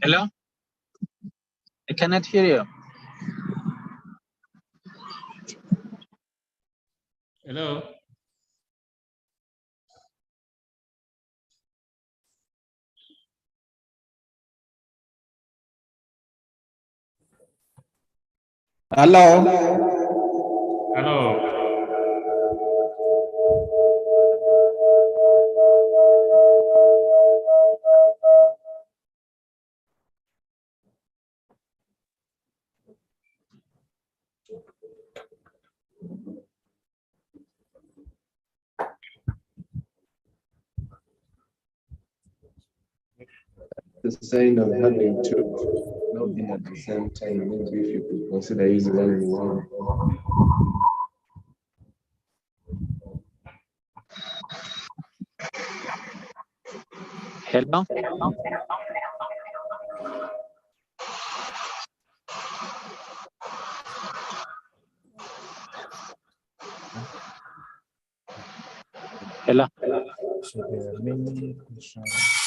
Hello? I cannot hear you. Hello. Hello. Hello. The sign of having to log in at the same time. Maybe if you could consider using one in one. Hello? Hello? So there are many questions.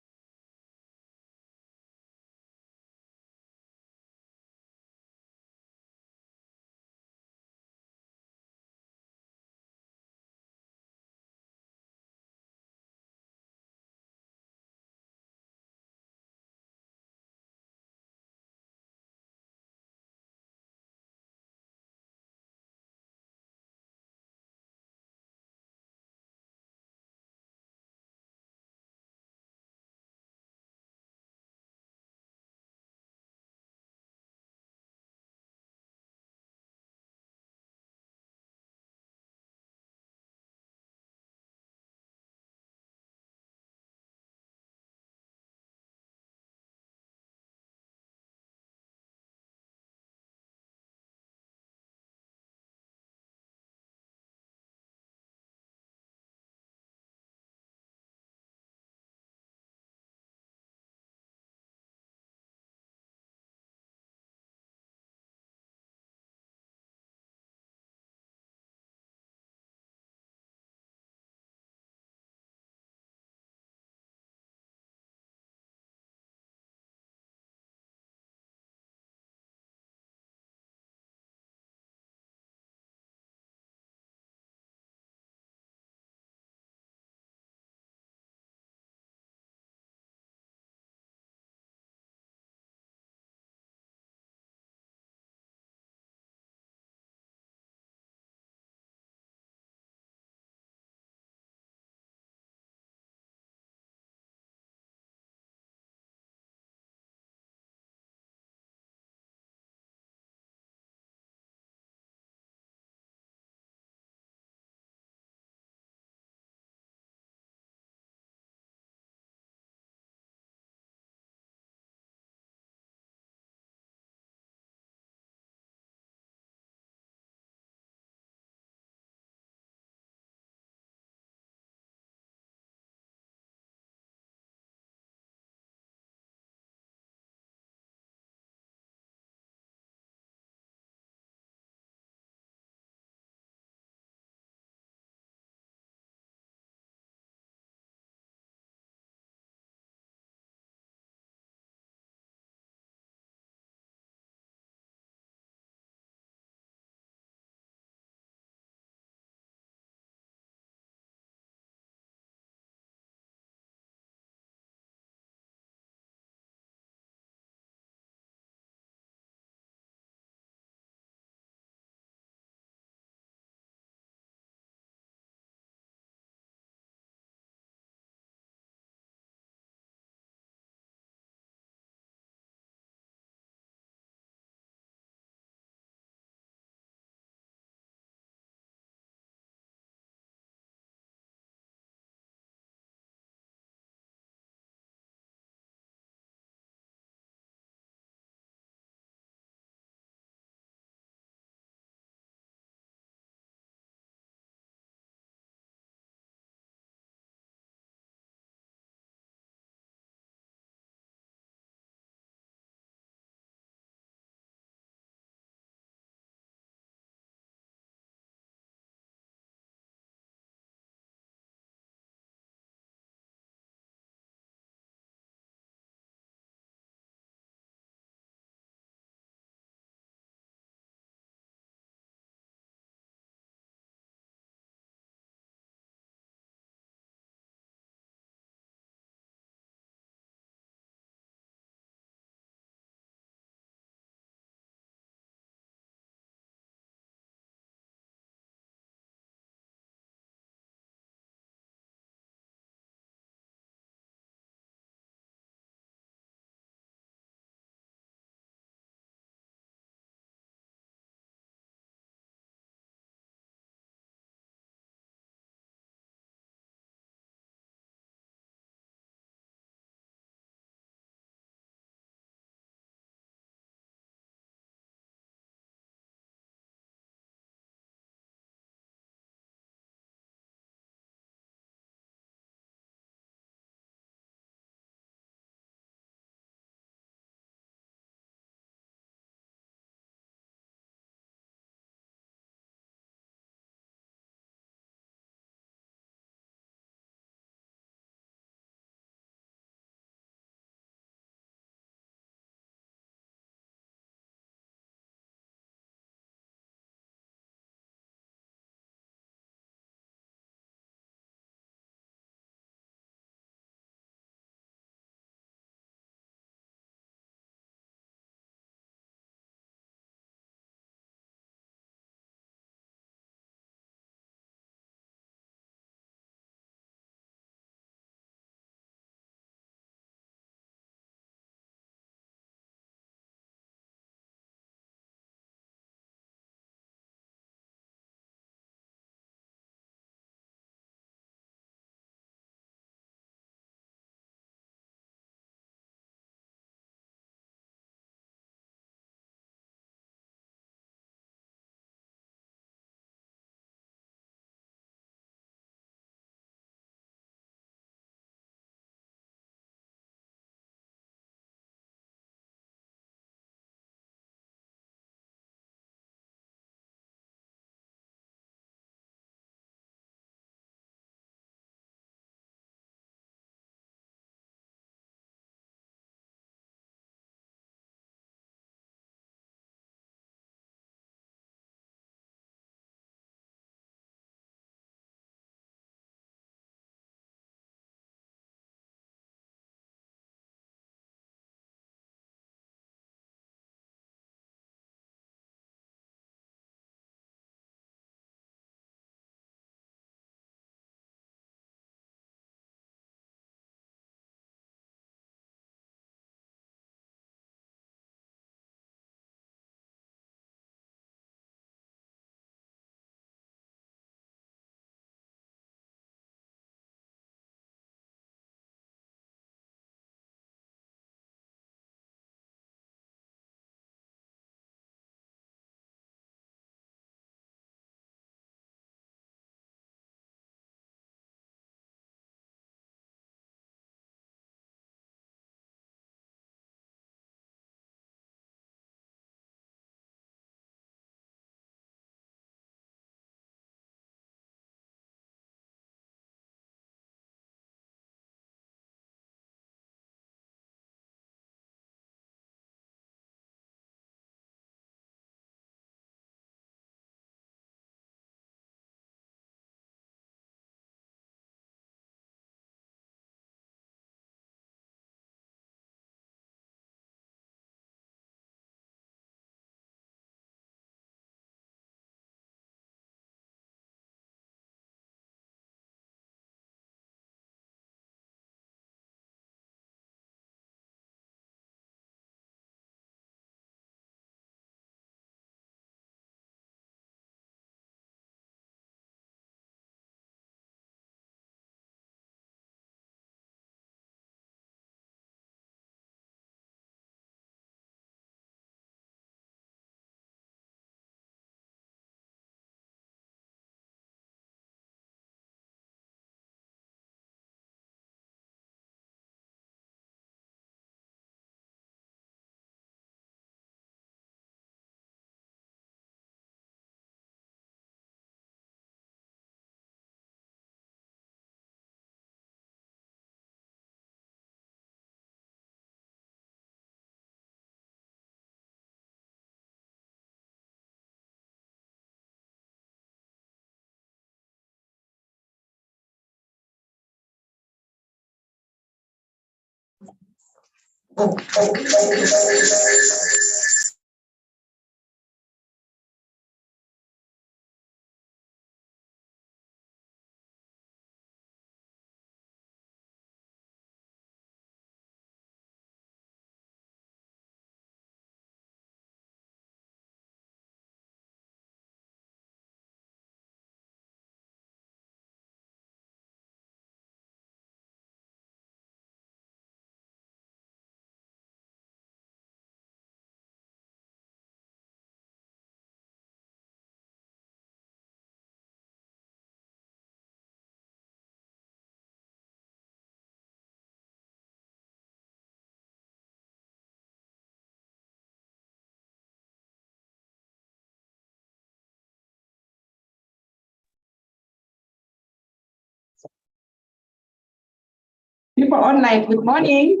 People online, good morning.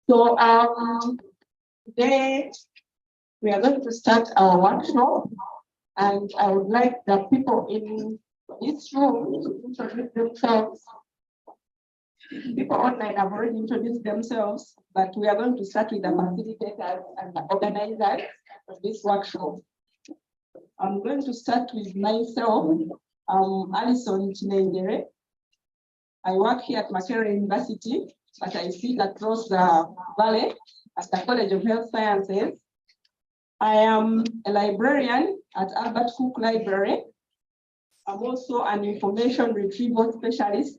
So today we are going to start our workshop, and I would like the people in this room to introduce themselves. People online have already introduced themselves, but we are going to start with the facilitators and the organizers of this workshop. I'm going to start with myself. I'm Alison Chinendere. I work here at Makerere University, but I sit across the valley at the College of Health Sciences. I am a librarian at Albert Cook Library. I'm also an information retrieval specialist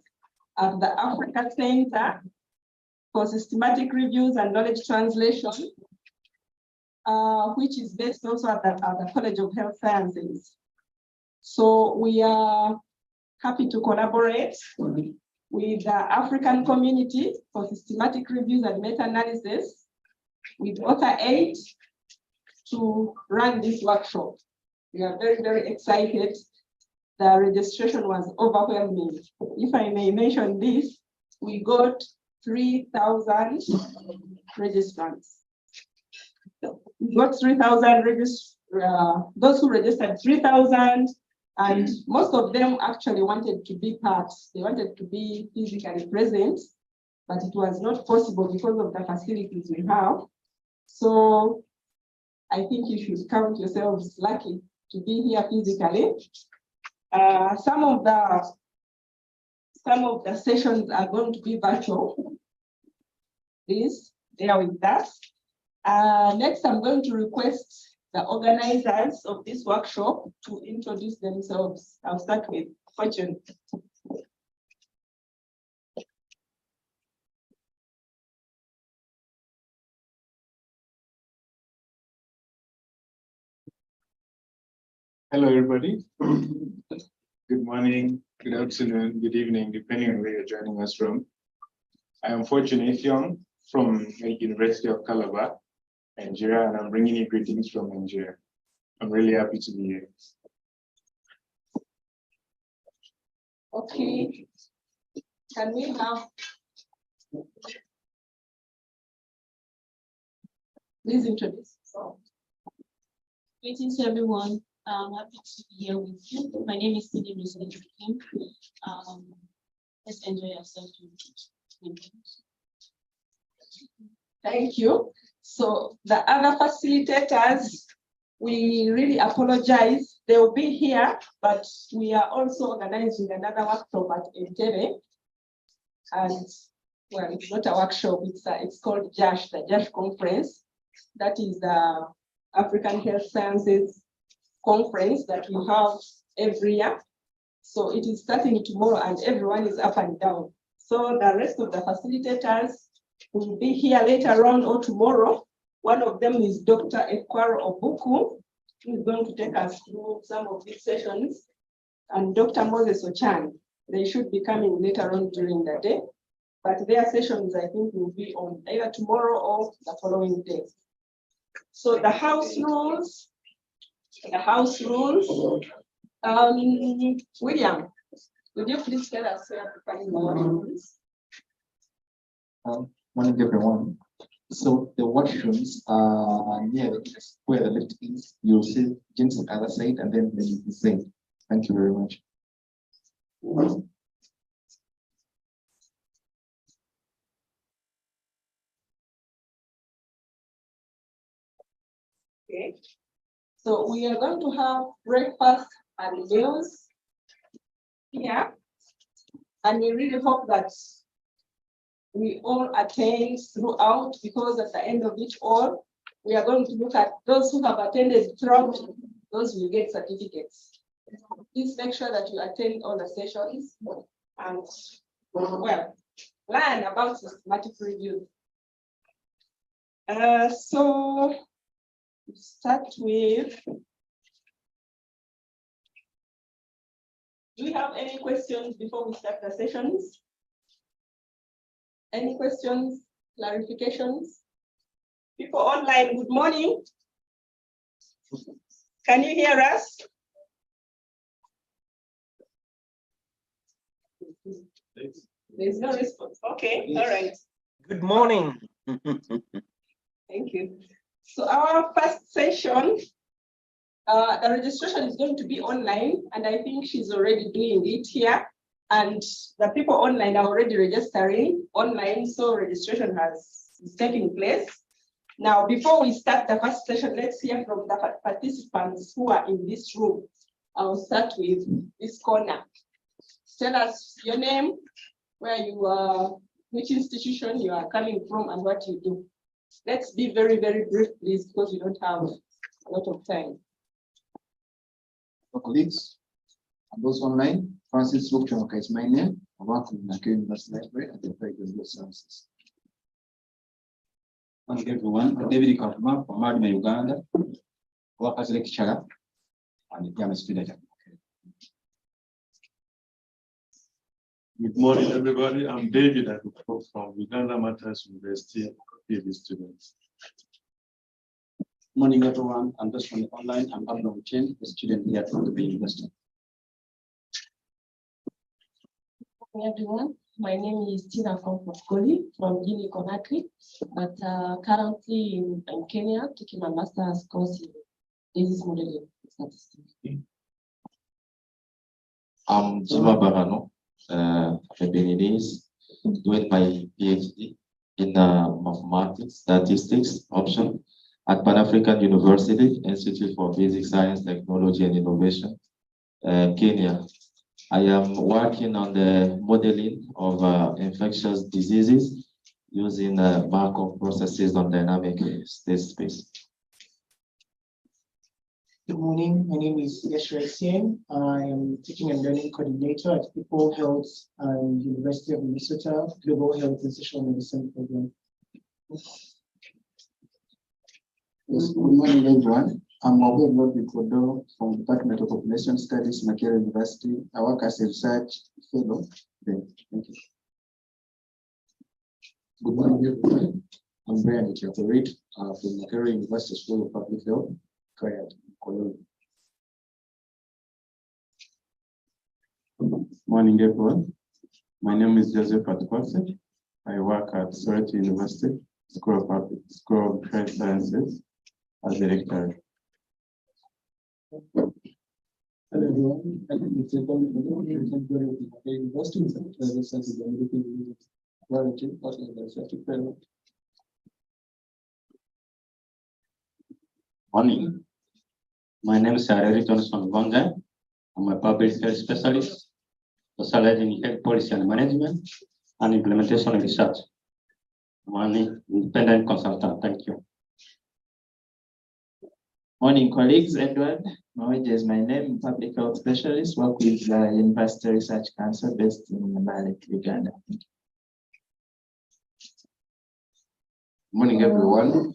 at the Africa Center for Systematic Reviews and Knowledge Translation, which is based also at the College of Health Sciences. So we are happy to collaborate with the African community for systematic reviews and meta-analysis with Author 8 to run this workshop. We are very, very excited. The registration was overwhelming. If I may mention this, we got 3,000 registrants. We got 3,000 those who registered 3,000, and most of them actually wanted to be part. They wanted to be physically present, but it was not possible because of the facilities we have. So I think you should count yourselves lucky to be here physically. Some of the sessions are going to be virtual. Please bear with us. Next, I'm going to request the organizers of this workshop to introduce themselves. I'll start with Fortune. Hello, everybody. Good morning, good afternoon, good evening, depending on where you're joining us from. I am Fortune Effiong from the University of Calabar, Nigeria, and I'm bringing you greetings from Nigeria. I'm really happy to be here. Okay. Can we have, please introduce yourself. Greetings, everyone. I'm happy to be here with you. My name is Cindy Rosemary Kim. Let's enjoy ourselves. Thank you. So the other facilitators, we really apologize. They will be here, but we are also organizing another workshop at Entebbe. And well, it's not a workshop, it's called JASH, the JASH conference. That is the African Health Sciences conference that we have every year. So it is starting tomorrow and everyone is up and down. So the rest of the facilitators will be here later on or tomorrow. One of them is Dr. Ekwaro Obuku, who is going to take us through some of these sessions, and Dr. Moses Ochan. They should be coming later on during the day, but their sessions, I think, will be on either tomorrow or the following day. So the house rules. William, would you please tell us where to find the rules? Morning, everyone. So the washrooms are near where the lift is. You'll see James on the other side, and then the side. Thank you very much. Okay. So we are going to have breakfast and meals here. And we really hope that we all attend throughout, because at the end of it all, we are going to look at those who have attended throughout, those will get certificates. Please make sure that you attend all the sessions and, well, learn about systematic review. So start with, do we have any questions before we start the sessions? Any questions, clarifications? People online, good morning. Can you hear us? There's no response. Okay, all right. Good morning. Thank you. So our first session, the registration is going to be online, and I think she's already doing it here. And the people online are already registering online, so registration is taking place. Now, before we start the first session, let's hear from the participants who are in this room. I'll start with this corner. Tell us your name, where you are, which institution you are coming from, and what you do. Let's be very, very brief, please, because we don't have a lot of time. Colleagues, and those online, Francis Wokchonoka is my name. I work in the University Library at the Private Services. Thank you everyone. David Katuma from Madina, Uganda. Work as a lecturer and I'm a student. Good morning, everybody. I'm David Akupo from Uganda Matters University, PhD students. Morning, everyone. I'm just from the online. I'm Abdul Hussein, a student here from the university. Hi everyone, my name is Tina from Guinea Conakry, but currently in Kenya, taking my master's course in disease modeling statistics. I'm Jima Barano, a Beninese, doing my PhD in mathematics, statistics option at Pan-African University, Institute for Basic Science, Technology and Innovation, Kenya. I am working on the modeling of infectious diseases using Markov processes on dynamic state space. Good morning, my name is Yeshua Sien. I am teaching and learning coordinator at People Health and University of Minnesota Global Health and Social Medicine Program. Yes, good morning, everyone. I'm Mobile Kodo from the Department of Population Studies, Makerere University. I work as a research fellow. Thank you. Good morning, everyone. I'm Brian Etiakorit from Makerere University School of Public Health, Cologne. Morning, everyone. My name is Joseph Atkwase. I work at Soweto University School of Health Sciences as a lecturer. Hello everyone, my name is Morning. My name is Harry Johnson Gonga. I'm a public health specialist, specializing in health policy and management and implementation research. I'm an independent consultant. Thank you. Morning, colleagues. Edward Mawege is my name, public health specialist, work with the University Research Council based in Mbale, Uganda. Morning, everyone.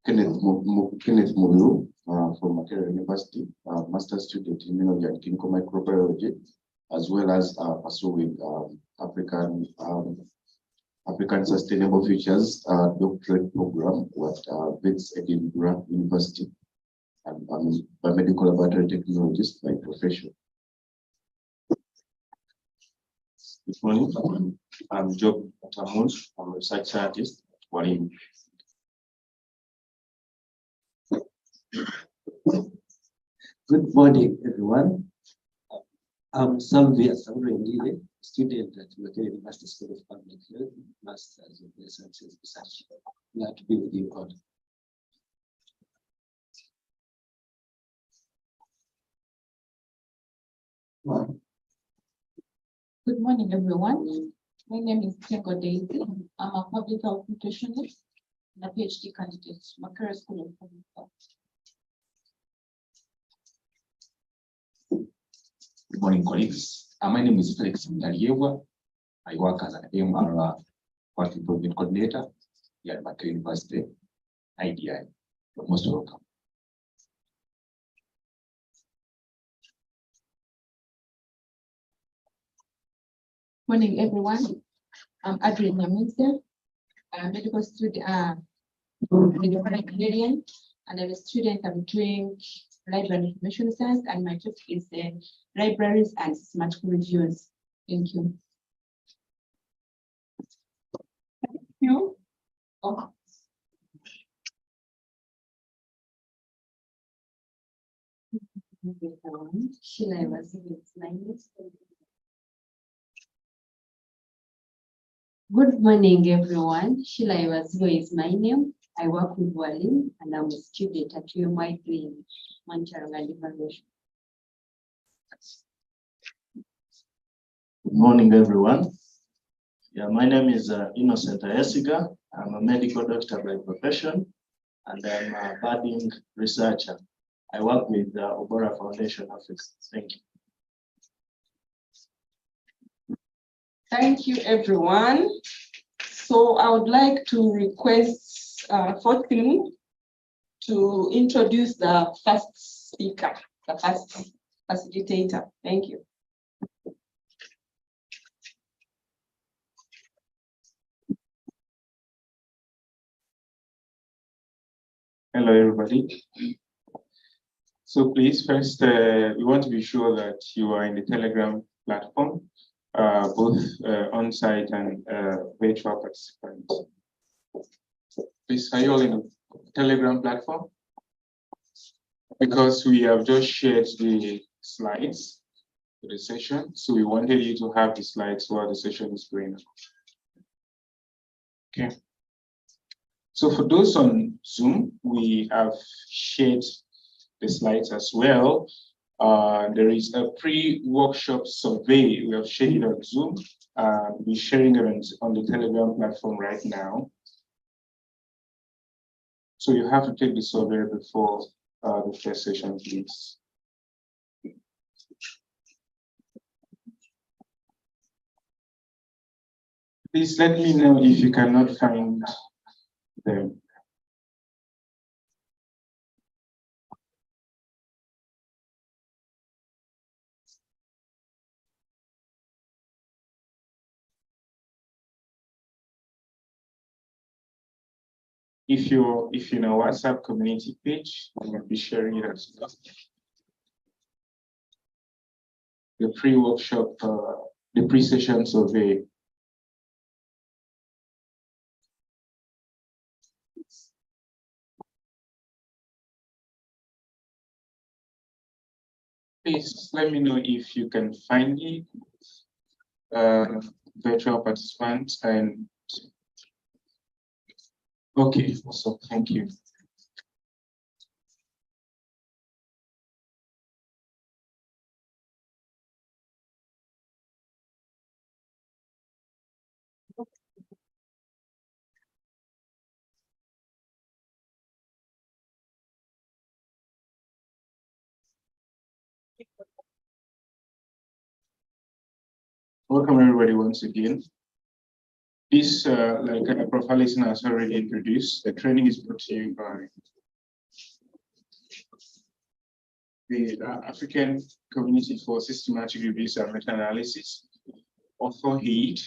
Kenneth Mulu from Makerere University, master's student in immunology and clinical microbiology, as well as pursuing African Sustainable Futures doctorate program at Vets Edinburgh University. And I'm a biomedical laboratory technologist by profession. Good morning. I'm Job Tamun. I'm a research scientist at Walim. Good morning, everyone. I'm Salvi Asaurendile, student at Meta-Analyses University School of Public Health, Masters of Sciences Research. Glad to be with you all. Good morning, everyone. My name is Tengo Daisy. I'm a public health nutritionist and a PhD candidate, Makerere School of Public Health. Good morning, colleagues. My name is Felix Mdaliewa. I work as an MR Quality Improvement Coordinator here at Makerere University, IDI. You're most welcome. Morning, everyone. I'm Adrian Nyamunze. I'm a medical student, medical Canadian, and I'm a student. I'm doing library information science, and my topic is libraries and systematic reviews. Thank you. Thank you. Oh. Good morning, everyone. Sheila Iwaziwa is my name. I work with Wallin, and I'm a student at UMI in monitoring and evaluation. Good morning, everyone. Yeah, my name is Innocent Ayesiga. I'm a medical doctor by profession, and I'm a budding researcher. I work with the Obora Foundation Africa. Thank you. Thank you, everyone. So I would like to request Fortune to introduce the first speaker, the first facilitator. Thank you. Hello, everybody. So please, first, we want to be sure that you are in the Telegram platform, both on-site and virtual participants. Please, are you all in the Telegram platform? Because we have just shared the slides for the session, so we wanted you to have the slides while the session is going on. Okay. So for those on Zoom, we have shared the slides as well. There is a pre-workshop survey. We have shared it on Zoom. We're sharing it on the Telegram platform right now. So you have to take the survey before the first session, please. Please let me know if you cannot find them. If you're in a WhatsApp community page, I will be sharing it as well. The pre-workshop, the pre-session survey. Please let me know if you can find it, virtual participants, and okay, so thank you. Welcome everybody once again. This, like Professor Listener has already introduced, the training is brought to you by the African Community for Systematic Reviews and Meta-Analyses, author HEAD,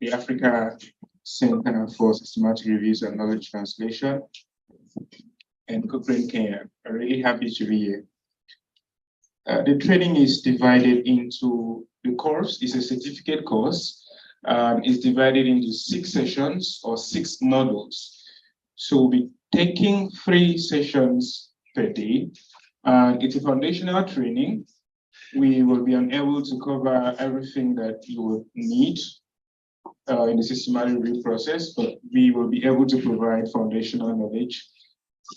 the Africa Center for Systematic Reviews and Knowledge Translation, and Cochrane Kenya. I'm really happy to be here. The training is divided into, the course is a certificate course. It's divided into 6 sessions or 6 modules. So we'll be taking 3 sessions per day. It's a foundational training we will be unable to cover everything that you would need in the systematic review process, but we will be able to provide foundational knowledge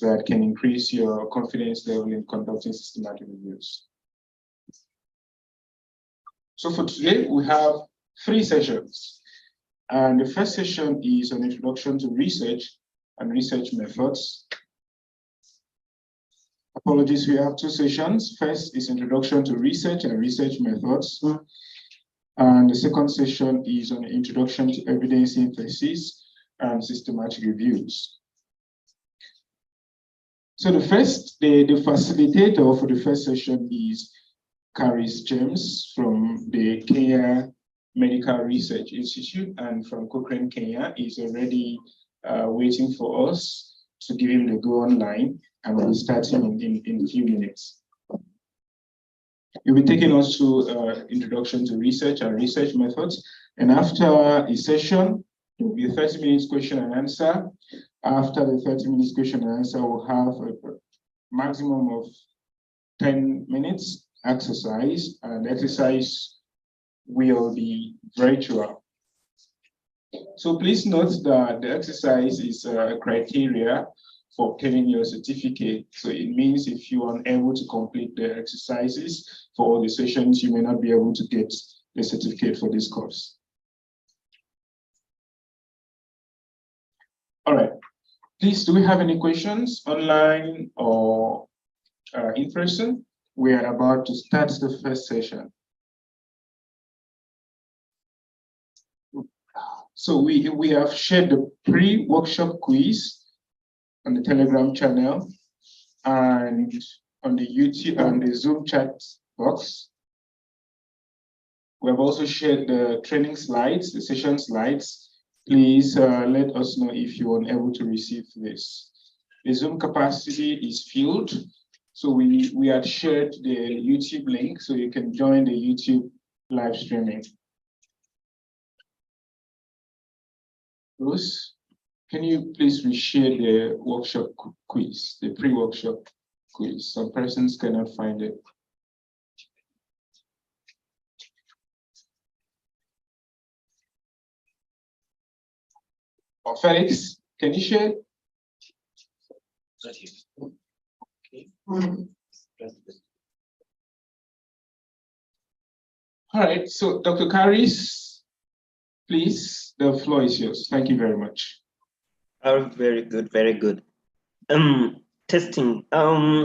that can increase your confidence level in conducting systematic reviews. So for today, we have 3 sessions. And the first session is an introduction to research and research methods. Apologies, we have 2 sessions. First is introduction to research and research methods. And the second session is an introduction to evidence synthesis and systematic reviews. So the facilitator for the first session is Caris James from the Kenya Medical Research Institute, and from Cochrane, Kenya. Is already waiting for us to give him the go online, and we'll be starting in a few minutes. He'll be taking us to introduction to research and research methods, and after a session, there will be a 30 minutes question and answer. After the 30 minutes question and answer, we'll have a maximum of 10 minutes exercise, and the exercise will be virtual. So please note that the exercise is a criteria for obtaining your certificate. So it means if you are unable to complete the exercises for all the sessions, you may not be able to get the certificate for this course. All right. Please, do we have any questions online or in person? We are about to start the first session. So we have shared the pre-workshop quiz on the Telegram channel and on the YouTube and the Zoom chat box. We have also shared the training slides, the session slides. Please let us know if you are unable to receive this. The Zoom capacity is filled, so we had shared the YouTube link so you can join the YouTube live streaming. Bruce, can you please reshare the workshop quiz, the pre-workshop quiz? Some persons cannot find it. Or Felix, can you share? Okay. All right, so Dr. Caris, please, the floor is yours. Thank you very much. Oh, very good, very good. Testing.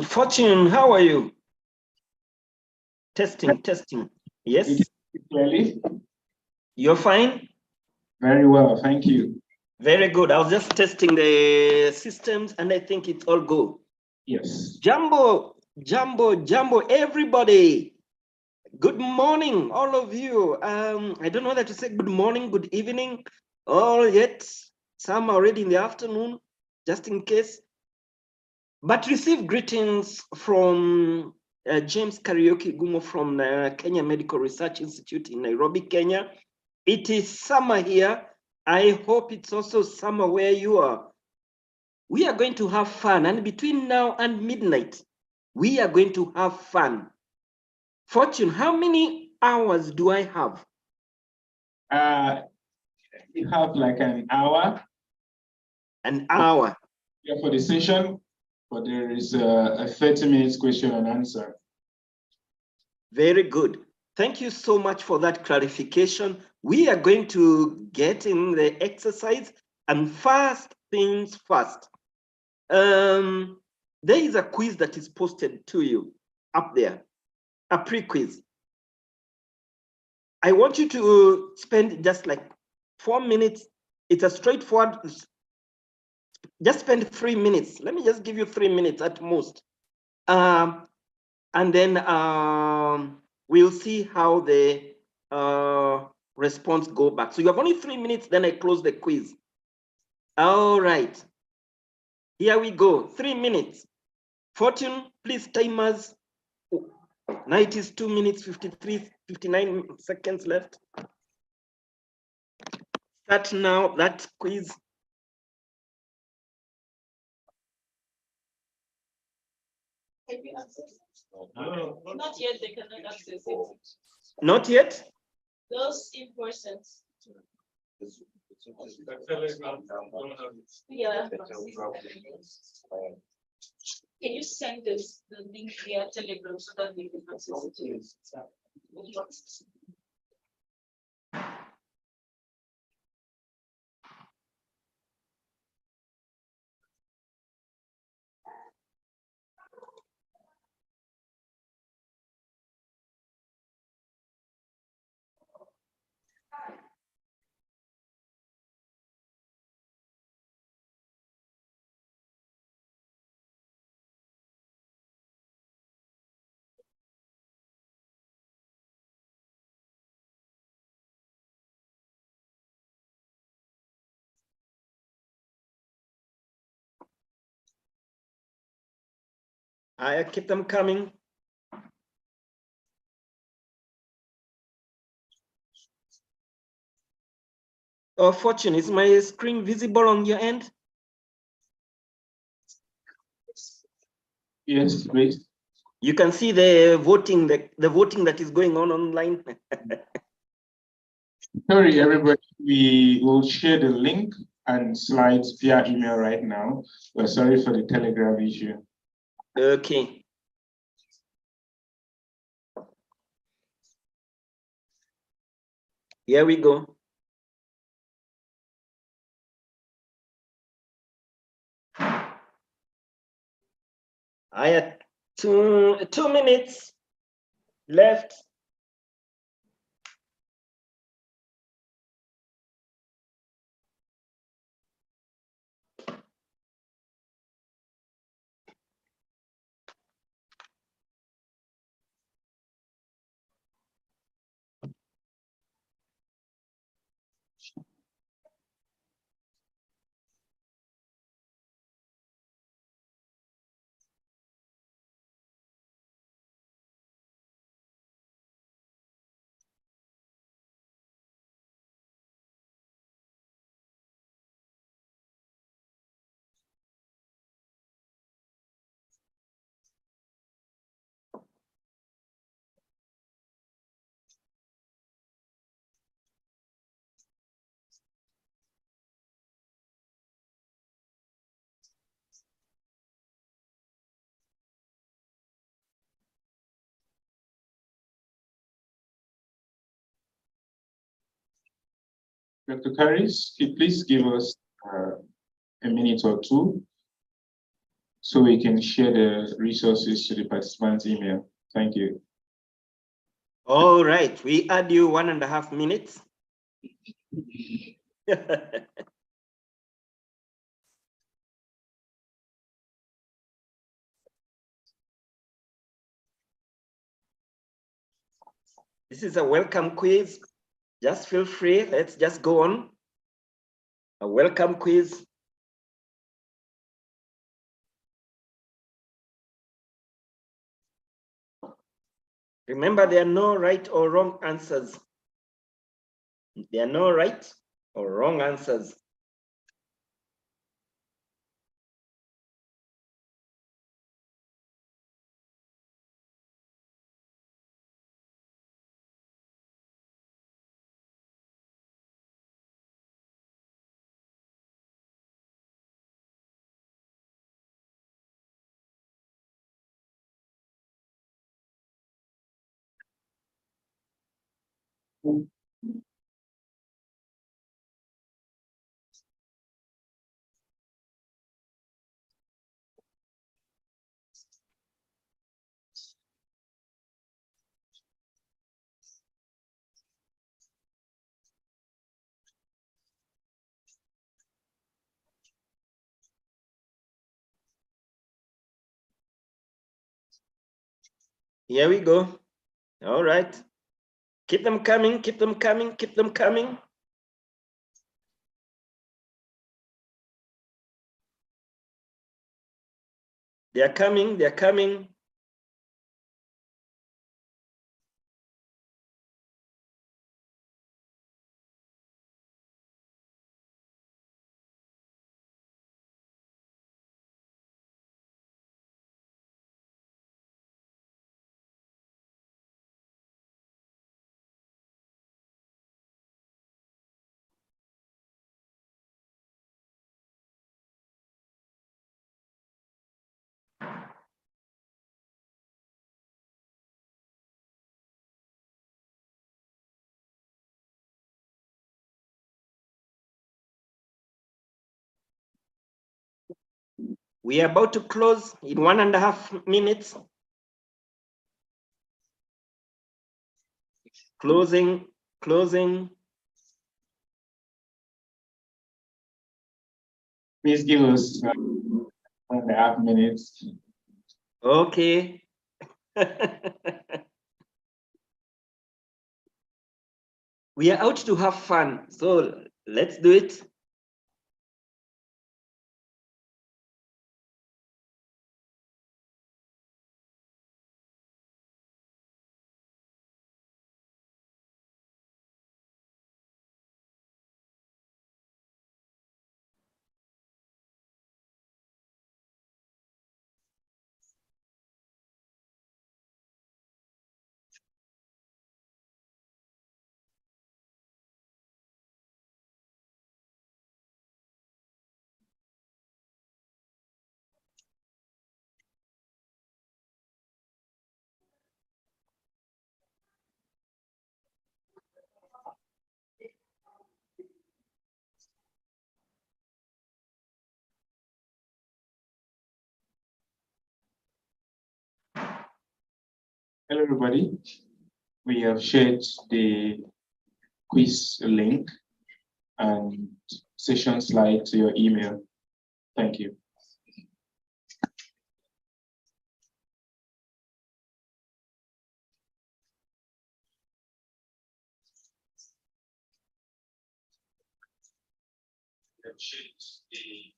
Fortune, how are you? Testing. Yes? Clearly? You're fine? Very well, thank you. Very good. I was just testing the systems and I think it's all good. Yes. Jumbo, everybody. Good morning, all of you. I don't know whether to say good morning, good evening, or yet some are already in the afternoon, just in case. But receive greetings from James Karaoke Gumo from Kenya Medical Research Institute in Nairobi, Kenya. It is summer here. I hope it's also summer where you are. We are going to have fun, and between now and midnight, we are going to have fun. Fortune, how many hours do I have? You have like an hour. An hour. Yeah, for the session, but there is a 30 minutes question and answer. Very good. Thank you so much for that clarification. We are going to get in the exercise, and first things first. There is a quiz that is posted to you up there, a pre-quiz. I want you to spend just like 4 minutes. It's a straightforward, just spend 3 minutes. Let me just give you 3 minutes at most. And then we'll see how the response go back. So you have only 3 minutes, then I close the quiz. All right. Here we go, 3 minutes. Fortune, please timers. Now it is 2 minutes, 59 seconds left. Start now that quiz. Not yet, they cannot access it. Not yet? Those in persons. Yeah. Can you send us the link via Telegram so that we can access it? I keep them coming. Oh, Fortune, is my screen visible on your end? Yes, please. You can see the voting, the voting that is going on online. Sorry, everybody. We will share the link and slides via email right now. We're sorry for the Telegram issue. Okay. Here we go. I had 2 minutes left. Dr. Karis, could you please give us a minute or two so we can share the resources to the participants' email. Thank you. All right, we add you 1.5 minutes. This is a welcome quiz. Just feel free. Let's just go on. A welcome quiz. Remember, there are no right or wrong answers. There are no right or wrong answers. Here we go. All right. Keep them coming, keep them coming, keep them coming. They are coming, they are coming. We are about to close in 1.5 minutes. Closing. Please give us 1.5 minutes. Okay. We are out to have fun, so let's do it. Hello, everybody. We have shared the quiz link and session slide to your email. Thank you. We have shared the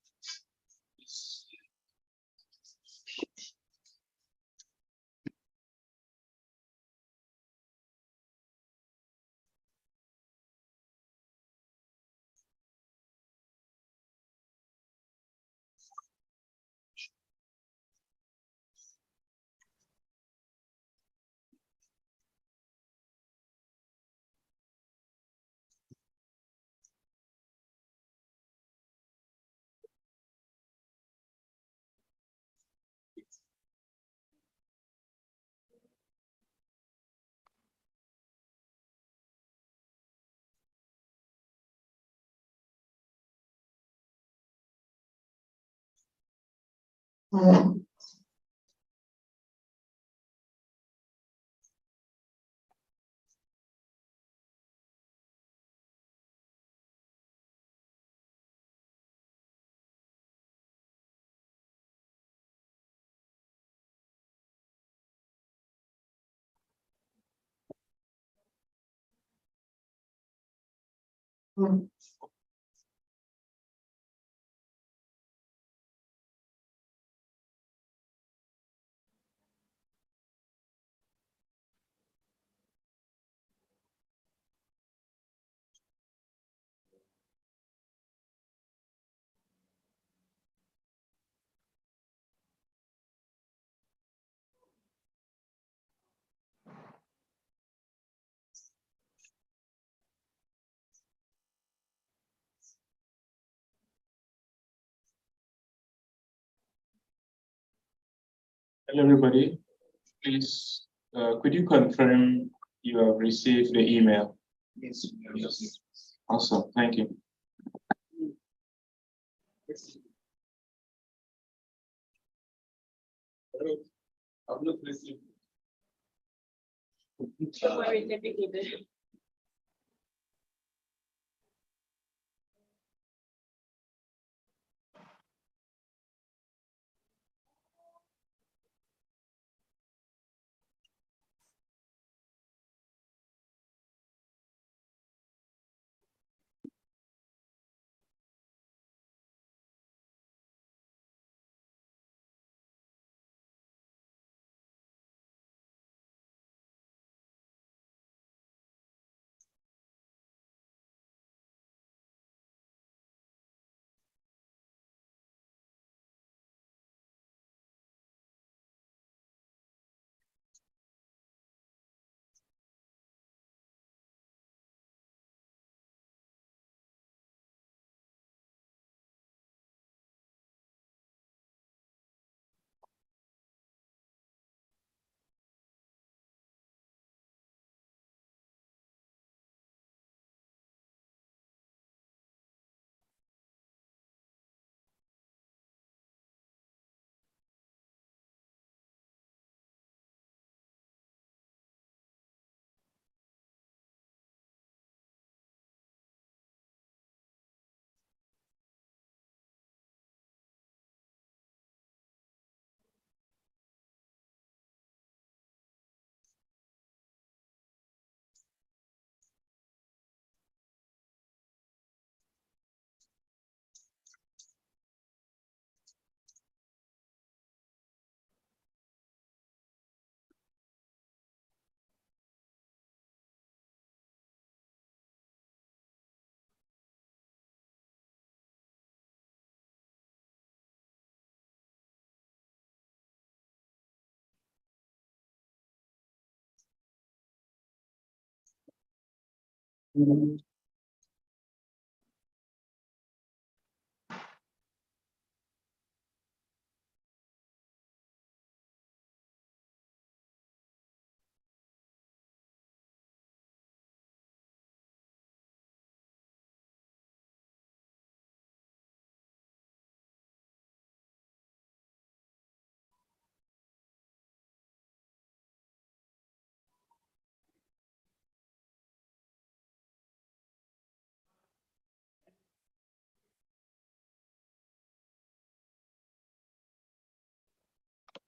Hello, everybody. Please, could you confirm you have received the email? Yes. Awesome. Thank you. I've not received. Don't worry, let me go there.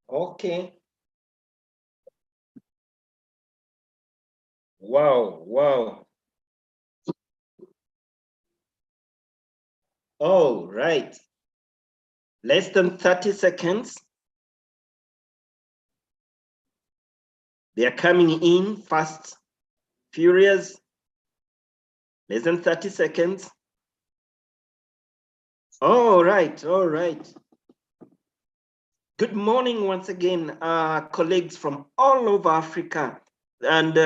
Okay. Wow, wow. All right. Less than 30 seconds. They are coming in fast, furious. Less than 30 seconds. All right, all right. Good morning once again, colleagues from all over Africa and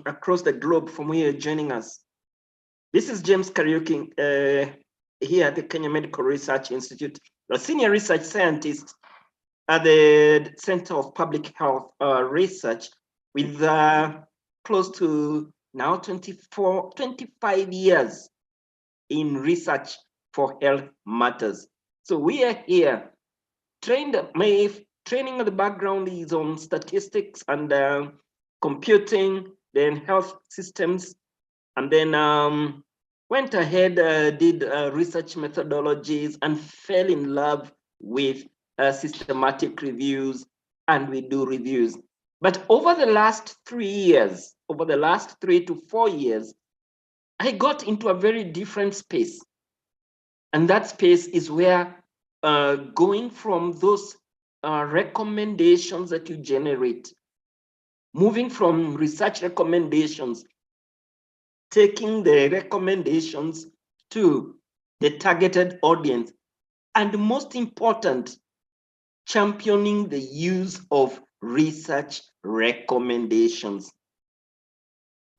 across the globe from where you're joining us. This is James Kariuki here at the Kenya Medical Research Institute, a senior research scientist at the Center of Public Health Research with close to now 25 years in research for health matters. So we are here trained, my training of the background is on statistics and computing, then health systems, and then went ahead, did research methodologies and fell in love with systematic reviews, and we do reviews. But over the last 3 years, over the last 3 to 4 years, I got into a very different space. And that space is where going from those recommendations that you generate, moving from research recommendations, taking the recommendations to the targeted audience, and most important, championing the use of research recommendations.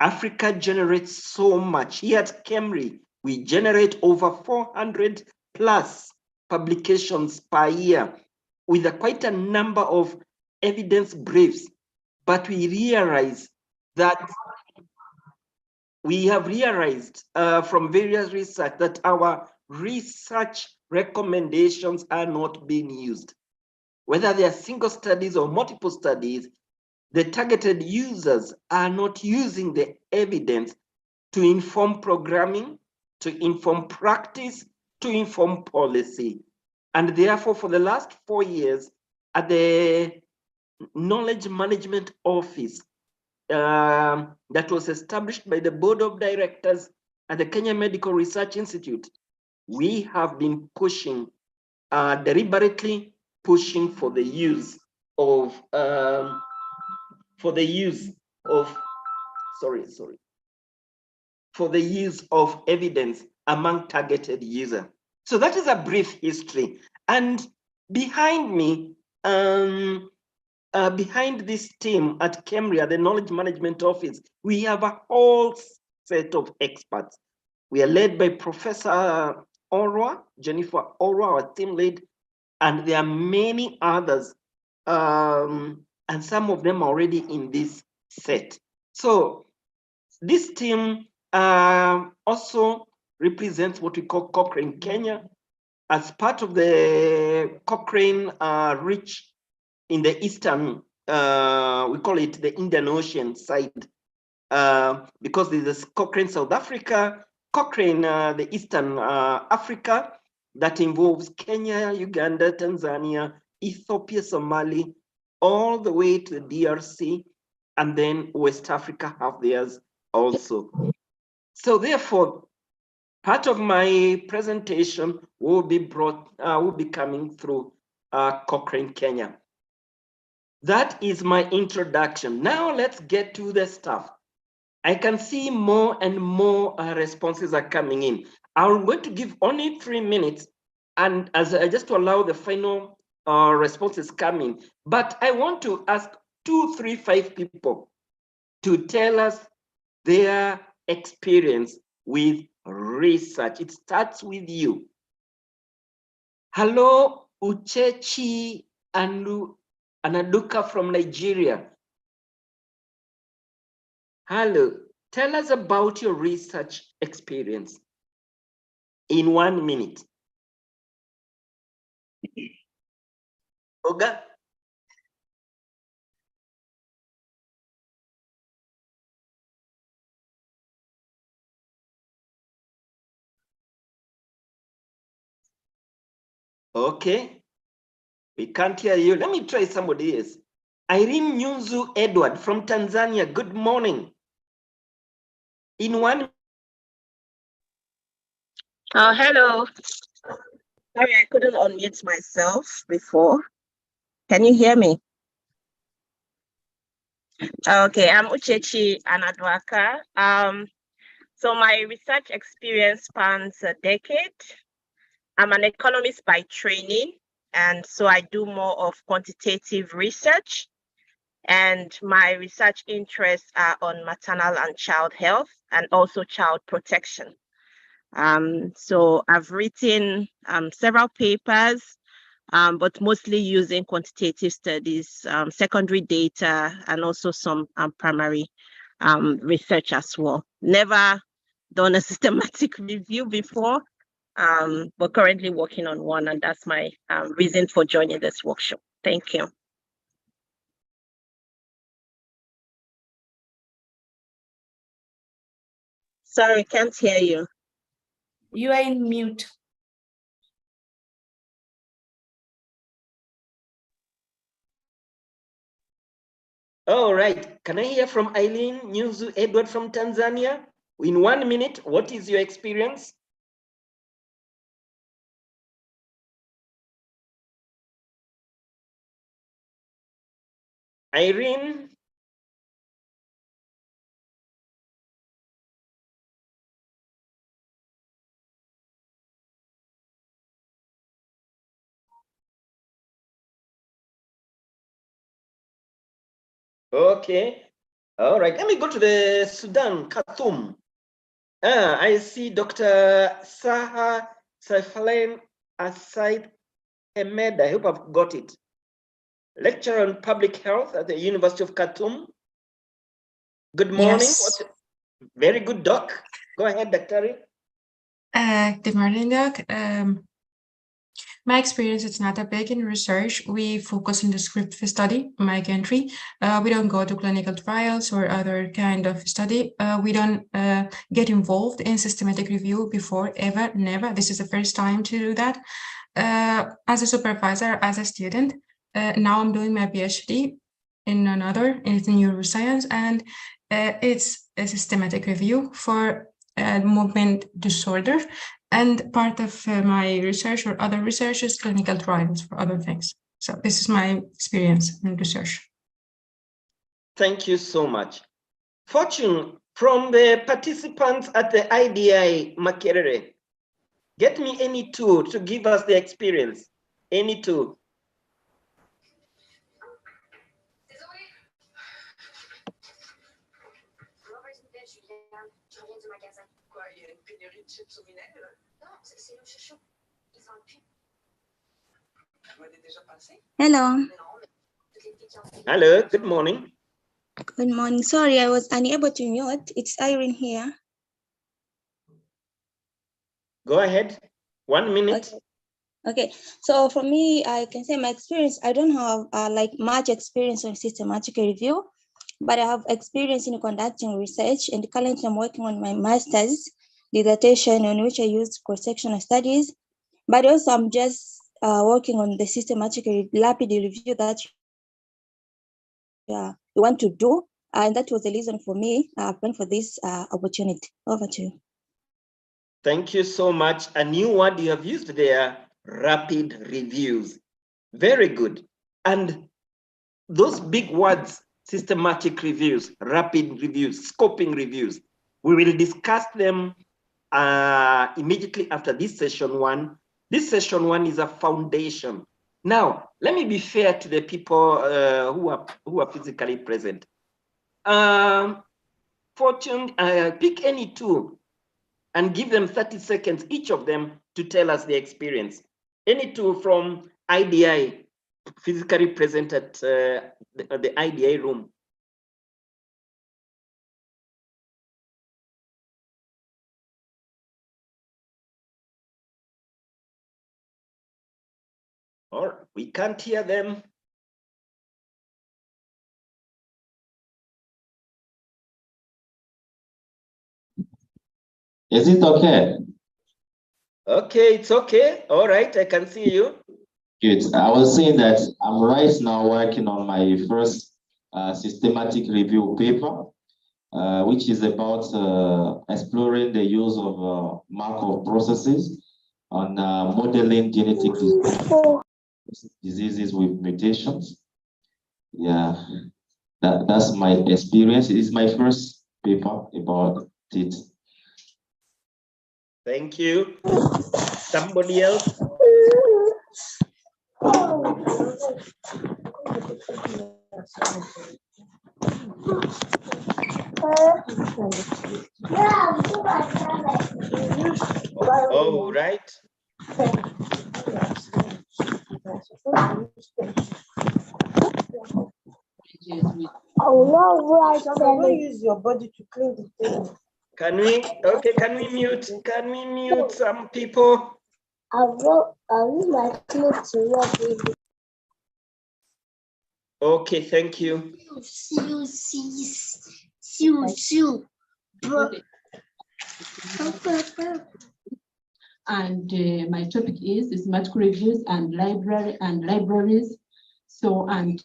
Africa generates so much. Here at KEMRI, we generate over 400 plus publications per year with quite a number of evidence briefs. But we realize that we have realized from various research that our research recommendations are not being used. Whether they are single studies or multiple studies, the targeted users are not using the evidence to inform programming, to inform practice, to inform policy. And therefore, for the last 4 years, at the Knowledge Management Office that was established by the Board of Directors at the Kenya Medical Research Institute, we have been pushing, deliberately pushing for the use of for the use of evidence among targeted users. So that is a brief history. And behind me, behind this team at KEMRI, the Knowledge Management Office, we have a whole set of experts. We are led by Professor Orwa, Jennifer Orwa, our team lead, and there are many others, and some of them are already in this set. So this team also represents what we call Cochrane Kenya as part of the Cochrane reach in the eastern, we call it the Indian Ocean side, because there's Cochrane South Africa, Cochrane the Eastern Africa, that involves Kenya, Uganda, Tanzania, Ethiopia, Somali, all the way to the DRC, and then West Africa have theirs also. So therefore, part of my presentation will be coming through Cochrane Kenya. That is my introduction. Now let's get to the stuff. I can see more and more responses are coming in. I'm going to give only 3 minutes, and as just to allow the final responses coming. But I want to ask 2, 3, 5 people to tell us their experience with research? It starts with you. Hello, Uchechi Anaduka from Nigeria. Hello, tell us about your research experience in 1 minute. Oga? Okay, we can't hear you. Let me try somebody else. Irene Nyunzu Edward from Tanzania, good morning. In 1 Hello. Sorry, I couldn't unmute myself before. Can you hear me? Okay, I'm Uchechi Anadwaka. So my research experience spans a decade. I'm an economist by training, and so I do more of quantitative research. And my research interests are on maternal and child health and also child protection. So I've written several papers, but mostly using quantitative studies, secondary data, and also some primary research as well. Never done a systematic review before, but currently working on one, and that's my reason for joining this workshop. Thank you. Sorry, can't hear you. You are in mute. All right, can I hear from Eileen Nyunzu Edward from Tanzania? In 1 minute, what is your experience? Irene? Okay, all right, let me go to the Sudan, Khartoum. I see Dr. Saha Saifalen Asaid Ahmed, I hope I've got it. Lecturer on public health at the University of Khartoum. Good morning. Yes. Very good, Doc. Go ahead, Dr. Good morning, Doc. My experience is not that big in research. We focus in descriptive study, my country. We don't go to clinical trials or other kind of study. We don't get involved in systematic review before, ever, never. This is the first time to do that. As a supervisor, as a student, now I'm doing my PhD in another, it's in neuroscience, and it's a systematic review for movement disorder. And part of my research or other research is clinical trials for other things. So this is my experience in research. Thank you so much. Fortune, from the participants at the IDI Makerere, get me any two to give us the experience. Any two. Hello. Hello, good morning. Good morning. Sorry, I was unable to mute. It's Irene here. Go ahead. 1 minute. Okay. So for me, I can say my experience, I don't have like much experience on systematic review, but I have experience in conducting research, and currently I'm working on my master's dissertation on which I use cross-sectional studies, but also I'm just working on the systematic rapid review that we want to do. And that was the reason for me applying for this opportunity. Over to you. Thank you so much. A new word you have used there, rapid reviews. Very good. And those big words, systematic reviews, rapid reviews, scoping reviews, we will discuss them immediately after this session one. This session one is a foundation. Now, let me be fair to the people who are physically present. Fortune, pick any two and give them 30 seconds, each of them, to tell us their experience. Any two from IDI, physically present at the IDI room. Or we can't hear them. Is it okay? Okay, it's okay. All right, I can see you. Good. I was saying that I'm right now working on my first systematic review paper, which is about exploring the use of Markov processes on modeling genetic diseases with mutations. Yeah, that's my experience. It's my first paper about it. Thank you. Somebody else? Oh, right. Don't use your body to clean the table. Can we mute some people? I'll use my clothes to rub it. Okay, thank you. And my topic is systematic reviews and libraries. So, and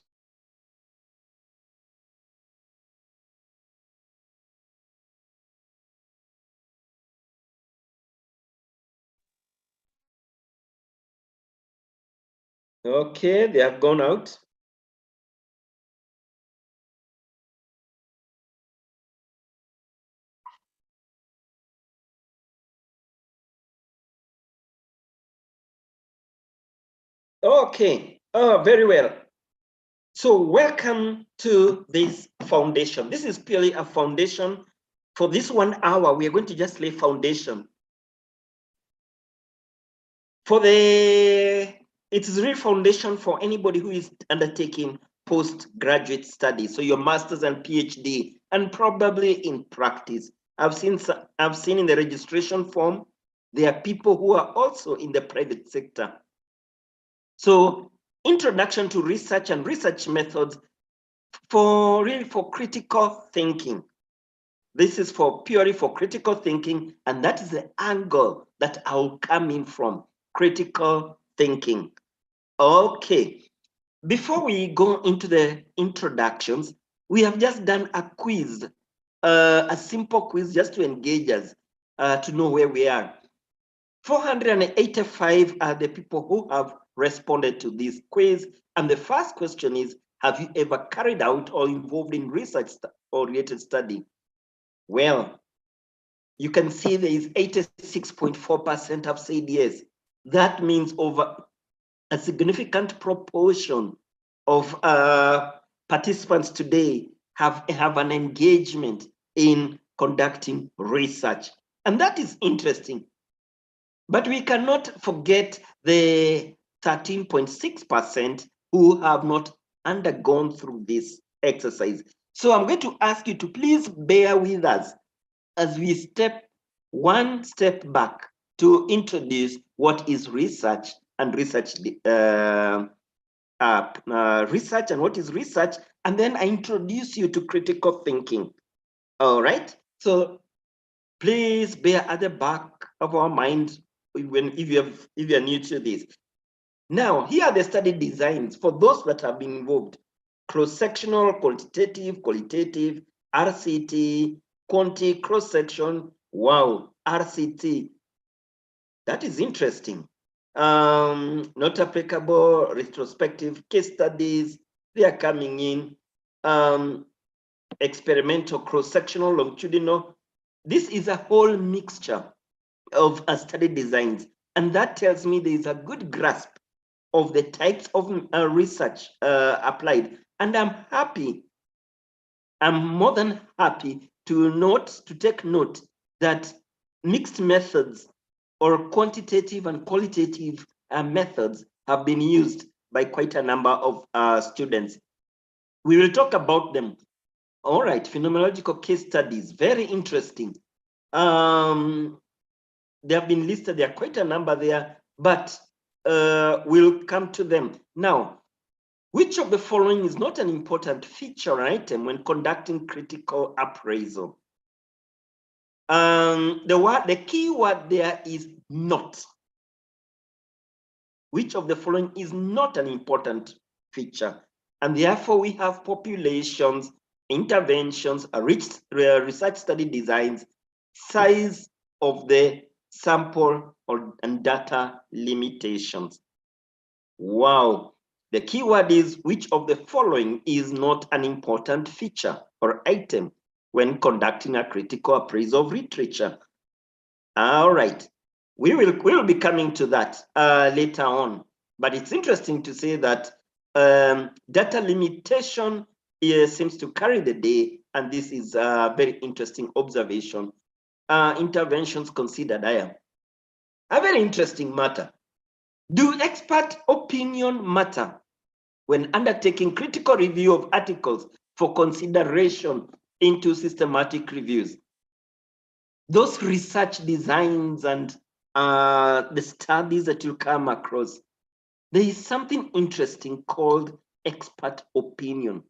Okay, they have gone out. Okay, oh, very well. So welcome to this foundation. This is purely a foundation. For this 1 hour, we are going to just lay foundation. It is real foundation for anybody who is undertaking postgraduate studies. So your master's and PhD, and probably in practice. I've seen in the registration form, there are people who are also in the private sector. So introduction to research and research methods for critical thinking. This is purely for critical thinking, and that is the angle that I'll come in from, critical thinking. Okay, before we go into the introductions, we have just done a quiz, a simple quiz just to engage us, to know where we are. 485 are the people who have responded to this quiz. And the first question is, have you ever carried out or involved in research-oriented study? Well, you can see there is 86.4% have said yes. That means over a significant proportion of participants today have an engagement in conducting research. And that is interesting. But we cannot forget the 13.6% who have not undergone through this exercise. So I'm going to ask you to please bear with us as we step one step back to introduce what is research and research and what is research, and then I introduce you to critical thinking. All right, so please bear at the back of our mind if you're new to this. Now, here are the study designs for those that have been involved: cross-sectional, quantitative, qualitative, RCT, quanti, cross-section. Wow, RCT. That is interesting. Not applicable, retrospective, case studies, they are coming in. Experimental, cross-sectional, longitudinal. This is a whole mixture of study designs. And that tells me there is a good grasp of the types of research applied. And I'm more than happy to take note that mixed methods or quantitative and qualitative methods have been used by quite a number of students. We will talk about them. All right, phenomenological case studies, very interesting. They have been listed, there are quite a number there, but we'll come to them. Now, which of the following is not an important feature or item when conducting critical appraisal? The key word there is not. Which of the following is not an important feature? And therefore we have populations, interventions, research study designs, size of the sample and data limitations. Wow. The key word is which of the following is not an important feature or item when conducting a critical appraisal of literature. All right, we'll be coming to that later on, but it's interesting to say that data limitation seems to carry the day, and this is a very interesting observation. Interventions considered, a very interesting matter. Do expert opinion matter when undertaking critical review of articles for consideration into systematic reviews? Those research designs and the studies that you come across, there is something interesting called expert opinion.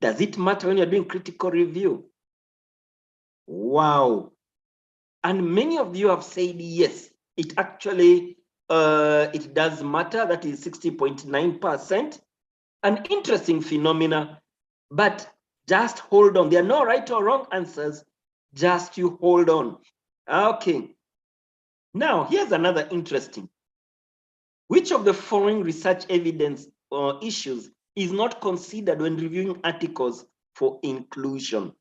Does it matter when you're doing critical review? Wow. And many of you have said yes, it actually it does matter. That is 60.9%. An interesting phenomena, but just hold on. There are no right or wrong answers. Just you hold on. Okay. Now, here's another interesting. Which of the following research evidence or issues is not considered when reviewing articles for inclusion?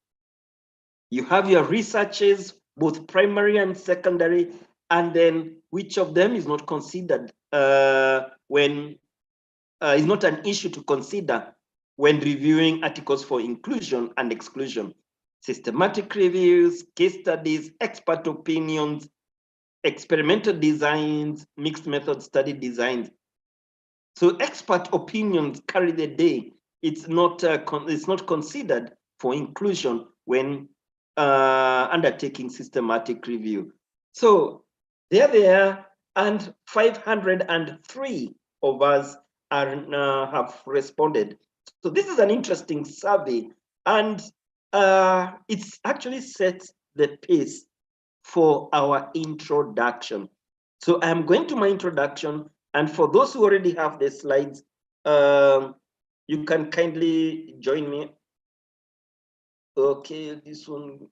You have your researches, both primary and secondary, and then which of them is not considered when is not an issue to consider when reviewing articles for inclusion and exclusion? Systematic reviews, case studies, expert opinions, experimental designs, mixed method study designs. So expert opinions carry the day. It's not considered for inclusion when undertaking systematic review. So there they are, and 503 of us have responded. So this is an interesting survey, and it's actually set the pace for our introduction. So I'm going to my introduction, and for those who already have the slides, you can kindly join me. Okay, this one.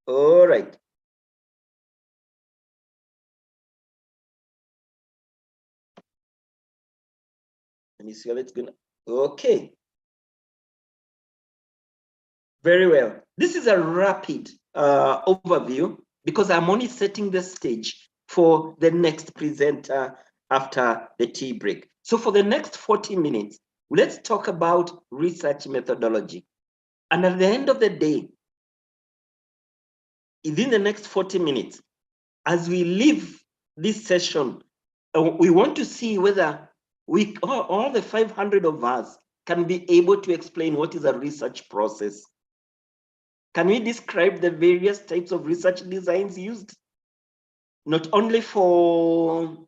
All right. Let me see how it's gonna. Okay. Very well. This is a rapid overview because I'm only setting the stage for the next presenter after the tea break. So for the next 40 minutes, let's talk about research methodology. And at the end of the day, within the next 40 minutes, as we leave this session, we want to see whether we, all the 500 of us, can be able to explain what is a research process. Can we describe the various types of research designs used? Not only for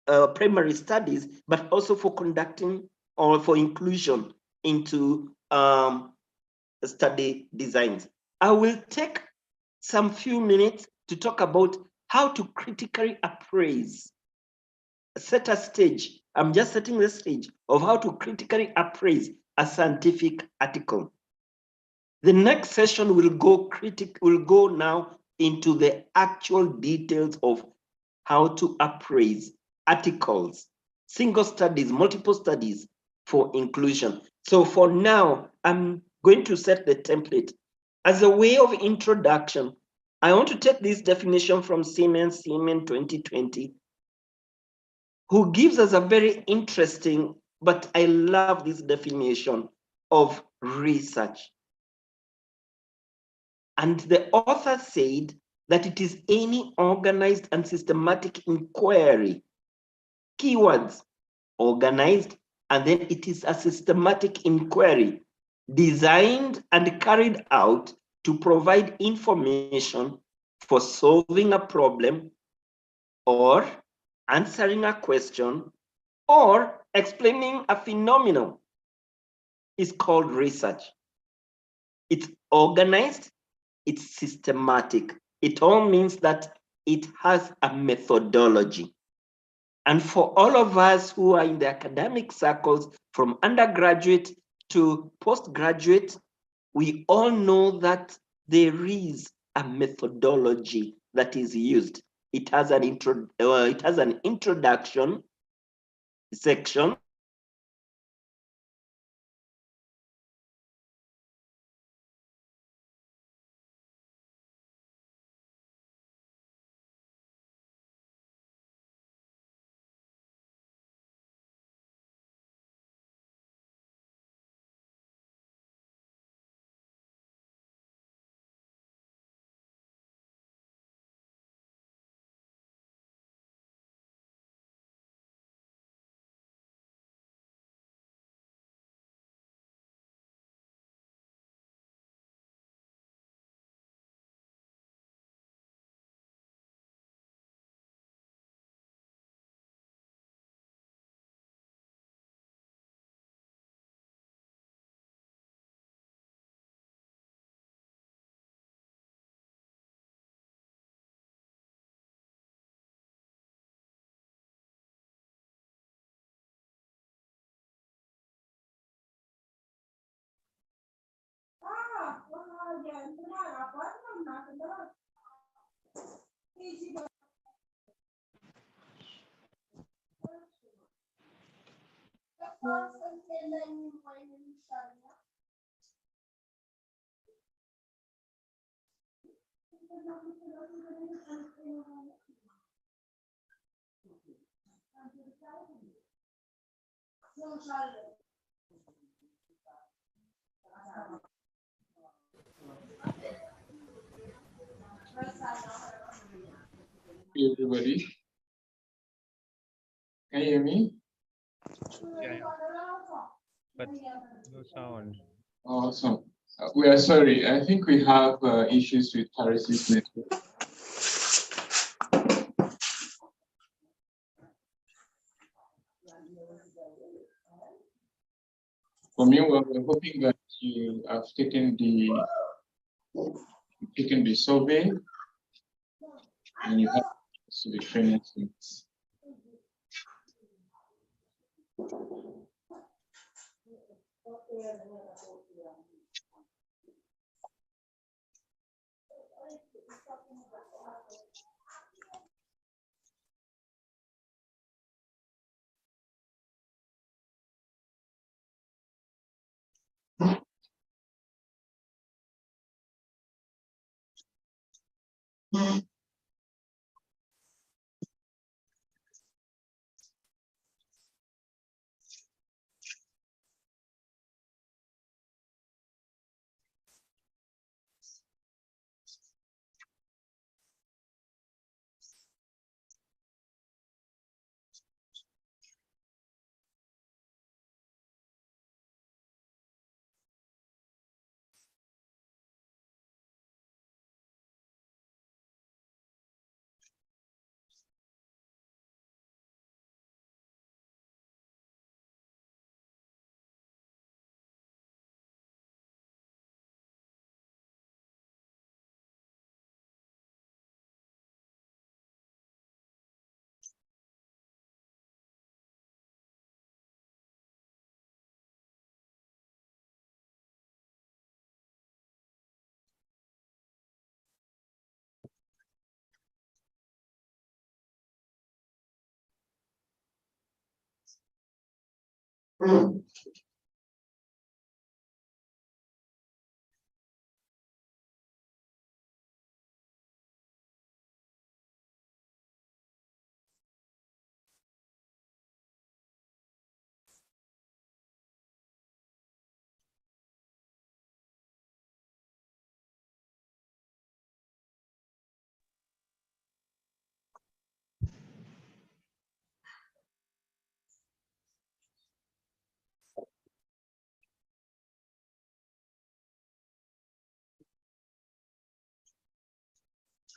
primary studies, but also for conducting or for inclusion into study designs. I will take some few minutes to talk about how to critically appraise, set a stage. I'm just setting the stage of how to critically appraise a scientific article. The next session will go now into the actual details of how to appraise articles, single studies, multiple studies for inclusion. So for now, I'm going to set the template. As a way of introduction, I want to take this definition from Siemens 2020, who gives us a very interesting but I love this definition of research. And the author said that it is any organized and systematic inquiry. Keywords, organized, and then it is a systematic inquiry designed and carried out to provide information for solving a problem or answering a question or explaining a phenomenon is called research. It's organized, it's systematic. It all means that it has a methodology. And for all of us who are in the academic circles, from undergraduate to postgraduate, we all know that there is a methodology that is used. It has an introduction section. Everybody, can you hear me? Yeah. But no sound. Awesome. We are sorry. I think we have issues with Paris's network. For me, we're hoping that you have taken the survey and you have to the training things.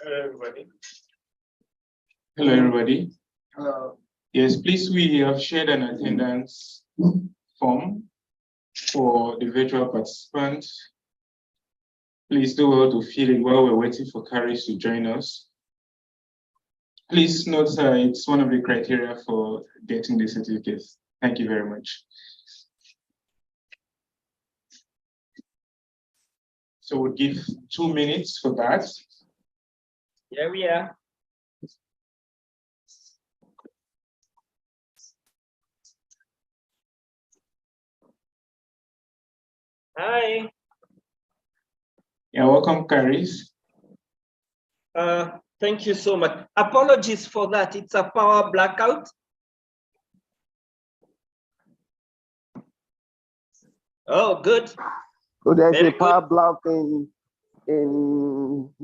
Hello, everybody. Hello, everybody. Hello. Yes, please, we have shared an attendance form for the virtual participants. Please do well to fill it while we're waiting for Caris to join us. Please note it's one of the criteria for getting the certificates. Thank you very much. So we'll give 2 minutes for that. Here we are. Hi. Yeah, welcome, Caris. Thank you so much. Apologies for that. It's a power blackout. Oh, good. So there's Very a power block in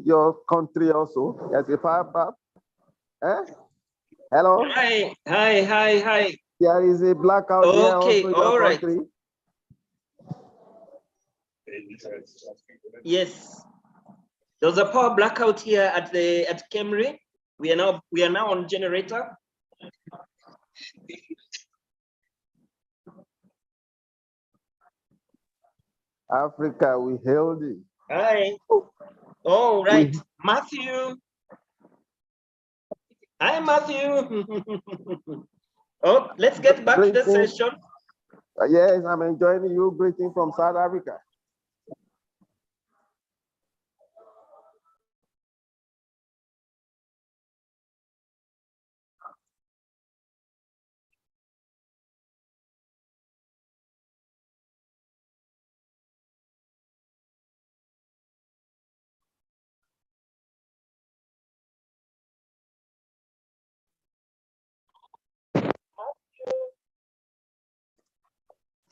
your country also. There's a power block. Eh? Hello? Hi, hi, hi, hi. There is a blackout here Okay, also in all your right. country. Yes. There was a power blackout here at Kemri. We are now on generator. Africa, we held it. Hi. All right. Matthew. Hi, Matthew. Oh, let's get back to the session. Yes, I'm enjoying you. Greeting from South Africa.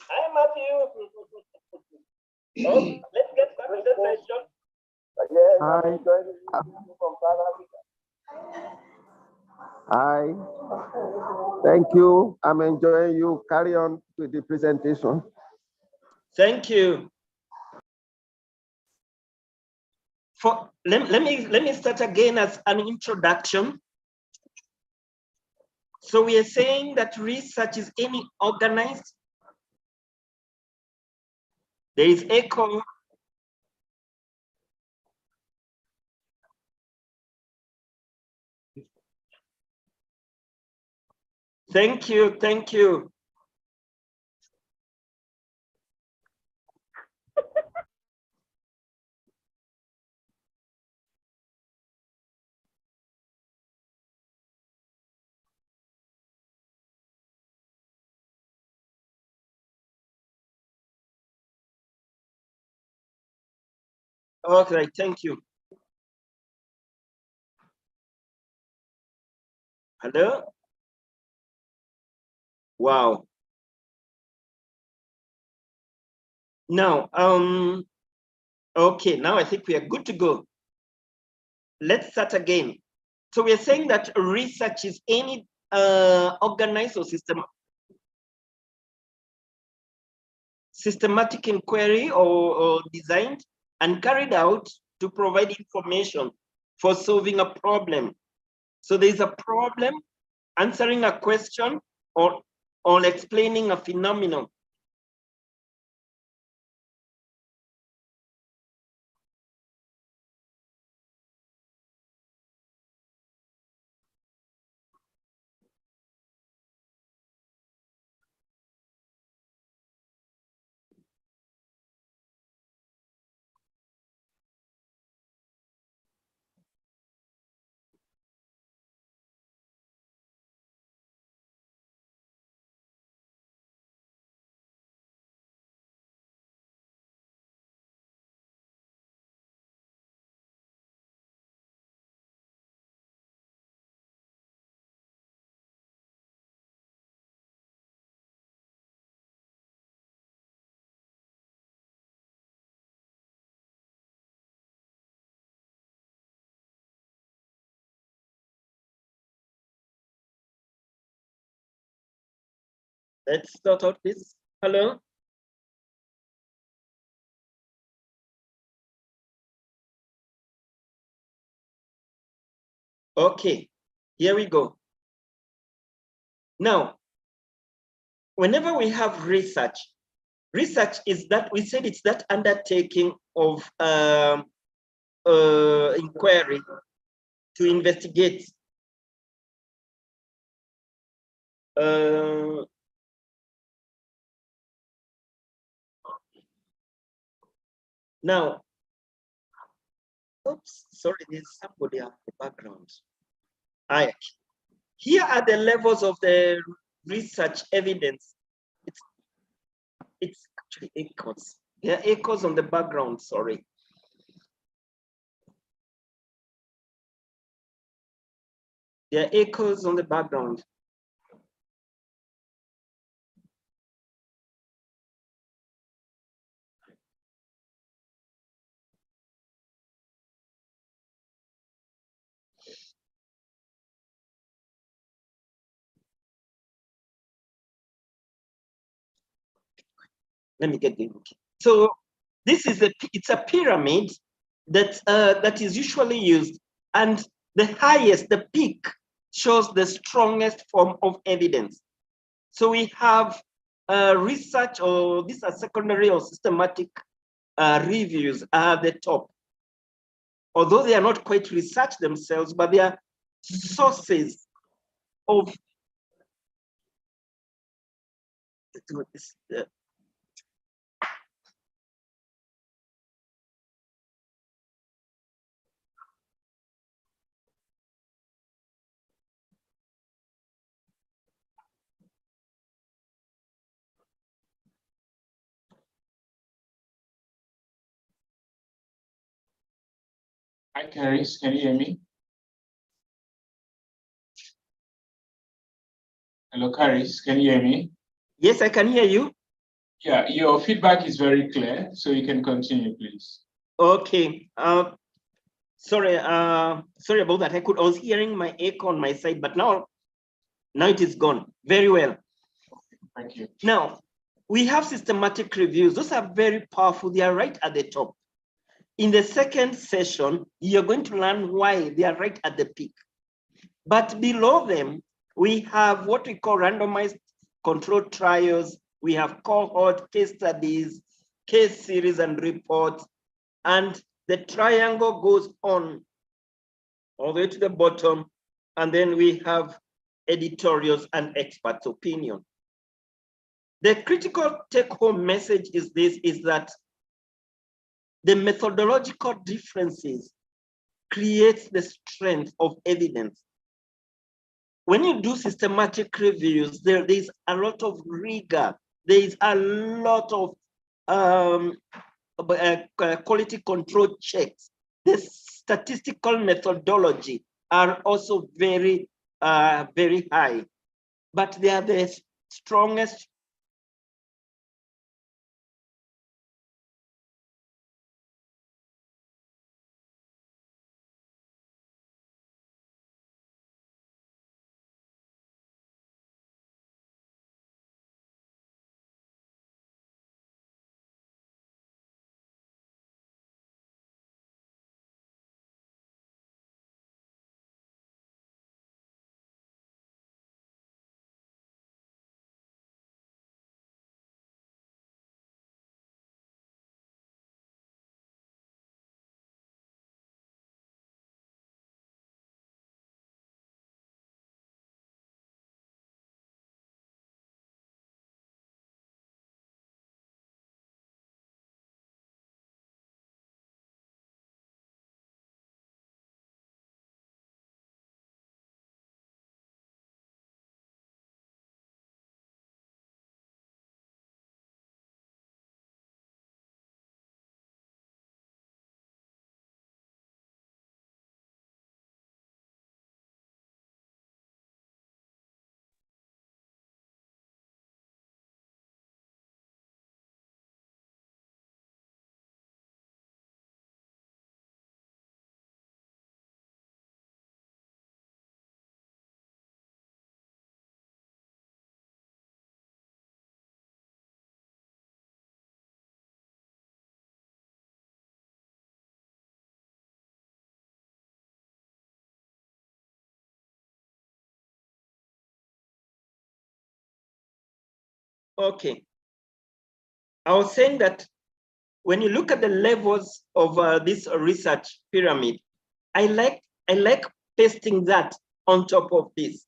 Hi, Matthew. Oh, let's get back to the session. Yes, Hi. I'm enjoying you from South Africa. Hi. Thank you. I'm enjoying you. Carry on with the presentation. Thank you. Let me start again as an introduction. So we are saying that research is any organized. There is echo. Thank you, thank you. Okay, thank you. Hello? Wow. Now, okay, now I think we are good to go. Let's start again. So we are saying that research is any organized or systematic inquiry or designed and carried out to provide information for solving a problem. So there's a problem, answering a question, or explaining a phenomenon. Let's start out this. Hello? Okay, here we go. Now, whenever we have research is that we said it's that undertaking of inquiry to investigate now, oops, sorry, there's somebody on the background. Here are the levels of the research evidence. It's actually echoes. There are echoes on the background, sorry. There are echoes on the background. Let me get the link. So this is it's a pyramid that that is usually used, and the highest, the peak, shows the strongest form of evidence. So we have research, or these are secondary or systematic reviews are at the top. Although they are not quite research themselves, but they are sources of Hi, Caris, can you hear me? Hello, Caris, can you hear me? Yes, I can hear you. Yeah, your feedback is very clear, so you can continue, please. Okay. Sorry about that. I was hearing my echo on my side, but now it is gone. Very well. Thank you. Now, we have systematic reviews. Those are very powerful. They are right at the top. In the second session, you're going to learn why they are right at the peak. But below them, we have what we call randomized controlled trials. We have cohort, case studies, case series, and reports. And the triangle goes on all the way to the bottom. And then we have editorials and experts' opinion. The critical take-home message is this, is that the methodological differences create the strength of evidence. When you do systematic reviews, there is a lot of rigor. There is a lot of quality control checks. The statistical methodology are also very, very high, but they are the strongest Okay. I was saying that when you look at the levels of this research pyramid, I like pasting that on top of this.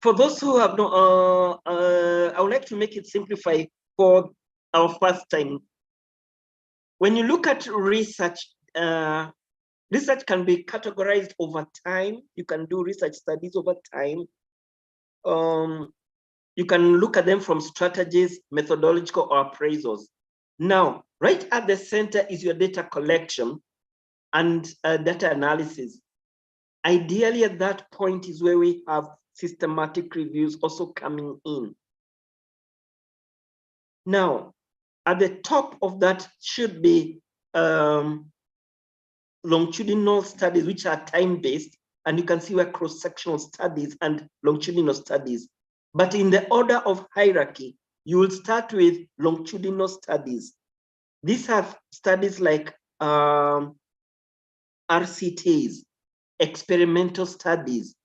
For those who have no, I would like to make it simplify for our first time. When you look at research, research can be categorized over time. You can do research studies over time. You can look at them from strategies, methodological, or appraisals. Now, right at the center is your data collection and data analysis. Ideally, at that point is where we have systematic reviews also coming in. Now, at the top of that should be longitudinal studies, which are time-based, and you can see where cross-sectional studies and longitudinal studies. But in the order of hierarchy, you will start with longitudinal studies. These have studies like RCTs, experimental studies.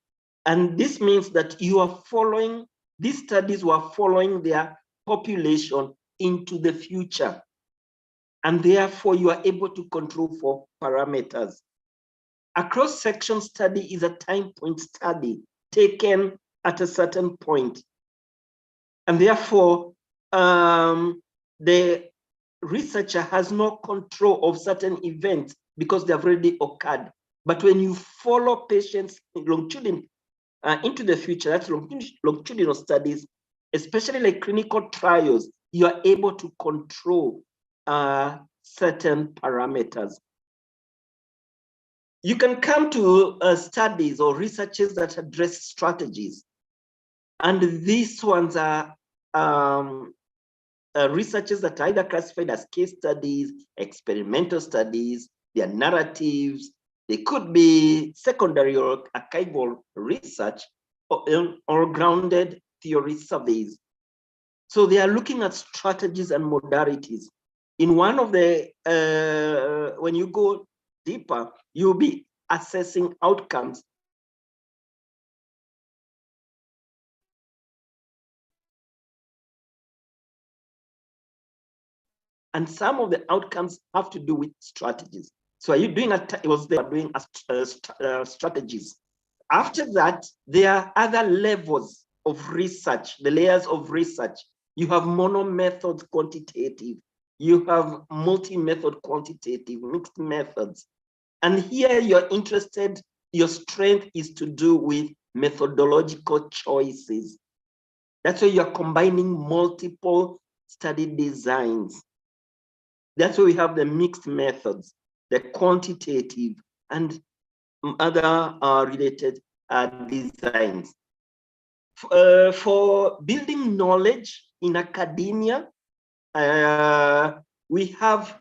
And this means that you are following, these studies were following their population into the future. And therefore you are able to control for parameters. A cross-section study is a time point study taken at a certain point. And therefore, the researcher has no control of certain events because they have already occurred. But when you follow patients longitudinally into the future, that's longitudinal studies, especially like clinical trials, you are able to control certain parameters. You can come to studies or researches that address strategies. And these ones are researches that are either classified as case studies, experimental studies, they are narratives, they could be secondary or archival research or grounded theory surveys. So they are looking at strategies and modalities. In one of the, when you go deeper, you'll be assessing outcomes. And some of the outcomes have to do with strategies. So are you doing, it was they are doing strategies. After that, there are other levels of research, the layers of research. You have mono-method quantitative, you have multi-method quantitative, mixed methods. And here you're interested, your strength is to do with methodological choices. That's why you're combining multiple study designs. That's why we have the mixed methods, the quantitative and other related designs. For building knowledge in academia, we have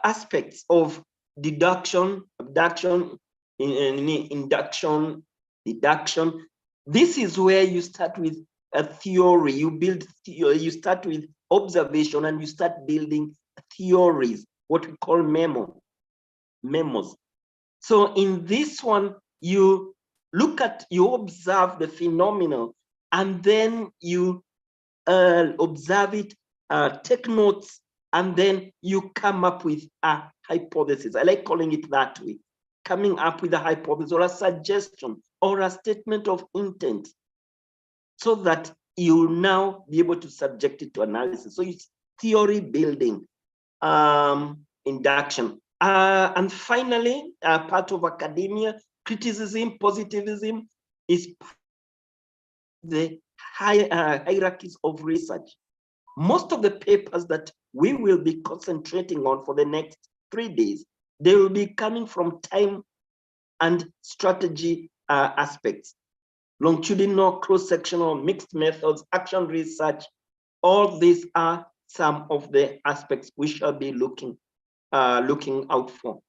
aspects of deduction, abduction, induction, deduction. This is where you start with a theory, you start with observation and you start building theories, what we call memos. So in this one, you look at, you observe the phenomenon, and then you observe it, take notes, and then you come up with a hypothesis. I like calling it that way, coming up with a hypothesis or a suggestion or a statement of intent, so that you'll now be able to subject it to analysis. So it's theory building, induction. And finally, part of academia, criticism, positivism is the hierarchies of research. Most of the papers that we will be concentrating on for the next 3 days, they will be coming from time and strategy aspects. Longitudinal, cross-sectional, mixed methods, action research, all these are some of the aspects we shall be looking out for.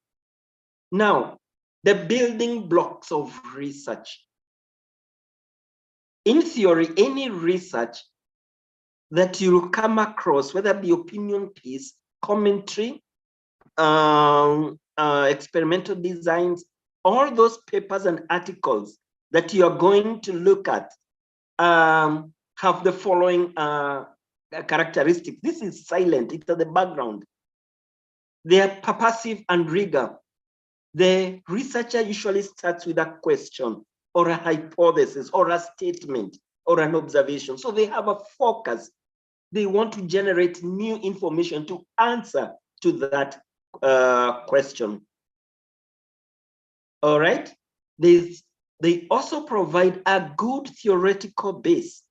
Now, the building blocks of research. In theory, any research that you'll come across, whether it be opinion piece, commentary, experimental designs, all those papers and articles that you're going to look at, have the following characteristics. This is silent, it's at the background. They are purposive and rigor. The researcher usually starts with a question or a hypothesis or a statement or an observation. So they have a focus. They want to generate new information to answer to that question. All right. They also provide a good theoretical base.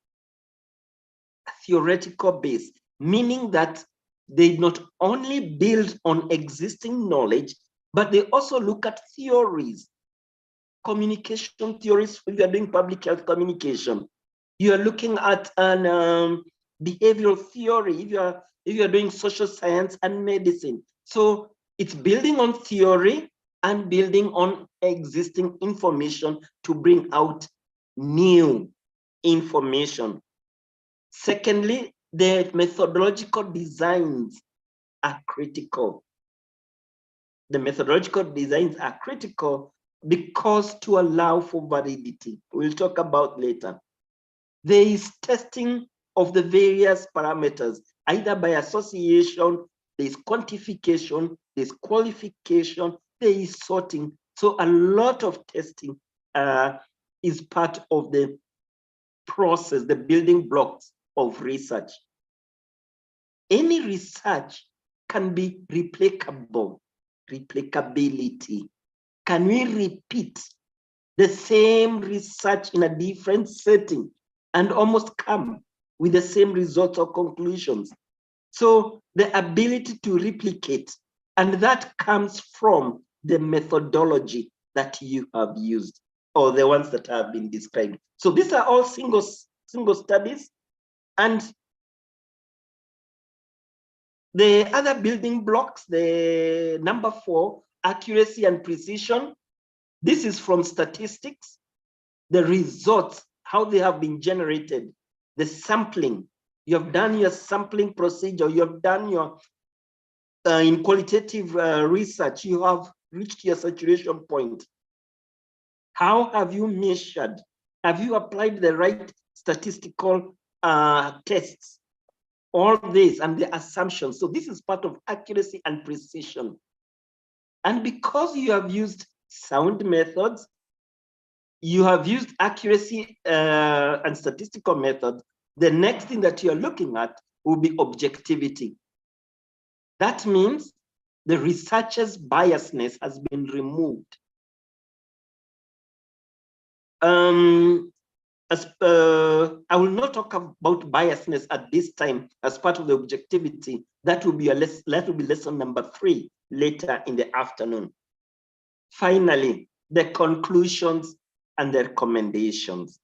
Meaning that they not only build on existing knowledge, but they also look at theories, communication theories. If you're doing public health communication, you're looking at an behavioral theory. If you're doing social science and medicine. So it's building on theory and building on existing information to bring out new information. Secondly, the methodological designs are critical. The methodological designs are critical because to allow for validity. We'll talk about later. There is testing of the various parameters, either by association, there's quantification, there's qualification, there is sorting. So a lot of testing is part of the process, the building blocks of research. Any research can be replicable, replicability. Can we repeat the same research in a different setting and almost come with the same results or conclusions? So the ability to replicate, and that comes from the methodology that you have used or the ones that have been described. So these are all single studies. And the other building blocks, the number 4, accuracy and precision. This is from statistics, the results, how they have been generated, the sampling. You have done your sampling procedure, you have done your, in qualitative research, you have reached your saturation point. How have you measured? Have you applied the right statistical tests? All this and the assumptions. So this is part of accuracy and precision. And because you have used sound methods, you have used accuracy and statistical methods, the next thing that you're looking at will be objectivity. That means the researcher's biasness has been removed. I will not talk about biasness at this time as part of the objectivity. That will be lesson number 3 later in the afternoon. Finally, the conclusions and the recommendations.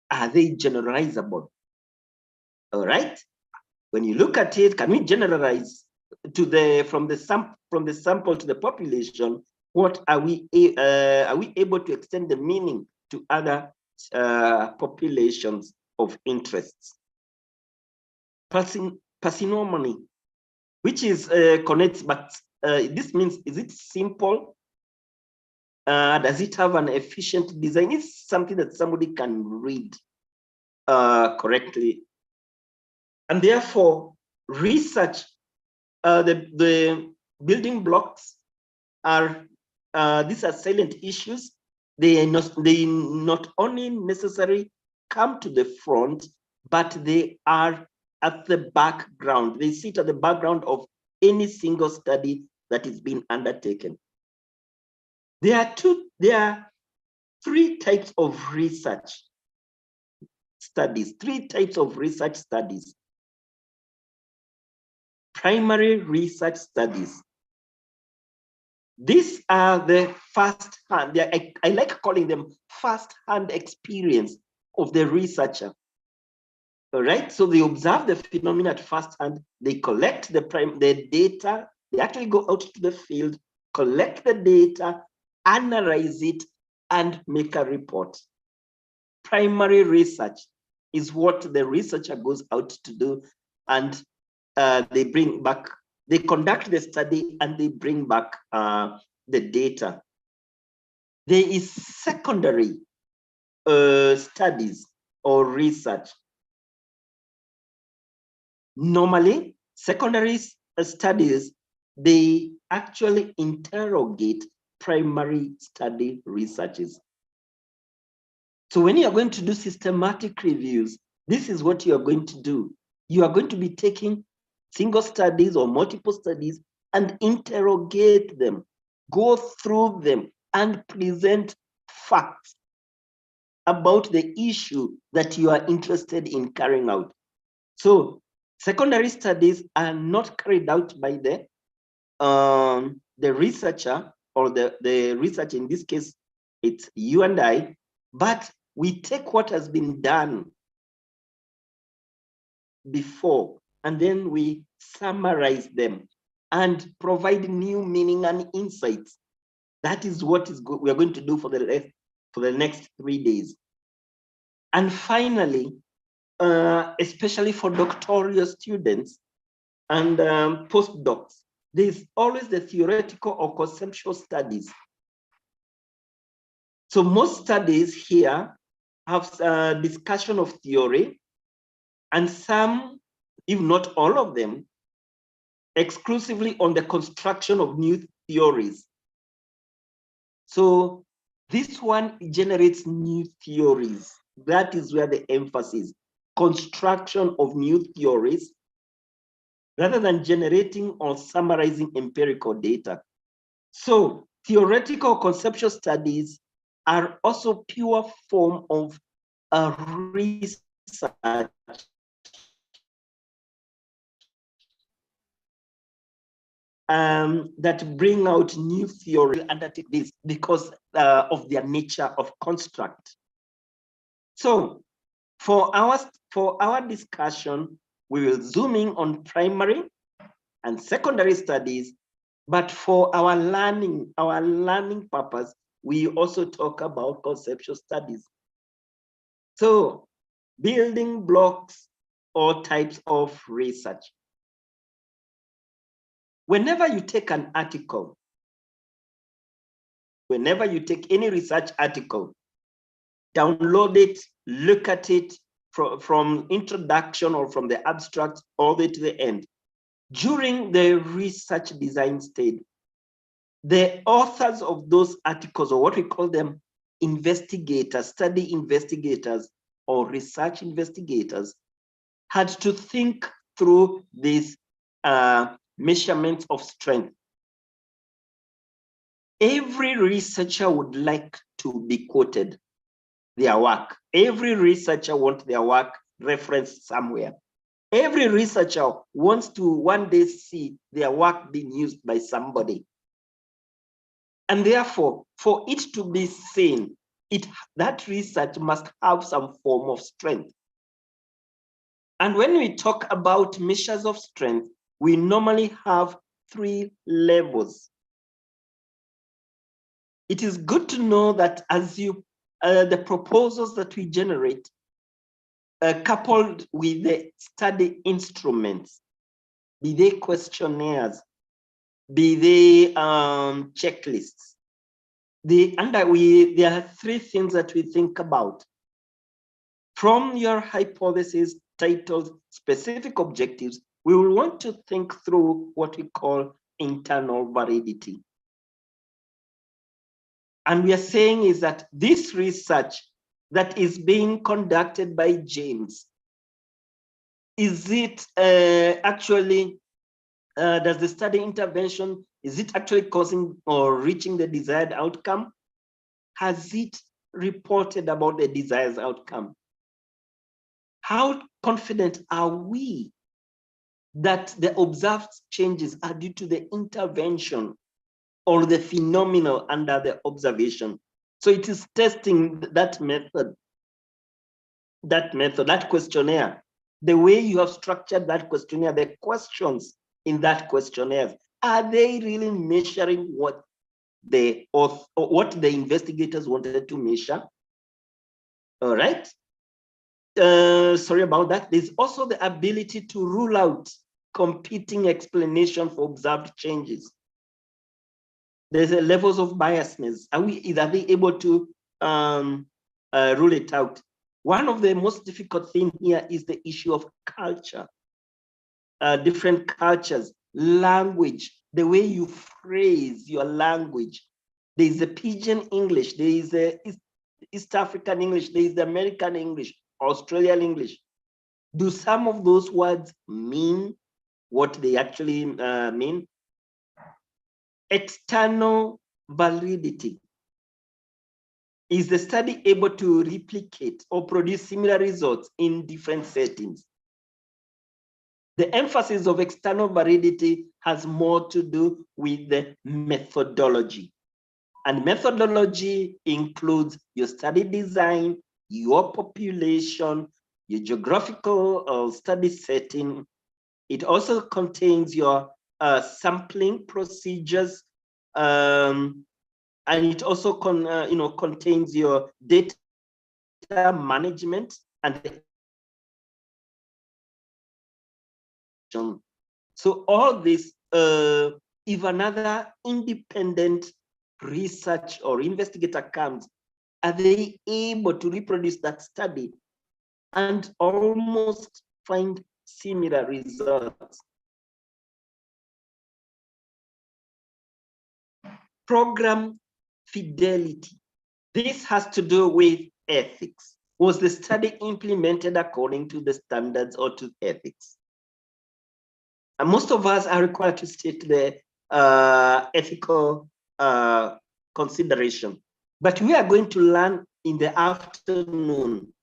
Are they generalizable? All right. When you look at it, can we generalize to from the sample to the population? What are we able to extend the meaning to other populations of interests? Parsimony, which is connects, but this means, is it simple? Does it have an efficient design? It's something that somebody can read correctly. And therefore, research, the building blocks are, these are silent issues. They not only necessarily come to the front, but they are at the background. They sit at the background of any single study that is being undertaken. There are 3 types of research studies, 3 types of research studies. Primary research studies. These are the first-hand, I like calling them first-hand experience of the researcher. All right, so they observe the phenomena at first hand, they collect the data, they actually go out to the field, collect the data, analyze it, and make a report. Primary research is what the researcher goes out to do, and they bring back, they conduct the study and they bring back the data. There is secondary studies or research. Normally, secondary studies, they actually interrogate primary study researches. So when you are going to do systematic reviews, this is what you are going to do. You are going to be taking single studies or multiple studies and interrogate them, go through them, and present facts about the issue that you are interested in carrying out. So secondary studies are not carried out by the researcher or the research, in this case, it's you and I, but we take what has been done before and then we summarize them and provide new meaning and insights. That is what we are going to do for the next 3 days. And finally, especially for doctoral students and postdocs, there's always the theoretical or conceptual studies. So most studies here have a discussion of theory, and some, if not all of them, exclusively on the construction of new theories. So this one generates new theories. That is where the emphasis, construction of new theories, rather than generating or summarizing empirical data. So theoretical conceptual studies are also pure form of research that bring out new theory and that it is because of their nature of construct. So for our discussion, we will zoom in on primary and secondary studies, but for our learning purpose, we also talk about conceptual studies. So building blocks or types of research. Whenever you take an article, whenever you take any research article, download it, look at it from introduction or from the abstract all the way to the end. During the research design stage, the authors of those articles, or what we call them investigators, study investigators or research investigators, had to think through these measurements of strength. Every researcher would like to be quoted, their work. Every researcher wants their work referenced somewhere. Every researcher wants to one day see their work being used by somebody. And therefore, for it to be seen, that research must have some form of strength. And when we talk about measures of strength, we normally have 3 levels. It is good to know that as the proposals that we generate, coupled with the study instruments, be they questionnaires, be they checklists, there are 3 things that we think about. From your hypothesis titled specific objectives, we will want to think through what we call internal validity. And we are saying is that this research that is being conducted by James, is it actually, does the study intervention, is it actually causing or reaching the desired outcome? Has it reported about the desired outcome? How confident are we that the observed changes are due to the intervention or the phenomenon under the observation? So it is testing that method, that questionnaire, the way you have structured that questionnaire, the questions in that questionnaire, are they really measuring what the investigators wanted to measure? All right. Sorry about that. There's also the ability to rule out competing explanation for observed changes. There's a levels of biasness. Are they able to rule it out? One of the most difficult things here is the issue of culture. different cultures, language, the way you phrase your language. There is the Pidgin English, there is the East African English, there is the American English, Australian English. Do some of those words mean what they actually mean? External validity. Is the study able to replicate or produce similar results in different settings? The emphasis of external validity has more to do with the methodology. And methodology includes your study design, your population, your geographical study setting. It also contains your sampling procedures, and it also contains your data management and so all this, if another independent research or investigator comes, are they able to reproduce that study and almost find similar results? Program fidelity. This has to do with ethics. Was the study implemented according to the standards or to ethics? And most of us are required to state the ethical consideration. But we are going to learn in the afternoon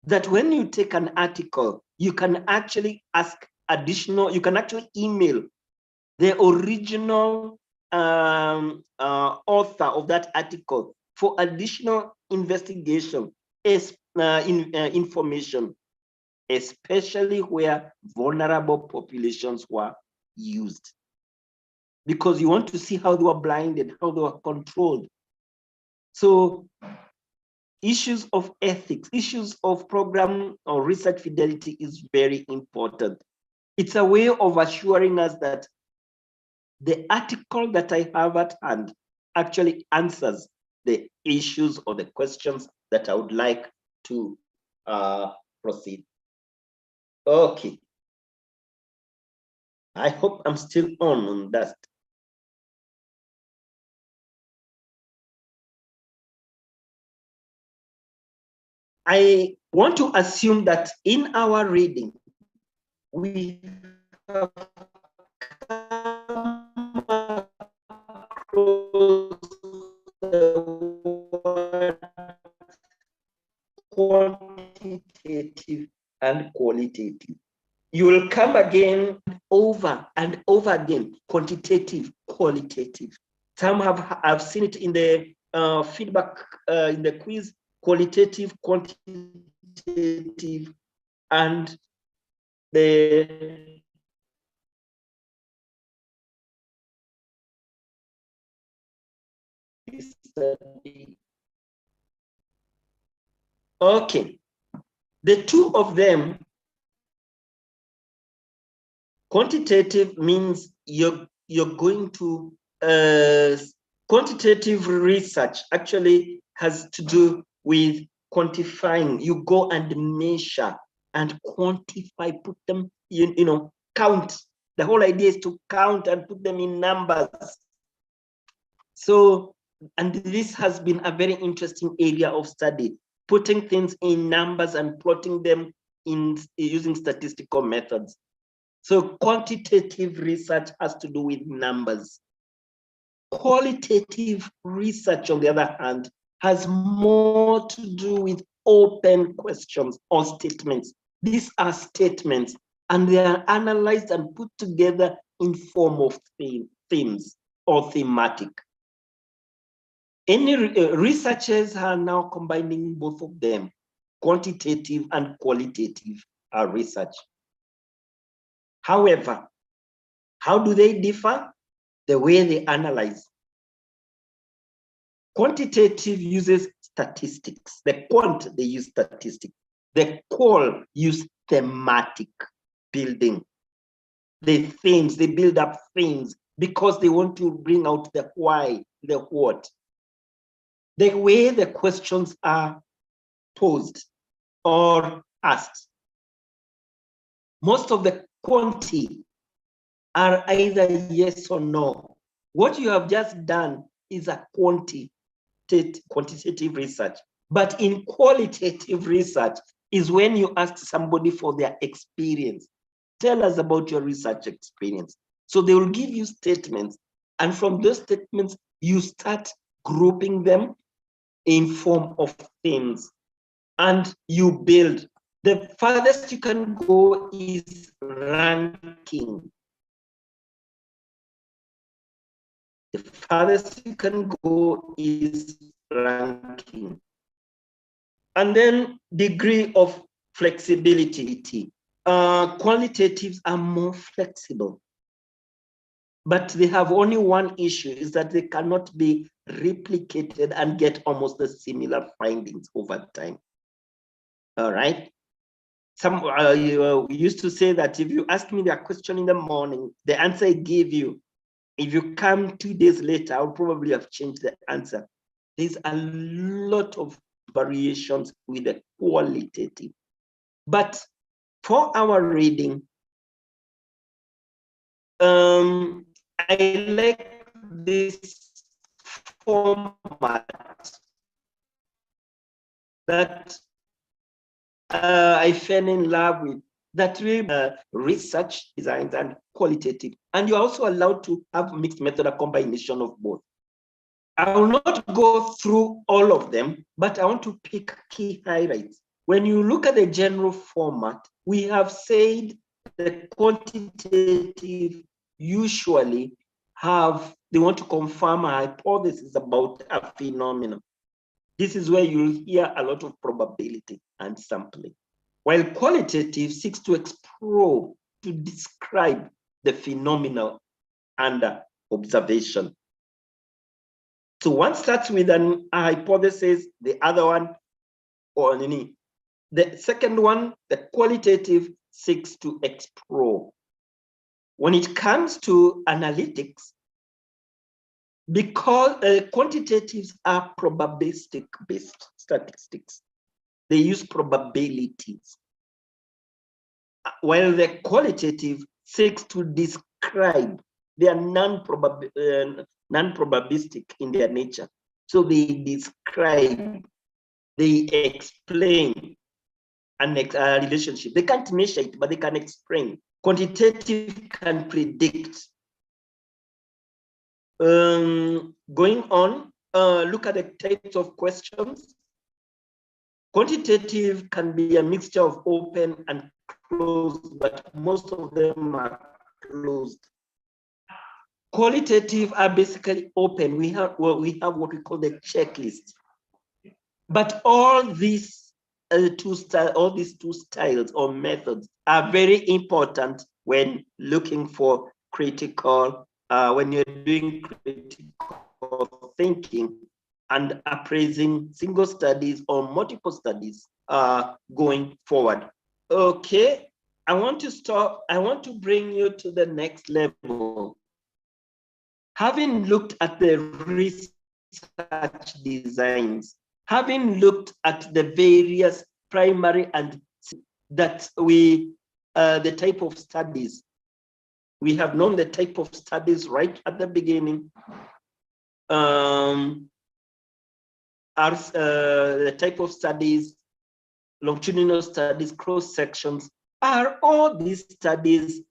that when you take an article, you can actually ask additional, you can actually email the original author of that article for additional investigation, information, especially where vulnerable populations were used. Because you want to see how they were blinded, how they were controlled. So issues of ethics, issues of program or research fidelity is very important. It's a way of assuring us that the article that I have at hand actually answers the issues or the questions that I would like to proceed. Okay. I hope I'm still on that. I want to assume that in our reading, we have come across the word quantitative and qualitative. You will come again over and over again, quantitative, qualitative. Some have seen it in the feedback in the quiz, qualitative, quantitative, and the okay. The two of them, quantitative means you're going to quantitative research actually has to do with quantifying. You go and measure and quantify, put them, you know, count. The whole idea is to count and put them in numbers. So, and this has been a very interesting area of study, putting things in numbers and plotting them in using statistical methods. So quantitative research has to do with numbers. Qualitative research, on the other hand, has more to do with open questions or statements. These are statements, and they are analyzed and put together in form of themes or thematic. Any researchers are now combining both of them, quantitative and qualitative research. However, how do they differ? The way they analyze. Quantitative uses statistics. The quant, they use statistics. The qual use thematic building. The themes, they build up themes because they want to bring out the why, the what. The way the questions are posed or asked. Most of the quanti are either yes or no. What you have just done is a quantitative research. But in qualitative research is when you ask somebody for their experience. Tell us about your research experience. So they will give you statements, and from those statements, you start grouping them in form of themes, and you build. The farthest you can go is ranking. The farthest you can go is ranking. And then degree of flexibility. Qualitatives are more flexible, but they have only one issue, is that they cannot be replicated and get almost the similar findings over time. All right. Some you used to say that if you ask me that question in the morning, the answer I give you, if you come 2 days later, I'll probably have changed the answer. There's a lot of variations with the qualitative. But for our reading, I like this format that I fell in love with, that really research designs and qualitative. And you're also allowed to have mixed method, a combination of both. I will not go through all of them, but I want to pick key highlights. When you look at the general format, we have said the quantitative usually they want to confirm a hypothesis about a phenomenon. This is where you'll hear a lot of probability and sampling. While qualitative seeks to explore, to describe the phenomenon under observation. So one starts with a hypothesis, the other one, or the second one, the qualitative, seeks to explore. When it comes to analytics, because quantitatives are probabilistic-based statistics, they use probabilities, while the qualitative seeks to describe. They are non-probabilistic in their nature. So they describe, they explain a relationship. They can't measure it, but they can explain. Quantitative can predict. Going on, look at the types of questions. Quantitative can be a mixture of open and closed, but most of them are closed. Qualitative are basically open. We have what we call the checklist. But all these two styles or methods are very important when looking for critical, when you're doing critical thinking and appraising single studies or multiple studies going forward. Okay, I want to bring you to the next level. Having looked at the research designs, having looked at the various primary and that the type of studies, we have known the type of studies right at the beginning. The type of studies, longitudinal studies, cross sections, are all these studies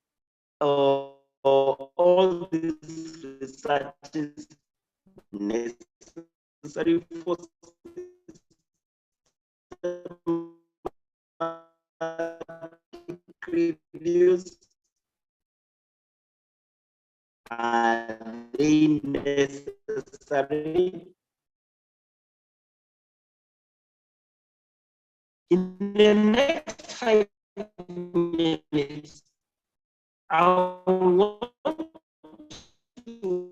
all these researches necessary for reviews? Are they necessary? In the next 5 minutes, I want to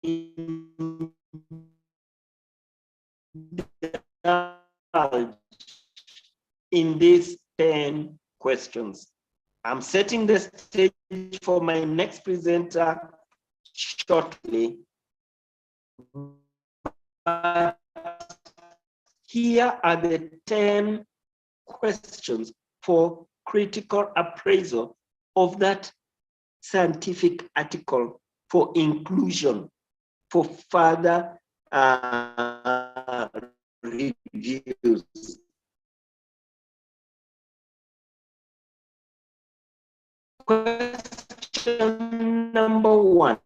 indulge in these 10 questions. I'm setting the stage for my next presenter shortly. But here are the 10 questions for critical appraisal of that scientific article for inclusion, for further reviews. Question number 1.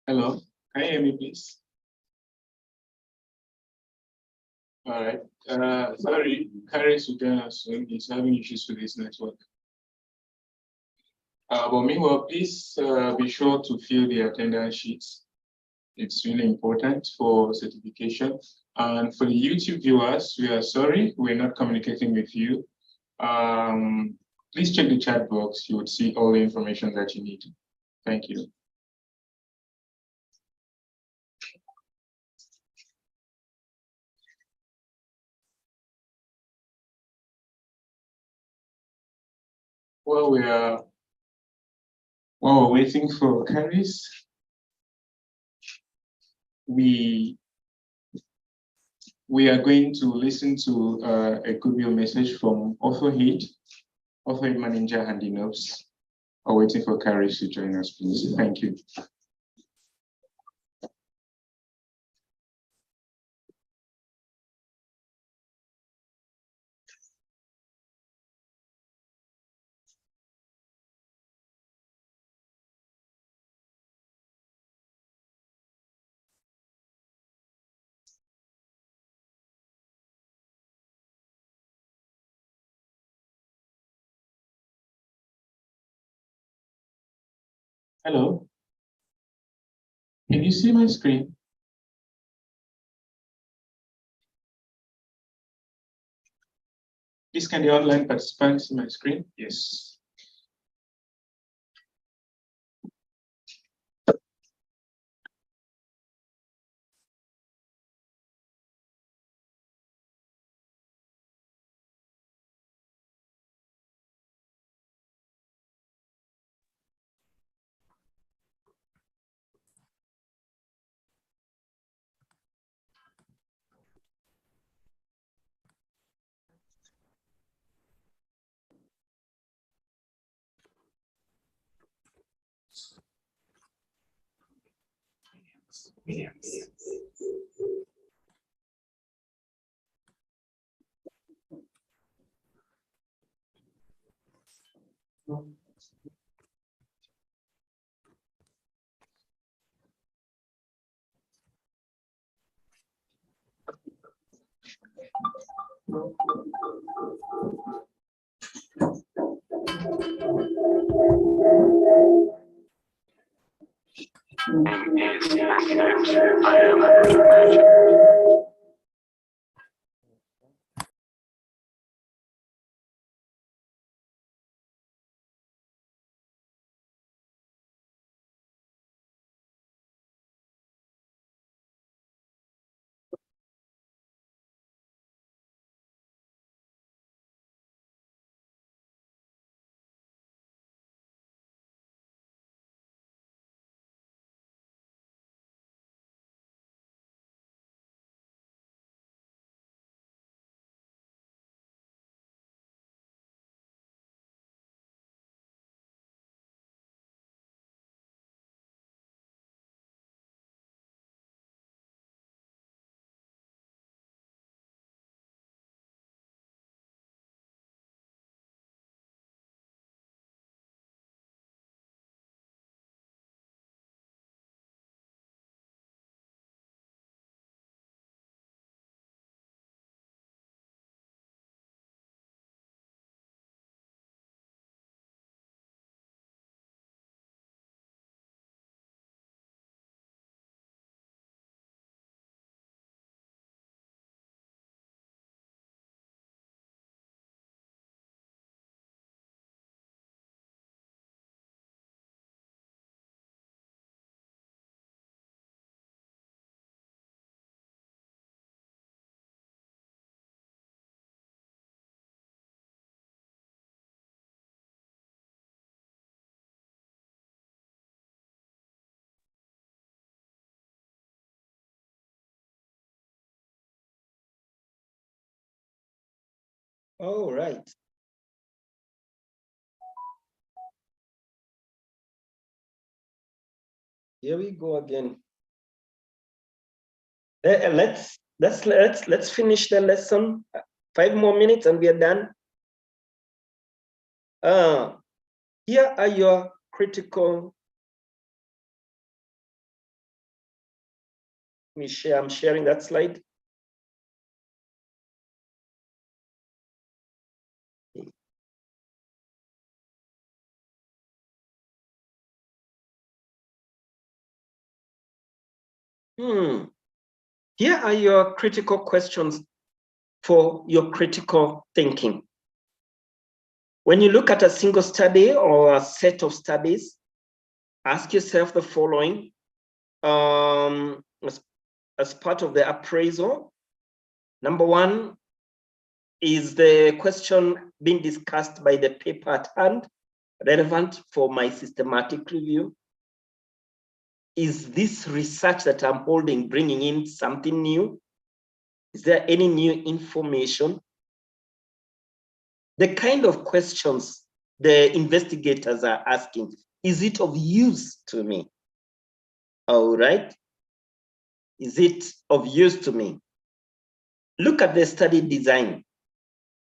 Hello, can you hear me, please? All right. Sorry, Carrie Sugana is having issues with his network. But meanwhile, please be sure to fill the attendance sheets. It's really important for certification. And for the YouTube viewers, we are sorry, we're not communicating with you. Please check the chat box. You would see all the information that you need. Thank you. While we're waiting for Caris, we are going to listen to a goodwill message from Authorhead Manager Handy Notes. We're waiting for Caris to join us, please. Thank you. Hello. Can you see my screen? Please, can the online participants see my screen? Yes. All right. Here we go again. Let's finish the lesson. 5 more minutes and we are done. Here are your critical. Let me share. I'm sharing that slide. Here are your critical questions for your critical thinking. When you look at a single study or a set of studies, ask yourself the following as part of the appraisal. Number one, is the question being discussed by the paper at hand relevant for my systematic review? Is this research that I'm holding bringing in something new? Is there any new information? The kind of questions the investigators are asking, is it of use to me? All right. Is it of use to me? Look at the study design.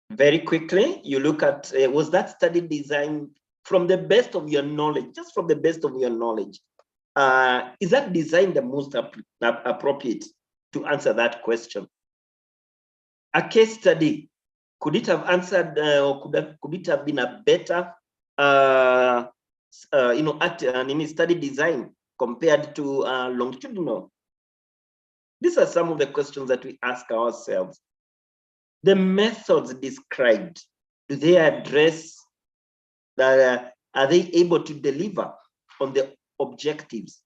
Very quickly, you look at, was that study design from the best of your knowledge, just from the best of your knowledge? Is that design the most appropriate to answer that question? A case study, could it have answered, or could it have been a better, study design compared to longitudinal? These are some of the questions that we ask ourselves. The methods described, do they address that? Are they able to deliver on the objectives?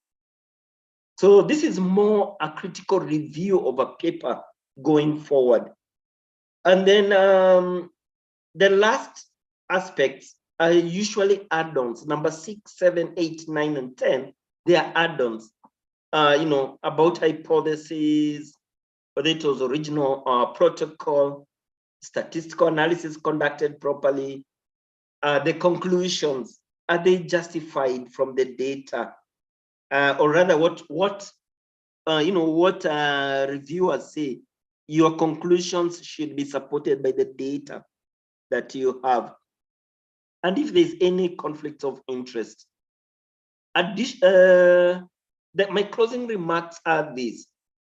So this is more a critical review of a paper going forward. And then the last aspects are usually add-ons. Number 6, 7, 8, 9, and 10, they are add-ons. About hypotheses, whether it was original protocol, statistical analysis conducted properly, the conclusions, are they justified from the data? Or rather, what reviewers say, your conclusions should be supported by the data that you have. And if there's any conflict of interest, my closing remarks are these.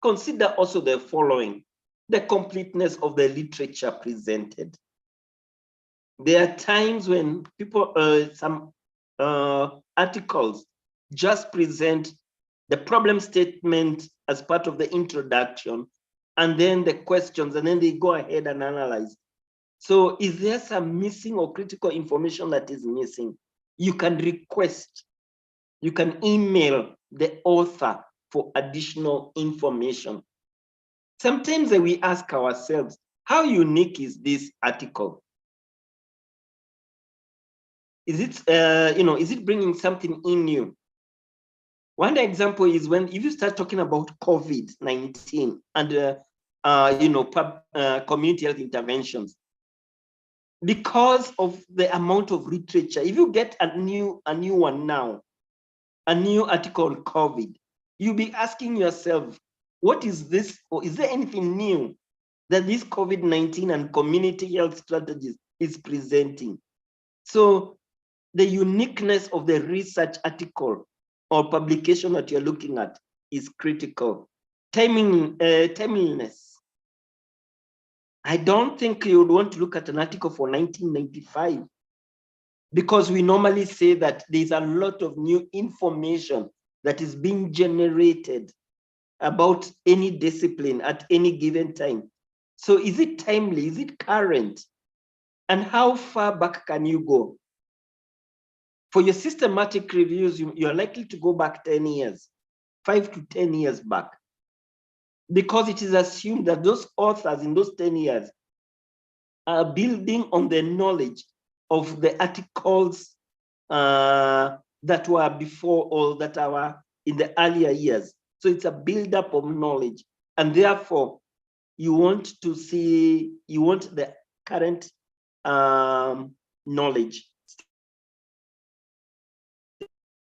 Consider also the following: the completeness of the literature presented. There are times when people, some articles just present the problem statement as part of the introduction, and then the questions, and then they go ahead and analyze. So is there some missing or critical information that is missing? You can request, you can email the author for additional information. Sometimes we ask ourselves, how unique is this article? Is it, is it bringing something in new? One example is if you start talking about COVID-19 and, community health interventions, because of the amount of literature, if you get a new one now, a new article on COVID, you'll be asking yourself, what is this, or is there anything new that this COVID-19 and community health strategies is presenting? So the uniqueness of the research article or publication that you're looking at is critical. Timeliness. I don't think you would want to look at an article for 1995, because we normally say that there's a lot of new information that is being generated about any discipline at any given time. So is it timely? Is it current? And how far back can you go? For your systematic reviews, you're likely to go back 10 years, 5 to 10 years back, because it is assumed that those authors in those 10 years are building on the knowledge of the articles that were before or that were in the earlier years. So it's a buildup of knowledge. And therefore, you want the current knowledge,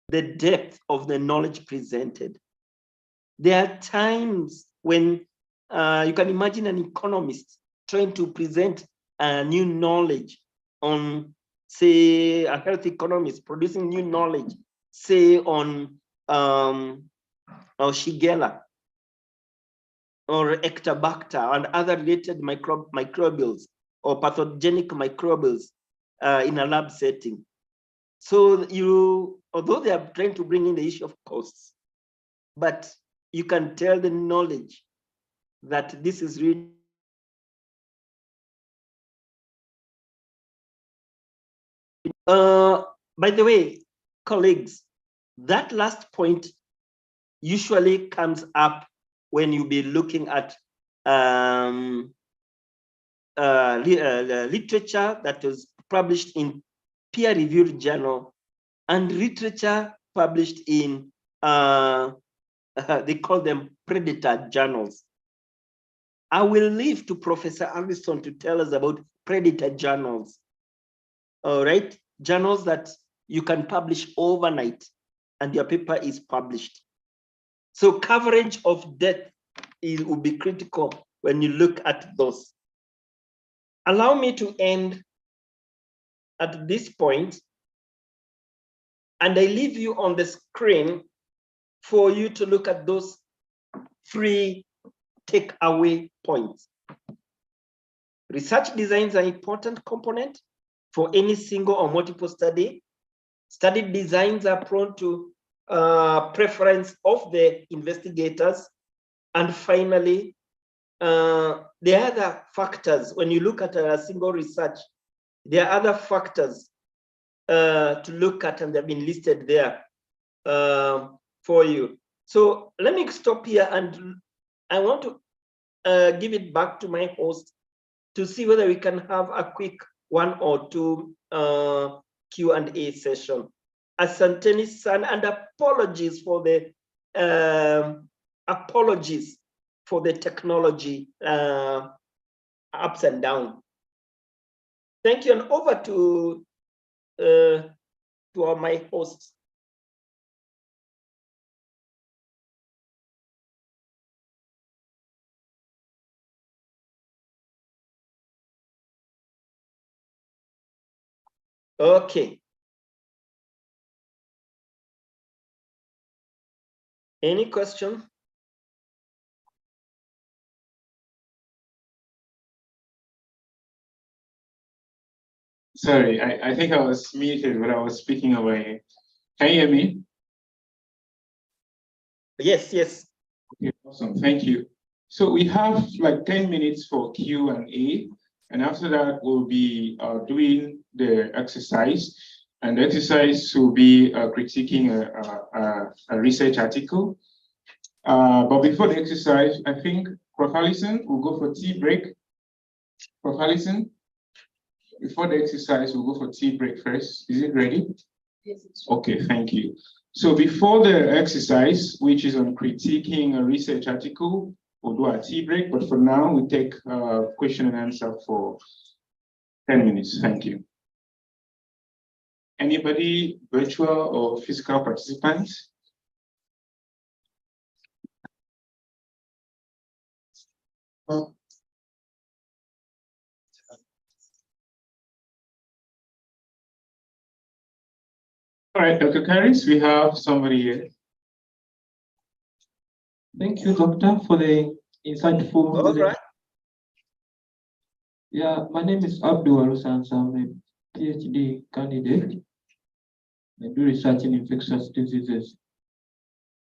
the depth of the knowledge presented. There are times when you can imagine an economist trying to present new knowledge on, say, a health economist producing new knowledge, say, on Shigella or Ectobacter and other related microbials or pathogenic microbials in a lab setting. So although they are trying to bring in the issue of costs, but you can tell the knowledge that this is really by the way, colleagues, that last point usually comes up when you be looking at literature that was published in peer-reviewed journal and literature published in they call them predator journals. I will leave to Professor Anderson to tell us about predator journals. All right, journals that you can publish overnight and your paper is published. So coverage of depth will be critical when you look at those. Allow me to end at this point, and I leave you on the screen for you to look at those 3 takeaway points. Research designs are an important component for any single or multiple study. Study designs are prone to preference of the investigators. And finally, there are other factors. When you look at a single research, there are other factors to look at, and they've been listed there for you. So let me stop here, and I want to give it back to my host to see whether we can have a quick 1 or 2 Q&A session. Asanteni-san, and apologies for the technology ups and downs. Thank you, and over to my host. Okay. Any question? Sorry, I think I was muted when I was speaking away. Can you hear me? Yes, yes. Okay, awesome, thank you. So we have like 10 minutes for Q&A, and after that we'll be doing the exercise, and the exercise will be critiquing a research article. But before the exercise, I think Prof. Allison will go for tea break. Prof. Allison, before the exercise, we'll go for tea break first. Is it ready? Yes. Okay, thank you. So before the exercise, which is on critiquing a research article, we'll do a tea break. But for now, we take question and answer for 10 minutes. Thank you. Anybody, virtual or physical participants? All right, Dr. Karis, we have somebody here. Thank you, Doctor, for the insightful. All right. Yeah, my name is Abdul Arusans. I'm a PhD candidate. I do research in infectious diseases.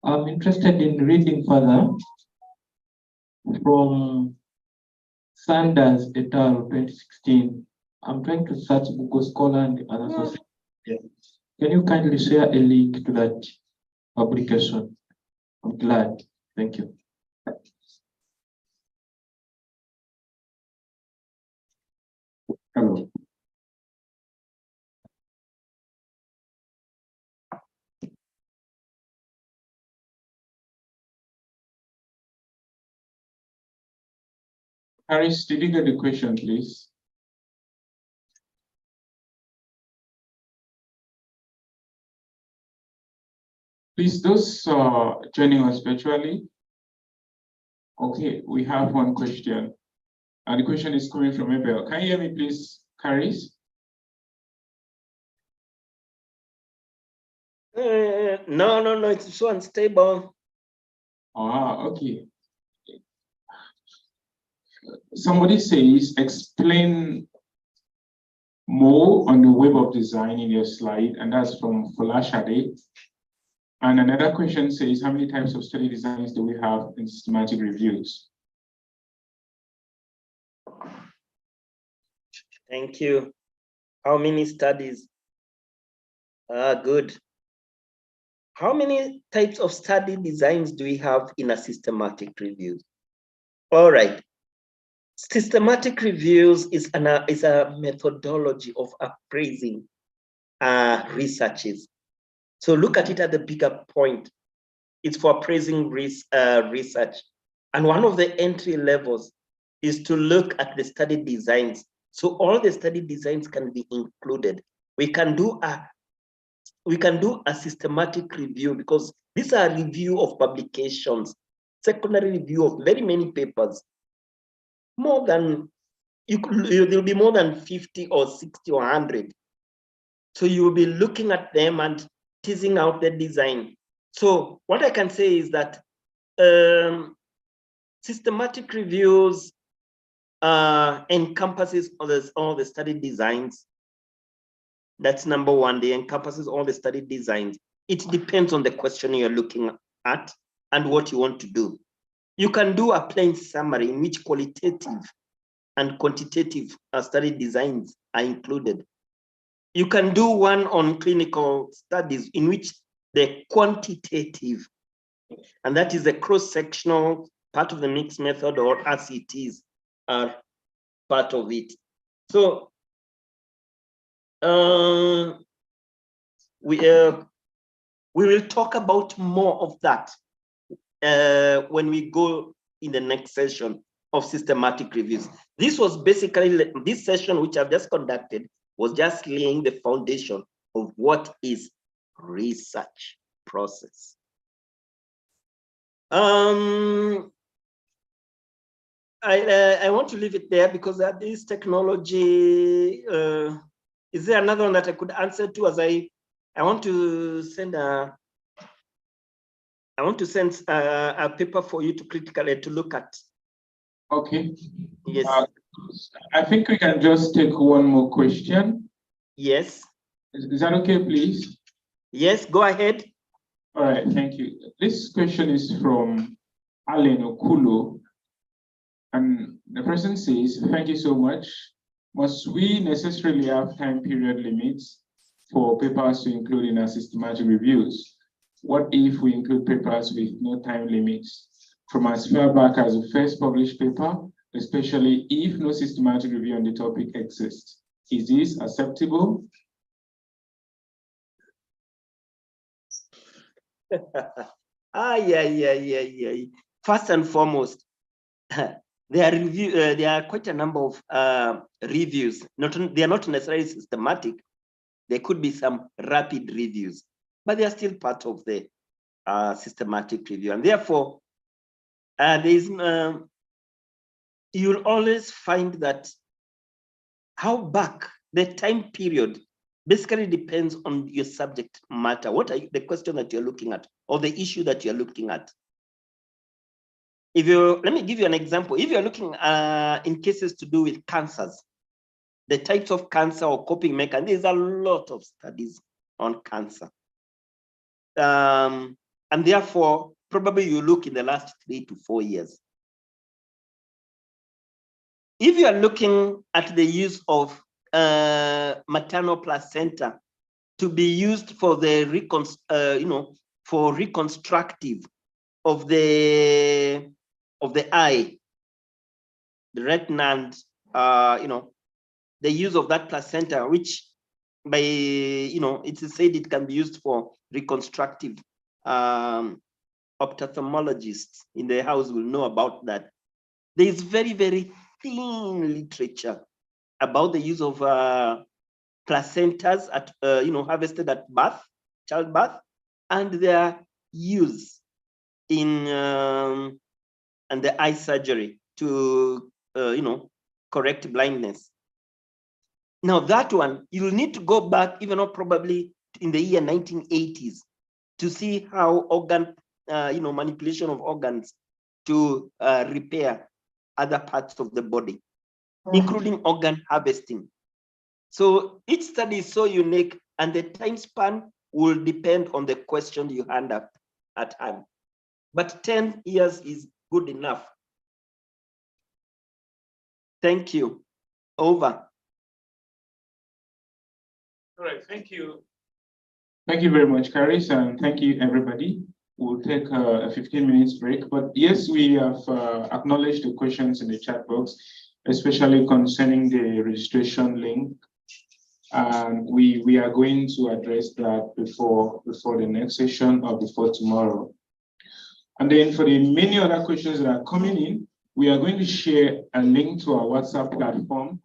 I'm interested in reading further from Sanders et al. 2016. I'm trying to search Google Scholar and other sources. Can you kindly share a link to that publication? I'm glad. Thank you. Hello. Harris, did you get the question, please? Please, those joining us virtually. Okay, we have one question. And the question is coming from Abel. Can you hear me, please, Caris? No, it's so unstable. Ah, okay. Somebody says, explain more on the web of design in your slide, and that's from Folashade. And another question says, how many types of study designs do we have in systematic reviews? Thank you. How many studies? Good. How many types of study designs do we have in a systematic review? All right. Systematic reviews is a methodology of appraising researches. So look at it at the bigger point. It's for appraising research. And one of the entry levels is to look at the study designs. So all the study designs can be included. We can do a systematic review because these are review of publications, secondary review of very many papers. More than, there'll be more than 50 or 60 or 100. So you will be looking at them and teasing out the design. So what I can say is that systematic reviews encompasses all the study designs. That's number one. They encompasses all the study designs. It depends on the question you're looking at and what you want to do. You can do a plain summary in which qualitative and quantitative study designs are included. You can do one on clinical studies in which the quantitative, and that is the cross-sectional part of the mixed method or RCTs are part of it. So we will talk about more of that when we go in the next session of systematic reviews. This was basically, this session which I've just conducted was just laying the foundation of what is research process. I want to leave it there because this technology, is there another one that I could answer to as I want to send a paper for you to critically to look at. Okay. Yes. I think we can just take one more question. Yes. Is that okay, please? Yes, go ahead. All right, thank you. This question is from Alan Okulo. And the person says, thank you so much. Must we necessarily have time period limits for papers to include in our systematic reviews? What if we include papers with no time limits from as far back as the first published paper, especially if no systematic review on the topic exists? Is this acceptable? Yeah. First and foremost, there are quite a number of reviews. They are not necessarily systematic. There could be some rapid reviews, but they are still part of the systematic review. And therefore, you'll always find that how back the time period basically depends on your subject matter. What are the question that you're looking at or the issue that you're looking at? Let me give you an example. If you're looking in cases to do with cancers, the types of cancer or coping mechanisms, there's a lot of studies on cancer. And therefore, probably you look in the last 3 to 4 years. If you are looking at the use of maternal placenta to be used for the reconstructive of the eye, the retina, and the use of that placenta, which by it is said it can be used for reconstructive. Ophthalmologists in the house will know about that. There is very, very thin literature about the use of placentas at harvested at birth, childbirth, and there are use in and the eye surgery to correct blindness. Now that one, you'll need to go back even probably in the year 1980s to see how organ, manipulation of organs to repair other parts of the body, including organ harvesting. So each study is so unique, and the time span will depend on the question you hand up at hand. But 10 years is good enough. Thank you. Over. All right, thank you. Thank you very much, Caris, and thank you, everybody. We'll take a 15 minutes break, but yes, we have acknowledged the questions in the chat box, especially concerning the registration link. And we are going to address that before the next session or before tomorrow. And then for the many other questions that are coming in, we are going to share a link to our WhatsApp platform.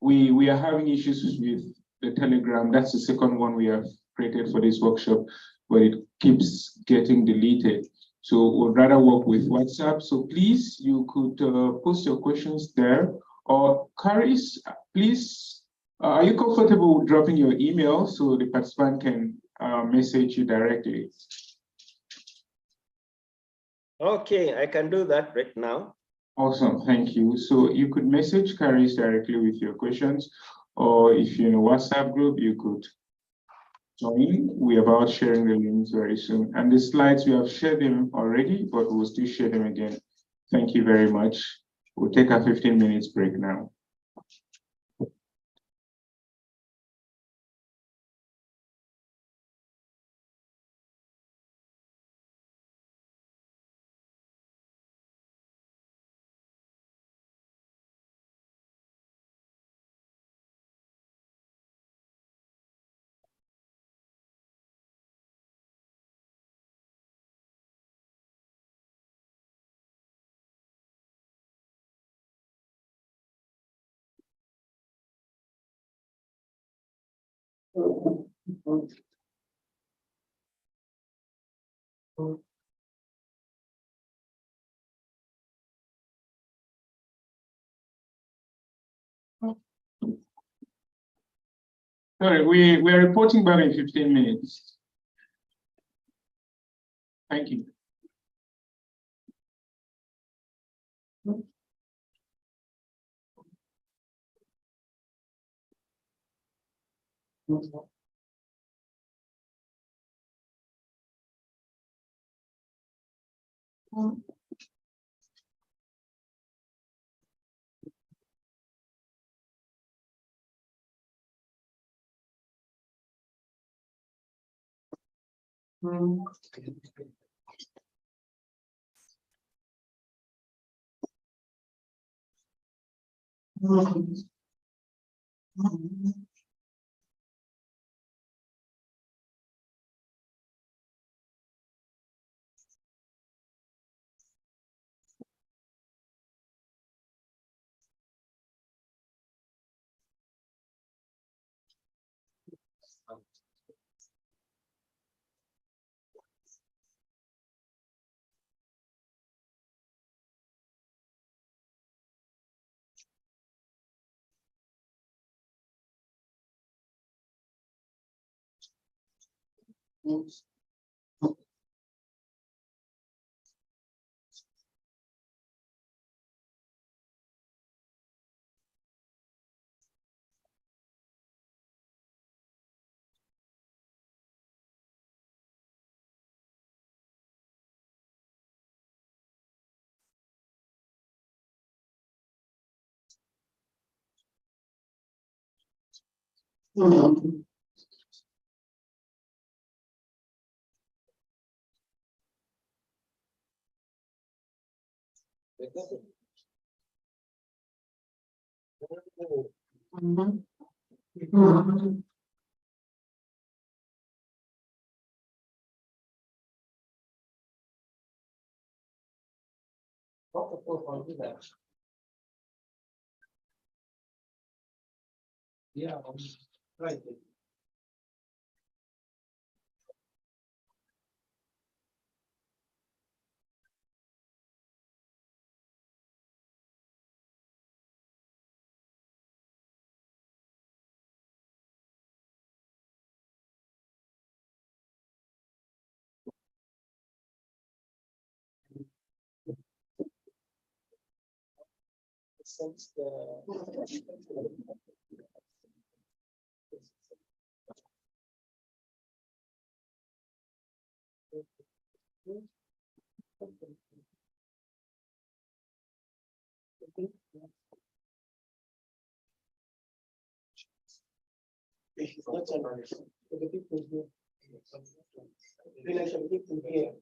We are having issues with the Telegram. That's the second one we have created for this workshop, but it keeps getting deleted. So we'd rather work with WhatsApp. So please, you could post your questions there. Or Caris, please, are you comfortable with dropping your email so the participant can message you directly? Okay, I can do that right now. Awesome, thank you. So you could message Caris directly with your questions, or if you're in a WhatsApp group, you could join. We're about sharing the links very soon. And the slides, we have shared them already, but we'll still share them again. Thank you very much. We'll take a 15 minutes break now. Sorry, we are reporting back in 15 minutes. Thank you. Yeah, right. sense the it's not the people here. Like the people here.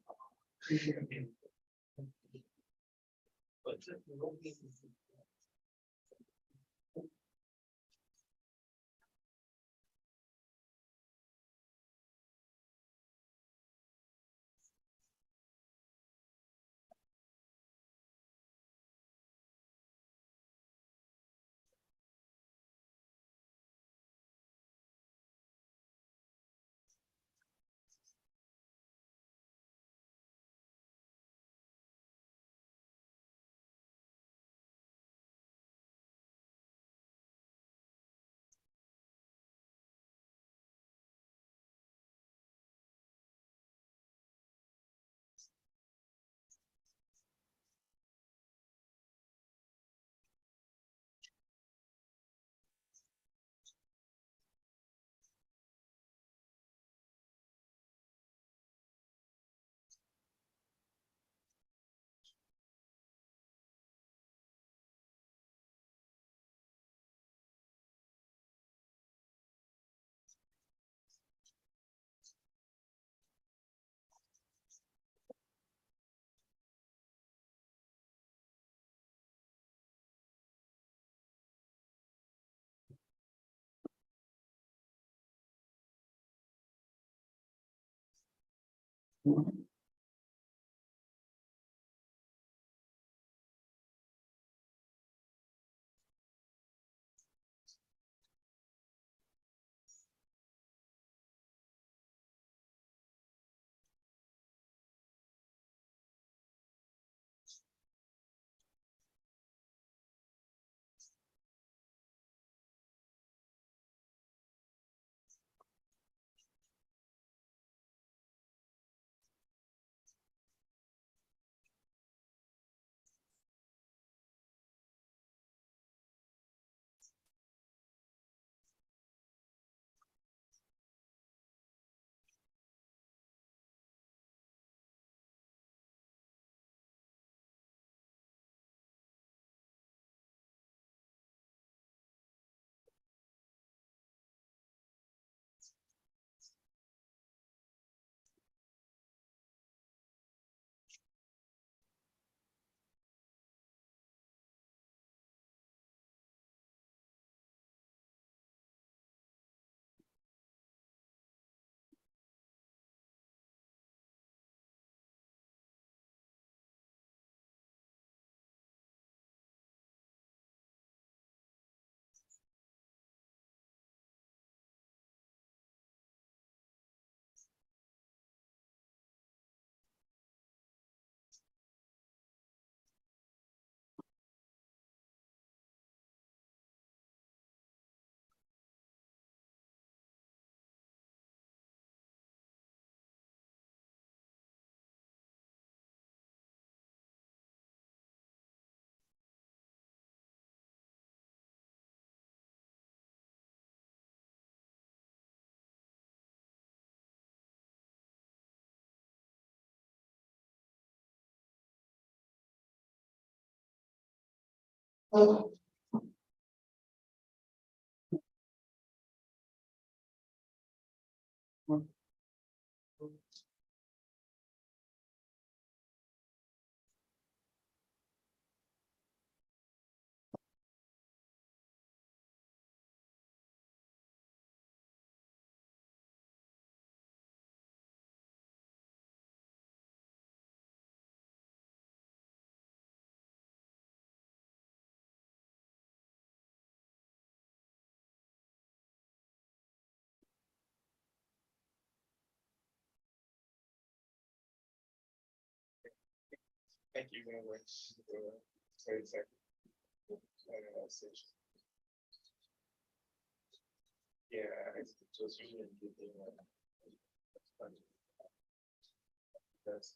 Thank you very much for the session. Yeah, it was really engaging. That's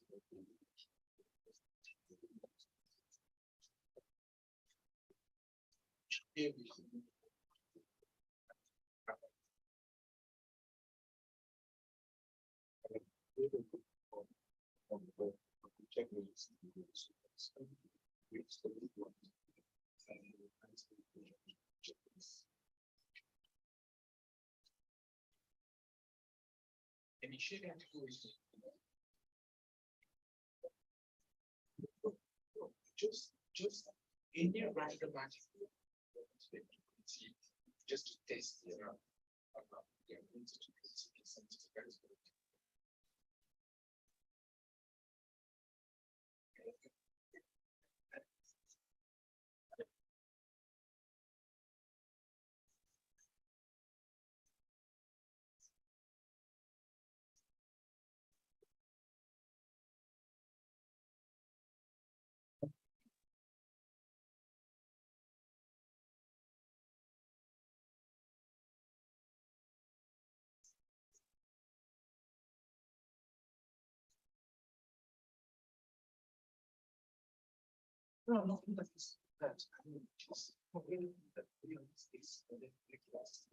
Just any random article, just to test about their No, nothing but this. That I mean, just forgetting that we are mistakes for the class.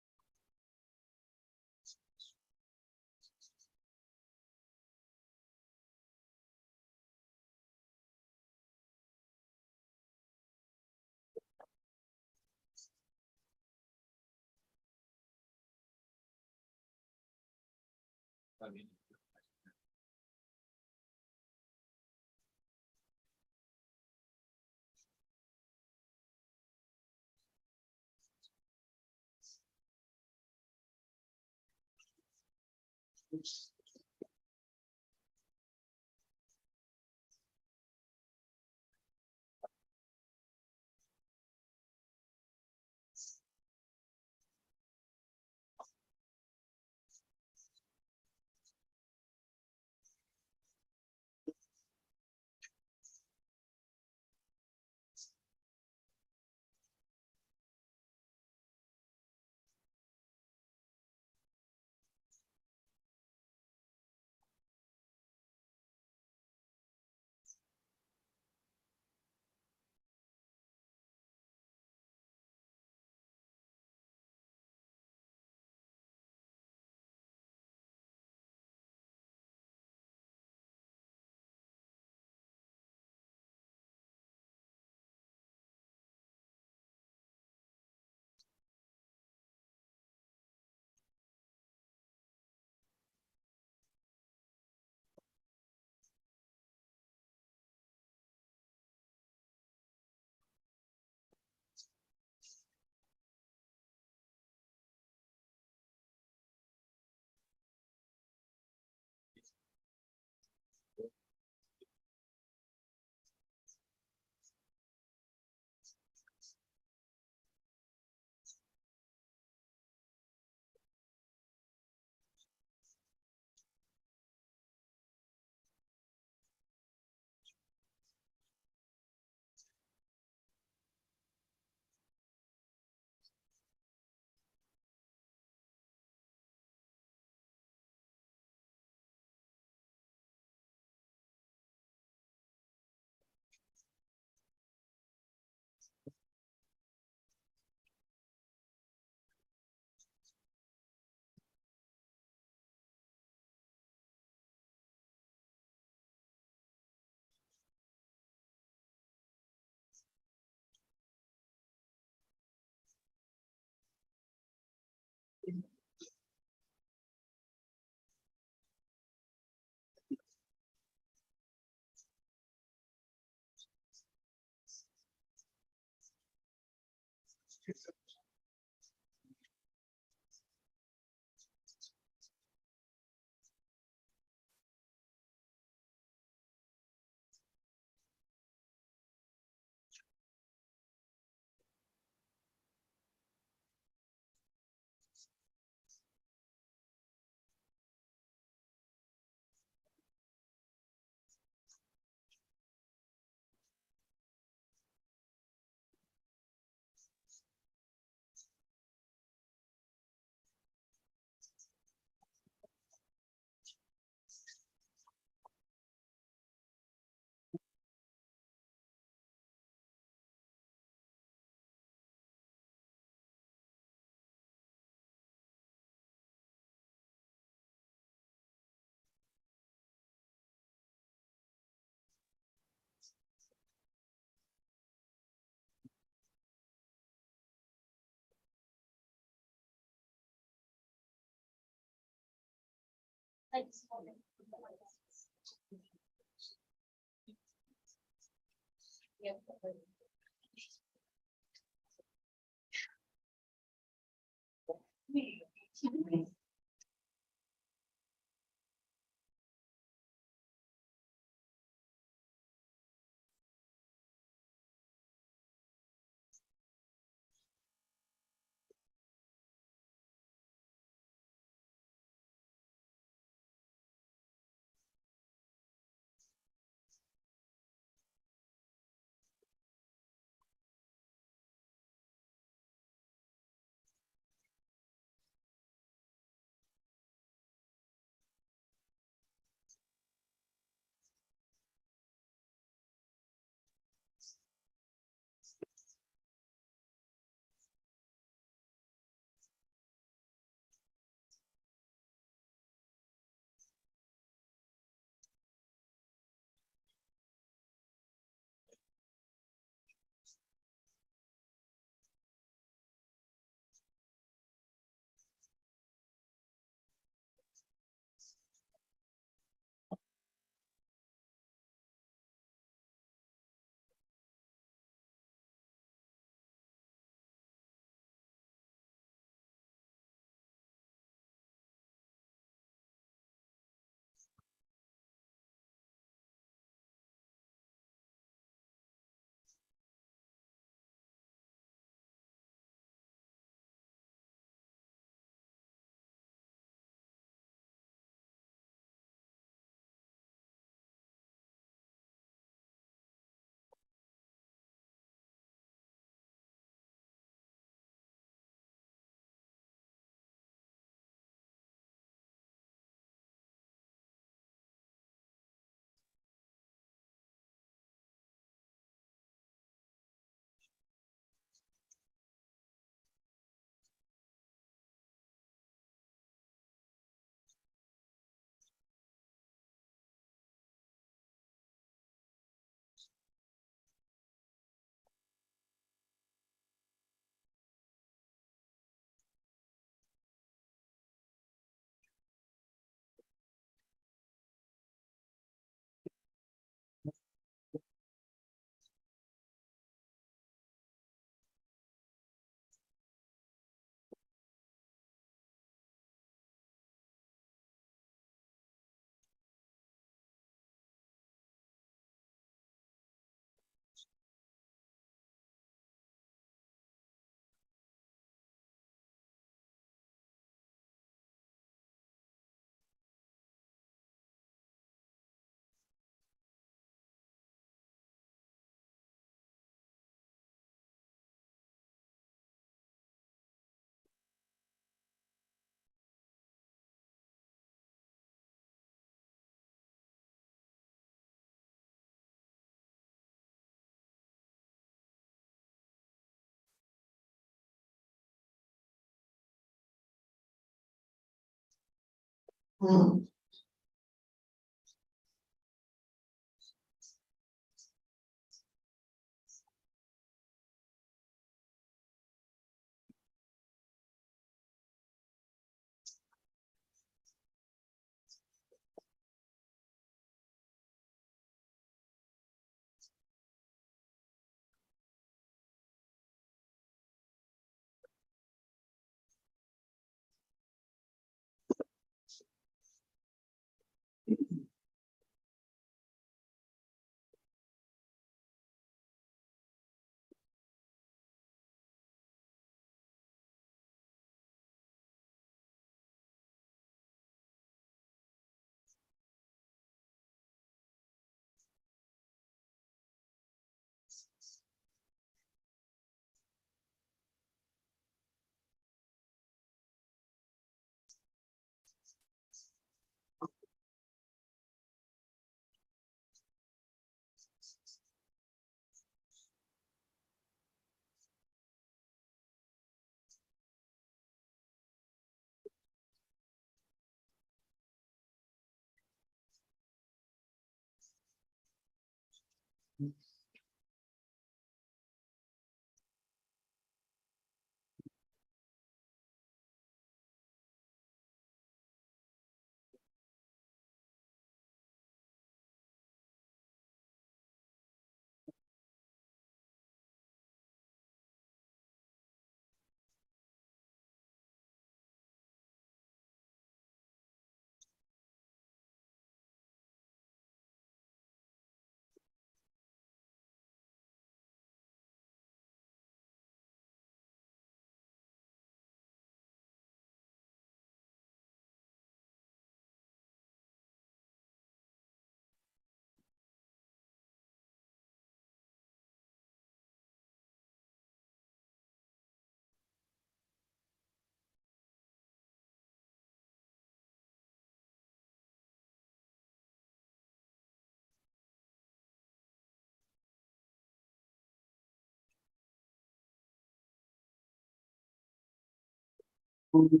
Hello,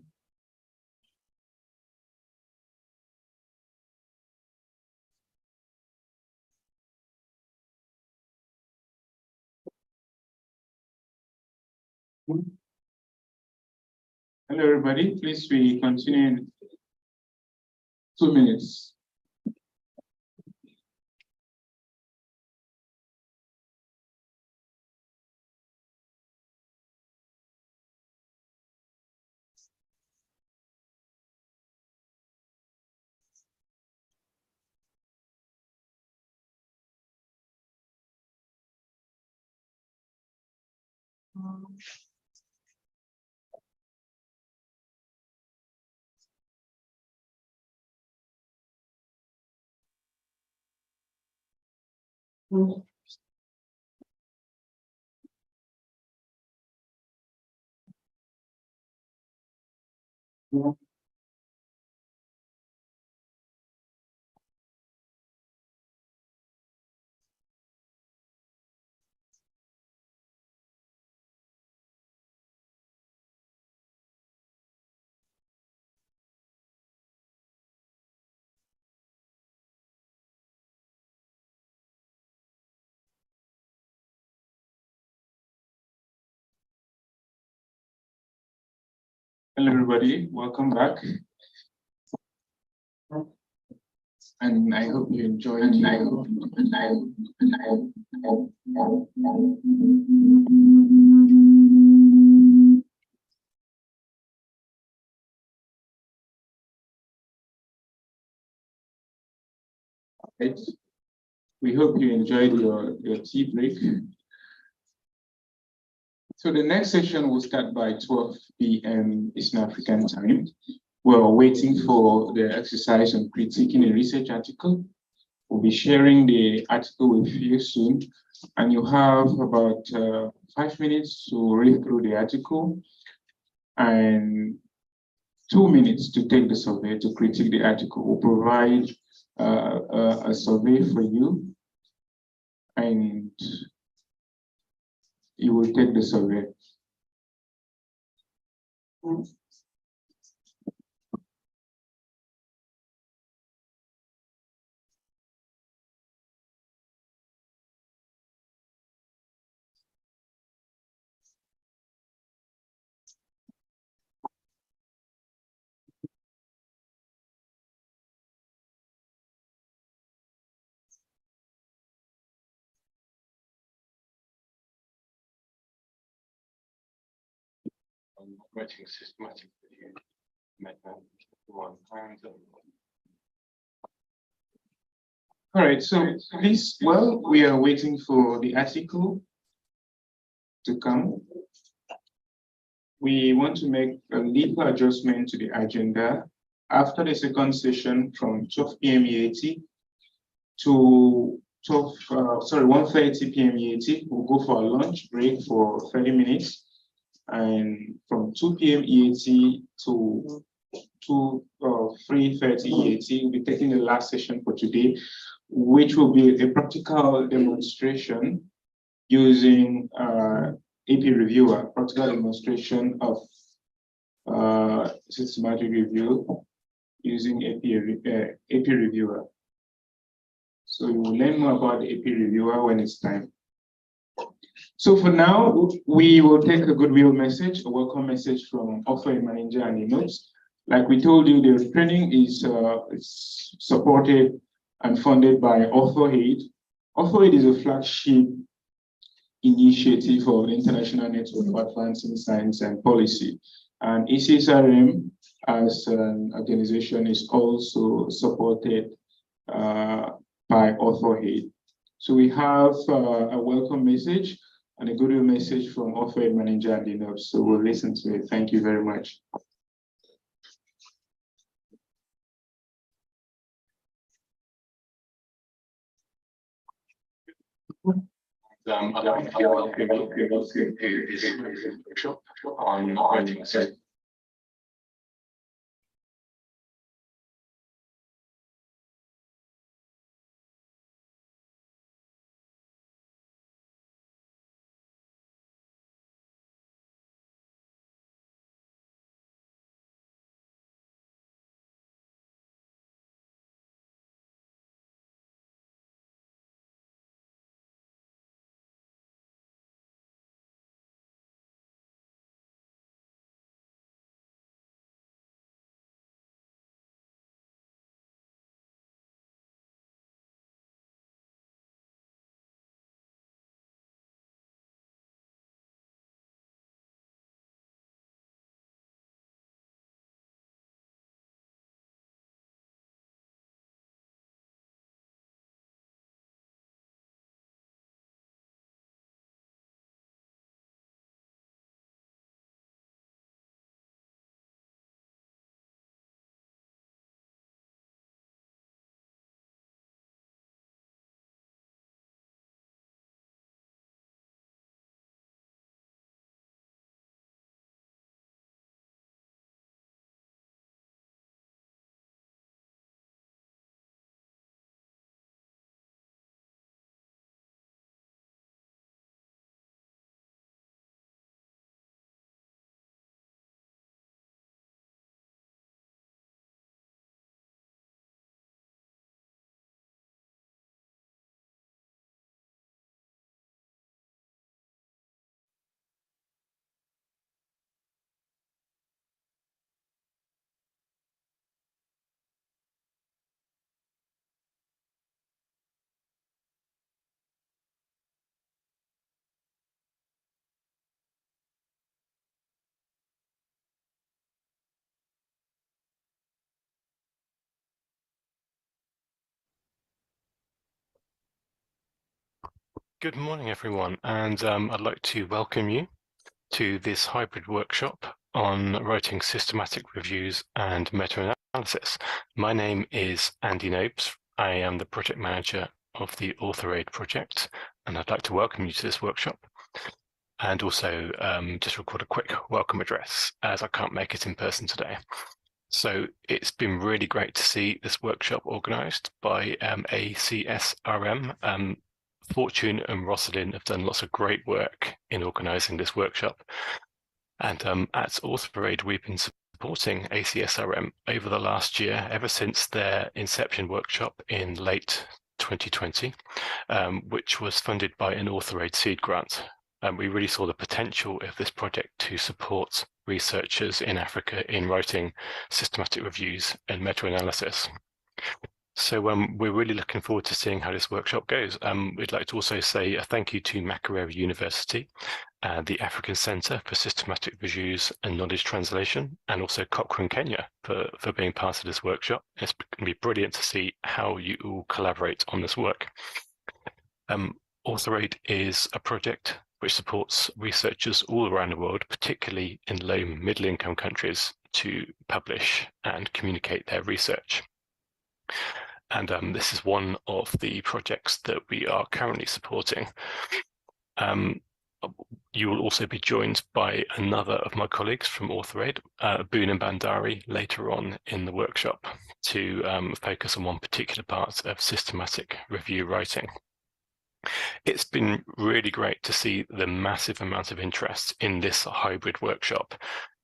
everybody. Please, we continue in 2 minutes. Hello, everybody. Welcome back. And I hope you enjoyed. Right. We hope you enjoyed your tea break. So the next session will start by 12 p.m. Eastern African time. We're waiting for the exercise on critiquing a research article. We'll be sharing the article with you soon, and you have about 5 minutes to read through the article and 2 minutes to take the survey to critique the article. We'll provide a survey for you, and you will take the survey. writing systematic review method. All right, so please, well, we are waiting for the article to come. We want to make a little adjustment to the agenda. After the second session from 12 p.m. EAT to 1:30 p.m. EAT, we'll go for a lunch break for 30 minutes. And from 2 p.m. EAT to 3:30 EAT, we'll be taking the last session for today, which will be a practical demonstration using AP Reviewer, practical demonstration of systematic review using AP Reviewer. So you will learn more about the AP Reviewer when it's time. So for now, we will take a goodwill message, a welcome message from Author Manager and the notes. Like we told you, the training is supported and funded by AuthorAid. AuthorAid is a flagship initiative of the International Network for Advancing Science and Policy. And ACSRM as an organization is also supported by AuthorAid. So we have a welcome message and a goodwill message from AuthorAid Manager and the notes. So we'll listen to it. Thank you very much. I'd like to welcome you to this workshop on writing system. Good morning, everyone, and I'd like to welcome you to this hybrid workshop on writing systematic reviews and meta-analysis. My name is Andy Nobes. I am the project manager of the AuthorAid project, and I'd like to welcome you to this workshop and also just record a quick welcome address as I can't make it in person today. So it's been really great to see this workshop organised by ACSRM. Fortune and Rosalind have done lots of great work in organising this workshop. And at AuthorAid, we've been supporting ACSRM over the last year, ever since their inception workshop in late 2020, which was funded by an AuthorAid seed grant. We really saw the potential of this project to support researchers in Africa in writing systematic reviews and meta-analysis. So we're really looking forward to seeing how this workshop goes. We'd like to also say a thank you to Makerere University and the African Centre for Systematic Reviews and Knowledge Translation, and also Cochrane Kenya for being part of this workshop. It's going to be brilliant to see how you all collaborate on this work. AuthorAid is a project which supports researchers all around the world, particularly in low and middle income countries, to publish and communicate their research. And this is one of the projects that we are currently supporting. You will also be joined by another of my colleagues from AuthorAid, Boone Bandari, later on in the workshop to focus on one particular part of systematic review writing. It's been really great to see the massive amount of interest in this hybrid workshop.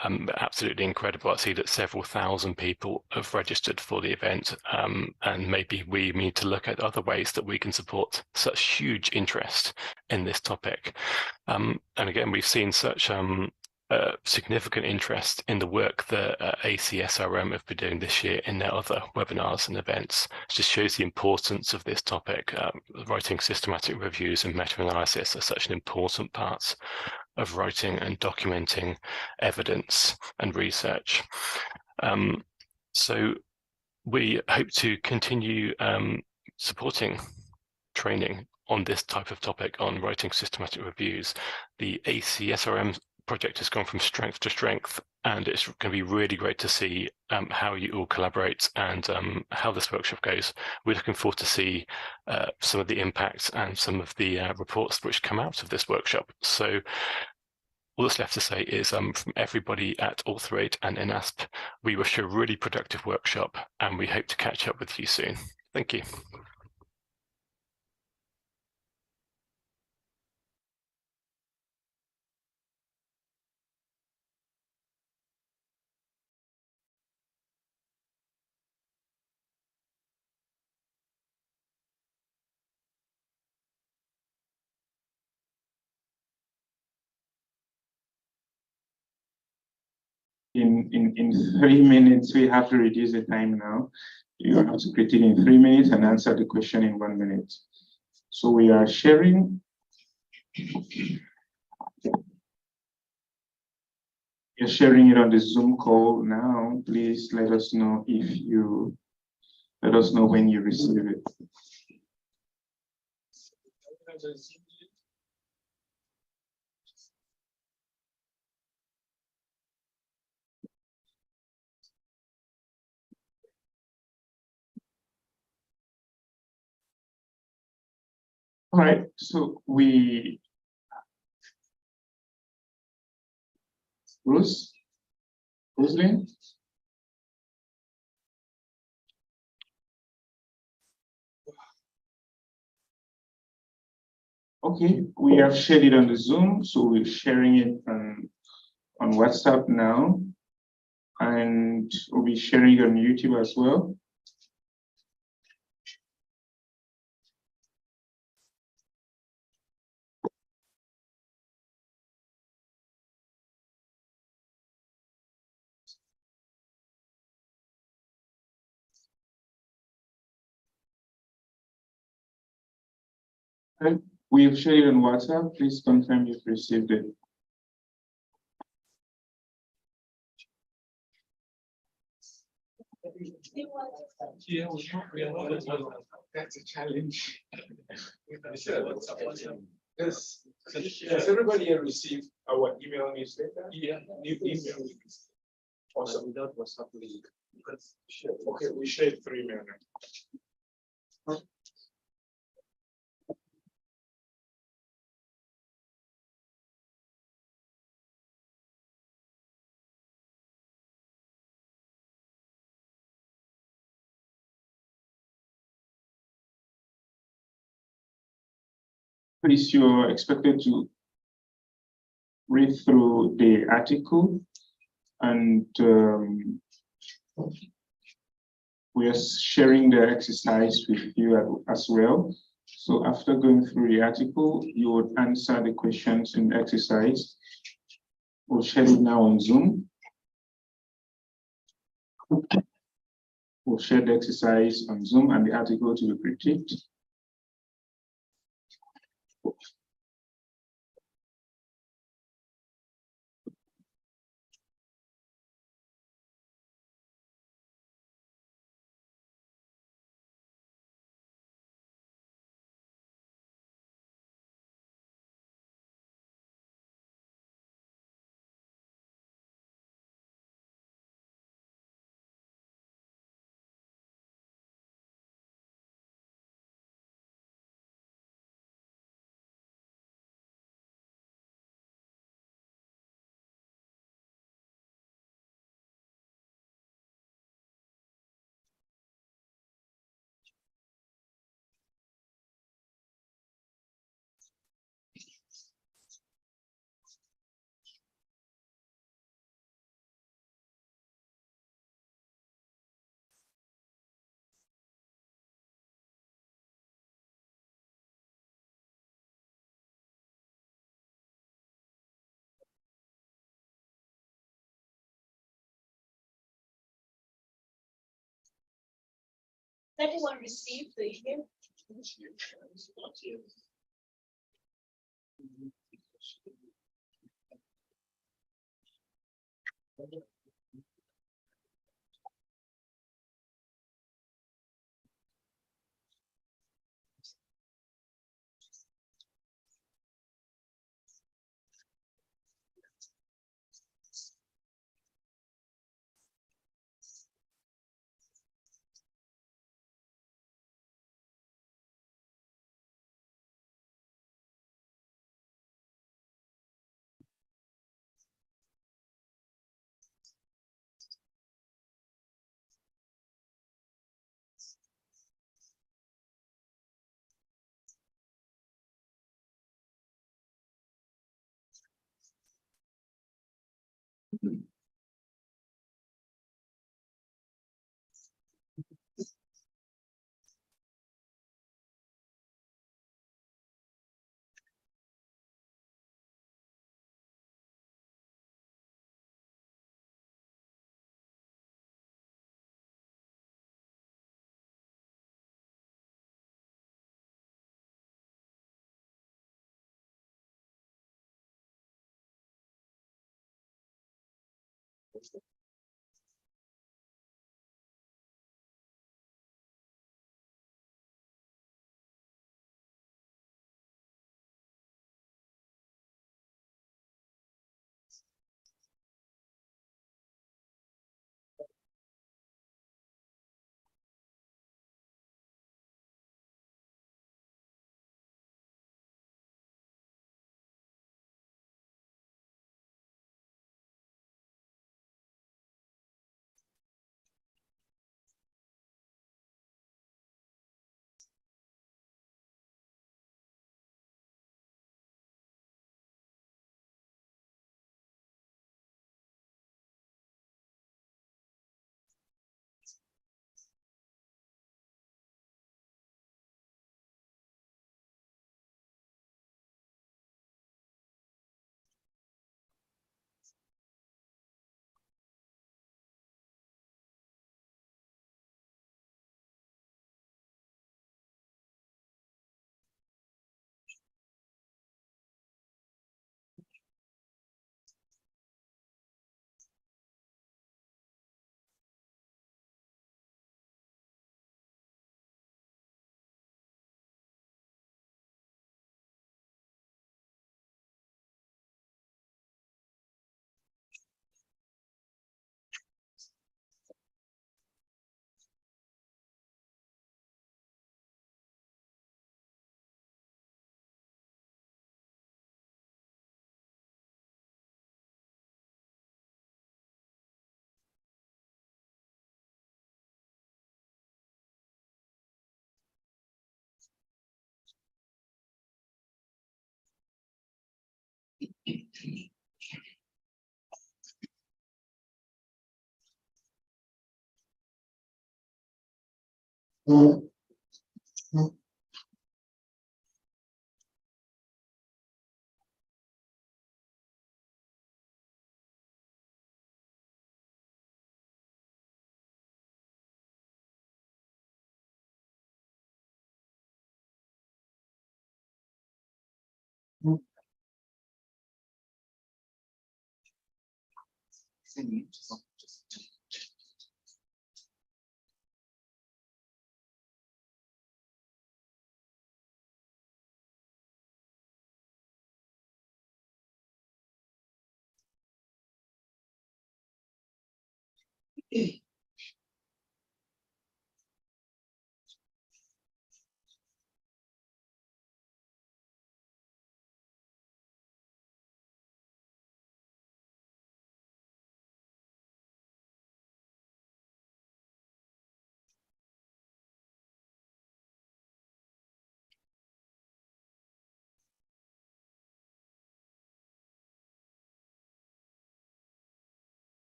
Absolutely incredible. I see that several thousand people have registered for the event, and maybe we need to look at other ways that we can support such huge interest in this topic. And again, we've seen such significant interest in the work that ACSRM have been doing this year in their other webinars and events. It just shows the importance of this topic. Writing systematic reviews and meta-analysis are such an important part of writing and documenting evidence and research. So we hope to continue supporting training on this type of topic on writing systematic reviews. The ACSRM project has gone from strength to strength, and it's going to be really great to see how you all collaborate and how this workshop goes. We're looking forward to see some of the impacts and some of the reports which come out of this workshop. So all that's left to say is from everybody at AuthorAid and INASP, we wish you a really productive workshop, and we hope to catch up with you soon. Thank you. In 3 minutes, we have to reduce the time now. You have to critique in 3 minutes and answer the question in 1 minute. So we are sharing. You're sharing it on the Zoom call now. Please let us know when you receive it. All right, so Roslyn? Okay, we have shared it on the Zoom, so we're sharing it on WhatsApp now, and we'll be sharing it on YouTube as well. Okay. We've shared it on WhatsApp. Please confirm you've received it. That's a challenge. Yes. Has everybody here received our email newsletter? Yeah. New email. Awesome. Without WhatsApp link. Okay, we shared 3 email now. Please, you're expected to read through the article, and we are sharing the exercise with you as well. So after going through the article, you would answer the questions in the exercise. We'll share it now on Zoom. We'll share the exercise on Zoom and the article to be critiqued. Anyone received the email?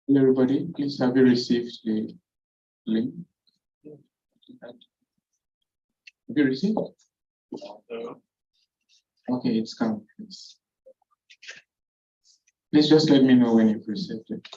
Hello, everybody. Please have you received the link? Have you received? Okay, it's come. Please just let me know when you've received it.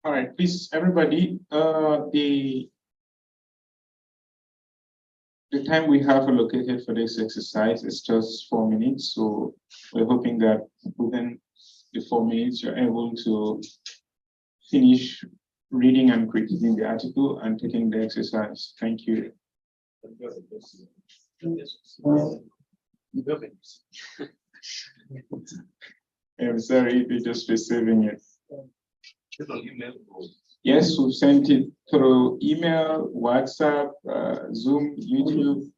All right, please, everybody, the time we have allocated for this exercise is just 4 minutes. So we're hoping that within the 4 minutes, you're able to finish reading and critiquing the article and taking the exercise. Thank you. I'm sorry if you're just receiving it. Yes, we've sent it through email, WhatsApp, Zoom, YouTube.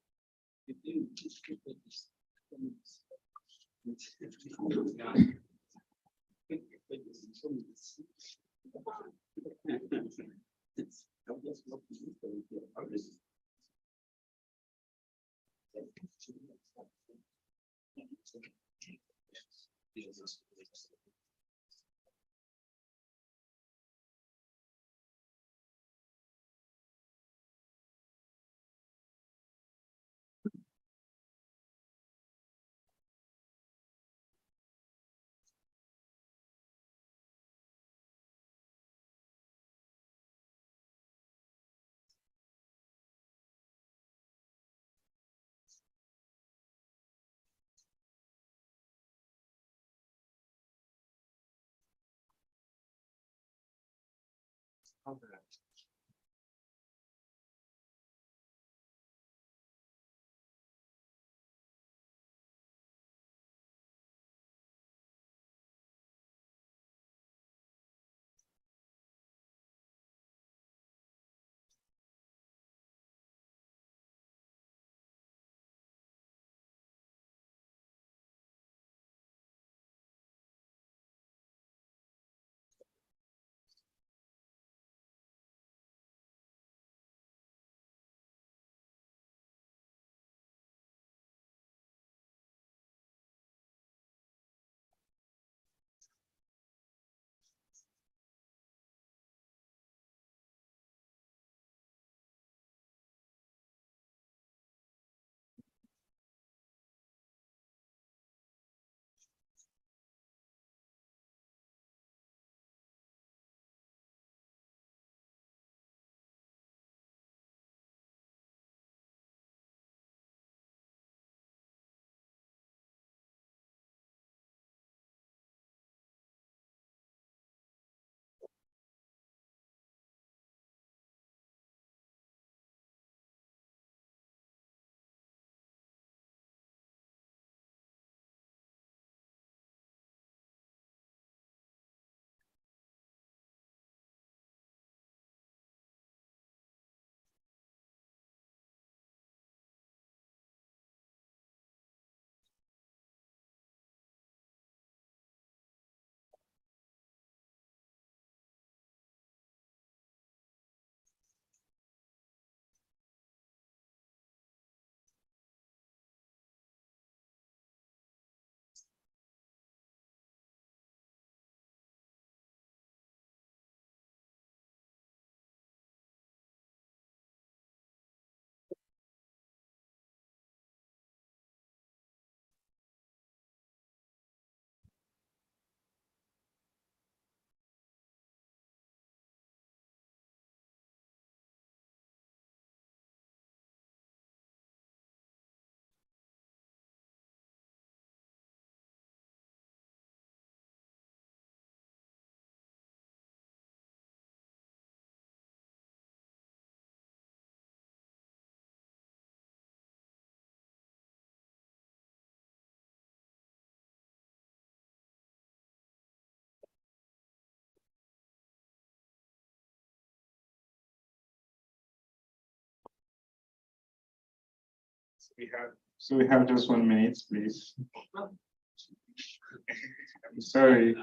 So we have just 1 minute, please. I'm sorry.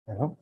Hello?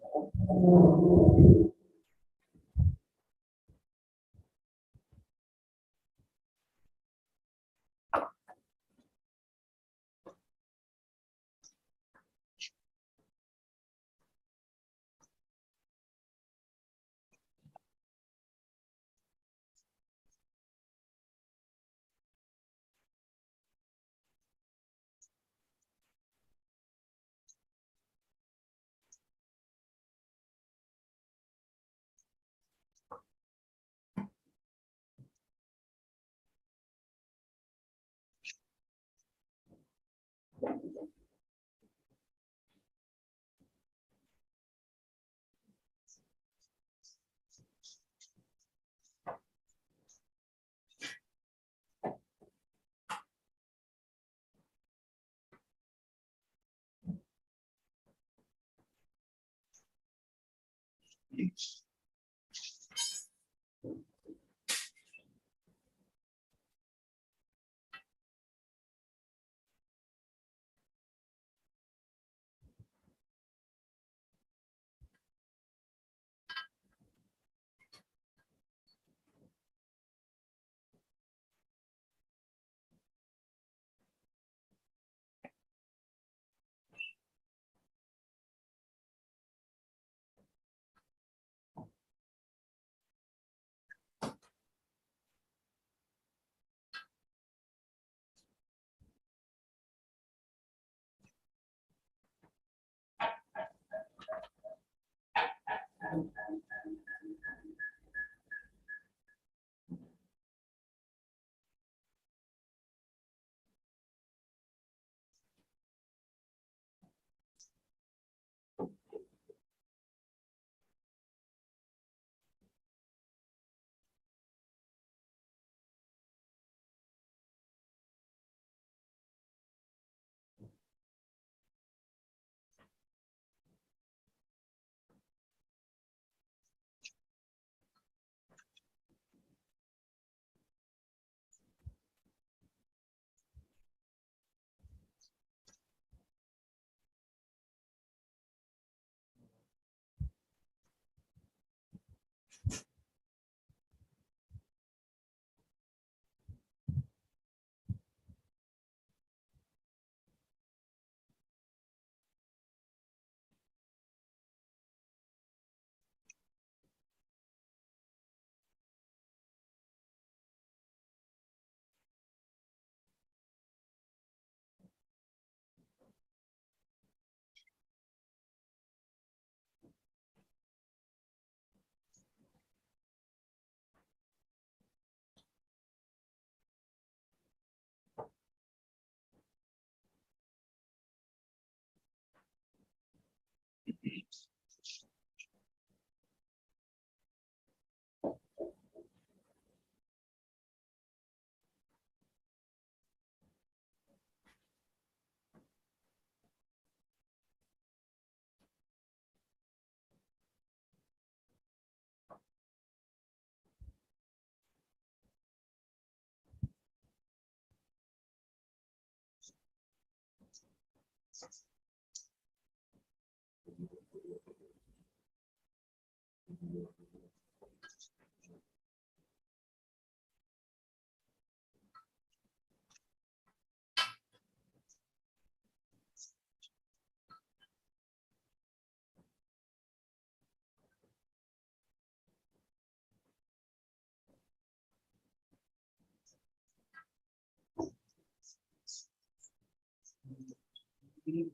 Hello,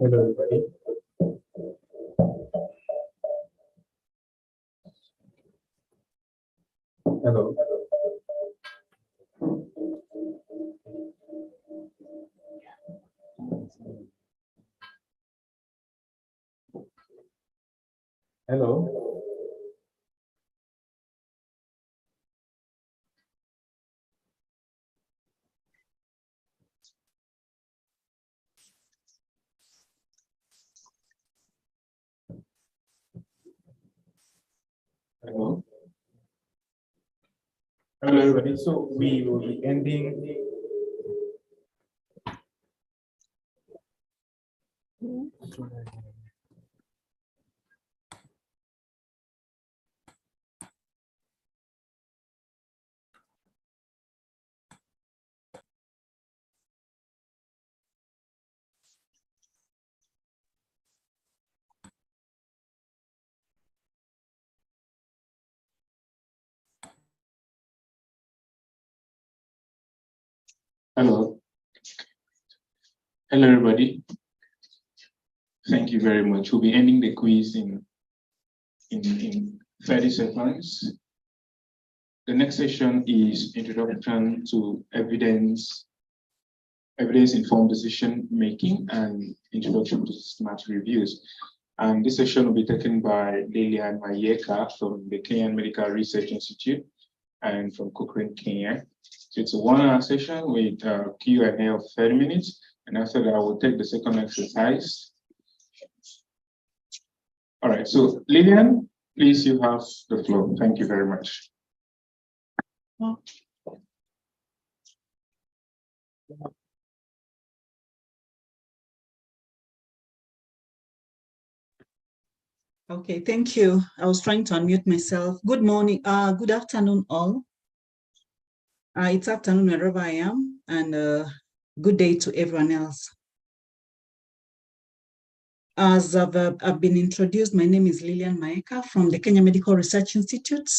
everybody. Hello. Hello. Hello. Hello, everybody. So we will be ending. Hello. Hello, everybody. Thank you very much. We'll be ending the quiz in 30 seconds. The next session is Introduction to Evidence-Informed Decision Making and Introduction to Systematic Reviews. And this session will be taken by Lilian Mayeka from the Kenyan Medical Research Institute and from Cochrane, Kenya. So it's a 1-hour session with a Q&A of 30 minutes. And after that, we'll take the second exercise. All right, so Lilian, please, you have the floor. Thank you very much. Okay, thank you. I was trying to unmute myself. Good morning, good afternoon all. It's afternoon wherever I am, and good day to everyone else. As I've been introduced, my name is Lilian Mayeka from the Kenya Medical Research Institute.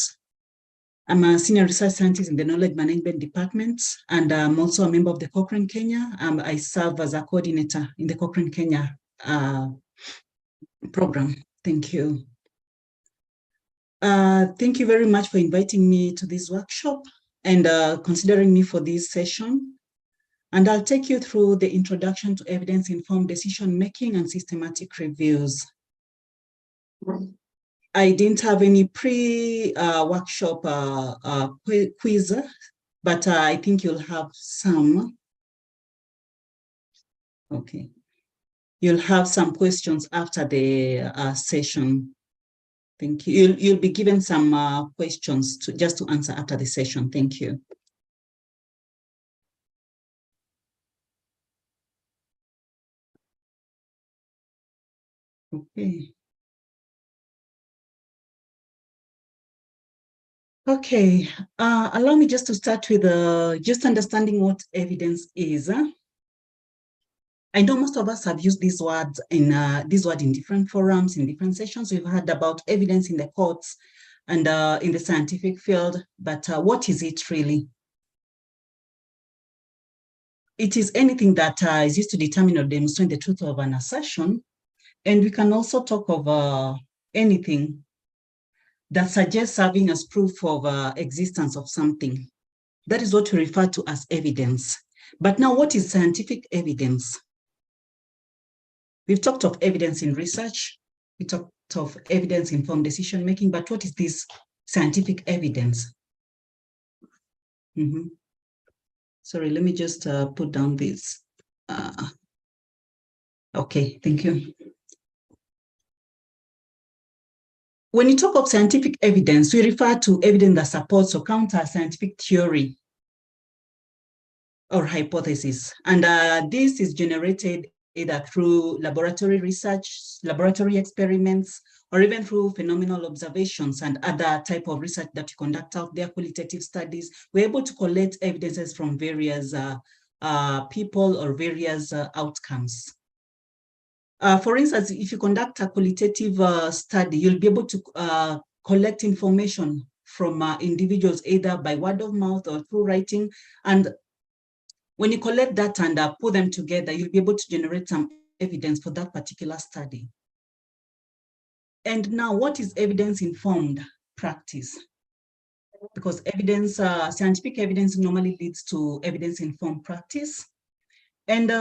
I'm a senior research scientist in the Knowledge Management Department, and I'm also a member of the Cochrane Kenya. I serve as a coordinator in the Cochrane Kenya program. Thank you. Thank you very much for inviting me to this workshop and considering me for this session. And I'll take you through the introduction to evidence-informed decision-making and systematic reviews. I didn't have any pre-workshop quiz, but I think you'll have some. Okay. You'll have some questions after the session. Thank you. You'll be given some questions just to answer after the session. Thank you. Okay. Okay, allow me just to start with just understanding what evidence is. I know most of us have used this word in different forums, in different sessions. We've heard about evidence in the courts and in the scientific field, but what is it really? It is anything that is used to determine or demonstrate the truth of an assertion. And we can also talk of anything that suggests serving as proof of existence of something. That is what we refer to as evidence. But now, what is scientific evidence? We've talked of evidence in research. We talked of evidence-informed decision-making, but what is this scientific evidence? Sorry, let me just put down this. Okay, thank you. When you talk of scientific evidence, we refer to evidence that supports or counters scientific theory or hypothesis. And this is generated either through laboratory research, laboratory experiments, or even through phenomenal observations and other type of research that you conduct out there, qualitative studies. We're able to collect evidences from various people or various outcomes. For instance, if you conduct a qualitative study, you'll be able to collect information from individuals either by word of mouth or through writing. And when you collect that and put them together, you'll be able to generate some evidence for that particular study. And now, what is evidence-informed practice? Because evidence, scientific evidence normally leads to evidence-informed practice. And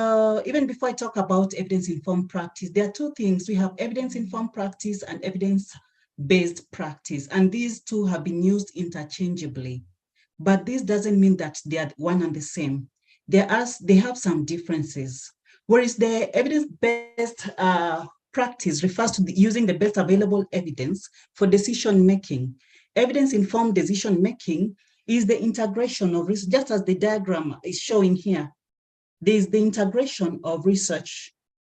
even before I talk about evidence-informed practice, there are two things. We have evidence-informed practice and evidence-based practice, and these two have been used interchangeably. But this doesn't mean that they are one and the same. They have some differences. Whereas the evidence-based practice refers to using the best available evidence for decision-making. evidence-informed decision-making is the integration of research, just as the diagram is showing here. There is the integration of research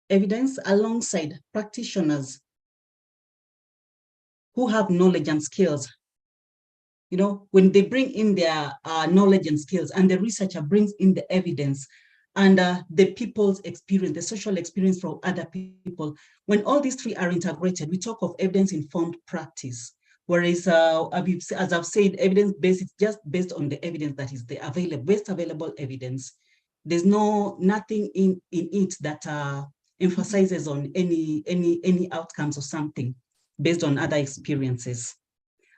evidence alongside practitioners who have knowledge and skills. You know, when they bring in their knowledge and skills, and the researcher brings in the evidence and the people's experience, the social experience from other people. When all these three are integrated, we talk of evidence-informed practice. Whereas, as I've said, evidence-based is just based on the evidence that is the best available evidence. There's nothing in it that emphasizes on any outcomes or something based on other experiences.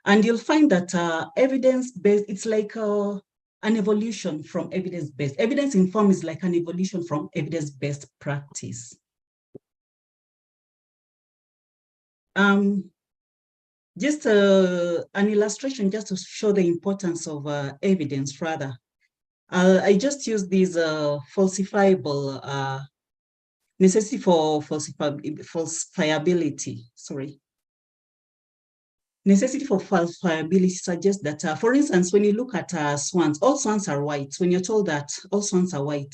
And you'll find that evidence-based, it's like an evolution from evidence-based. Evidence-informed is like an evolution from evidence-based practice. Just an illustration just to show the importance of evidence further. I just use these falsifiable, necessity for falsifiability, sorry. Necessity for falsifiability suggests that, for instance, when you look at swans, all swans are white. When you're told that all swans are white,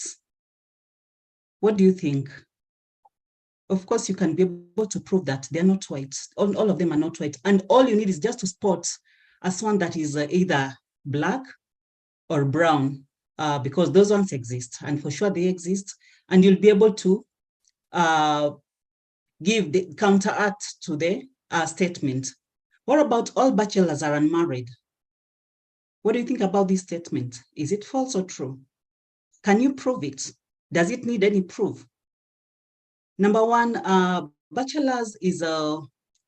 what do you think? Of course, you can be able to prove that they're not white. All of them are not white. And all you need is just to spot a swan that is either black or brown, because those ones exist, and for sure they exist. And you'll be able to give the counteract to the statement. What about all bachelors are unmarried? What do you think about this statement? Is it false or true? Can you prove it? Does it need any proof? Number one, bachelors is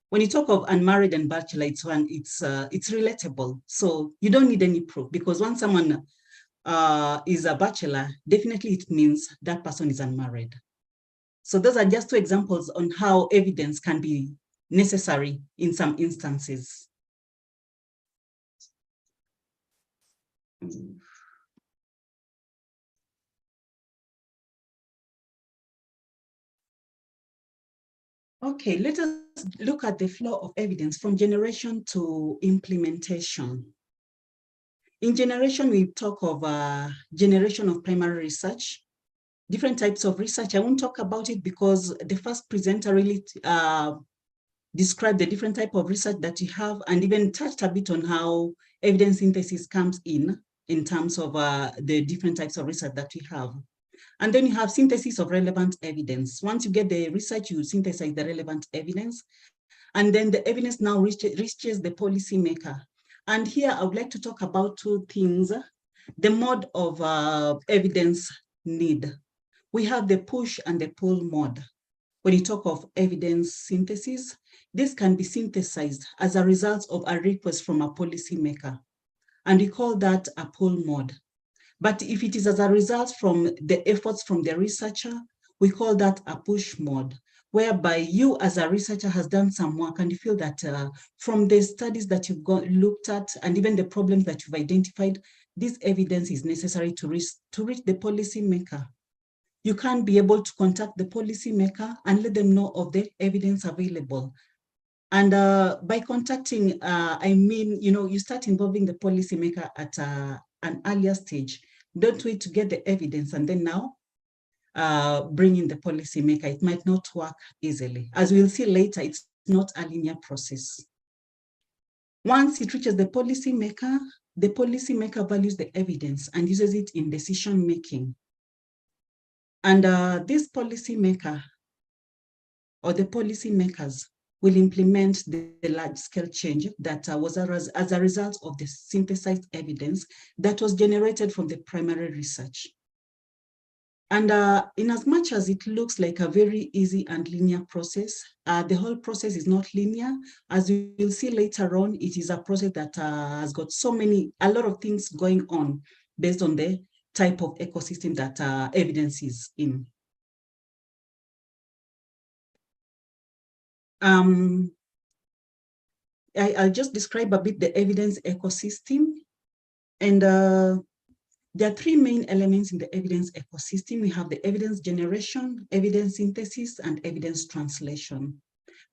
when you talk of unmarried and bachelor, it's relatable. So you don't need any proof, because once someone is a bachelor, definitely it means that person is unmarried. So those are just two examples on how evidence can be necessary in some instances. Okay, let us look at the flow of evidence from generation to implementation. In generation, we talk of generation of primary research, different types of research. I won't talk about it because the first presenter really described the different type of research that you have, and even touched a bit on how evidence synthesis comes in terms of the different types of research that we have. And then you have synthesis of relevant evidence. Once you get the research, you synthesize the relevant evidence, and then the evidence now reaches the policymaker. And here I would like to talk about two things: the mode of evidence need. We have the push and the pull mode. When you talk of evidence synthesis, this can be synthesized as a result of a request from a policymaker, and we call that a pull mode. But if it is as a result from the efforts from the researcher, we call that a push mode, whereby you as a researcher has done some work and you feel that from the studies that you've looked at and even the problems that you've identified, this evidence is necessary to reach the policymaker. You can be able to contact the policymaker and let them know of the evidence available. And by contacting, I mean, you start involving the policymaker at an earlier stage. Don't wait to get the evidence and then now bring in the policymaker. It might not work easily. As we'll see later, it's not a linear process. Once it reaches the policymaker values the evidence and uses it in decision making. And this policymaker or the policymakers will implement the large-scale change that was as a result of the synthesized evidence that was generated from the primary research. And in as much as it looks like a very easy and linear process, the whole process is not linear. As we will see later on, it is a process that has got a lot of things going on based on the type of ecosystem that evidence is in. I'll just describe a bit the evidence ecosystem. And there are three main elements in the evidence ecosystem. We have the evidence generation, evidence synthesis, and evidence translation.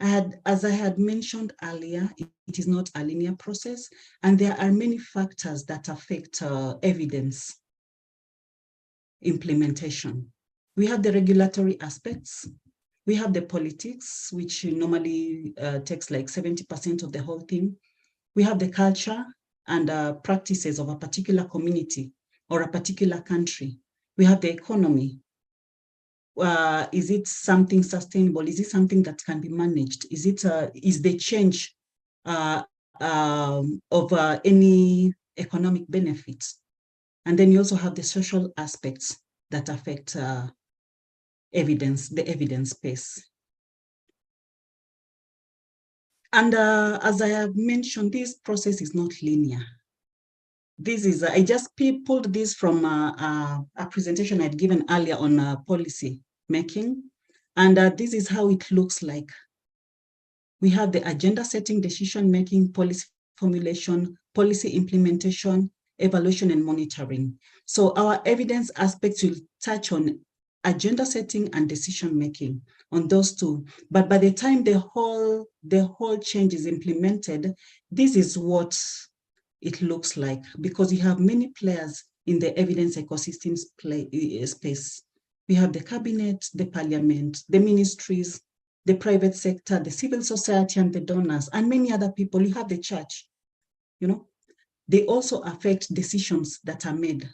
As I had mentioned earlier, it is not a linear process, and there are many factors that affect evidence implementation. We have the regulatory aspects, we have the politics, which normally takes like 70% of the whole thing. We have the culture and practices of a particular community or a particular country. We have the economy. Is it something sustainable? Is it something that can be managed? Is the change of any economic benefits? And then you also have the social aspects that affect the evidence base. And as I have mentioned, this process is not linear. This is, I just pulled this from a presentation I'd given earlier on policy making. And this is how it looks like. We have the agenda setting, decision making, policy formulation, policy implementation, evaluation and monitoring. So our evidence aspects will touch on agenda setting and decision making on those two. But by the time the whole change is implemented, this is what it looks like, because you have many players in the evidence ecosystem space. We have the cabinet, the parliament, the ministries, the private sector, the civil society and the donors, and many other people. You have the church, they also affect decisions that are made.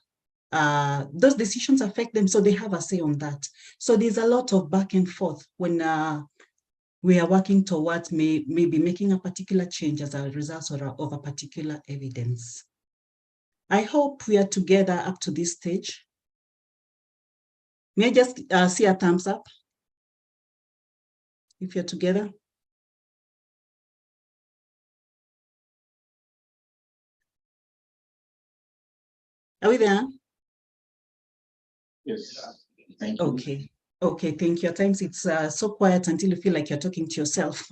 Those decisions affect them, so they have a say on that. So there's a lot of back and forth when we are working towards maybe making a particular change as a result of a particular evidence. I hope we are together up to this stage. May I just see a thumbs up if you're together? Are we there? Yes. Thank you. Okay. Okay, thank you. At times it's so quiet until you feel like you're talking to yourself.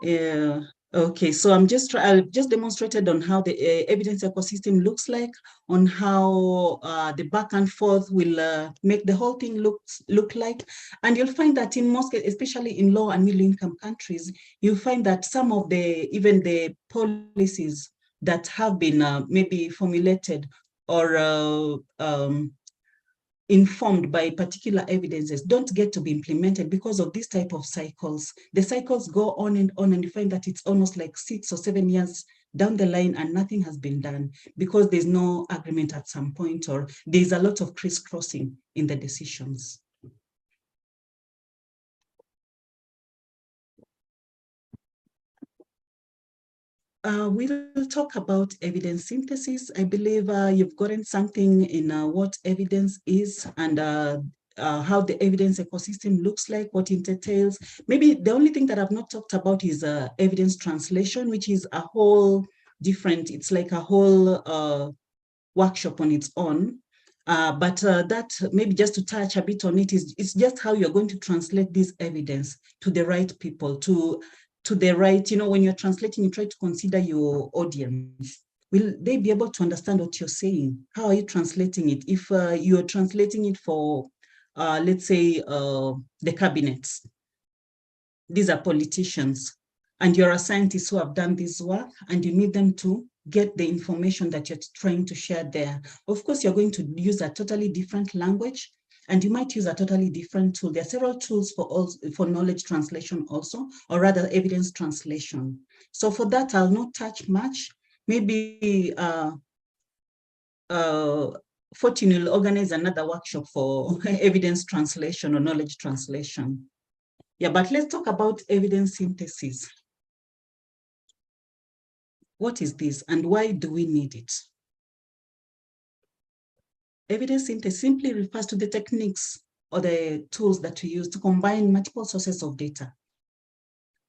Yeah. Okay, so I've just demonstrated on how the evidence ecosystem looks like, on how the back and forth will make the whole thing look like. And you'll find that in most, especially in low and middle income countries, you'll find that some of even the policies that have been maybe formulated or informed by particular evidences don't get to be implemented because of this type of cycles. The cycles go on, and you find that it's almost like 6 or 7 years down the line and nothing has been done because there's no agreement at some point, or there's a lot of crisscrossing in the decisions. We will talk about evidence synthesis. I believe you've gotten something in what evidence is and how the evidence ecosystem looks like, what it entails. Maybe the only thing that I've not talked about is evidence translation, which is a whole different, it's like a whole workshop on its own. But that maybe just to touch a bit on it it's just how you're going to translate this evidence to the right people, to the right, when you're translating, you try to consider your audience. Will they be able to understand what you're saying? How are you translating it? If you're translating it for, let's say, the cabinets, these are politicians, and you're a scientist who have done this work, and you need them to get the information that you're trying to share there. Of course, you're going to use a totally different language, and you might use a totally different tool. There are several tools for knowledge translation also, or rather evidence translation. So for that, I'll not touch much. Maybe Fortune will organize another workshop for evidence translation or knowledge translation. Yeah, but let's talk about evidence synthesis. What is this and why do we need it? Evidence synthesis simply refers to the techniques or the tools that we use to combine multiple sources of data.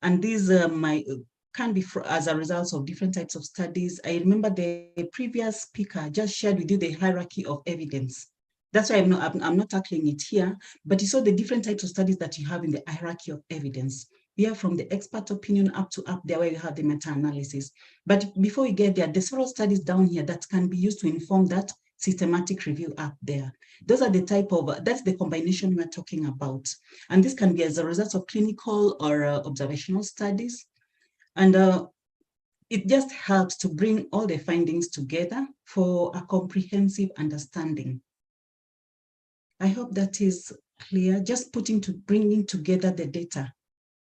And these can be as a result of different types of studies. I remember the previous speaker just shared with you the hierarchy of evidence. That's why I'm not tackling it here, but you saw the different types of studies that you have in the hierarchy of evidence. We are from the expert opinion up there where you have the meta-analysis. But before we get there, there's several studies down here that can be used to inform that systematic review out there. Those are the type of, that's the combination we're talking about. And this can be as a result of clinical or observational studies. And it just helps to bring all the findings together for a comprehensive understanding. I hope that is clear, just bringing together the data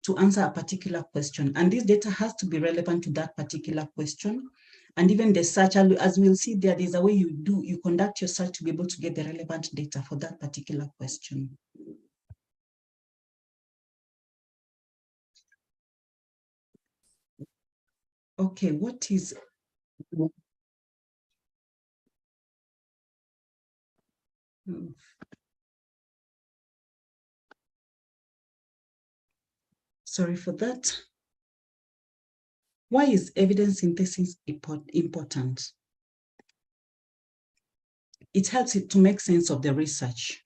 to answer a particular question. And this data has to be relevant to that particular question. And even the search, as we'll see there's a way you conduct your search to be able to get the relevant data for that particular question. Okay, what is... Sorry for that. Why is evidence synthesis important? It helps it to make sense of the research.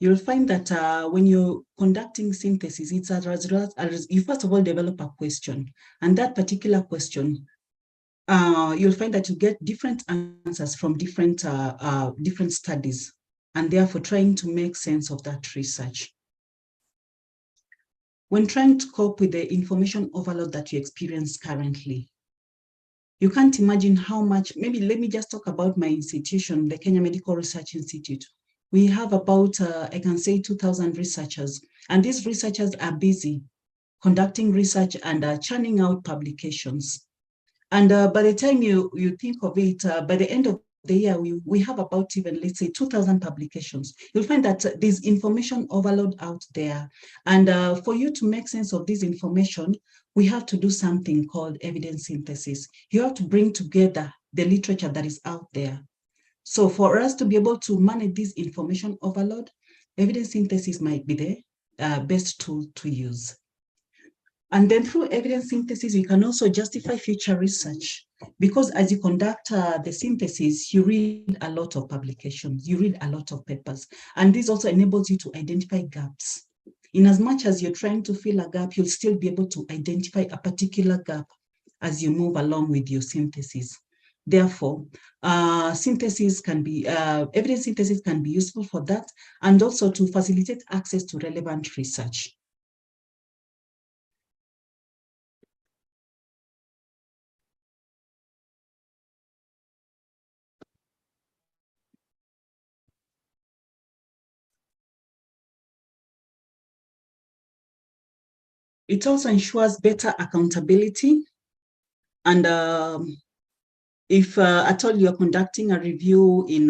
You'll find that when you're conducting synthesis, it's you first of all develop a question, and that particular question, you'll find that you get different answers from different studies, and therefore trying to make sense of that research. When trying to cope with the information overload that you experience currently, you can't imagine how much, maybe let me just talk about my institution, the Kenya Medical Research Institute. We have about, I can say 2,000 researchers, and these researchers are busy conducting research and churning out publications. And by the time you think of it, by the end of the year, we have about even, let's say, 2,000 publications. You'll find that there's information overload out there. And for you to make sense of this information, we have to do something called evidence synthesis. You have to bring together the literature that is out there. So for us to be able to manage this information overload, evidence synthesis might be the best tool to use. And then through evidence synthesis, we can also justify future research, because as you conduct the synthesis, you read a lot of publications, you read a lot of papers, and this also enables you to identify gaps. In as much as you're trying to fill a gap, you'll still be able to identify a particular gap as you move along with your synthesis. Therefore, evidence synthesis can be useful for that, and also to facilitate access to relevant research. It also ensures better accountability. And if at all you're conducting a review in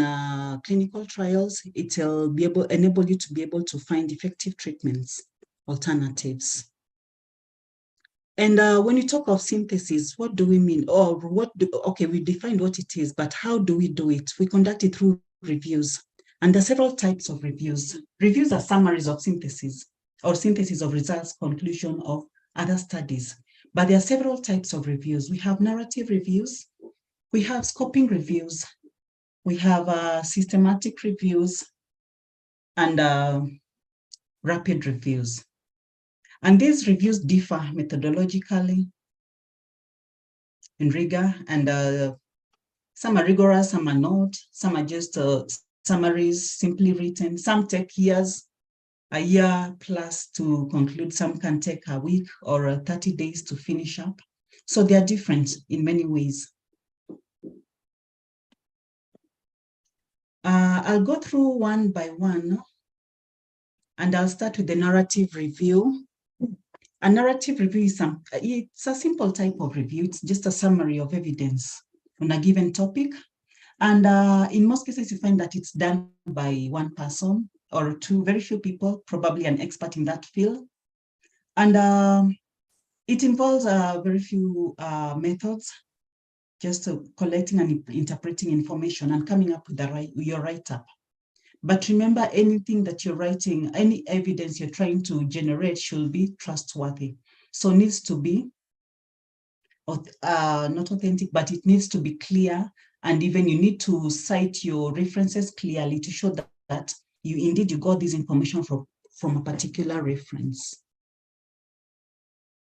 clinical trials, it will enable you to be able to find effective treatments, alternatives. And when you talk of synthesis, what do we mean? Or okay, we defined what it is, but how do we do it? We conduct it through reviews. And there are several types of reviews. Reviews are summaries of synthesis, or synthesis of results, conclusion of other studies. But there are several types of reviews. We have narrative reviews, we have scoping reviews, we have systematic reviews, and rapid reviews. And these reviews differ methodologically in rigor, and some are rigorous, some are not, some are just summaries, simply written, some take years, a year plus to conclude, some can take a week or 30 days to finish up. So they are different in many ways. I'll go through one by one, and I'll start with the narrative review. A narrative review is it's a simple type of review. It's just a summary of evidence on a given topic. And in most cases, you find that it's done by one person or two, very few people, probably an expert in that field. And it involves very few methods, just collecting and interpreting information and coming up with your write-up. But remember, anything that you're writing, any evidence you're trying to generate should be trustworthy. So it needs to be not authentic, but it needs to be clear. And even you need to cite your references clearly to show that you got this information from a particular reference.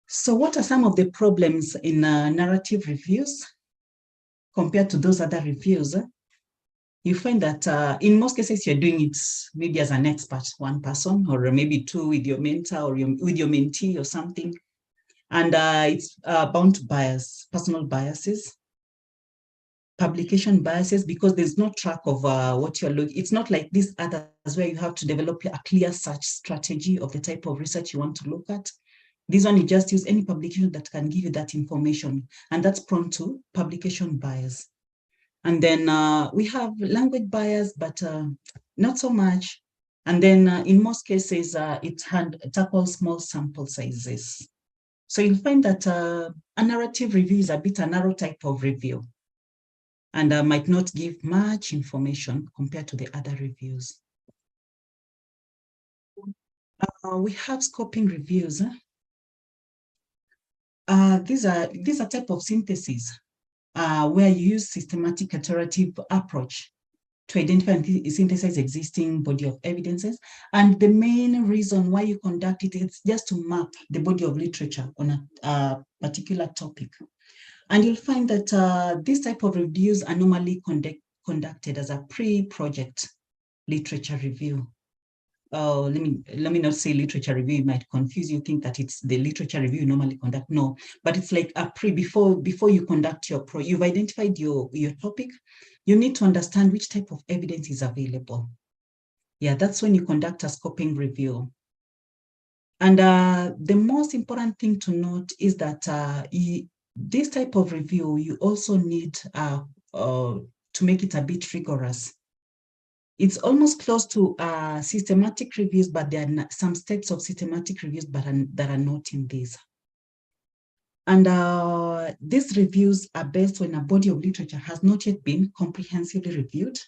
So what are some of the problems in narrative reviews compared to those other reviews? you find that in most cases, you're doing it maybe as an expert, one person, or maybe two with your mentor or with your mentee or something. And it's bound to bias, personal biases, publication biases, because there's no track of what you're looking. It's not like these others where you have to develop a clear search strategy of the type of research you want to look at. This one, you just use any publication that can give you that information, and that's prone to publication bias. And then we have language bias, but not so much. And then in most cases, it tackles small sample sizes. So you'll find that a narrative review is a bit a narrow type of review, and might not give much information compared to the other reviews. We have scoping reviews. These are type of syntheses where you use systematic iterative approach to identify and synthesize existing body of evidences. And the main reason why you conduct it is just to map the body of literature on a particular topic. And you'll find that this type of reviews are normally conducted as a pre-project literature review. Let me not say literature review, it might confuse you, think that it's the literature review you normally conduct. No, but it's like a before you conduct your you've identified your topic, you need to understand which type of evidence is available. Yeah, that's when you conduct a scoping review. And the most important thing to note is that this type of review, you also need to make it a bit rigorous. It's almost close to systematic reviews, but there are some steps of systematic reviews that are not in this. And these reviews are based when a body of literature has not yet been comprehensively reviewed.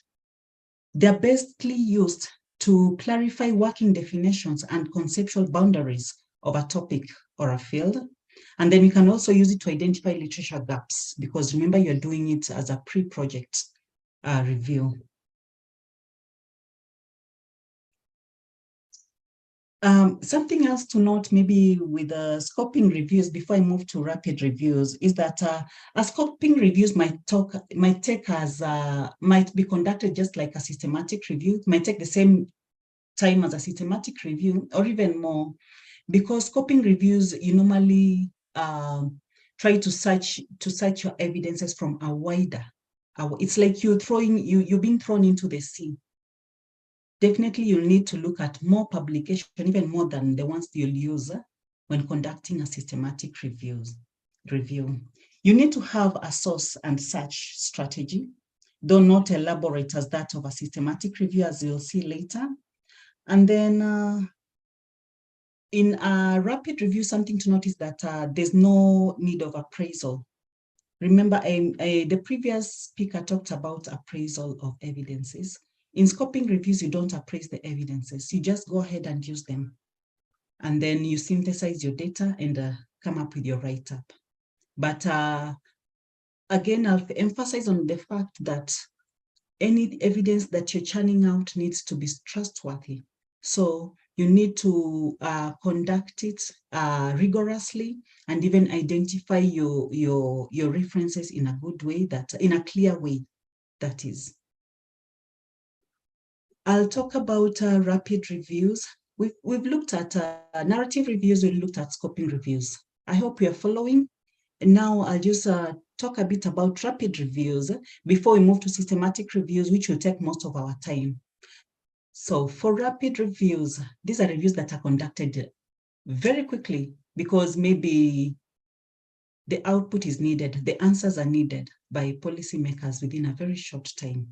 They're basically used to clarify working definitions and conceptual boundaries of a topic or a field. And then you can also use it to identify literature gaps, because remember, you're doing it as a pre-project review. Something else to note maybe with the scoping reviews before I move to rapid reviews is that a scoping reviews might be conducted just like a systematic review. It might take the same time as a systematic review or even more, because scoping reviews, you normally try to search your evidences from a wider. It's like you're being thrown into the sea. Definitely, you'll need to look at more publication, even more than the ones you'll use when conducting a systematic review. You need to have a source and search strategy, though not elaborate as that of a systematic review, as you'll see later. And then in a rapid review, something to notice that there's no need of appraisal. Remember, the previous speaker talked about appraisal of evidences. In scoping reviews, you don't appraise the evidences. You just go ahead and use them. And then you synthesize your data and come up with your write-up. But again, I'll emphasize on the fact that any evidence that you're churning out needs to be trustworthy. So you need to conduct it rigorously and even identify your references in a good way, in a clear way, that is. I'll talk about rapid reviews. We've looked at narrative reviews, we've looked at scoping reviews. I hope you're following. And now I'll just talk a bit about rapid reviews before we move to systematic reviews, which will take most of our time. So for rapid reviews, these are reviews that are conducted very quickly because maybe the output is needed, the answers are needed by policymakers within a very short time.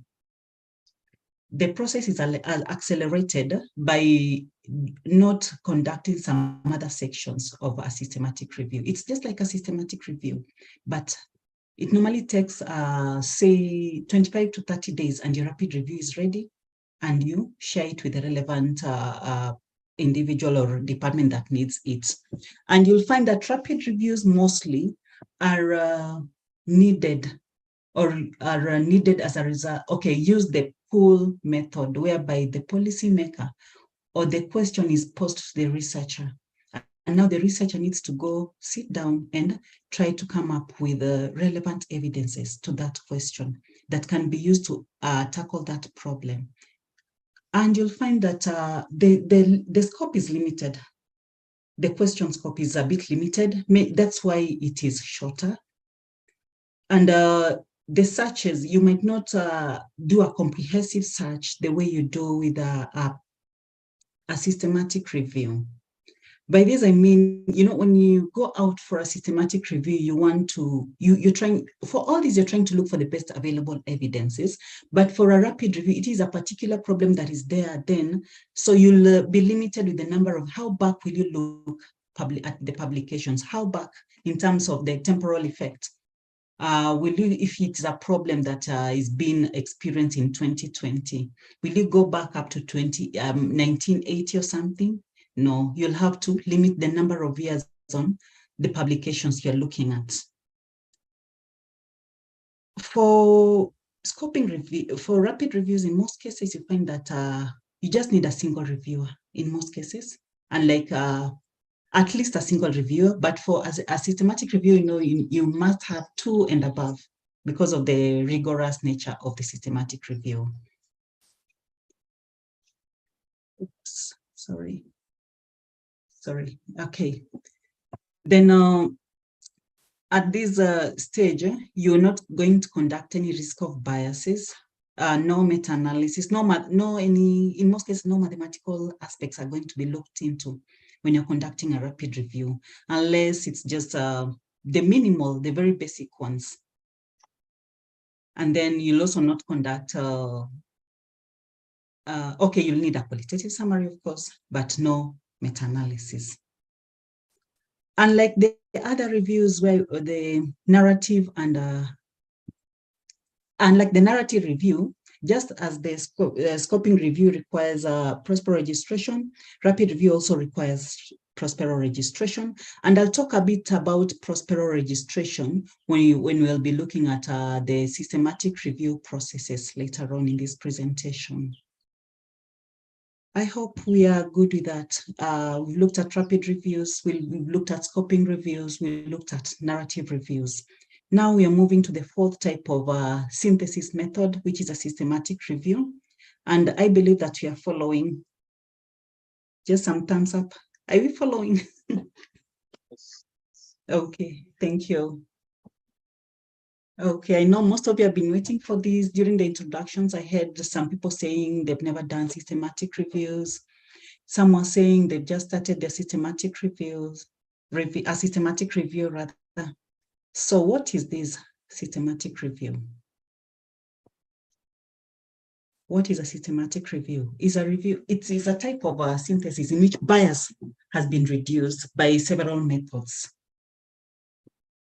The process is accelerated by not conducting some other sections of a systematic review. It's just like a systematic review, but it normally takes, say, 25 to 30 days, and your rapid review is ready, and you share it with the relevant individual or department that needs it. And you'll find that rapid reviews mostly are needed as a result. Okay, use the pull method, whereby the policymaker or the question is posed to the researcher, now the researcher needs to go sit down and try to come up with relevant evidences to that question that can be used to tackle that problem. And you'll find that the scope is limited. The question scope is a bit limited. That's why it is shorter. And the searches, you might not do a comprehensive search the way you do with a systematic review. By this, I mean, when you go out for a systematic review, you're trying, for all these, you're trying to look for the best available evidences. But for a rapid review, it is a particular problem that is there then. So you'll be limited with the number of how back will you look at the publications, how back in terms of the temporal effect. Will you, if it's a problem that is being experienced in 2020, will you go back up to 1980 or something? No, you'll have to limit the number of years on the publications you're looking at. For scoping review, for rapid reviews, in most cases, you find that you just need a single reviewer in most cases, and at least a single reviewer. But for a systematic review, you must have 2 and above because of the rigorous nature of the systematic review. Oops, sorry. Okay. Then at this stage, you're not going to conduct any risk of biases, no meta-analysis, in most cases, no mathematical aspects are going to be looked into when you're conducting a rapid review, unless it's just the minimal, the very basic ones. And then you'll also not conduct, okay, you'll need a qualitative summary, of course, but no meta-analysis. Unlike the other reviews where the narrative unlike the narrative review, just as the scoping review requires Prospero registration, rapid review also requires Prospero registration. And I'll talk a bit about Prospero registration when we'll be looking at the systematic review processes later on in this presentation. I hope we are good with that. We've looked at rapid reviews, we've looked at scoping reviews, we looked at narrative reviews. Now we are moving to the 4th type of synthesis method, which is a systematic review. And I believe that we are following. Just some thumbs up. Are we following? Okay, thank you. Okay, I know most of you have been waiting for these. During the introductions, I heard some people saying they've never done systematic reviews. Some were saying they've just started their systematic reviews, a systematic review rather. So what is this systematic review? What is a systematic review? It is a type of synthesis in which bias has been reduced by several methods.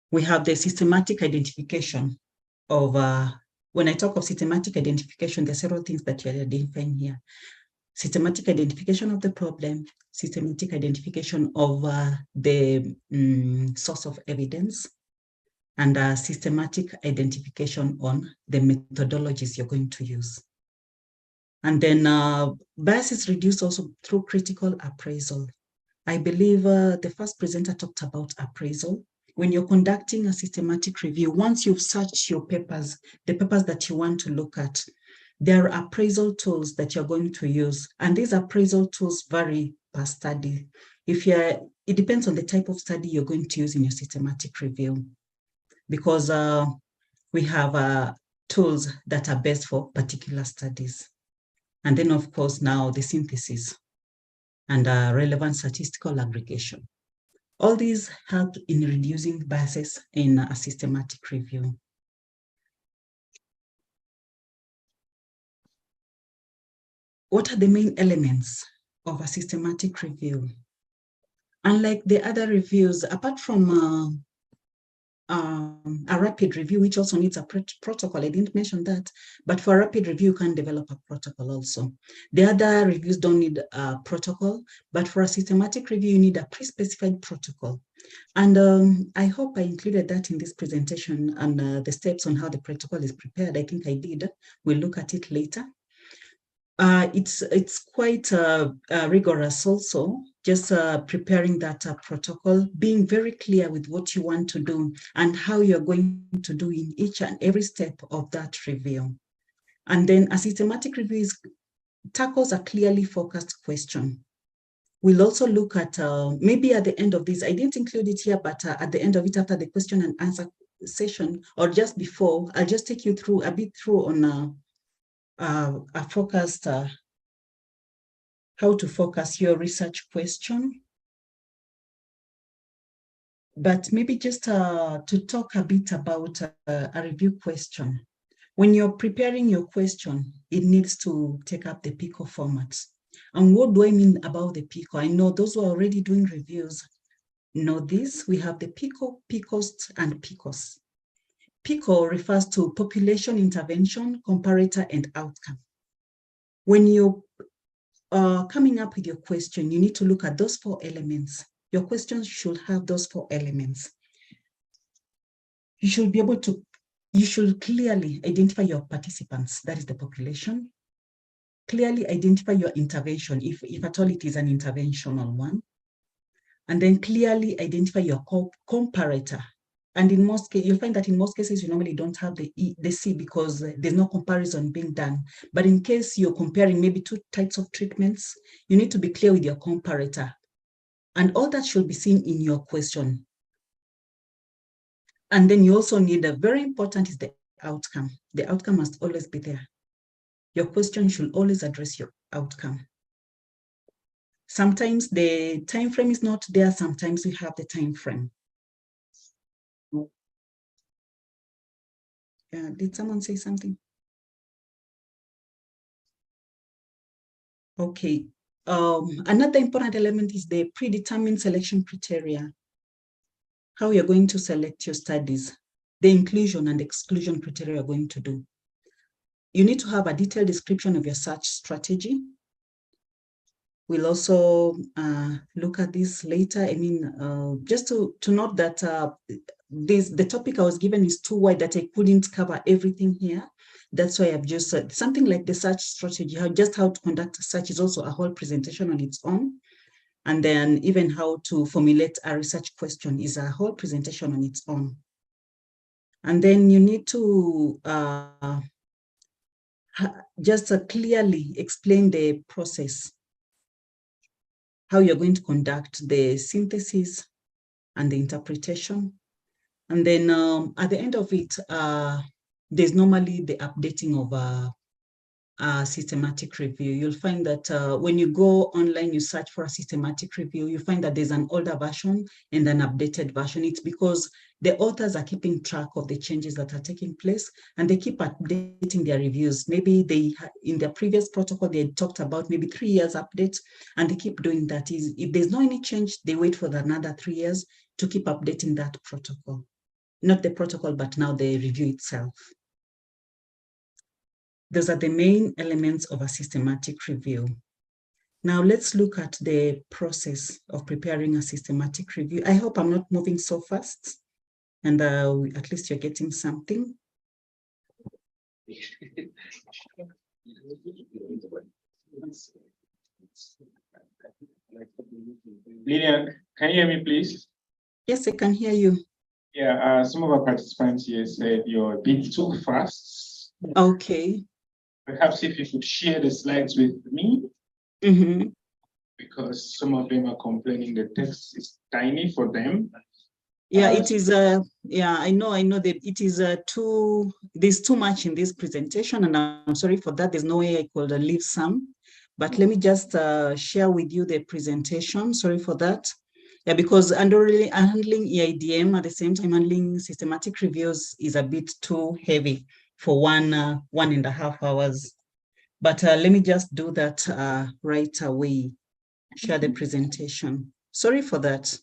We have the systematic identification of, when I talk of systematic identification, there are several things that you're identifying here. Systematic identification of the problem, systematic identification of the source of evidence, and systematic identification on the methodologies you're going to use. And then bias is reduced also through critical appraisal. I believe the first presenter talked about appraisal. When you're conducting a systematic review, once you've searched your papers, the papers that you want to look at, there are appraisal tools that you're going to use. And these appraisal tools vary per study. It depends on the type of study you're going to use in your systematic review, because we have tools that are best for particular studies. And then, of course, now the synthesis and relevant statistical aggregation. All these help in reducing biases in a systematic review. What are the main elements of a systematic review? Unlike the other reviews, apart from a rapid review, which also needs a protocol, I didn't mention that, but for a rapid review, you can develop a protocol also. The other reviews don't need a protocol, but for a systematic review, you need a pre-specified protocol. And I hope I included that in this presentation, and the steps on how the protocol is prepared. I think I did. We'll look at it later. It's quite rigorous also, just preparing that protocol, being very clear with what you want to do and how you're going to do in each and every step of that review. And then a systematic review tackles a clearly focused question. We'll also look at, maybe at the end of this, I didn't include it here, but at the end of it, after the question and answer session, or just before, I'll just take you through a bit through on a focused, how to focus your research question. But maybe just to talk a bit about a review question. When you're preparing your question, it needs to take up the PICO format. And what do I mean about the PICO? I know those who are already doing reviews know this. We have the PICO, PICOST, and PICOS. PICO refers to population intervention, comparator, and outcome. When you're coming up with your question, you need to look at those 4 elements. Your question should have those 4 elements. You should be able to, you should clearly identify your participants, that is the population. Clearly identify your intervention, if at all it is an interventional one. And then clearly identify your comparator. And in most cases, you'll find that in most cases, you normally don't have the C because there's no comparison being done. But in case you're comparing maybe 2 types of treatments, you need to be clear with your comparator. And all that should be seen in your question. And then you also need, very important is the outcome. The outcome must always be there. Your question should always address your outcome. Sometimes the time frame is not there. Sometimes we have the time frame. Did someone say something? Okay. Another important element is the predetermined selection criteria. How you're going to select your studies, the inclusion and exclusion criteria you're going to do. You need to have a detailed description of your search strategy. We'll also look at this later. I mean, just to note that the topic I was given is too wide that I couldn't cover everything here. That's why I've just said something like the search strategy, how to conduct a search is also a whole presentation on its own. And then even how to formulate a research question is a whole presentation on its own. And then you need to just clearly explain the process, how you're going to conduct the synthesis and the interpretation. And then at the end of it, there's normally the updating of a systematic review. You'll find that when you go online, you search for a systematic review, you find that there's an older version and an updated version. It's because the authors are keeping track of the changes that are taking place and they keep updating their reviews. Maybe they, in their previous protocol, they had talked about maybe 3 years update, and they keep doing that. If there's no any change, they wait for another 3 years to keep updating that protocol. Not the protocol, but now the review itself. Those are the main elements of a systematic review. Now let's look at the process of preparing a systematic review. I hope I'm not moving so fast, and at least you're getting something. Lillian, can you hear me, please? Yes, I can hear you. Yeah, some of our participants here said you're a bit too fast. Okay. Perhaps if you could share the slides with me, because some of them are complaining the text is tiny for them. Yeah, it is. Yeah, I know that it is there's too much in this presentation, and I'm sorry for that. There's no way I could leave some, but let me just share with you the presentation. Sorry for that. Yeah, because handling EIDM at the same time handling systematic reviews is a bit too heavy for 1.5 hours. But let me just do that right away. Share the presentation. Sorry for that.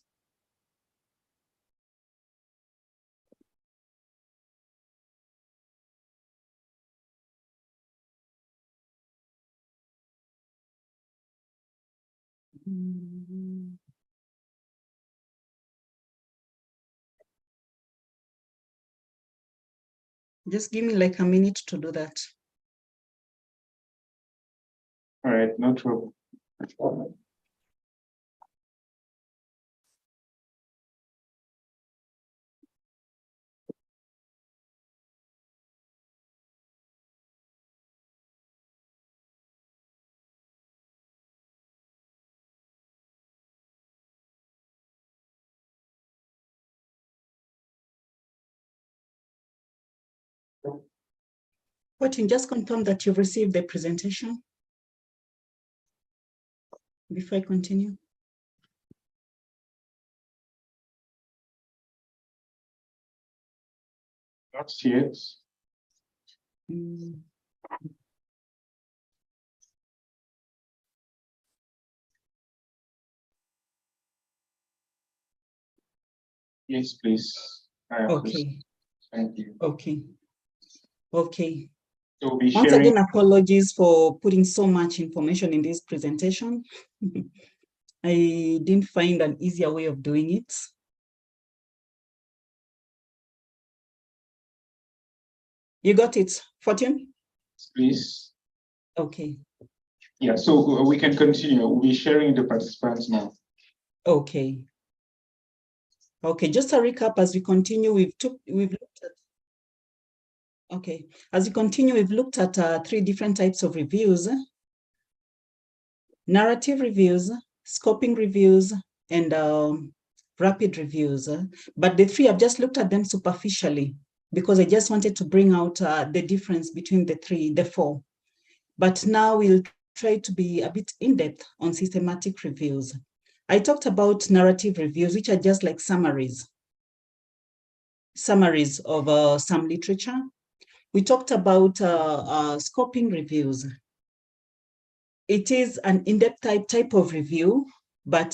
Just give me like a minute to do that. All right, no trouble. Fortune, just confirm that you've received the presentation before I continue. Not yet. Yes, please. Okay. Thank you. Okay. Okay. So be Once sharing. again, apologies for putting so much information in this presentation. I didn't find an easier way of doing it. You got it, Fortune? Please. Okay. Yeah, so we can continue. We'll be sharing the participants now. Okay. Okay, just a recap as we continue, we've looked at, okay, as we continue, we've looked at 3 different types of reviews: narrative reviews, scoping reviews, and rapid reviews. But the 3, I've just looked at them superficially because I just wanted to bring out the difference between the 4. But now we'll try to be a bit in-depth on systematic reviews. I talked about narrative reviews, which are just like summaries of some literature. We talked about scoping reviews. It is an in-depth type of review, but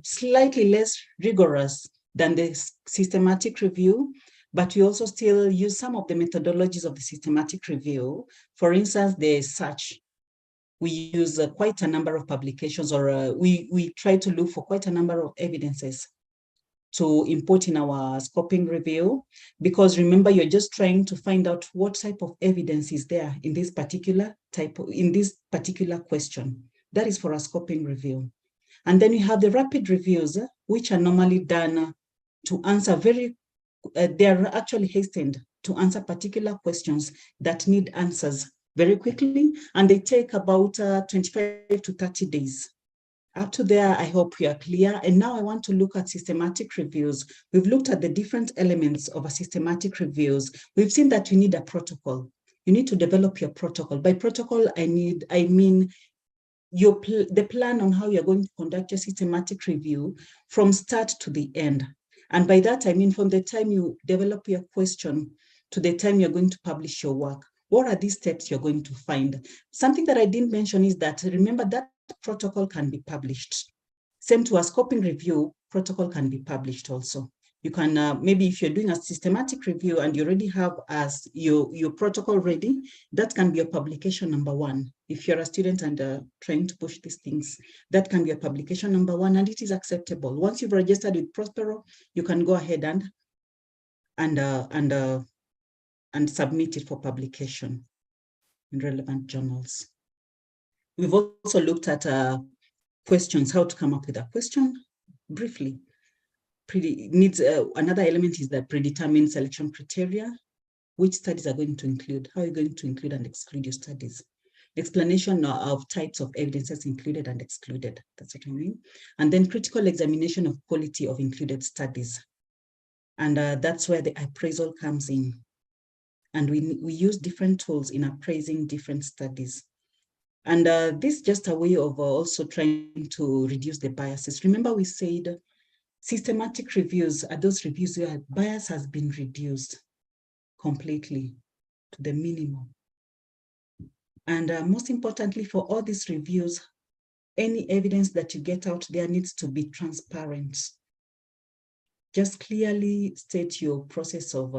slightly less rigorous than the systematic review. But we also still use some of the methodologies of the systematic review. For instance, the search. We use quite a number of publications, or we try to look for quite a number of evidences to input in our scoping review, because remember, you're just trying to find out what type of evidence is there in this particular question. That is for a scoping review. And then we have the rapid reviews, which are normally done to answer they are actually hastened to answer particular questions that need answers very quickly, and they take about 25 to 30 days. Up to there, I hope we are clear. And now I want to look at systematic reviews. We've looked at the different elements of a systematic reviews. We've seen that you need a protocol. You need to develop your protocol. By protocol, I mean the plan on how you're going to conduct your systematic review from start to the end. And by that, I mean from the time you develop your question to the time you're going to publish your work. What are these steps you're going to find? Something that I didn't mention is that, remember, that protocol can be published. Same to a scoping review, protocol can be published also. You can, maybe if you're doing a systematic review and you already have your protocol ready, that can be your publication number 1. If you're a student and trying to push these things, that can be your publication number 1, and it is acceptable. Once you've registered with Prospero, you can go ahead and submit it for publication in relevant journals. We've also looked at questions, how to come up with a question briefly. Another element is the predetermined selection criteria. Which studies are going to include? How are you going to include and exclude your studies? Explanation of types of evidences included and excluded. That's what I mean. And then critical examination of quality of included studies. And that's where the appraisal comes in. And we use different tools in appraising different studies. And this is just a way of also trying to reduce the biases. Remember, we said systematic reviews are those reviews where bias has been reduced completely to the minimum. And most importantly, for all these reviews, any evidence that you get out there needs to be transparent. Just clearly state your process of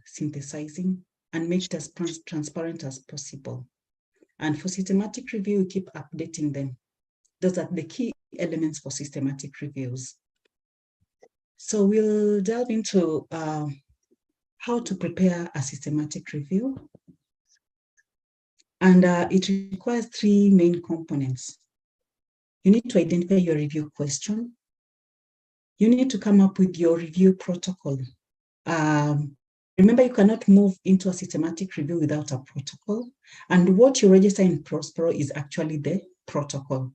synthesizing and make it as transparent as possible. And for systematic review, you keep updating them. Those are the key elements for systematic reviews. So we'll delve into how to prepare a systematic review. And it requires 3 main components. You need to identify your review question. You need to come up with your review protocol. Remember, you cannot move into a systematic review without a protocol. And what you register in Prospero is actually the protocol.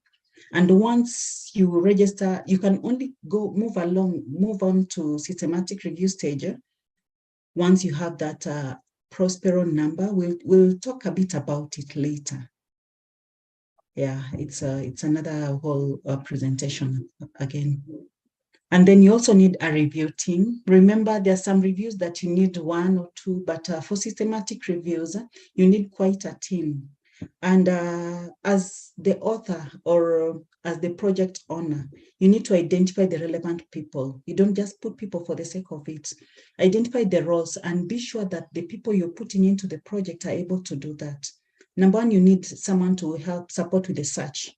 And once you register, you can only move on to systematic review stage once you have that Prospero number. We'll talk a bit about it later. Yeah, it's another whole presentation again. And then you also need a review team. Remember, there are some reviews that you need one or two, but for systematic reviews, you need quite a team. And as the author or as the project owner, you need to identify the relevant people. You don't just put people for the sake of it. Identify the roles and be sure that the people you're putting into the project are able to do that. Number one, you need someone to help support with the search.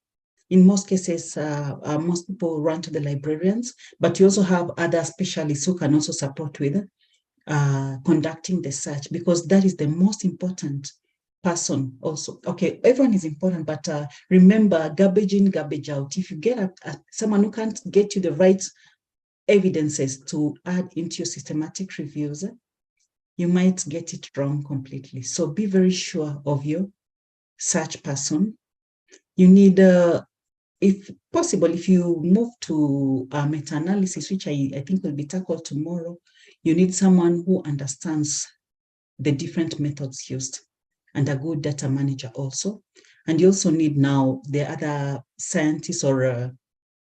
In most cases, most people run to the librarians, but you also have other specialists who can also support with conducting the search, because that is the most important person also. Okay, everyone is important, but remember, garbage in, garbage out. If you get someone who can't get you the right evidences to add into your systematic reviews, you might get it wrong completely. So be very sure of your search person. You need, if possible, if you move to meta-analysis, which I think will be tackled tomorrow, you need someone who understands the different methods used and a good data manager also. And you also need now the other scientists or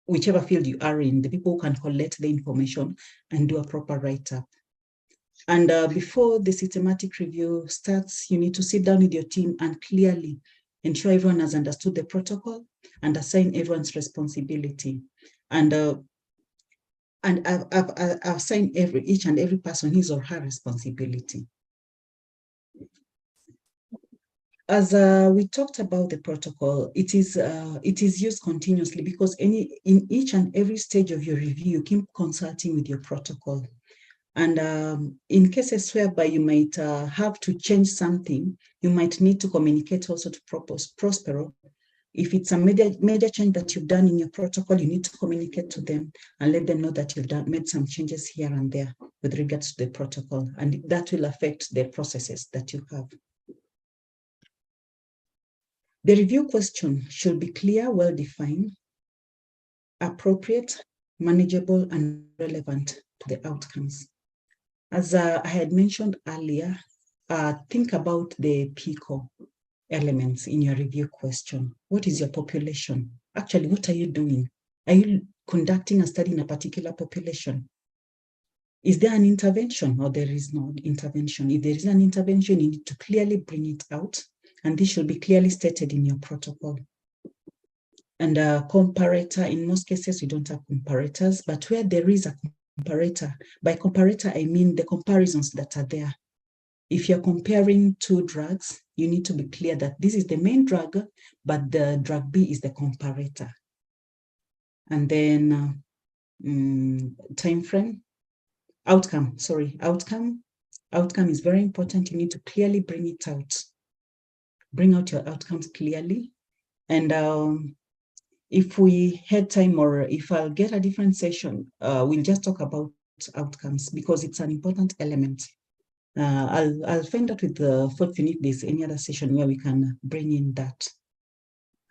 whichever field you are in, the people who can collect the information and do a proper write-up. And before the systematic review starts, you need to sit down with your team and clearly ensure everyone has understood the protocol and assign everyone's responsibility. And I've assigned each and every person his or her responsibility. As we talked about the protocol, it is used continuously because in each and every stage of your review, you keep consulting with your protocol. And in cases whereby you might have to change something, you might need to communicate also to Prospero. If it's a major change that you've done in your protocol, you need to communicate to them and let them know that you've made some changes here and there with regards to the protocol, and that will affect the processes that you have. The review question should be clear, well-defined, appropriate, manageable, and relevant to the outcomes. As I had mentioned earlier, think about the PICO elements in your review question. What is your population? Actually, what are you doing? Are you conducting a study in a particular population? Is there an intervention or there is no intervention? If there is an intervention, you need to clearly bring it out, and this should be clearly stated in your protocol. And a comparator, in most cases, we don't have comparators, but where there is a comparator, by comparator, I mean the comparisons that are there. If you're comparing two drugs, you need to be clear that this is the main drug, but the drug B is the comparator. And then time frame, outcome is very important. You need to clearly bring it out. Bring out your outcomes clearly. And if we had time, or if I'll get a different session, we'll just talk about outcomes because it's an important element. I'll find out with Fortune if there's any other session where we can bring in that,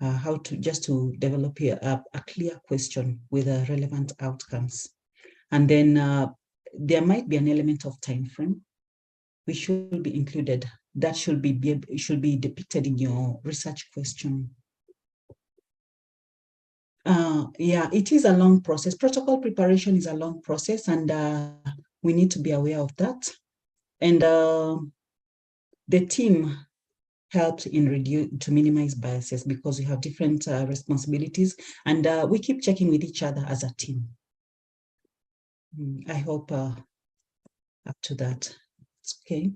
how to just to develop a clear question with relevant outcomes. And then there might be an element of time frame which should be included. That should be depicted in your research question. Yeah, it is a long process. Protocol preparation is a long process, and we need to be aware of that. And the team helps in to minimize biases because we have different responsibilities, and we keep checking with each other as a team. I hope up to that, it's okay.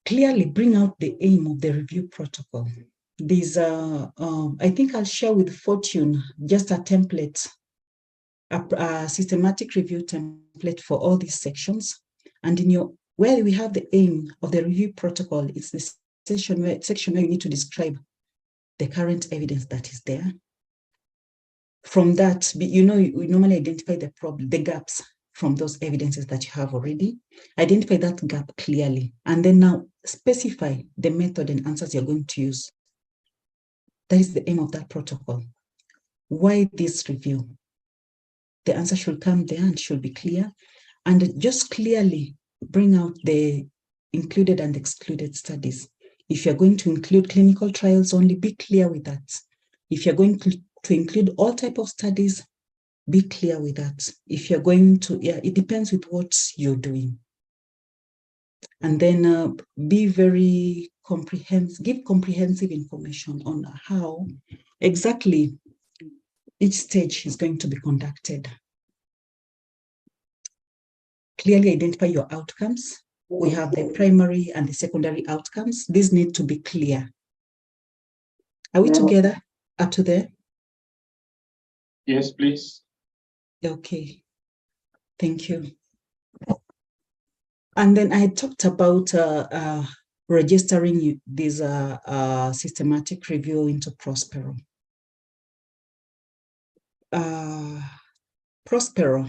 Clearly bring out the aim of the review protocol. These, I think I'll share with Fortune just a template, a systematic review template for all these sections. And in where we have the aim of the review protocol, it's the section where you need to describe the current evidence that is there. From that, we normally identify the gaps from those evidences that you have already. Identify that gap clearly, and then now specify the method and answers you're going to use. That is the aim of that protocol. Why this review? The answer should come there and should be clear, and just clearly bring out the included and excluded studies. If you're going to include clinical trials only, be clear with that. If you're going to include all type of studies, be clear with that. If you're going to, it depends with what you're doing. And then be very comprehensive, give comprehensive information on how exactly each stage is going to be conducted. Clearly identify your outcomes. We have the primary and the secondary outcomes. These need to be clear. Are we together up to there? Yes, please. Okay. Thank you. And then I talked about registering this systematic review into Prospero. Prospero.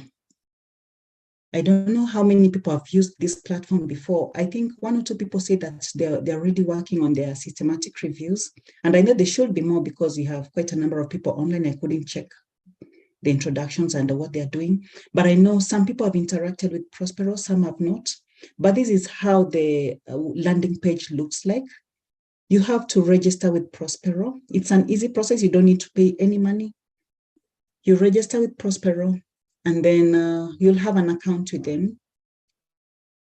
I don't know how many people have used this platform before. I think 1 or 2 people say that they're already working on their systematic reviews. And I know there should be more because we have quite a number of people online. I couldn't check the introductions and what they're doing. But I know some people have interacted with Prospero, some have not. But this is how the landing page looks like. You have to register with Prospero. It's an easy process. You don't need to pay any money. You register with Prospero, and then you'll have an account with them.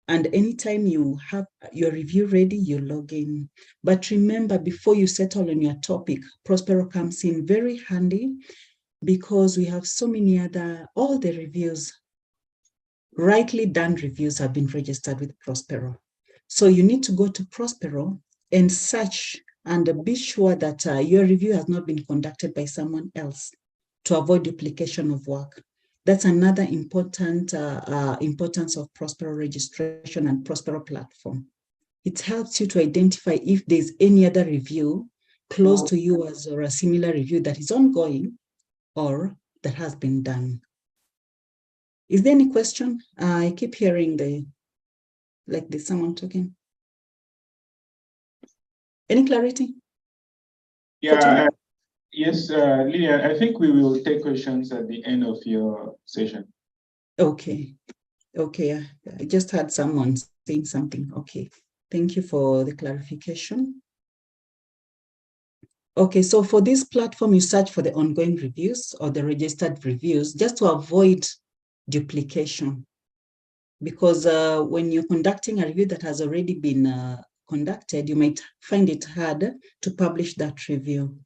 And anytime you have your review ready, you log in. But remember, before you settle on your topic, Prospero comes in very handy because we have so many all the reviews, rightly done reviews have been registered with Prospero. So you need to go to Prospero and search and be sure that your review has not been conducted by someone else to avoid duplication of work. That's another important importance of Prospero registration and Prospero platform. It helps you to identify if there's any other review close to you or a similar review that is ongoing or that has been done. Is there any question? I keep hearing there's someone talking. Any clarity? Yeah. Yes, Leah, I think we will take questions at the end of your session. Okay. Okay. I just had someone saying something. Okay. Thank you for the clarification. Okay, so for this platform, you search for the ongoing reviews or the registered reviews just to avoid duplication. Because when you're conducting a review that has already been conducted, you might find it hard to publish that review.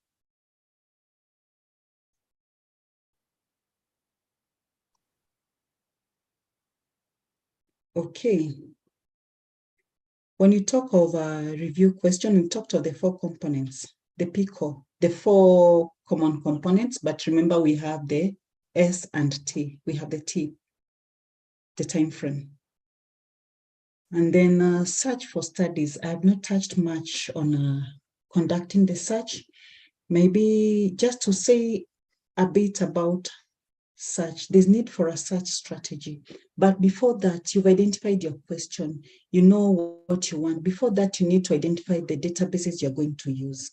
Okay. When you talk of a review question, we talked of the 4 components, the PICO, the 4 common components, but remember we have the S and T. We have the T, the time frame. And then search for studies. I have not touched much on conducting the search. Maybe just to say a bit about search, there's need for a search strategy. But before that, you've identified your question, you know what you want. Before that, you need to identify the databases you're going to use.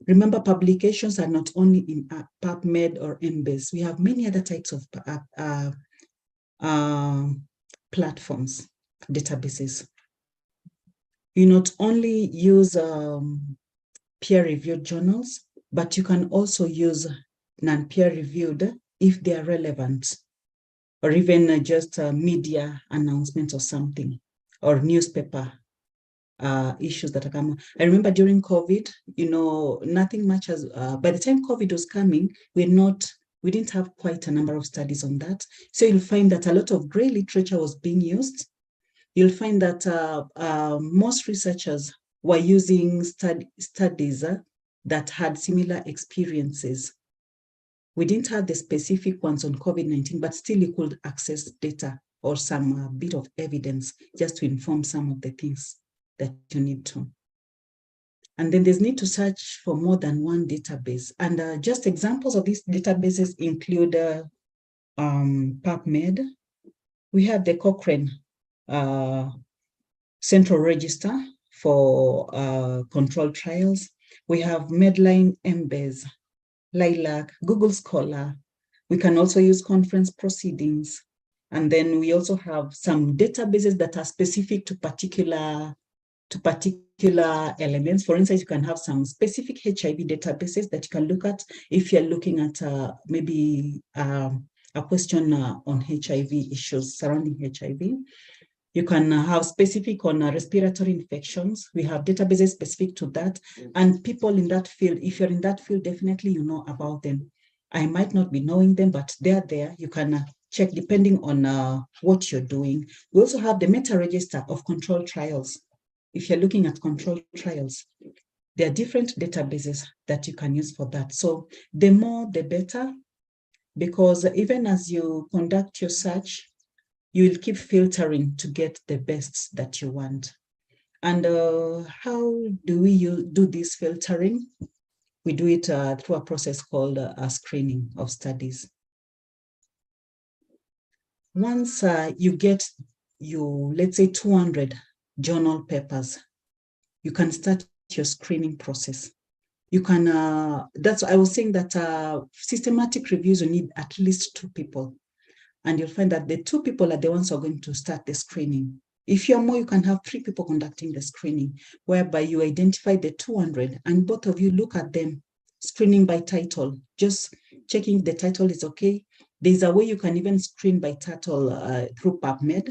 Remember, publications are not only in PubMed or Embase. We have many other types of platforms, databases. You not only use peer-reviewed journals, but you can also use non-peer-reviewed if they are relevant, or even just media announcements or something, or newspaper issues that are coming. I remember during COVID, nothing much has, by the time COVID was coming, we didn't have quite a number of studies on that. So you'll find that a lot of gray literature was being used. You'll find that most researchers were using studies that had similar experiences. We didn't have the specific ones on COVID-19, but still you could access data or some bit of evidence just to inform some of the things that you need to. And then there's need to search for more than one database. And just examples of these databases include PubMed. We have the Cochrane Central Register for controlled trials. We have Medline, Embase, Lilac, Google Scholar. We can also use conference proceedings. And then we also have some databases that are specific to particular to particular elements. For instance, you can have some specific HIV databases that you can look at if you're looking at maybe a question on HIV issues surrounding HIV. You can have specific on respiratory infections. We have databases specific to that. And people in that field, if you're in that field, definitely you know about them. I might not be knowing them, but they're there. You can check depending on what you're doing. We also have the meta-register of control trials. If you're looking at control trials, there are different databases that you can use for that. So the more, the better, because even as you conduct your search, you will keep filtering to get the best that you want. And how do we do this filtering? We do it through a process called a screening of studies. Once you get let's say 200 journal papers, you can start your screening process. You can, I was saying that systematic reviews, you need at least 2 people. And you'll find that the 2 people are the ones who are going to start the screening. If you're more, you can have 3 people conducting the screening, whereby you identify the 200 and both of you look at them, screening by title, just checking the title is okay. There's a way you can even screen by title through PubMed.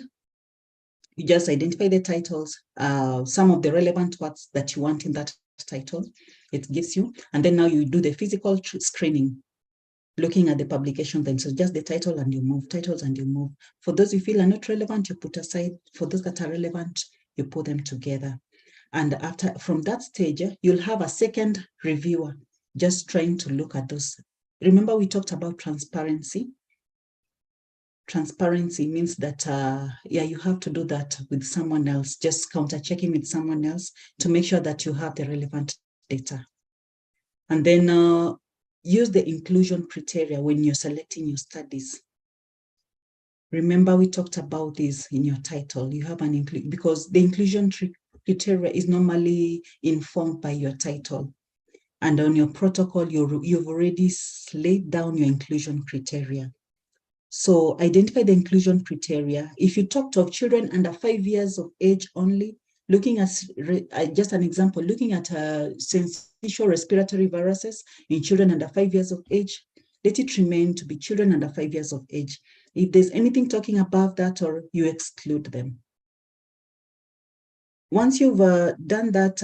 You just identify the titles, some of the relevant words that you want in that title, it gives you. And then now you do the physical screening, looking at the publication then. So just the title and you move, titles and you move. For those you feel are not relevant, you put aside. For those that are relevant, you put them together. And from that stage, you'll have a second reviewer just trying to look at those. Remember we talked about transparency. Transparency means that, you have to do that with someone else, just counter checking with someone else to make sure that you have the relevant data. And then use the inclusion criteria when you're selecting your studies. Remember we talked about this in your title. You have an inclusion, because the inclusion criteria is normally informed by your title. And on your protocol, you've already laid down your inclusion criteria. So identify the inclusion criteria. If you talked of children under 5 years of age only, looking at, just an example, looking at syncytial respiratory viruses in children under 5 years of age, let it remain to be children under 5 years of age. If there's anything talking above that, or you exclude them. Once you've done that,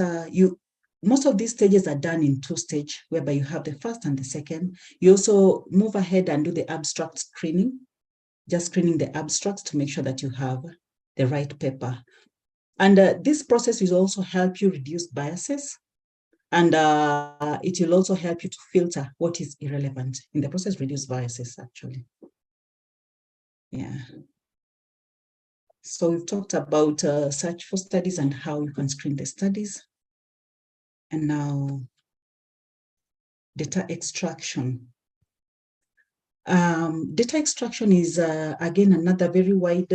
most of these stages are done in 2 stages, whereby you have the first and the second. You also move ahead and do the abstract screening, just screening the abstracts to make sure that you have the right paper. And this process will also help you reduce biases, and it will also help you to filter what is irrelevant. In the process, reduce biases, actually. Yeah. So we've talked about search for studies and how you can screen the studies. And now, data extraction. Data extraction is, again, another very wide,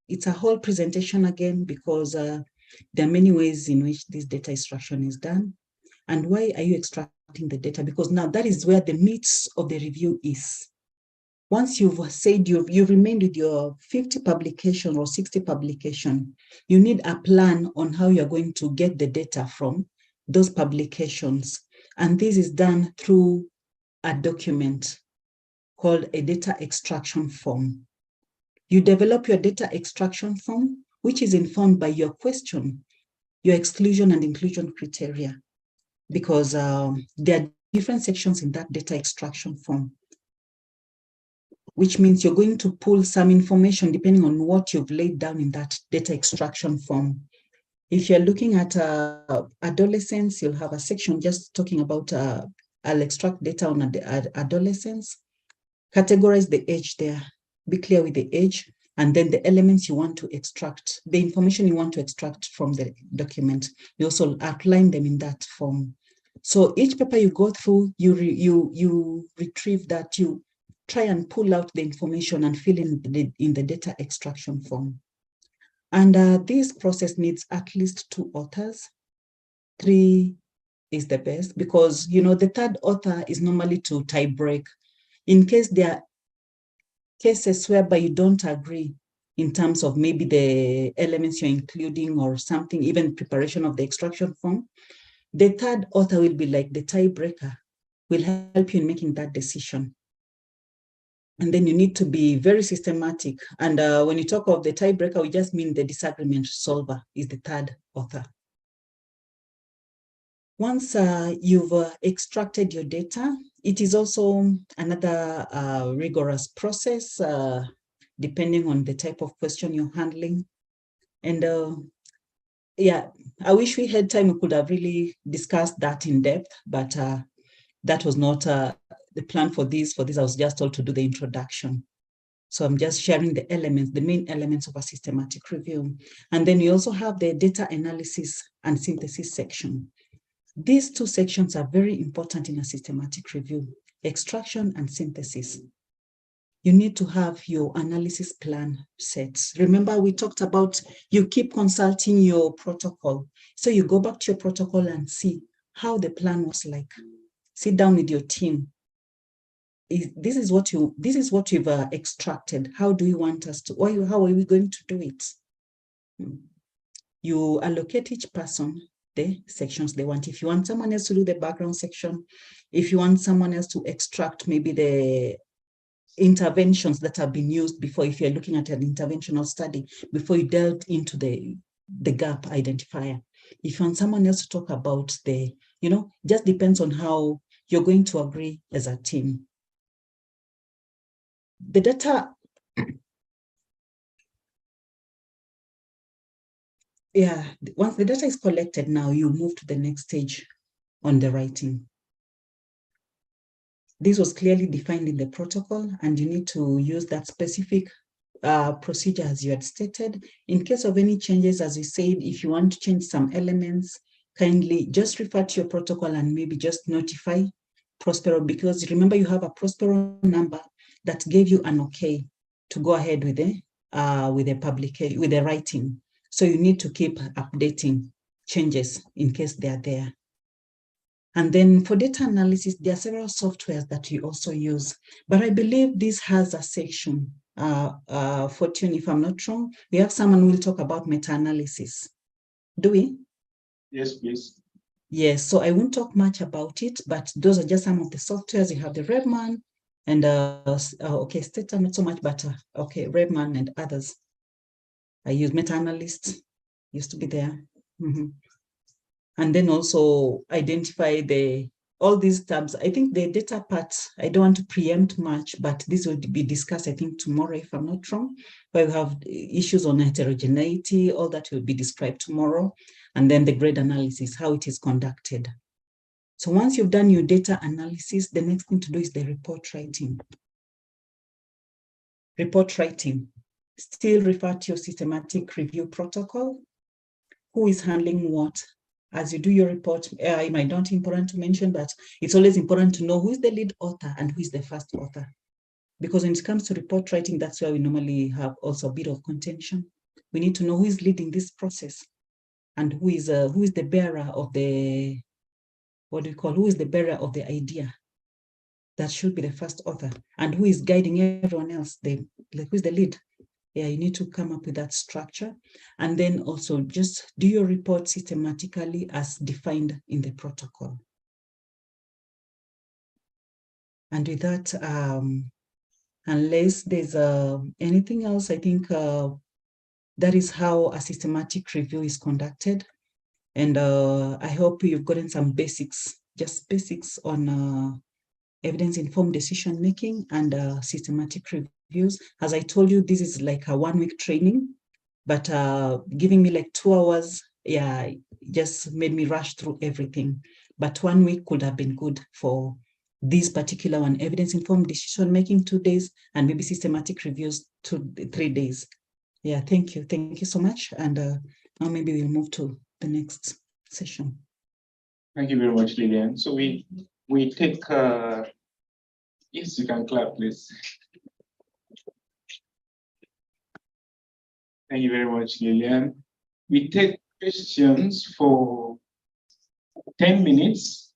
it's a whole presentation again, because there are many ways in which this data extraction is done. And why are you extracting the data? Because now that is where the meat of the review is. Once you've said you've remained with your 50 publication or 60 publication, you need a plan on how you're going to get the data from those publications. And this is done through a document called a data extraction form. You develop your data extraction form, which is informed by your question, your exclusion and inclusion criteria, because there are different sections in that data extraction form, which means you're going to pull some information depending on what you've laid down in that data extraction form. If you're looking at adolescents, you'll have a section just talking about, I'll extract data on adolescents, categorize the age there, be clear with the age, and then the elements you want to extract, the information you want to extract from the document. You also outline them in that form. So each paper you go through, you retrieve that, you try and pull out the information and fill in the data extraction form. And this process needs at least 2 authors. 3 is the best, because the 3rd author is normally to tie break. In case there are cases whereby you don't agree in terms of maybe the elements you're including or something, even preparation of the extraction form. The third author will be like the tiebreaker, will help you in making that decision. And then you need to be very systematic. And when you talk of the tiebreaker, we just mean the disagreement solver is the third author. Once you've extracted your data, it is also another rigorous process, depending on the type of question you're handling. And yeah, I wish we had time, we could have really discussed that in depth, but that was not the plan for this. For this, I was just told to do the introduction. So I'm just sharing the elements, the main elements of a systematic review. And then we also have the data analysis and synthesis section. These two sections are very important in a systematic review, extraction and synthesis. You need to have your analysis plan set. Remember, we talked about you keep consulting your protocol. So you go back to your protocol and see how the plan was like. Sit down with your team. This is what you've extracted. How do you want us to, how are we going to do it? You allocate each person the sections they want. If you want someone else to do the background section, if you want someone else to extract maybe the interventions that have been used before, if you're looking at an interventional study, before you delve into the gap identifier. If you want someone else to talk about the, just depends on how you're going to agree as a team. The data, yeah, once the data is collected now, you move to the next stage on the writing. This was clearly defined in the protocol, and you need to use that specific procedure as you had stated. In case of any changes, as you said, if you want to change some elements, kindly just refer to your protocol and maybe just notify Prospero, because remember you have a Prospero number that gave you an okay to go ahead with the publication, with the writing. So you need to keep updating changes in case they are there. And then for data analysis, there are several softwares that you also use, but I believe this has a section. Fortune, if I'm not wrong, we have someone who will talk about meta-analysis. Do we? Yes, please. Yes, so I won't talk much about it, but those are just some of the softwares. You have the Redman and okay, Stata not so much, but okay, Redman and others. I use Meta-Analysts, used to be there. And then also identify all these tabs. I think the data part, I don't want to preempt much, but this will be discussed, I think, tomorrow, if I'm not wrong. Where we have issues on heterogeneity, all that will be described tomorrow. And then the grade analysis, how it is conducted. So once you've done your data analysis, the next thing to do is the report writing. Report writing. Still refer to your systematic review protocol. Who is handling what? As you do your report, it might not be important to mention, but it's always important to know who is the lead author and who is the first author. Because when it comes to report writing, that's where we normally have also a bit of contention. We need to know who is leading this process and who is the bearer of the, who is the bearer of the idea. That should be the first author, and who is guiding everyone else, who is the lead. Yeah, you need to come up with that structure, and then also just do your report systematically as defined in the protocol. And with that, unless there's anything else, I think that is how a systematic review is conducted. And I hope you've gotten some basics, just basics on evidence-informed decision-making and systematic reviews. As I told you, this is like a one-week training, but giving me like 2 hours, yeah, just made me rush through everything. But 1 week could have been good for this particular one, evidence-informed decision-making 2 days, and maybe systematic reviews 3 days. Yeah, thank you. Thank you so much. And now maybe we'll move to the next session. Thank you very much, Lillian. So we take, yes, you can clap, please. Thank you very much, Lillian. We take questions for 10 minutes.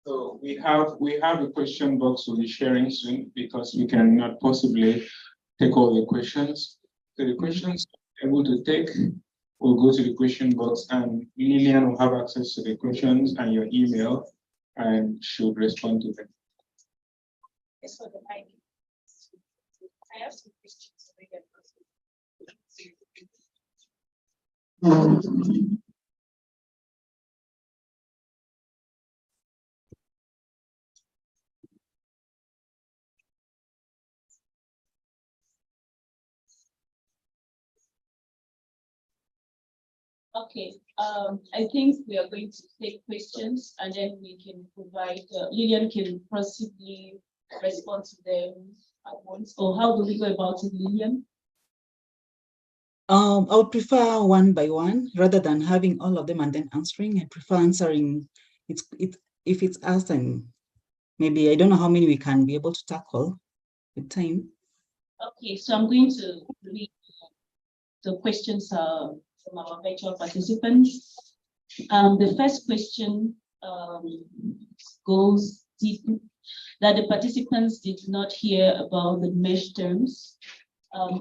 So we have a question box we'll be sharing soon because we cannot possibly take all the questions. So the questions we're able to take will go to the question box, and Lillian will have access to the questions and your email, and she'll respond to them. Yes, for the mic. I have some questions. Okay, I think we are going to take questions and then we can provide, Lillian can possibly respond to them at once. Or how do we go about it, Lillian? I would prefer one by one rather than having all of them and then answering. I prefer answering if it's asked, and maybe I don't know how many we can be able to tackle with time. Okay, so I'm going to read the questions from our virtual participants. The first question goes deep, that the participants did not hear about the mesh terms.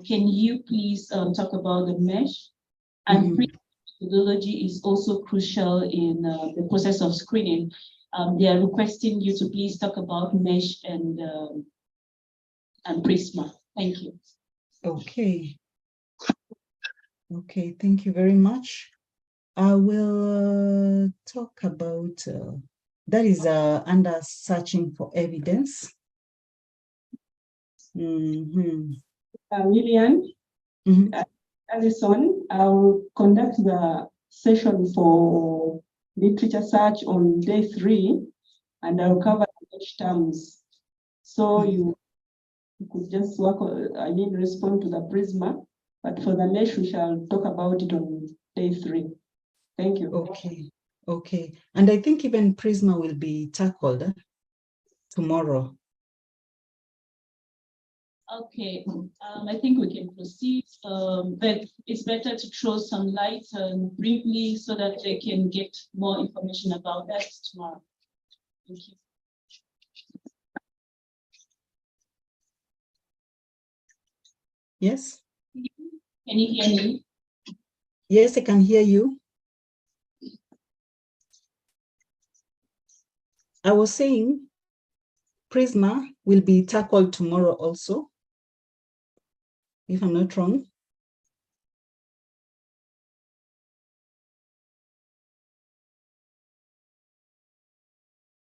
Can you please talk about the mesh? And methodology is also crucial in the process of screening. They are requesting you to please talk about mesh and Prisma. Thank you. Okay. Okay, thank you very much. I will talk about, that is under searching for evidence. Lillian, Alison, I'll conduct the session for literature search on day 3, and I'll cover each terms. So you could just work on, respond to the Prisma, but for the mesh, we shall talk about it on day 3. Thank you. Okay, okay. And I think even Prisma will be tackled tomorrow. Okay, I think we can proceed, but it's better to throw some light briefly so that they can get more information about that tomorrow. Thank you. Yes? Can you hear me? Yes, I can hear you. I was saying Prisma will be tackled tomorrow also, if I'm not wrong.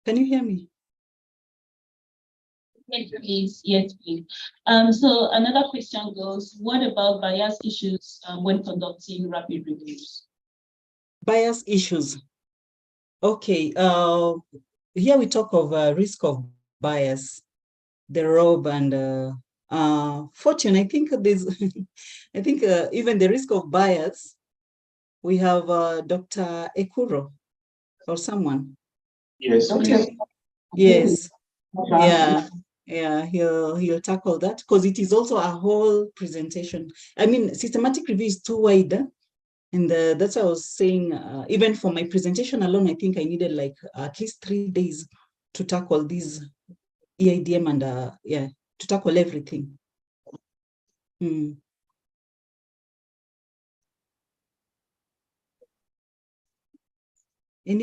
Can you hear me? Yes, please. Yes, please. So another question goes, what about bias issues when conducting rapid reviews? Bias issues. Okay, here we talk of risk of bias, the Rob and Fortune. I think there's, I think even the risk of bias, we have Dr. Ekuro or someone. Yes. Okay. Yes. Yeah. Yeah, he'll tackle that because it is also a whole presentation. I mean, systematic review is too wide. And that's what I was saying, even for my presentation alone, I think I needed like at least 3 days to tackle these EIDM and yeah, to tackle everything. Any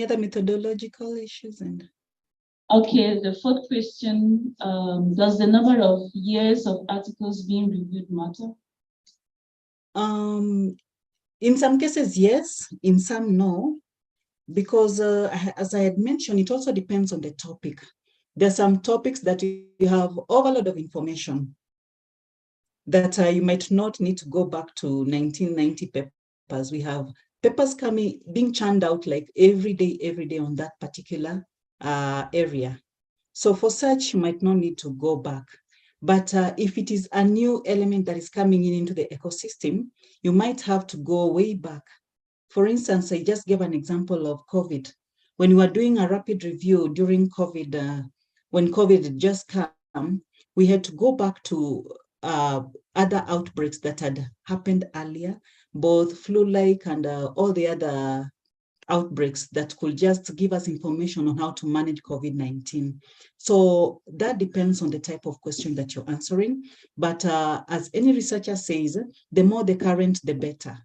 other methodological issues? And okay, the fourth question, does the number of years of articles being reviewed matter? In some cases, yes. In some, no. Because as I had mentioned, it also depends on the topic. There are some topics that you have overload of information that you might not need to go back to 1990 papers. We have papers being churned out like every day on that particular area. So for such, you might not need to go back. But if it is a new element that is coming into the ecosystem, you might have to go way back. For instance, I just gave an example of COVID. When we were doing a rapid review during COVID, when COVID had just come, we had to go back to other outbreaks that had happened earlier, both flu-like and all the other outbreaks that could just give us information on how to manage COVID-19. So that depends on the type of question that you're answering. But as any researcher says, the more the current, the better.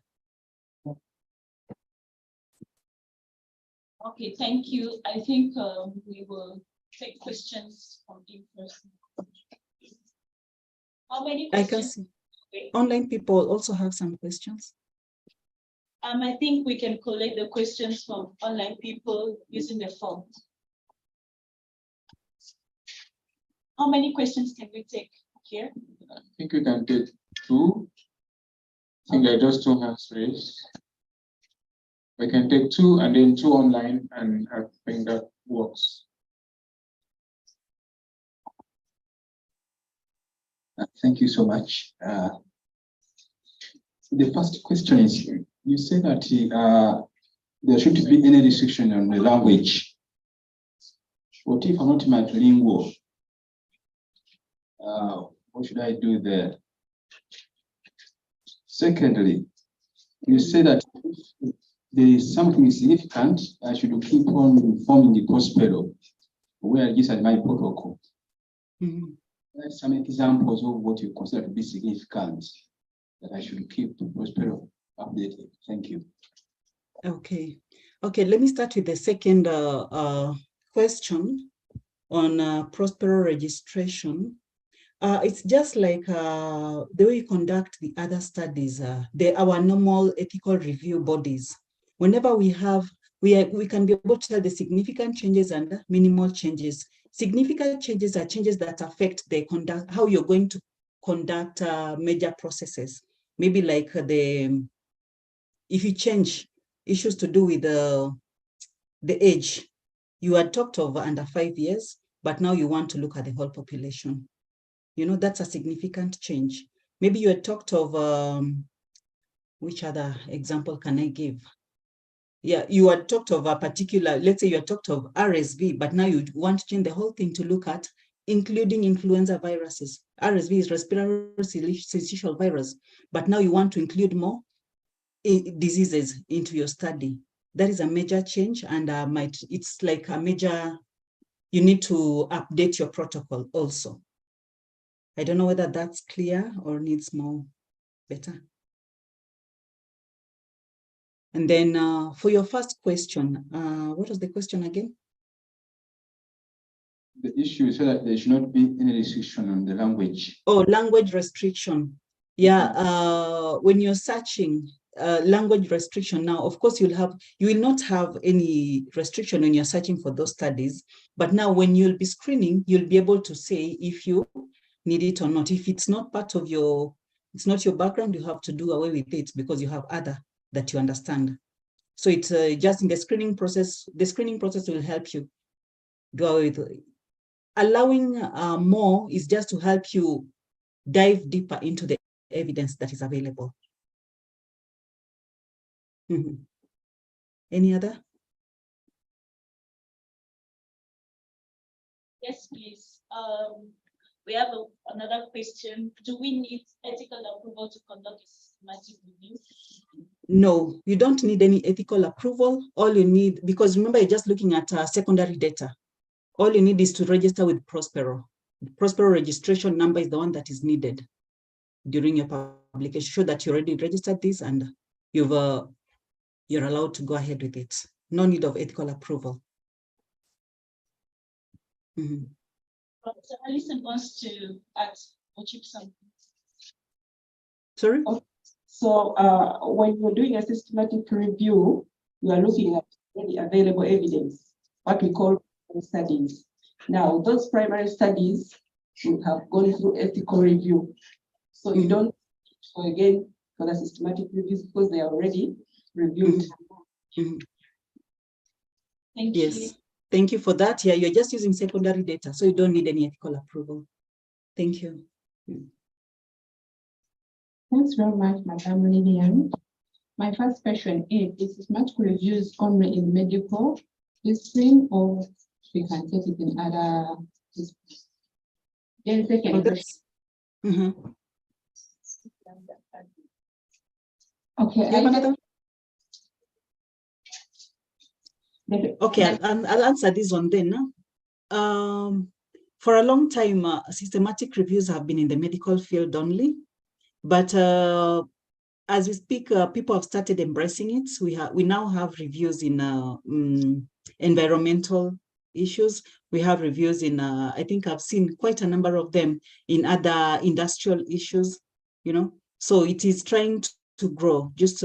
Okay, thank you. I think we will take questions from in person. How many questions? I can see. Online people also have some questions. I think we can collect the questions from online people using the form. How many questions can we take here? I think we can take 2. I think there are just 2 hands raised. We can take 2 and then 2 online, and I think that works. Thank you so much. The first question is, you say that there shouldn't be any restriction on the language. What if I'm not multilingual? What should I do there? Secondly, you say that if there is something significant, I should keep on informing the hospital where I just had my protocol. Some examples of what you consider to be significant that I should keep the hospital updated. Thank you. Okay. Okay, let me start with the second question on Prospero registration. It's just like the way you conduct the other studies, our normal ethical review bodies. Whenever we have, we can be able to tell the significant changes and minimal changes. Significant changes are changes that affect the conduct, how you're going to conduct major processes. Maybe like if you change issues to do with the age, you had talked of under 5 years, but now you want to look at the whole population. You know, that's a significant change. Maybe you had talked of, which other example can I give? Yeah, you had talked of a particular, let's say you had talked of RSV, but now you want to change the whole thing to look at including influenza viruses. RSV is respiratory syncytial virus, but now you want to include more diseases into your study. That is a major change, and it's like a major, you need to update your protocol also. I don't know whether that's clear or needs more better. And then for your first question, what was the question again? The issue is that there should not be any restriction on the language. Oh, language restriction. Yeah, when you're searching language restriction now, of course you will not have any restriction when you're searching for those studies, but now when you'll be screening, you'll be able to say if you need it or not. If it's not part of it's not your background, you have to do away with it because you have other that you understand. So it's just in the screening process. The screening process will help you do away with it. Allowing more is just to help you dive deeper into the evidence that is available. Any other? Yes, please. We have another question. Do we need ethical approval to conduct a systematic review? No, you don't need any ethical approval. All you need, because remember, you're just looking at secondary data. All you need is to register with Prospero. The Prospero registration number is the one that is needed during your publication. Show that you already registered this and you're allowed to go ahead with it. No need of ethical approval. Alison wants to add something. Sorry? So when you're doing a systematic review, you are looking at any available evidence, what we call studies. Now, those primary studies should have gone through ethical review. So you don't go again for the systematic reviews because they are already reviewed. Thank you. Thank you for that. Yeah, you're just using secondary data, so you don't need any ethical approval. Thank you. Thanks very much, Madam Lillian. My first question is systematic reviews only in medical discipline, or we can take it in other disciplines? Then second question. Okay. Okay, I'll answer this one then. For a long time, systematic reviews have been in the medical field only, but as we speak, people have started embracing it. We now have reviews in environmental issues. We have reviews in, I think I've seen quite a number of them in other industrial issues, you know. So it is trying to grow. Just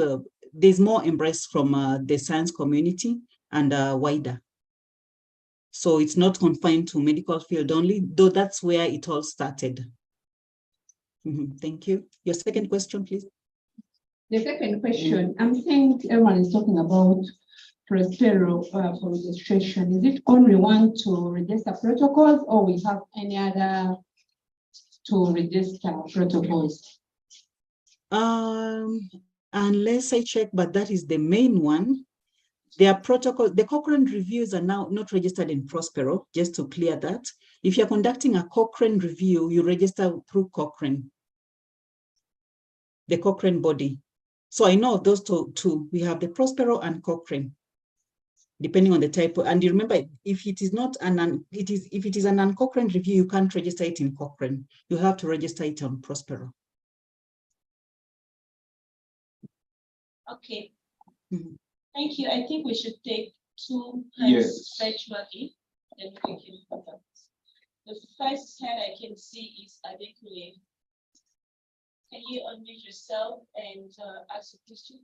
there's more embrace from the science community and wider. So it's not confined to medical field only, though that's where it all started. Thank you. Your second question, please. The second question, I'm saying everyone is talking about Prospero for registration. Is it only one to register protocols, or we have any other to register protocols? Unless I check, but that is the main one. Their protocol, the Cochrane reviews are now not registered in Prospero, just to clear that. If you're conducting a Cochrane review, you register through Cochrane, the Cochrane body. So I know those two, we have the Prospero and Cochrane, depending on the type. And you remember, if it is not if it is an un-Cochrane review, you can't register it in Cochrane. You have to register it on Prospero. Okay. Thank you. I think we should take two hands virtually. Then we can contact. The first hand I can see is Adekule. Can you unmute yourself and ask a question?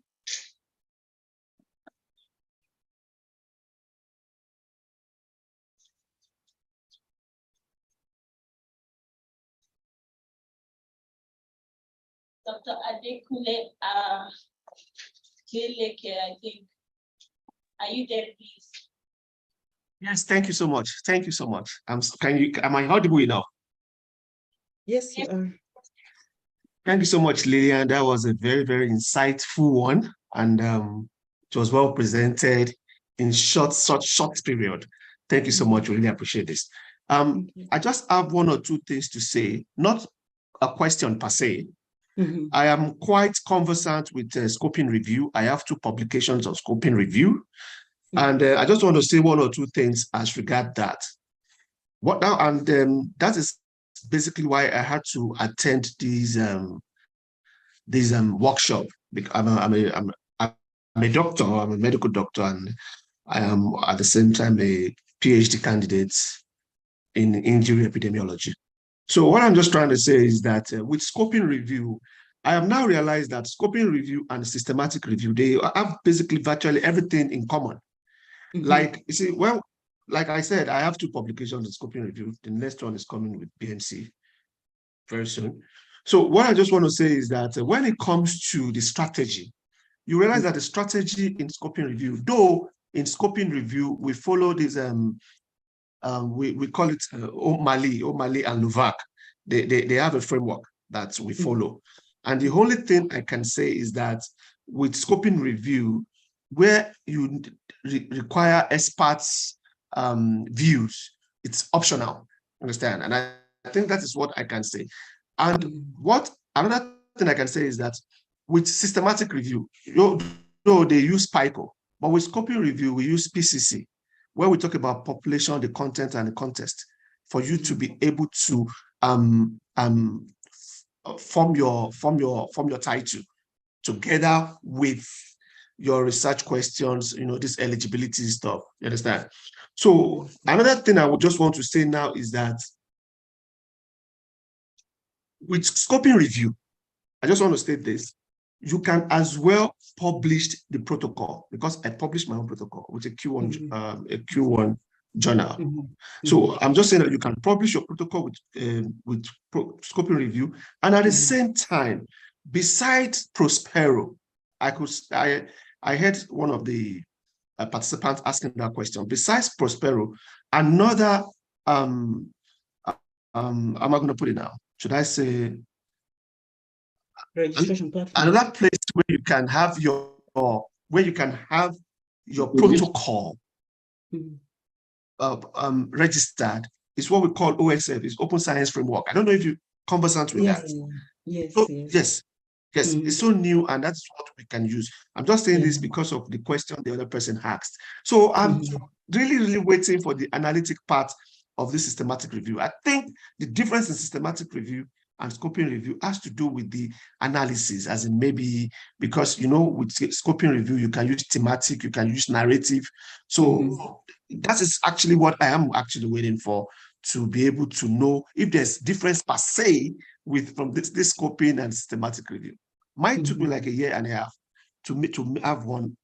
Dr. Adekule I think. Are you there, please? Yes, thank you so much. Thank you so much. Am I audible enough? Yes, you are. Thank you so much, Lillian. That was a very, very insightful one. And it was well presented in such short period. Thank you so much. We really appreciate this. I just have one or two things to say, not a question per se. I am quite conversant with scoping review. I have 2 publications on scoping review. And I just want to say one or two things as regard that. What now? And that is basically why I had to attend these workshop. I'm a doctor. I'm a medical doctor, and I am at the same time a PhD candidate in injury epidemiology. So what I'm just trying to say is that with scoping review, I have now realized that scoping review and systematic review, they have basically virtually everything in common. Like, you see, well, like I said, I have 2 publications in scoping review. The next one is coming with BNC very soon. So what I just want to say is that when it comes to the strategy, you realize that the strategy in scoping review, though in scoping review, we follow this, we call it O'Malley and Luvac. They have a framework that we follow. And the only thing I can say is that with scoping review, where you require experts' views, it's optional, understand? And I think that is what I can say. And what another thing I can say is that with systematic review, though they use PICO, but with scoping review, we use PCC, where we talk about population, the content, and the context, for you to be able to form your title together with your research questions, this eligibility stuff, you understand? So another thing I would just want to say now is that with scoping review, I just want to state this, you can as well publish the protocol, because I published my own protocol with a Q1 journal. So I'm just saying that you can publish your protocol with scoping review, and at the same time, besides Prospero, I heard one of the participants asking that question. Besides Prospero, another am I going to put it now? Should I say registration platform? Another place where you can have your protocol registered is what we call OSF, is Open Science Framework. I don't know if you're conversant with that. Yes, So, yes. Yes, it's so new, and that's what we can use. I'm just saying this because of the question the other person asked. So I'm really waiting for the analytic part of the systematic review. I think the difference in systematic review and scoping review has to do with the analysis, as in maybe because, you know, with scoping review, you can use thematic, you can use narrative. So that is actually what I am actually waiting for, to be able to know if there's difference per se from this scoping and systematic review. Mine took me like a year and a half to have one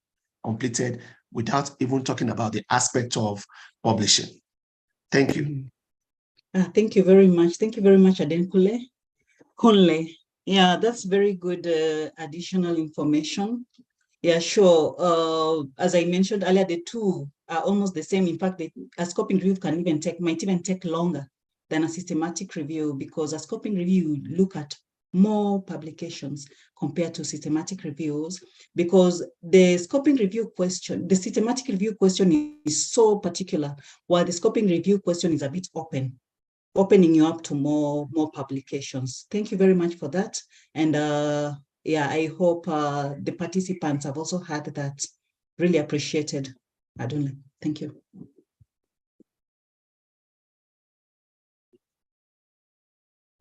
completed without even talking about the aspect of publishing. Thank you. Thank you very much. Thank you very much, Adenkule. Kunle. Yeah, that's very good additional information. Yeah, sure. As I mentioned earlier, the two are almost the same. In fact, a scoping review might even take longer than a systematic review, because a scoping review you look at more publications compared to systematic reviews, because the scoping review question, the systematic review question is so particular, while the scoping review question is a bit opening you up to more publications. Thank you very much for that. And yeah, I hope the participants have also heard that. Really appreciated. Adunle, thank you.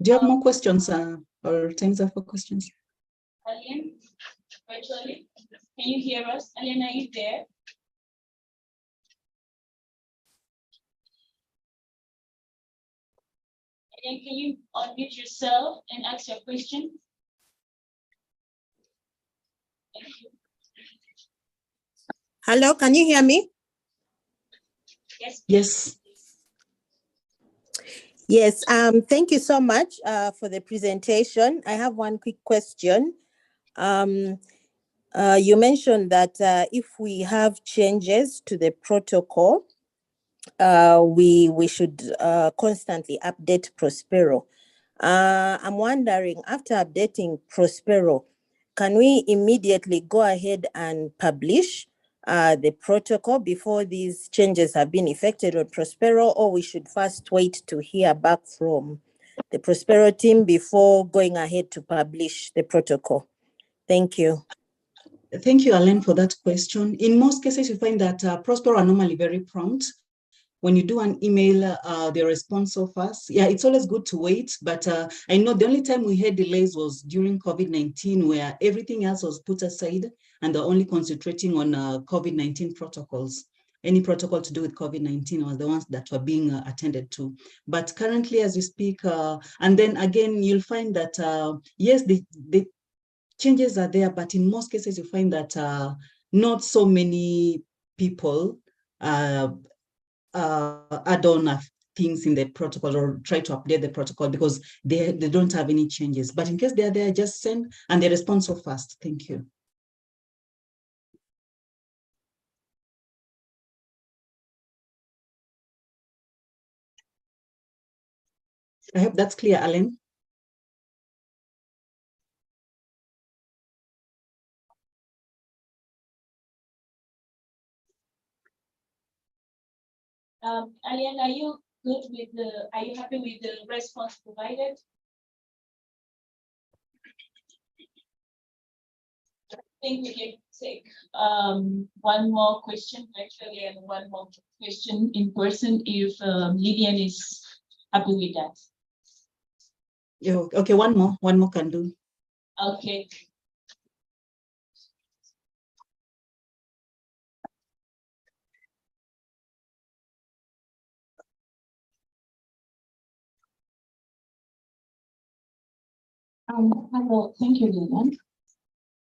Do you have more questions or time's up for questions? Alien, virtually, can you hear us? Alien, are you there? Alien, can you unmute yourself and ask your question? Thank you. Hello, can you hear me? Yes. Yes. Yes, thank you so much for the presentation. I have one quick question. You mentioned that if we have changes to the protocol, we should constantly update Prospero. I'm wondering, after updating Prospero, can we immediately go ahead and publish the protocol before these changes have been effected on Prospero, or we should first wait to hear back from the Prospero team before going ahead to publish the protocol? Thank you. Thank you, Alain, for that question. In most cases, you find that Prospero are normally very prompt. When you do an email, they respond so fast. Yeah, it's always good to wait, but I know the only time we had delays was during COVID-19, where everything else was put aside and they're only concentrating on COVID-19 protocols. Any protocol to do with COVID-19 was the ones that were being attended to. But currently, as we speak, and then again, you'll find that, yes, the changes are there, but in most cases, you find that not so many people add on things in the protocol or try to update the protocol because they don't have any changes. But in case they're there, just send and they respond so fast. Thank you. I hope that's clear, Alan. Alien, are you good with are you happy with the response provided? I think we can take one more question virtually and one more question in person if Lillian is happy with that. Yeah, okay, one more can do. Okay. Hello, thank you, Lillian.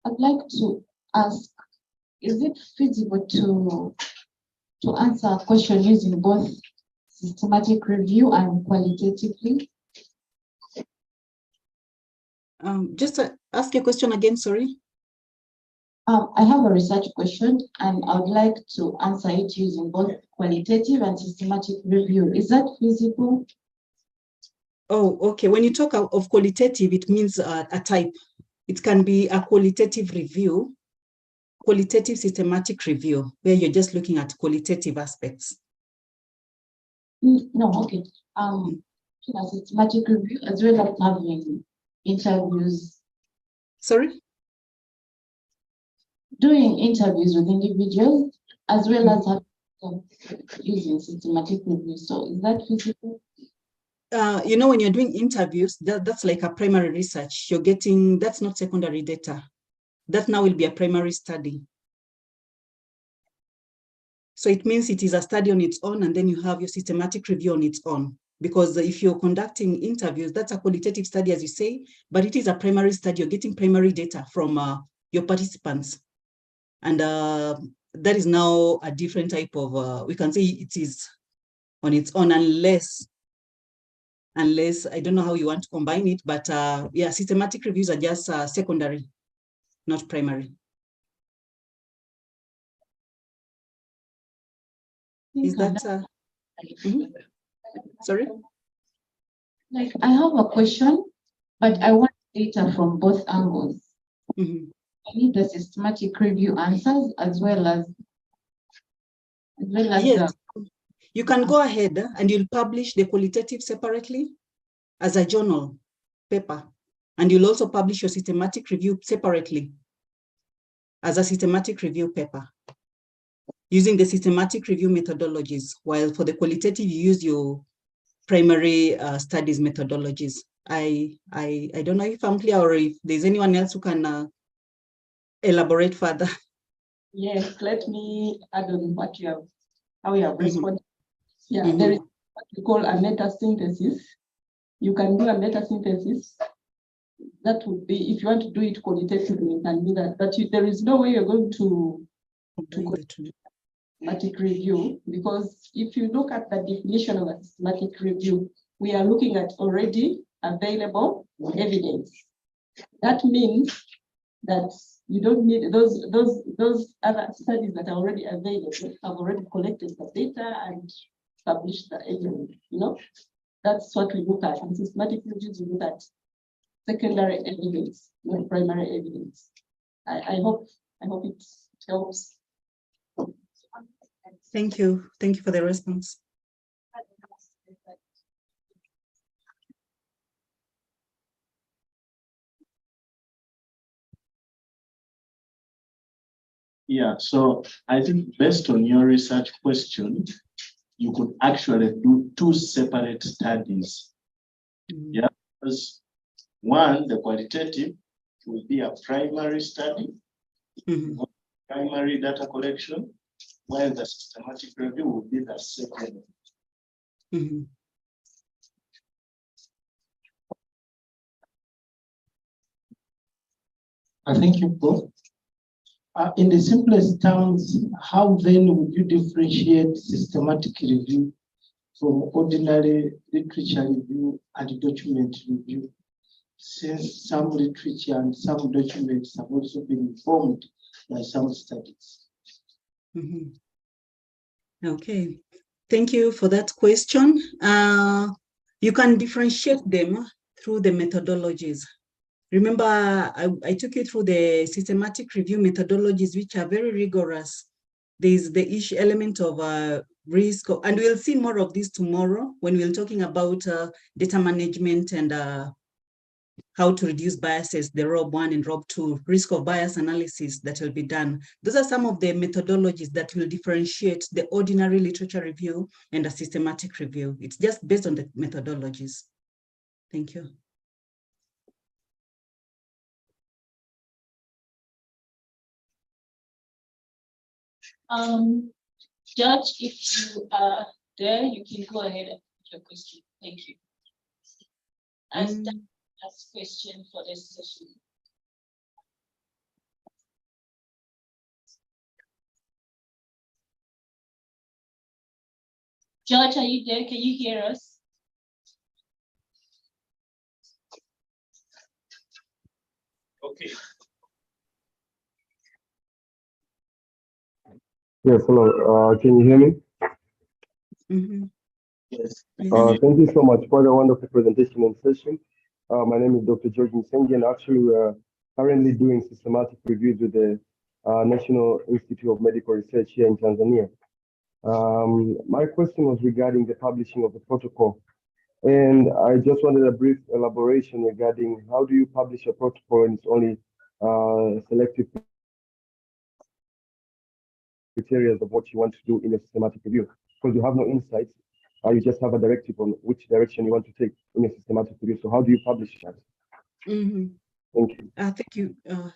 I'd like to ask, is it feasible to answer a question using both systematic review and qualitatively? Just ask your question again, sorry. I have a research question and I would like to answer it using both qualitative and systematic review. Is that feasible? Oh, okay. When you talk of qualitative, it means a type. It can be a qualitative review, qualitative systematic review, where you're just looking at qualitative aspects. No, okay. A systematic review as well as having interviews. Sorry? Doing interviews with individuals as well as using systematic review. So is that feasible? You know, when you're doing interviews, that's like a primary research. You're getting, that's not secondary data. That now will be a primary study. So it means it is a study on its own, and then you have your systematic review on its own. Because if you're conducting interviews, that's a qualitative study, as you say, but it is a primary study. You're getting primary data from your participants. And that is now a different type of, we can say it is on its own, unless I don't know how you want to combine it, but yeah, systematic reviews are just secondary, not primary. Is that, sorry? Like, I have a question, but I want data from both angles. I need the systematic review answers as well as yes. You can go ahead and you'll publish the qualitative separately as a journal paper. And you'll also publish your systematic review separately as a systematic review paper using the systematic review methodologies, while for the qualitative, you use your primary studies methodologies. I don't know if I'm clear or if there's anyone else who can elaborate further. Yes, let me add on what you have, how you have responded. Yeah, there is what we call a meta-synthesis. You can do a meta-synthesis. That would be, if you want to do it qualitatively, you can do that. But there is no way you're going to systematic review, because if you look at the definition of a systematic review, we are looking at already available evidence. That means that you don't need those other studies that are already available, have already collected the data and published the evidence. You know, that's what we look at. In systematic reviews, we look at secondary evidence, not primary evidence. I hope it helps. Thank you. Thank you for the response. Yeah, so I think based on your research question, you could actually do two separate studies. Yeah, because one, the qualitative will be a primary study, primary data collection, while the systematic review will be the second. Thank you both. In the simplest terms, how then would you differentiate systematic review from ordinary literature review and document review, since some literature and some documents have also been informed by some studies? Okay, thank you for that question. You can differentiate them through the methodologies. Remember, I took you through the systematic review methodologies, which are very rigorous. There's the issue element of risk, and we'll see more of this tomorrow when we're talking about data management and how to reduce biases, the ROB1 and ROB2, risk of bias analysis that will be done. Those are some of the methodologies that will differentiate the ordinary literature review and a systematic review. It's just based on the methodologies. Thank you. Judge, if you are there, you can go ahead and put your question. Thank you. As the last question for this session. Judge, are you there? Can you hear us? Okay. Yes, hello. Can you hear me? Yes. Thank you so much for the wonderful presentation and session. My name is Dr. George Nsengi, and actually we are currently doing systematic reviews with the National Institute of Medical Research here in Tanzania. My question was regarding the publishing of the protocol, and I just wanted a brief elaboration regarding how do you publish a protocol and it's only selective criteria of what you want to do in a systematic review, because you have no insights. You just have a directive on which direction you want to take in a systematic review. So how do you publish that?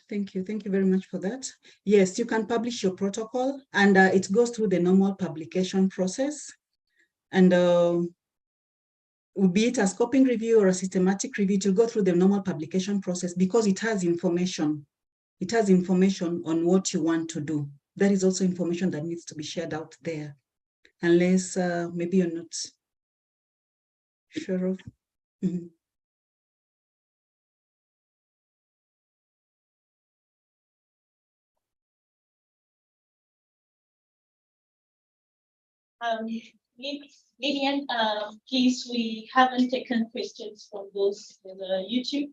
Thank you. Thank you very much for that. Yes, you can publish your protocol, and it goes through the normal publication process. And be it a scoping review or a systematic review, it will go through the normal publication process because it has information. It has information on what you want to do. That is also information that needs to be shared out there, unless maybe you're not sure of. Lillian, please, we haven't taken questions from those in the YouTube.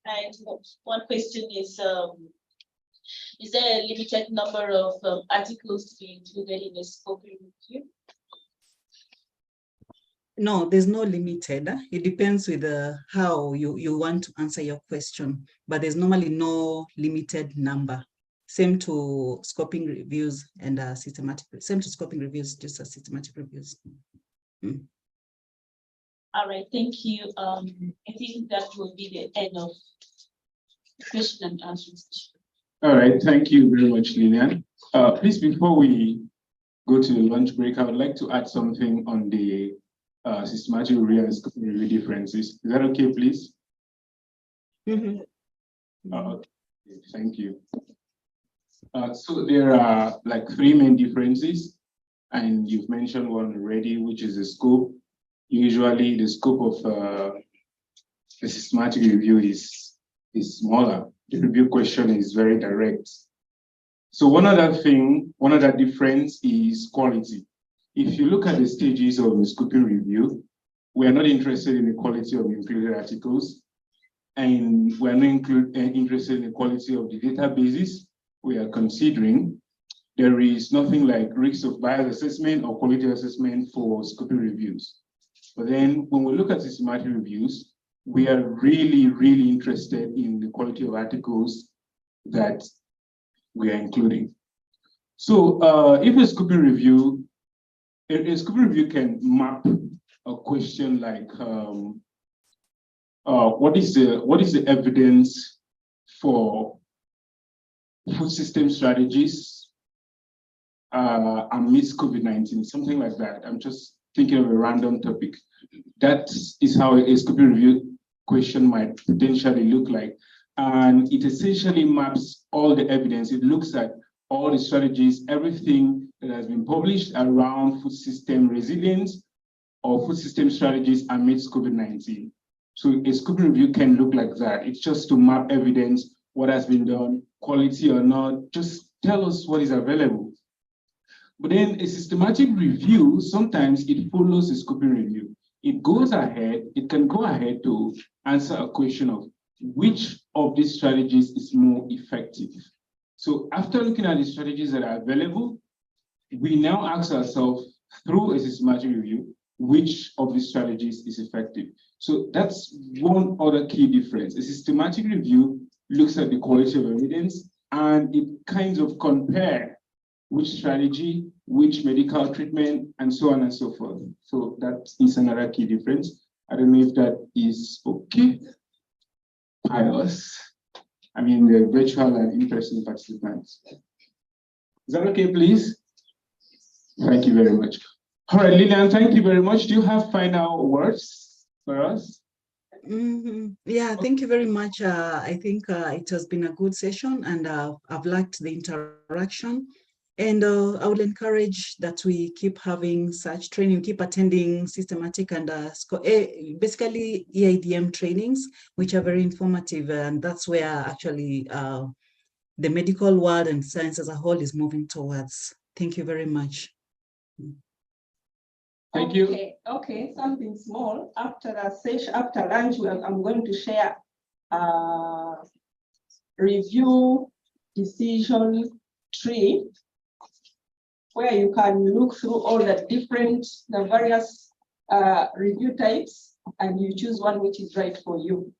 And one question is there a limited number of articles to be included in a scoping review? No, there's no limited. It depends with how you want to answer your question, but there's normally no limited number. Same to scoping reviews and systematic. Same to scoping reviews, just as systematic reviews. All right, thank you. I think that will be the end of question and answer session. All right, thank you very much, Lillian. Please, before we go to the lunch break, I would like to add something on the systematic review and scoping review differences. Is that okay, please? Okay, thank you. So there are like three main differences, and you've mentioned one already, which is the scope. Usually the scope of the systematic review is smaller. The review question is very direct. So one other difference is quality. If you look at the stages of the scoping review, we are not interested in the quality of included articles, and we are not interested in the quality of the databases we are considering. There is nothing like risks of bias assessment or quality assessment for scoping reviews. But then when we look at systematic reviews, we are really, really interested in the quality of articles that we are including. So if a scoping review can map a question like what is the evidence for food system strategies amidst COVID-19, something like that. I'm just thinking of a random topic. That is how a scoping review question might potentially look like. And it essentially maps all the evidence. It looks at all the strategies, everything that has been published around food system resilience or food system strategies amidst COVID-19. So a scoping review can look like that. It's just to map evidence, what has been done, quality or not, just tell us what is available. But then a systematic review, sometimes it follows a scoping review. It goes ahead, it can go ahead to answer a question of which of these strategies is more effective. So after looking at the strategies that are available, we now ask ourselves through a systematic review, which of these strategies is effective. So that's one other key difference. A systematic review looks at the quality of evidence and it kind of compare which strategy, which medical treatment, and so on and so forth. So that is another key difference. I don't know if that is okay. Pious. I mean, the virtual and in-person participants. Is that okay, please? Thank you very much. All right, Lillian, thank you very much. Do you have final words for us? Yeah, thank you very much. I think it has been a good session and I've liked the interaction. And I would encourage that we keep having such training, keep attending systematic and basically EIDM trainings, which are very informative. And that's where actually the medical world and science as a whole is moving towards. Thank you very much. Thank you. Okay, something small. After a session, after lunch, I'm going to share review decision tree, where you can look through all the various review types, and you choose one which is right for you.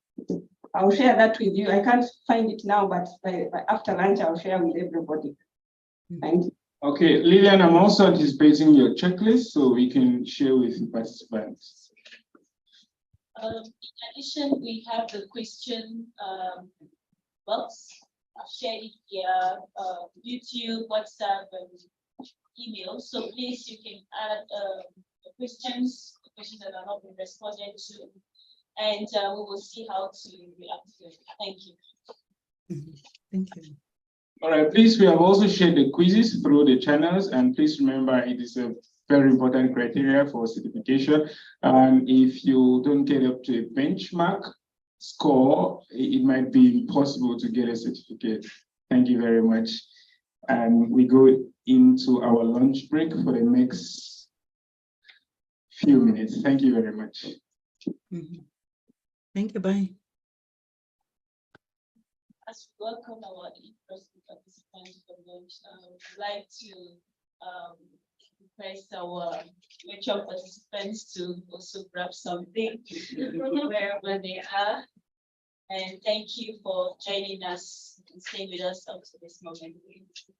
I'll share that with you. I can't find it now, but by after lunch, I'll share with everybody. Thank you. Okay, Lillian, I'm also anticipating your checklist so we can share with the participants. In addition, we have the question box. I've shared it via YouTube, WhatsApp, and email. So please, you can add the questions that are not being responded to, and we will see how to react to it. Thank you. Thank you. All right, please, we have also shared the quizzes through the channels, and please remember it is a very important criteria for certification. And if you don't get up to a benchmark score, it might be impossible to get a certificate. Thank you very much. And we go into our lunch break for the next few minutes. Thank you very much. Thank you, bye. As we welcome our in-person participants for lunch, I would like to request our virtual participants to also grab something wherever they are. And thank you for joining us and staying with us up to this moment.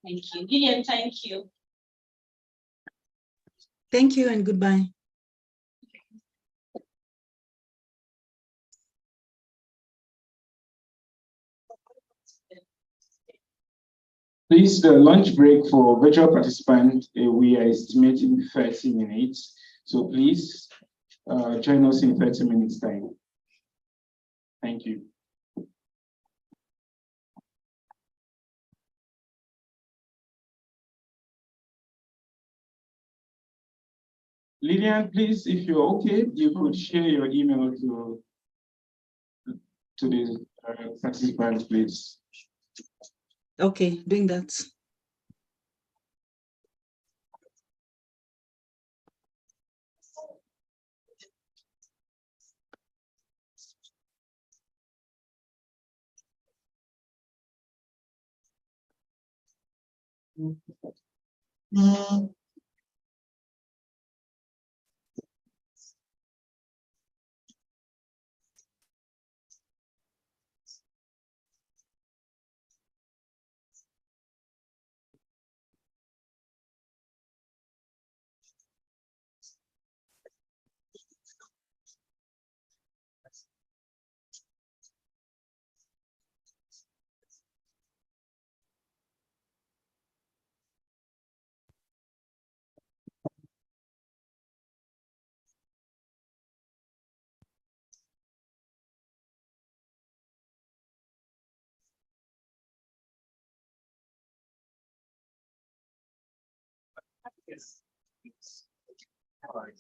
Thank you. Lillian, thank you. Thank you and goodbye. Please, the lunch break for virtual participants, we are estimating 30 minutes. So please join us in 30 minutes time. Thank you. Lillian, please, if you're okay, you could share your email to the participants, please. Okay, doing that. Yes. All right.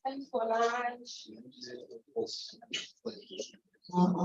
Thanks for lunch. Yeah.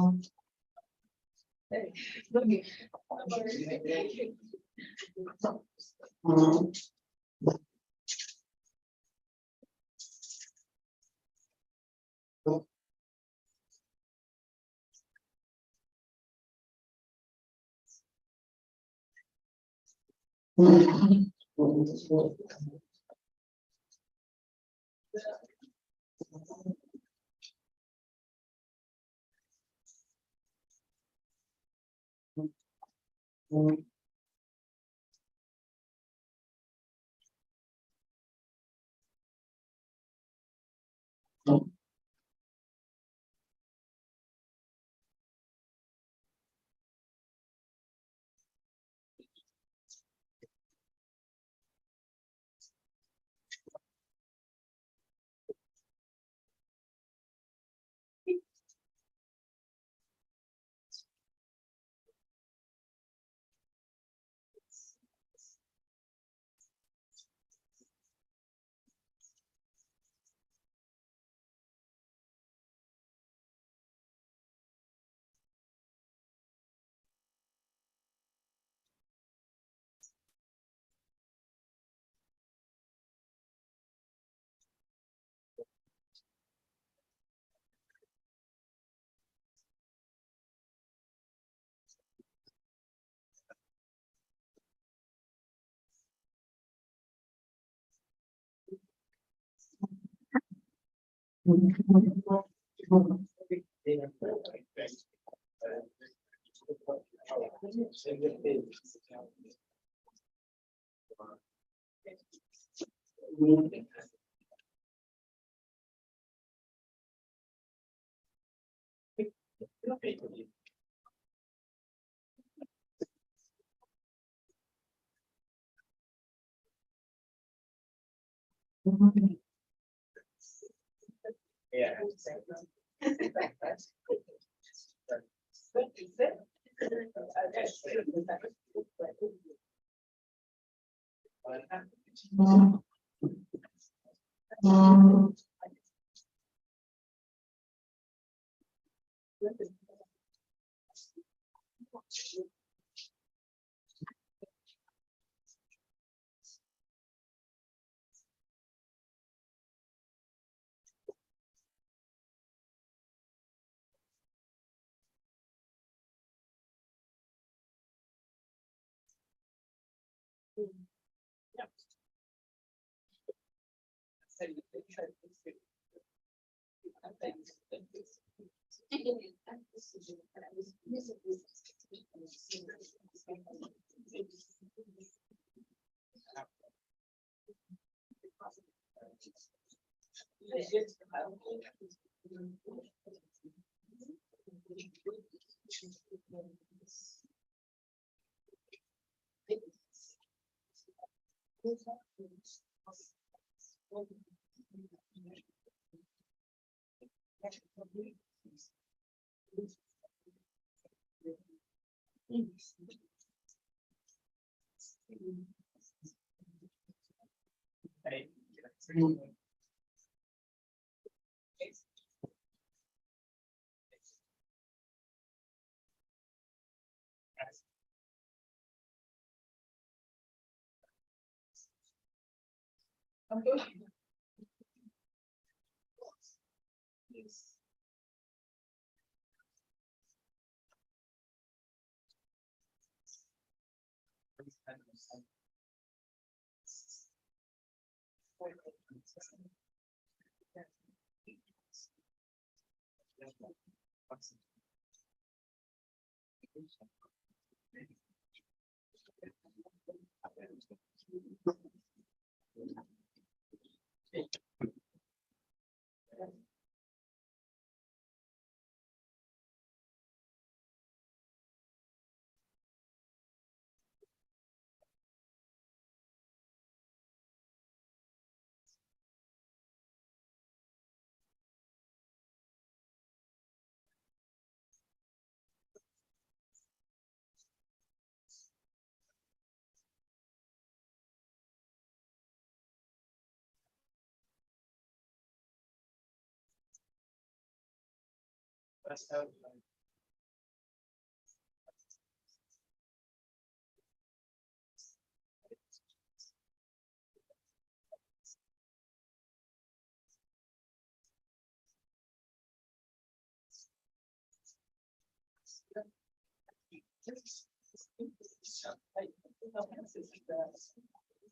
Hello,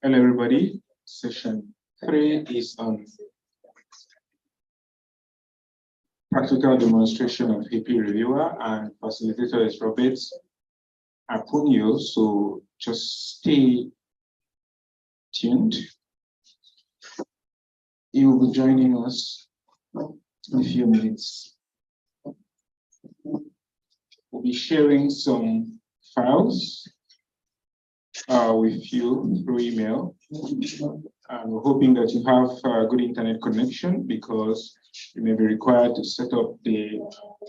everybody. Session 3 is on practical demonstration of AP Reviewer, and facilitator is Robert Apunyo. So just stay tuned. He will be joining us in a few minutes. We'll be sharing some files with you through email. And we're hoping that you have a good internet connection, because you may be required to set up the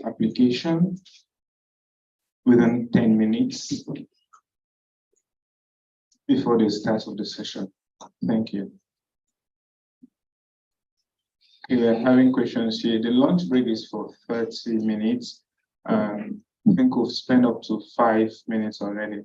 application within 10 minutes before the start of the session. Thank you. Okay, we are having questions here. The lunch break is for 30 minutes. I think we've spent up to 5 minutes already.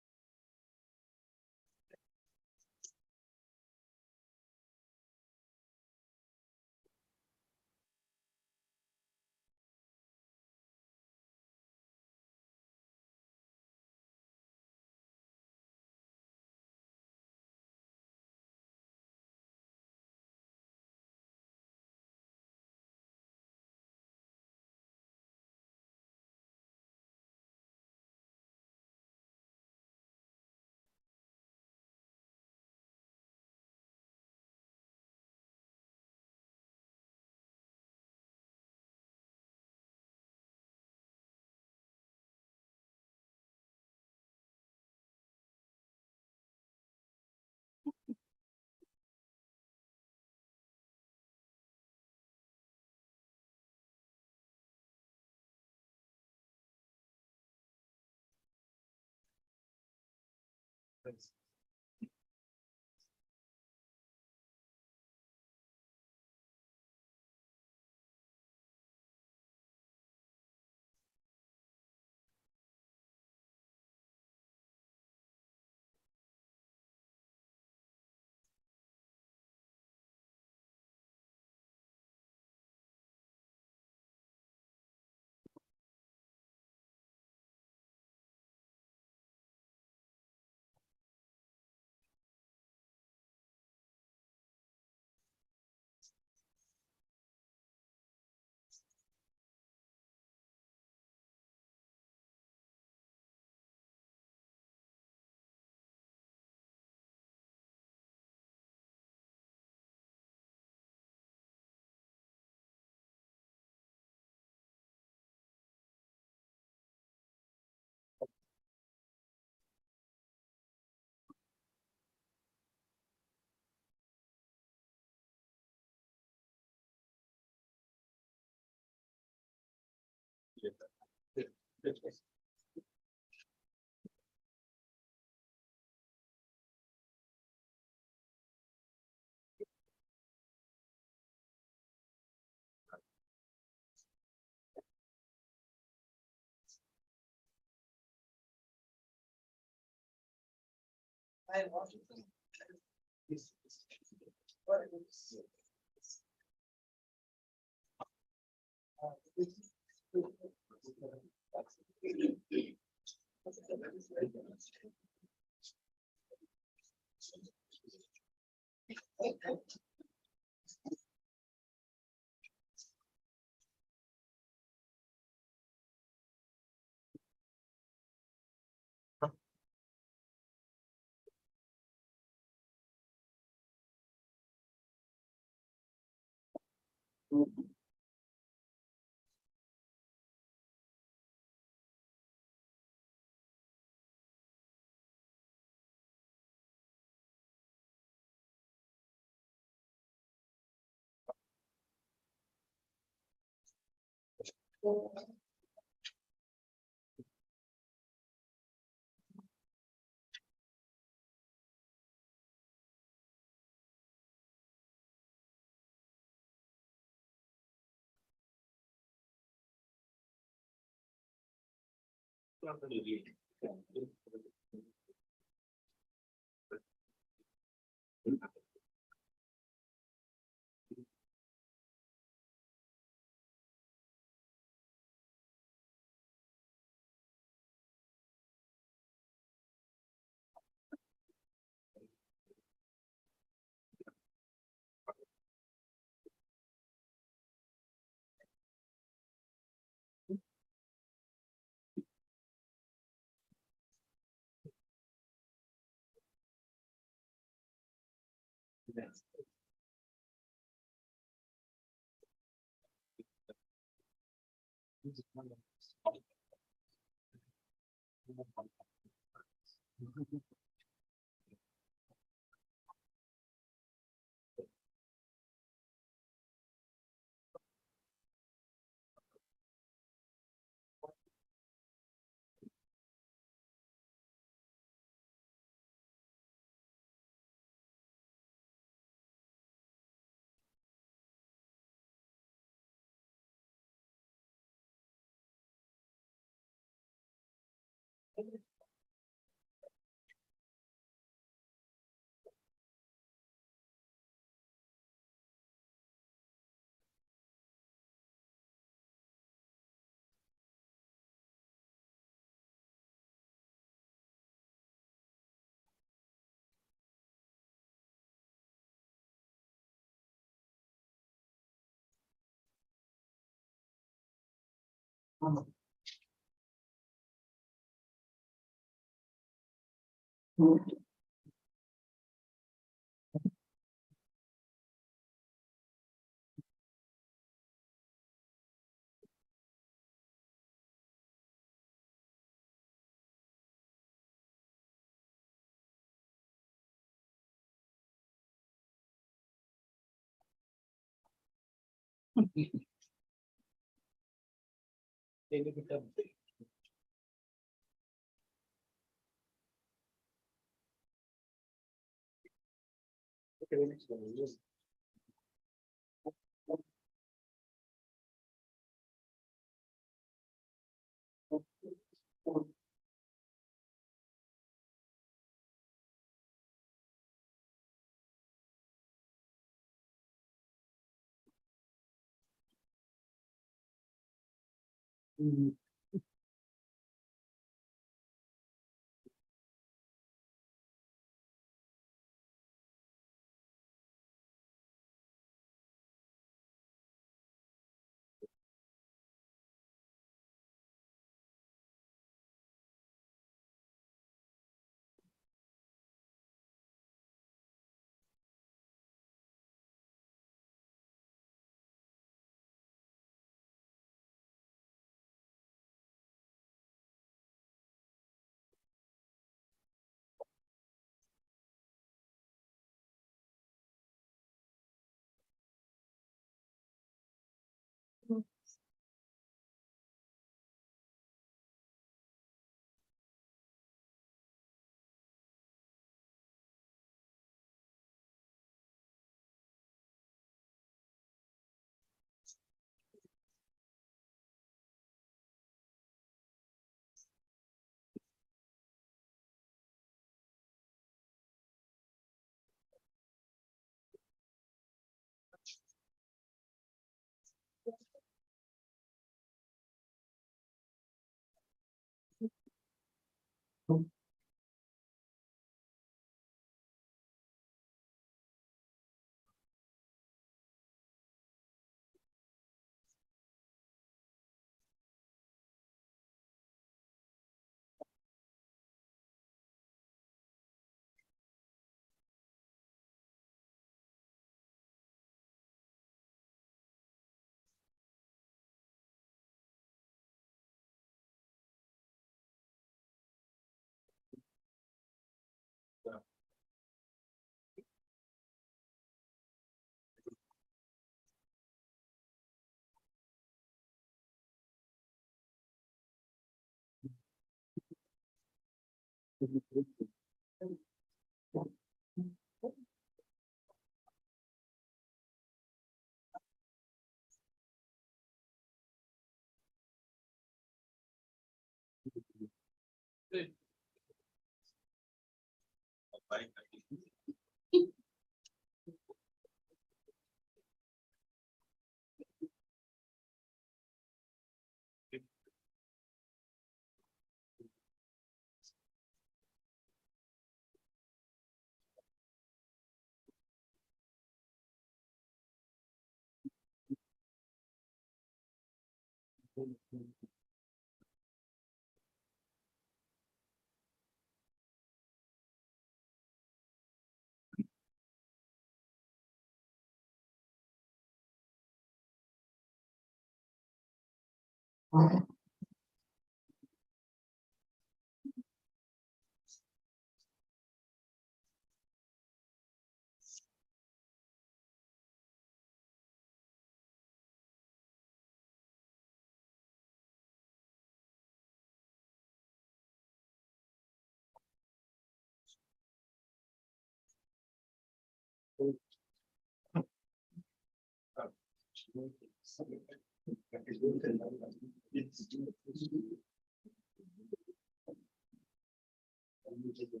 Yes.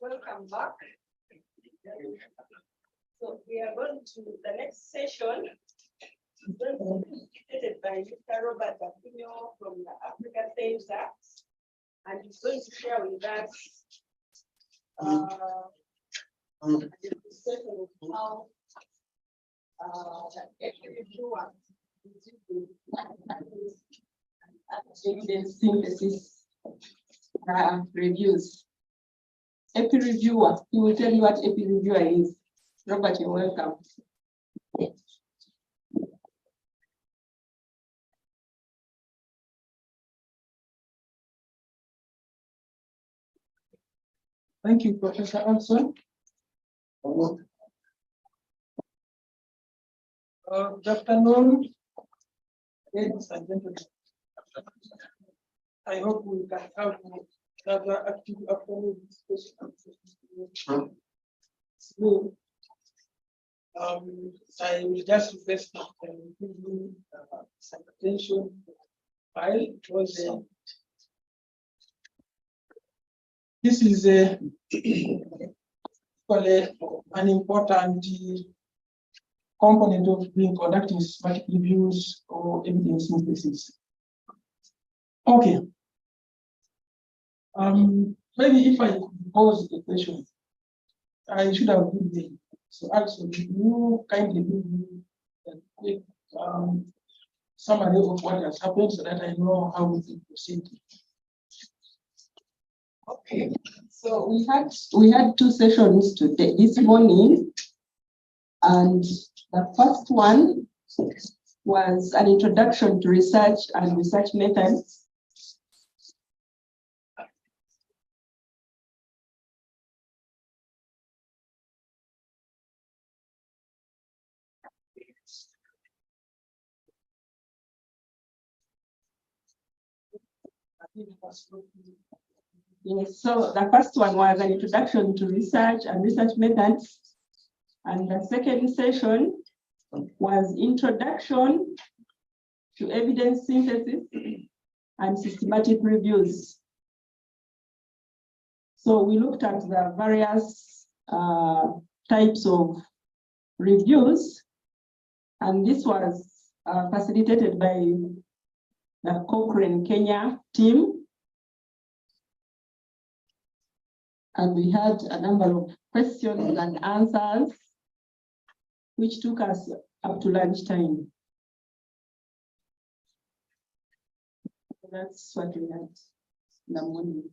Welcome back. So we are going to the next session. It's going to be facilitated by Mr. Robert Aquino from the Africa Center, and he's going to share with us a discussion of how evidence synthesis reviews. Epi reviewer, he will tell you what epi reviewer is. Robert, you're welcome. Thank you, Professor Anson. Good afternoon, ladies and gentlemen. I hope we can have another active afternoon discussion. So, I will just request that give you some attention. File was this is an important component of being conducting systematic reviews or evidence synthesis. Okay. Maybe if I pose the question, I should have given the so also you kindly give me a quick summary of what has happened so that I know how we can proceed. Okay, so we had two sessions today this morning, and the first one was an introduction to research and research methods. Yes, so the first one was an introduction to research and research methods. And the second session was introduction to evidence synthesis and systematic reviews. So we looked at the various types of reviews, and this was facilitated by the Cochrane Kenya team. And we had a number of questions and answers, which took us up to lunchtime. That's what we had in the morning.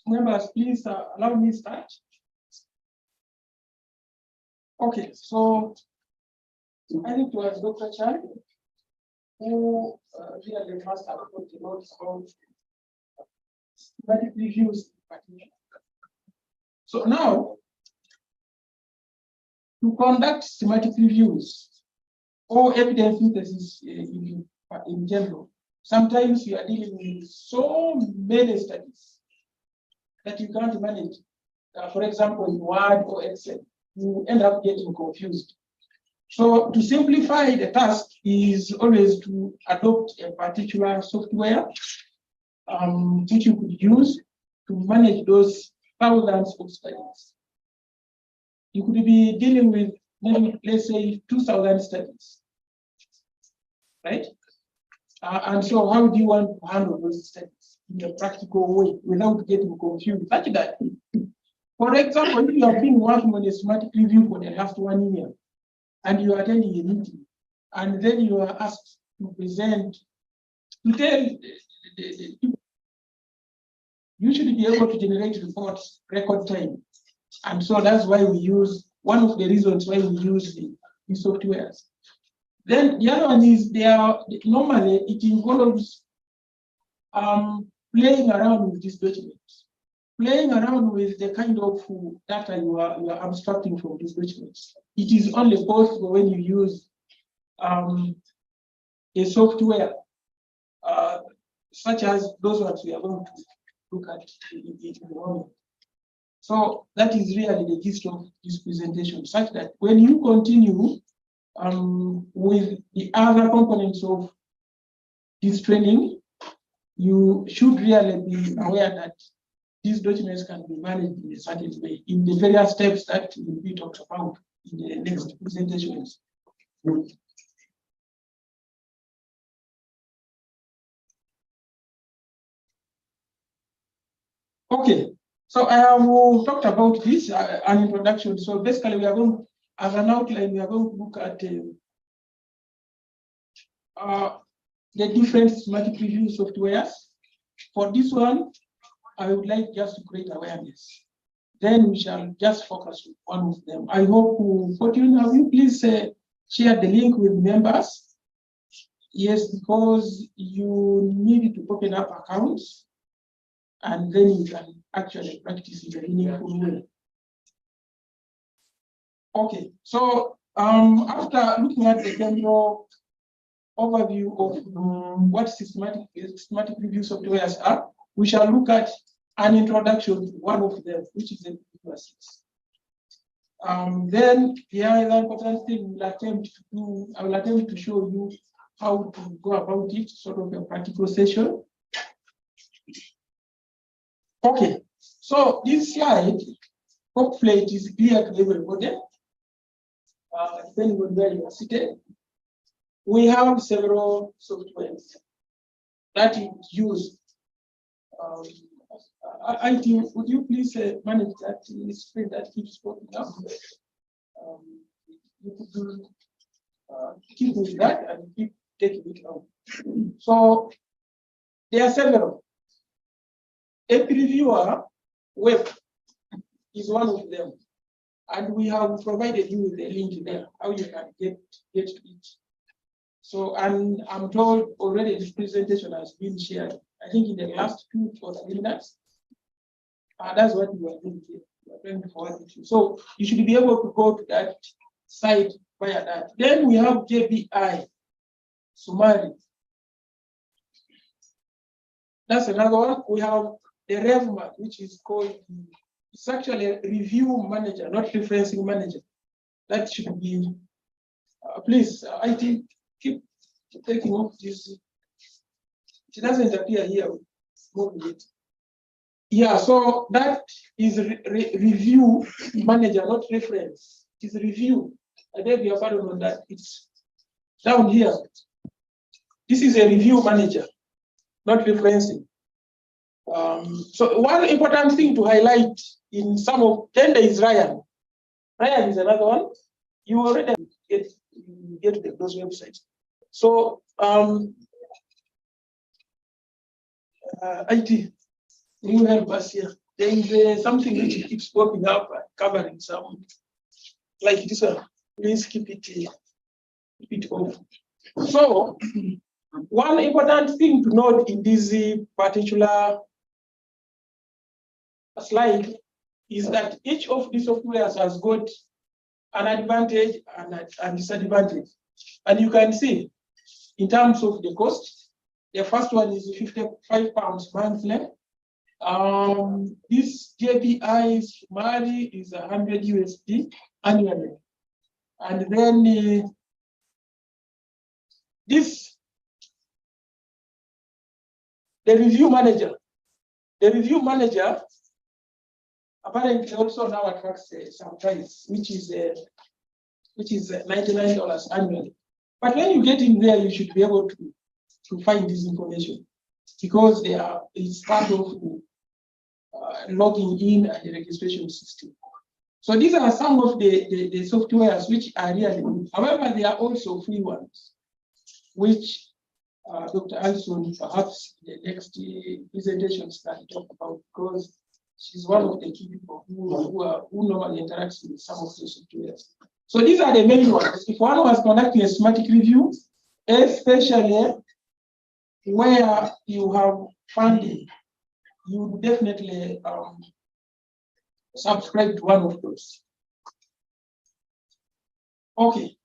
Members, please allow me to start. Okay, so I think it was Dr. Chan who really must have put a lot of systematic reviews. So now, to conduct systematic reviews or evidence synthesis in general, sometimes you are dealing with so many studies that you can't manage. For example, in Word or Excel, you end up getting confused. So to simplify the task is always to adopt a particular software which you could use to manage those thousands of studies. You could be dealing with maybe, let's say, 2,000 studies, right? And so how do you want to handle those studies in a practical way without getting confused? Such that, for example, if you have been working on a systematic review for the last 1 year, and you are attending a meeting, and then you are asked to present, to tell the people, you should be able to generate reports record time. And so that's why we use, one of the reasons why we use the softwares. Then the other one is normally it involves playing around with these documents, playing around with the kind of data you are abstracting from these documents. It is only possible when you use a software such as those ones we are going to look at in the moment. So that is really the gist of this presentation, such that when you continue with the other components of this training, you should really be aware that these documents can be managed in a certain way in the various steps that will be talked about in the next presentations. Okay, so I have talked about this, an introduction. So basically we are going, as an outline, we are going to look at the different systematic review softwares. For this one, I would like just to create awareness. Then we shall just focus on one of them. I hope, Fortune, have you please share the link with members? Yes, because you need to open up accounts, and then you can actually practice in a meaningful way. Okay, so after looking at the general overview of what systematic review softwares are. We shall look at an introduction to one of them, which is Analyses. Then the other important thing I will attempt to show you how to go about it, sort of a practical session. Okay, so this slide, hopefully it is clear to everybody, depending on where you are seated. We have several softwares that you use. IT, would you please manage that screen that keeps popping up? You could keep with that and keep taking it out. So there are several. A previewer web is one of them, and we have provided you with a link there how you can get to it. So, and I'm told already this presentation has been shared, I think in the last 2 or 3 minutes. That's what we are doing here. We are trying to forward it to you. So you should be able to go to that site via that. Then we have JBI, summary. That's another one. We have the RevMan, which is called, it's actually a review manager, not referencing manager. That should be, please, IT, keep taking off this. It doesn't appear here. Moving it. Yeah, so that is review manager, not reference. It is review. I beg your pardon on that. It's down here. This is a review manager, not referencing. So one important thing to highlight in some of, then there is Ryan. Ryan is another one. You already get those websites. So IT, you help us here. There is something which keeps popping up, covering some, like this one. Please keep it off. So one important thing to note in this particular slide is that each of these softwares has got an advantage and disadvantage. And you can see in terms of the cost, the first one is £55 monthly. This JBI Mari is 100 USD annually. And then this, the review manager apparently also now attracts some price, which is $99 annually. But when you get in there, you should be able to find this information because it's part of logging in and the registration system. So these are some of the softwares which are really good. However, there are also free ones, which Dr. Alson perhaps in the next presentations can talk about because she's one of the key people who normally interacts with some of those softwares. So these are the main ones. If one was conducting a systematic review, especially where you have funding, you would definitely subscribe to one of those. Okay,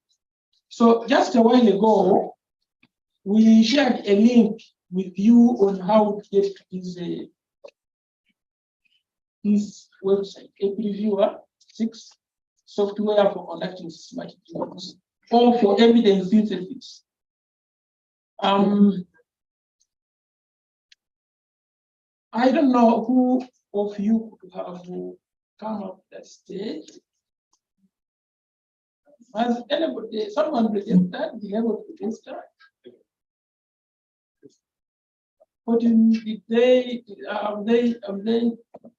so just a while ago, we shared a link with you on how to get to this website, a previewer 6 software for conducting systematic reviews or for evidence synthesis. I don't know who of you could have come up that stage. Has anybody, someone registered, be able to register? But did they,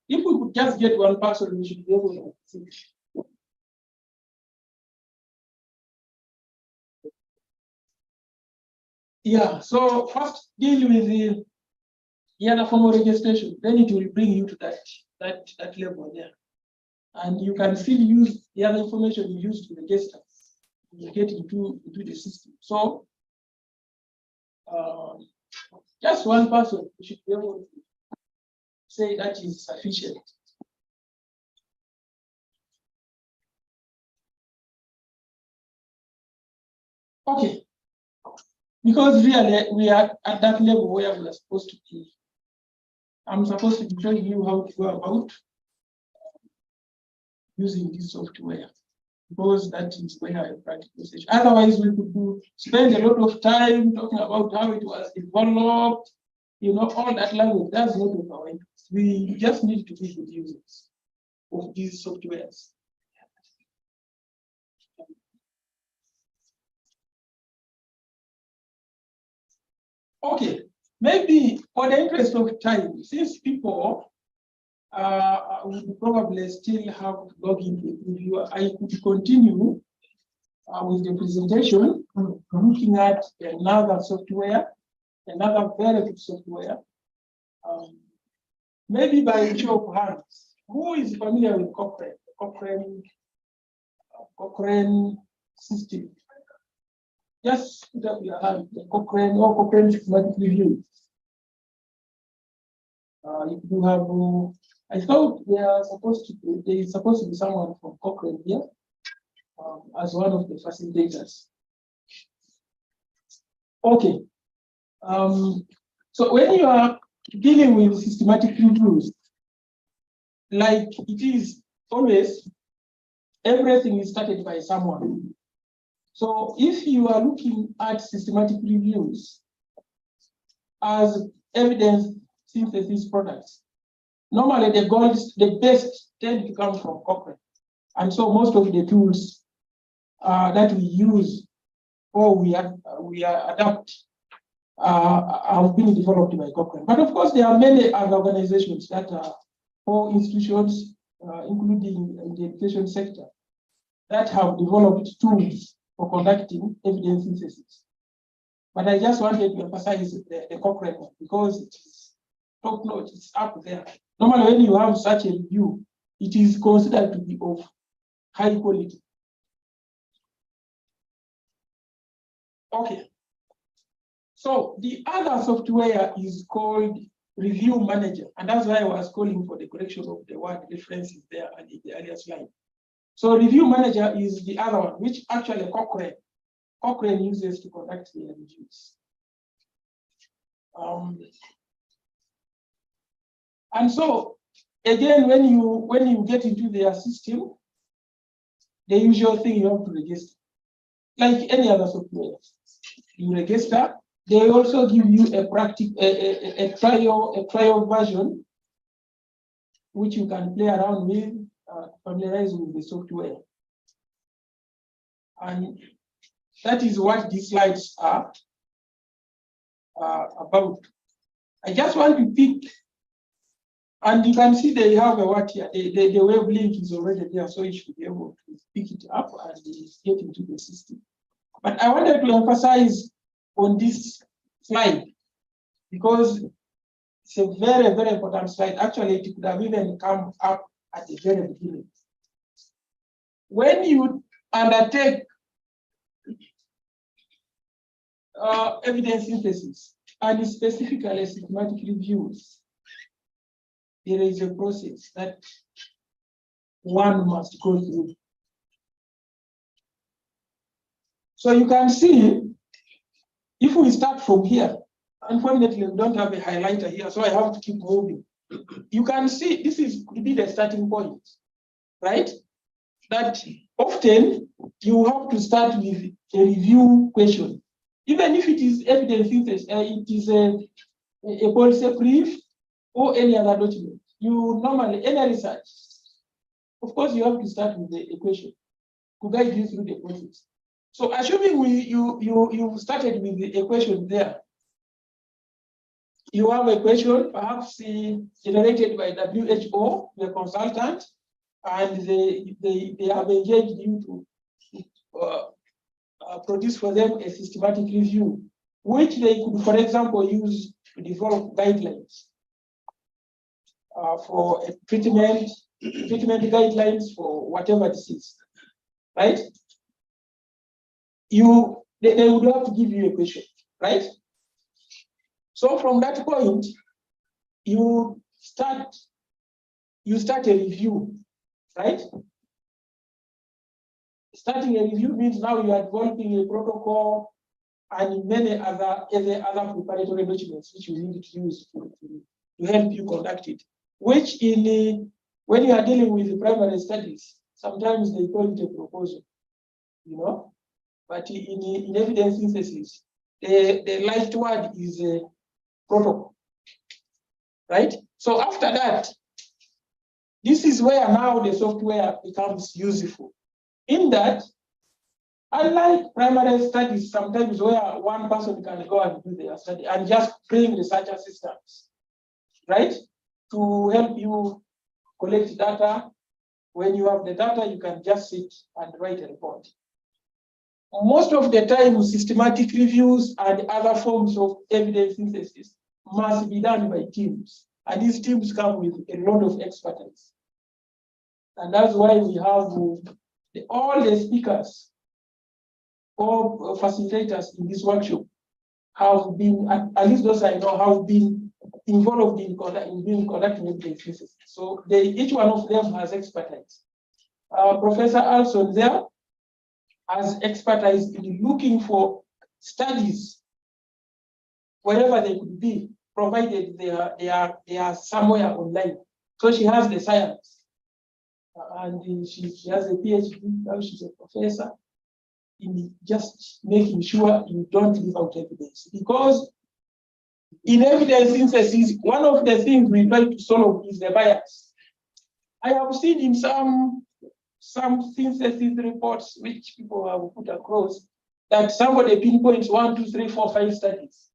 if we could just get one person, we should be able to see. Yeah, so first deal with the other formal registration, then it will bring you to that level there. And you can still use the other information you used to register to get into the system. So just one person should be able to say that is sufficient. Okay. because really we are at that level where we are supposed to be. I'm supposed to be showing you how to go about using this software, because that is where I practice research. Otherwise, we could spend a lot of time talking about how it was developed, all that language. That's not of our interest. We just need to be good users of these softwares. Okay, maybe for the interest of time, since people would probably still have to log into the preview, I could continue with the presentation, looking at another software, another very good software. Maybe by show of hands, who is familiar with Cochrane? Cochrane system. Just put up your hand, the Cochrane systematic review. If you have, I thought there is supposed to be someone from Cochrane here as one of the facilitators. Okay. So when you are dealing with systematic reviews, like it is always, everything is started by someone. So if you are looking at systematic reviews as evidence synthesis products, normally the best tend to come from Cochrane. And so most of the tools that we use or we adapt have been developed by Cochrane. But of course, there are many other organizations that are, or institutions, including in the education sector, that have developed tools for conducting evidence synthesis. But I just wanted to emphasize the Cochrane one because it is top notch, it's up there. Normally, when you have such a review, it is considered to be of high quality. Okay. So the other software is called Review Manager, and that's why I was calling for the correction of the word references there and in the earlier slide. So Review Manager is the other one, which actually Cochrane uses to conduct their reviews. And so again, when you get into their system, the usual thing you have to register, like any other software. You register. They also give you a trial version, which you can play around with, familiarize with the software. And that is what these slides are about. I just want to pick, and you can see they have a what here. The web link is already there, so you should be able to pick it up and get into the system. But I wanted to emphasize on this slide because it's a very, very important slide. Actually, it could have even come up at the very beginning. When you undertake evidence synthesis, and specifically systematic reviews, there is a process that one must go through. So you can see, if we start from here, unfortunately, we don't have a highlighter here, so I have to keep moving. You can see this could be the starting point, right? That often you have to start with a review question. Even if it is evidence synthesis, it is a policy brief or any other document. You normally, any research, of course, you have to start with the equation to guide you through the process. So assuming you started with the equation there, you have a question perhaps generated by WHO, the consultant, and they have engaged you to produce for them a systematic review, which they could, for example, use to develop guidelines for a treatment guidelines for whatever disease, right? They would have to give you a question, right? So from that point, you start a review, right? Starting a review means now you are developing a protocol, and many other preparatory documents which you need to use to help you conduct it. Which when you are dealing with the primary studies, sometimes they call it a proposal, But in evidence synthesis, the light word is a protocol, right? So after that, this is where now the software becomes useful. In that, unlike primary studies, sometimes where one person can go and do their study and just bring research assistants, right? To help you collect data. When you have the data, you can just sit and write a report. Most of the time, systematic reviews and other forms of evidence synthesis must be done by teams. And these teams come with a lot of expertise. And that's why we have all the speakers or facilitators in this workshop have been, at least those I know, have been involved in conducting evidence synthesis. So each one of them has expertise. Professor Alson there has expertise in looking for studies wherever they could be, provided they are somewhere online. So she has the science, and she has a PhD. Now she's a professor in just making sure you don't leave out evidence. Because in evidence synthesis, one of the things we try to solve is the bias. I have seen in some synthesis reports which people have put across that somebody pinpoints 1, 2, 3, 4, 5 studies.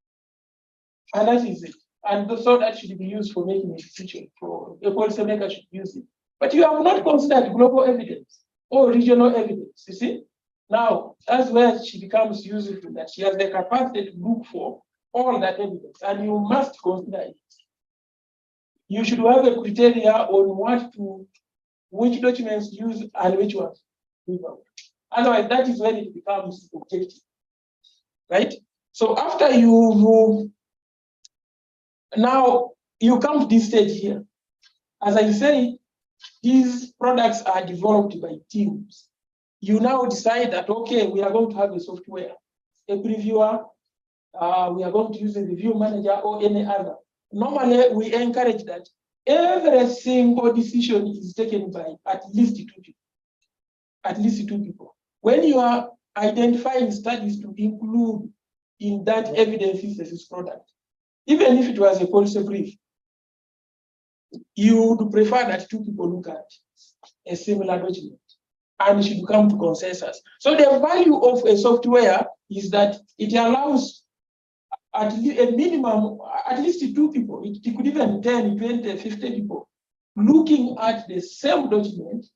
And that is it. And so that should be used for making a decision. For a policymaker should use it. But you have not considered global evidence or regional evidence, you see? Now, that's where she becomes useful, that she has the capacity to look for all that evidence, and you must consider it. You should have a criteria on which documents use and which ones leave out. Otherwise, that is when it becomes objective, right? So after you move, now you come to this stage here. As I say, these products are developed by teams. You now decide that, okay, we are going to have a software, a previewer, we are going to use a review manager or any other. Normally, we encourage that every single decision is taken by at least 2 people. At least 2 people. When you are identifying studies to include in that evidence synthesis product, even if it was a policy brief, you would prefer that 2 people look at a similar document and should come to consensus. So the value of a software is that it allows at least a minimum, at least 2 people, it could even 10, 20, 50 people looking at the same document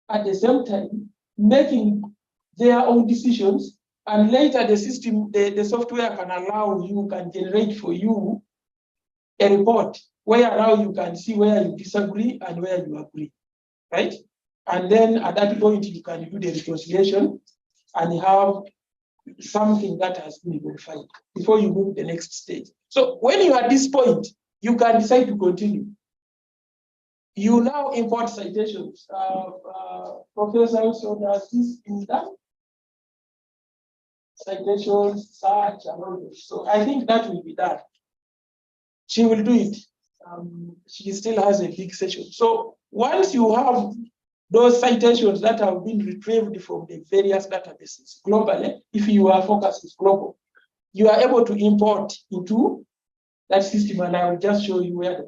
at the same time, making their own decisions, and later the system, the software can allow you, can generate for you a report where now you can see where you disagree and where you agree, right? And then at that point, you can do the reconciliation and have something that has been verified before you move to the next stage. So when you are at this point, you can decide to continue. You now import citations. Professor also does this in that. Citations, search, and all this. So I think that will be done. She will do it. She still has a big session. So once you have those citations that have been retrieved from the various databases globally, if your focus is global, you are able to import into that system, and I will just show you where the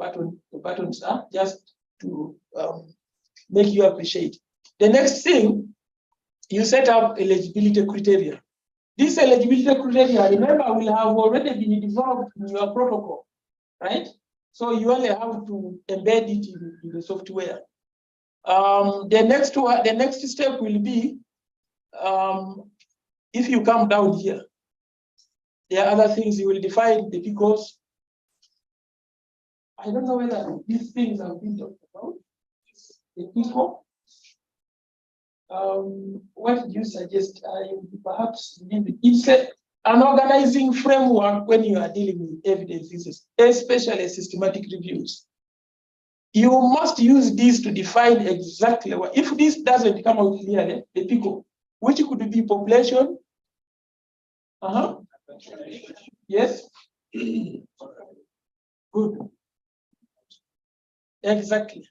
buttons are, just to make you appreciate. The next thing, you set up eligibility criteria. This eligibility criteria, remember, will have already been developed in your protocol, right? So you only have to embed it in the software. The next step will be, if you come down here, there are other things you will define the PICOs. I don't know whether these things have been talked about. The PICO. What do you suggest? Perhaps it's an organizing framework when you are dealing with evidence, especially systematic reviews. You must use this to define exactly what, if this doesn't come out clearly, the PICO, which could be population, Yes. Good. Exactly.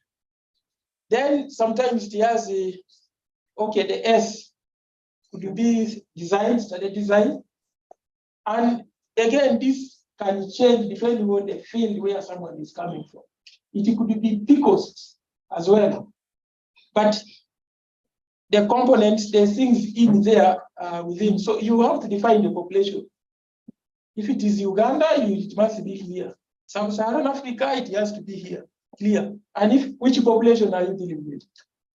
Then sometimes it has a, okay, the S could be design, study design. And again, this can change depending on the field where someone is coming from. It could be PCOS as well. But the components, the things in there within. So you have to define the population. If it is Uganda, it must be here. Sub-Saharan Africa, it has to be here, clear. And if which population are you dealing with?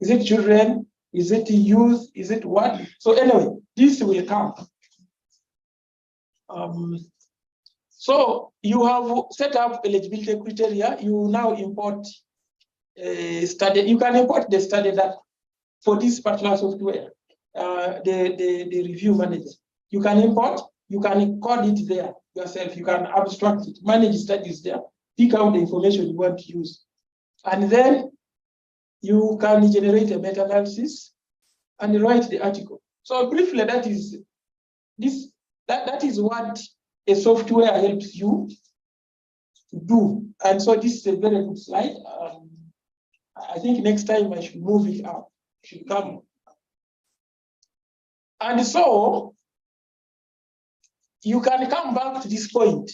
Is it children? Is it youth? Is it what? So anyway, this will come. So you have set up eligibility criteria. You now import a study. You can import the study that for this particular software, the review manager. You can import, you can code it there yourself, you can abstract it, manage studies there, pick out the information you want to use. And then you can generate a meta-analysis and write the article. So briefly, that is what a software helps you to do. And so this is a very good slide. I think next time I should move it up. It should come. And so you can come back to this point.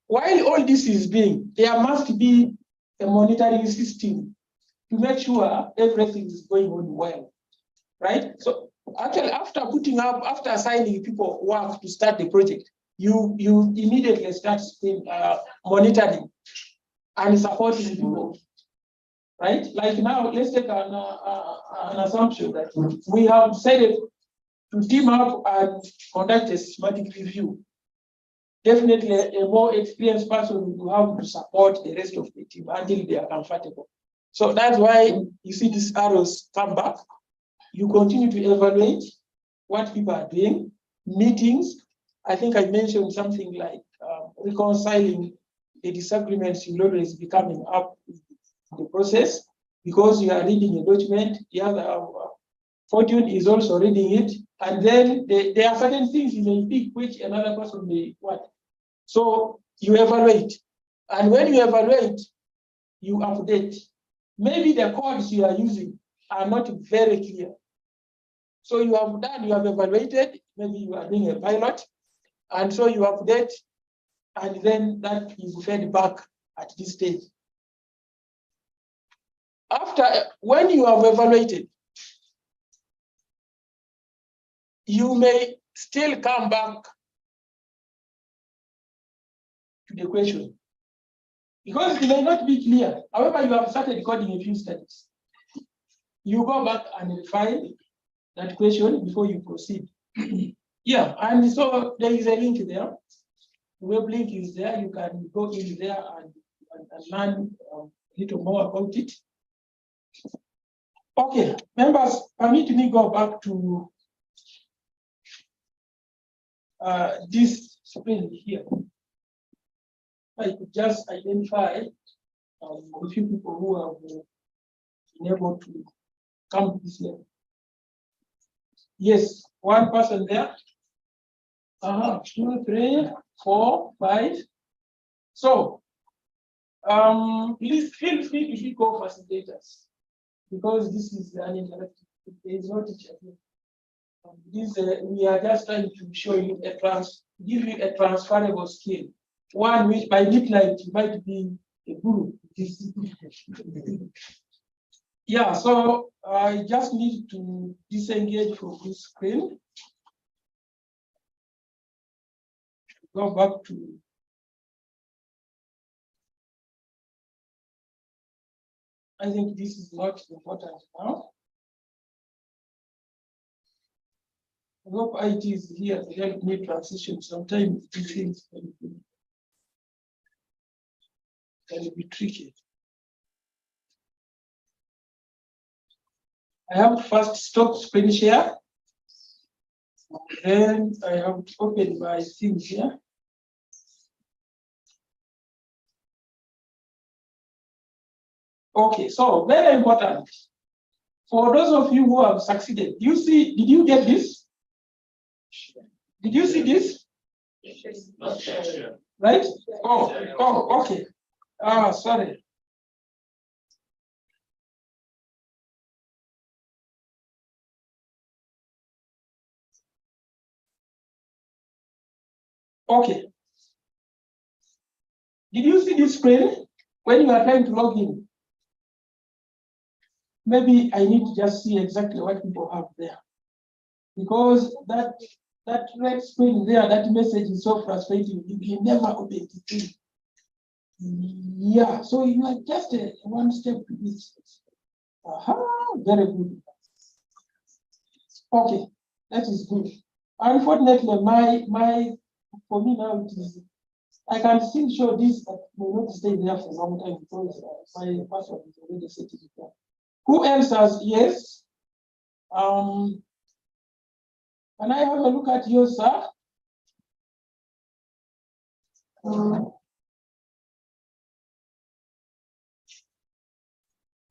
While all this is being, there must be a monitoring system to make sure everything is going on well, right? So actually, after assigning people work to start the project, you immediately start monitoring and supporting people, right? Like now, let's take an assumption that we have decided to team up and conduct a systematic review. Definitely a more experienced person will have to support the rest of the team until they are comfortable. So that's why you see these arrows come back. You continue to evaluate what people are doing, meetings. I think I mentioned something like reconciling the disagreements will always be coming up in the process because you are reading a document, the other Fortune is also reading it, and then there are certain things you may pick which another person may want. So you evaluate, and when you evaluate, you update. Maybe the codes you are using are not very clear. So you have evaluated, maybe you are doing a pilot, and so you update, and then that is fed back at this stage. When you have evaluated, you may still come back to the question because it may not be clear. However, you have started coding a few studies. You go back and refine that question before you proceed. Yeah, and so there is a link there. The web link is there. You can go in there and learn a little more about it. Okay, members, permit me go back to this screen here. I could just identify a few people who have been able to come to this level. Yes, one person there. 2, 3, 4, 5. So, please feel free to go facilitators because this is an interactive. There is no teacher here. We are just trying to show you give you a transferable skill. One which by midnight you might be a guru. Yeah, so I just need to disengage from this screen. Go back to I think this is not important now. I hope IT is here to help me transition. Sometimes these things can be tricky. I have to first stop screen share. Then I have to open my things here. Okay, so very important. For those of you who have succeeded, did you get this? Did you see this? Right? Oh, okay. Sorry. Okay. Did you see this screen when you are trying to log in? Maybe I need to just see exactly what people have there. Because that red screen there, that message is so frustrating. You can never open it. Yeah, so you are just one step to this. Very good. Okay, that is good. Unfortunately, for me now it is. I can still show this, but may not stay there for a long time because my password is already set to there. Who else has yes? Can I have a look at yours, sir?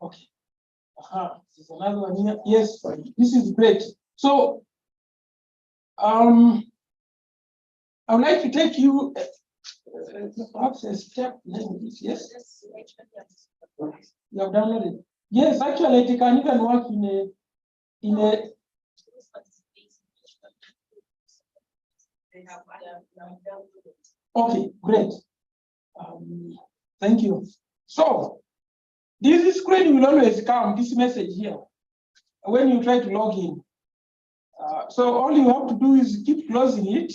Okay. There's another one here. Yes, this is great. So, I would like to take you perhaps a step. Yes. You have downloaded. Yes, actually, it can even work in a. Okay, great. Thank you. So, this screen will always come, this message here, when you try to log in. So all you have to do is keep closing it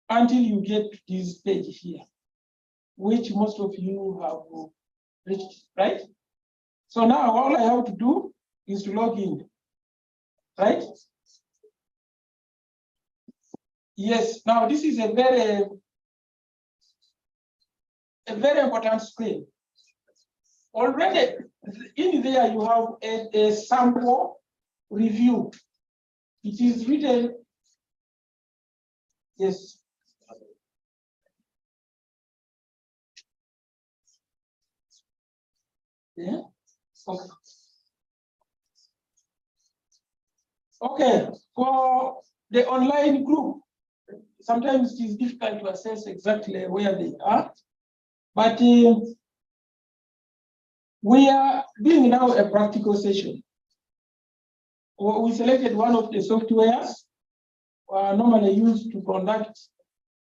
until you get to this page here, which most of you have reached, right? So now all I have to do is to log in, right? Yes, now this is a very important screen. Already in there you have a sample review. It is written, yes. Yeah. Okay. Okay. For the online group, sometimes it is difficult to assess exactly where they are, but we are doing now a practical session. We selected one of the softwares normally used to conduct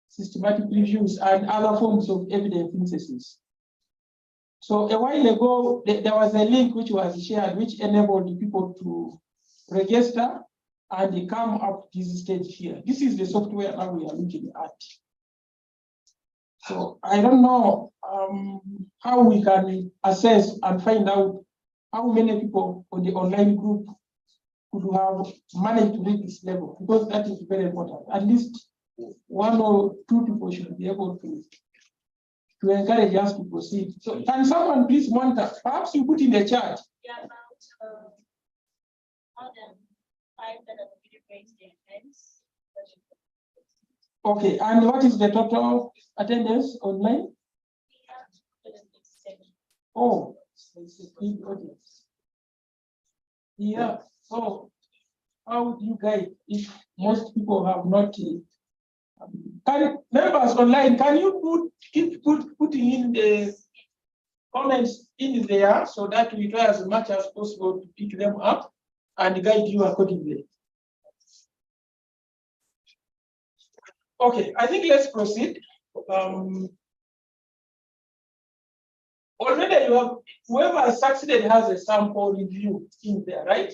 systematic reviews and other forms of evidence synthesis. So a while ago, there was a link which was shared, which enabled people to register and they come up this stage here. This is the software that we are looking at. So I don't know how we can assess and find out how many people on the online group could have managed to reach this level, because that is very important. At least one or two people should be able to encourage us to proceed. So can someone please monitor? Perhaps you put in the chat. Yeah, about more than 5 that have already raised their hands. Okay, and what is the total attendance online? Oh, it's a big audience. Yeah, so how would you guide if most people have not? Can members online, can you keep putting in the comments in there so that we try as much as possible to pick them up and guide you accordingly? Okay, I think let's proceed. Already you have, whoever has succeeded has a sample review in there, right?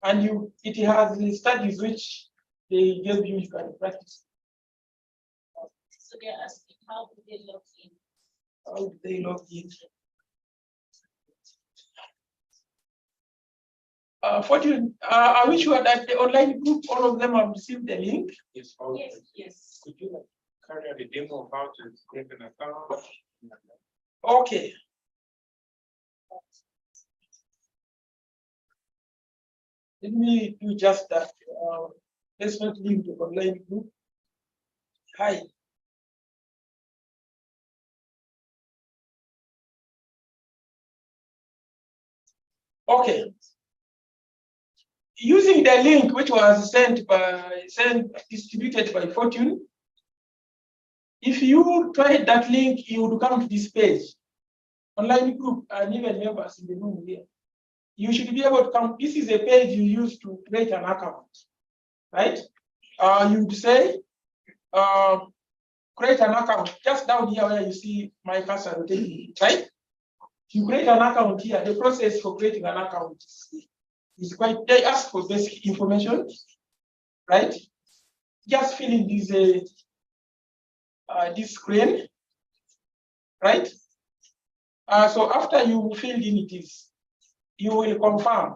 And it has the studies which they gave you can practice. So they're asking, how do they log in? How do they log in? Are we sure that the online group, all of them have received the link? Yes. Yes. Could you carry out a demo of how to create an account? Okay. Let me do just that. Let's not leave the online group. Hi. Okay. using the link which was distributed by Fortune, if you tried that link, you would come to this page, online group, and even members in the room here. You should be able to come. This is a page you use to create an account, right? You would say, create an account just down here where you see my cursor rotating, right? You create an account here. The process for creating an account is quite, they ask for basic information, right? Just fill in this screen, right? So after you filled in it, you will confirm.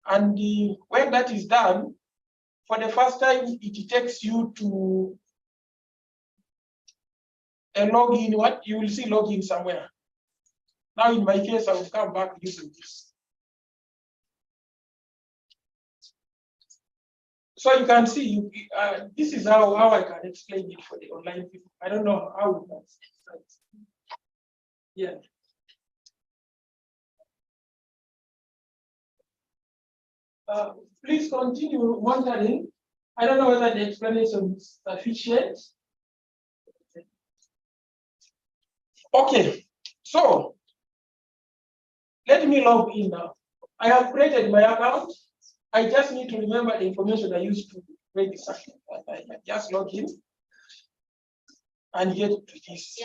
And when that is done, for the first time, it takes you to a login. What you will see login somewhere. Now, in my case, I will come back using this. So you can see, this is how I can explain it for the online people. I don't know how it works. Yeah. Please continue monitoring. I don't know whether the explanation is sufficient. Okay, so let me log in now. I have created my account. I just need to remember the information I used to create this account. I can just log in and get to this.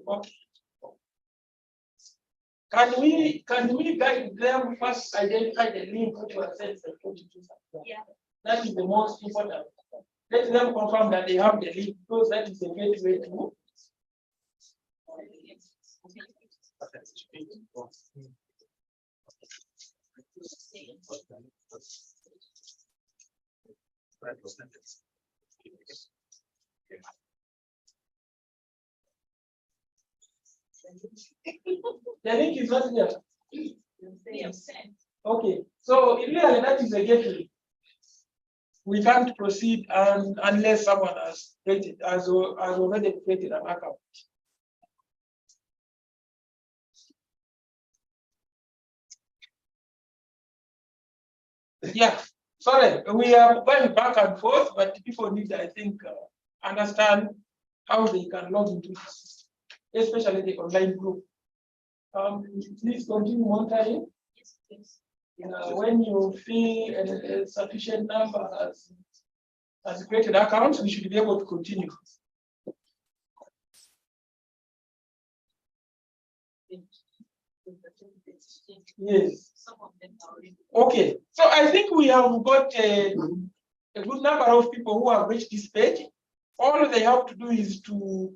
Okay. Can we guide them first identify the link which was sent to the yeah. That is the most important. Let them confirm that they have the link because that is the gateway to. The link is not there. Okay, so really that is a gateway. We can't proceed unless someone has already created an account. Yeah, sorry, we are going back and forth, but people need, I think, understand how they can log into this, especially the online group. Please continue monitoring. Yes, please. When you feel a sufficient number has created accounts, we should be able to continue. Yes. Okay, so I think we have got a good number of people who have reached this page. All they have to do is to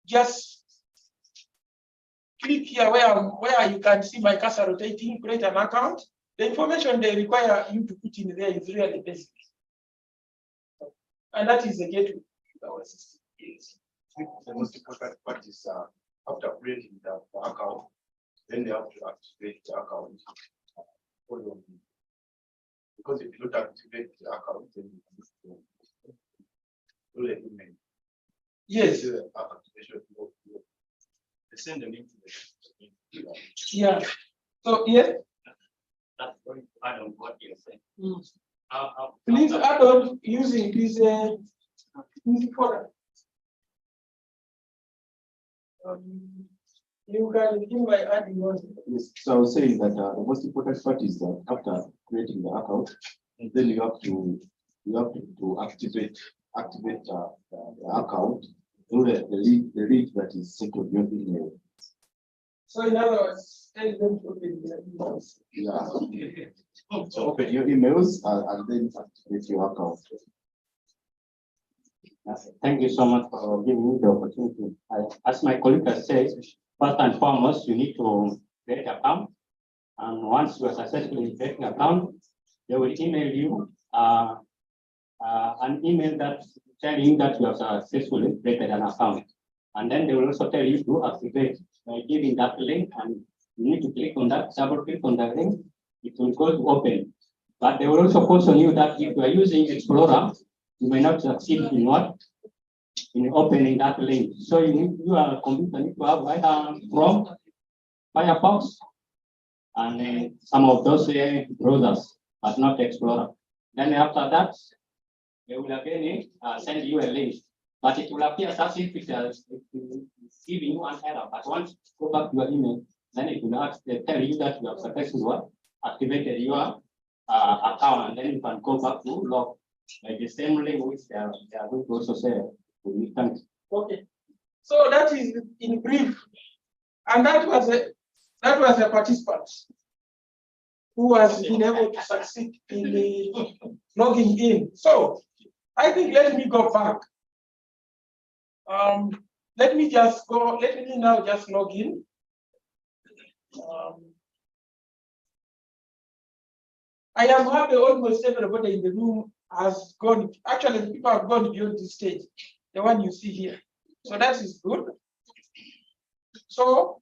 just click here where you can see my cursor rotating, create an account. The information they require you to put in there is really basic. And that is the gateway to our system. Yes. The most important part is after creating the account, then they have to activate the account. Because if you don't activate the account, then you have to do the email. Yes. They send a link to the yeah. So yeah. That's going to add on what you're saying. Please add on using this folder. You can begin by adding one. Yes, so I was saying that the most important part is that after creating the account, then you have to activate the account through the link that is sent to your email. So in other words, tell them to open their emails. Yeah. So open your emails and then activate your account. Thank you so much for giving me the opportunity. As my colleague has said, first and foremost, you need to create an account. And once you are successfully creating an account, they will email you an email that telling you that you have successfully created an account. And then they will also tell you to activate by giving that link, and you need to click on that, double click on that link, it will go to open. But they will also caution you that if you are using Explorer, you may not succeed in what? in opening that link. So your computer need to have either Chrome, Firefox, and some of those browsers, but not Explorer. Then after that, they will again send you a link, but it will appear as if it is giving you an error. But once you go back to your email, then it will tell you that you have successfully activated your account, and then you can go back to log by the same link which they are going to also say. Okay, so that is in brief, and that was a participant who has been able to succeed in logging in. So I think let me go back. Let me now just log in. I am happy almost everybody in the room has gone. Actually, the people have gone beyond this stage, the one you see here. So that is good. So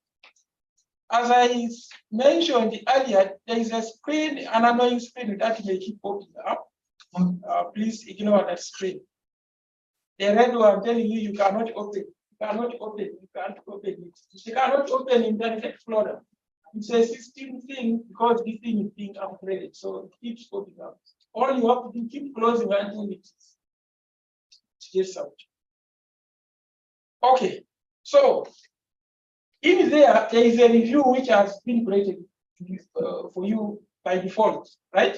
as I mentioned earlier, there is a screen, an annoying screen that may keep popping up. Please ignore that screen. The red one telling you cannot open, you can't open it. You cannot open Internet Explorer. It's a system thing because this thing is being upgraded, so it keeps popping up. All you have to do, keep closing until it gets out. Okay, so in there is a review which has been created for you by default, right?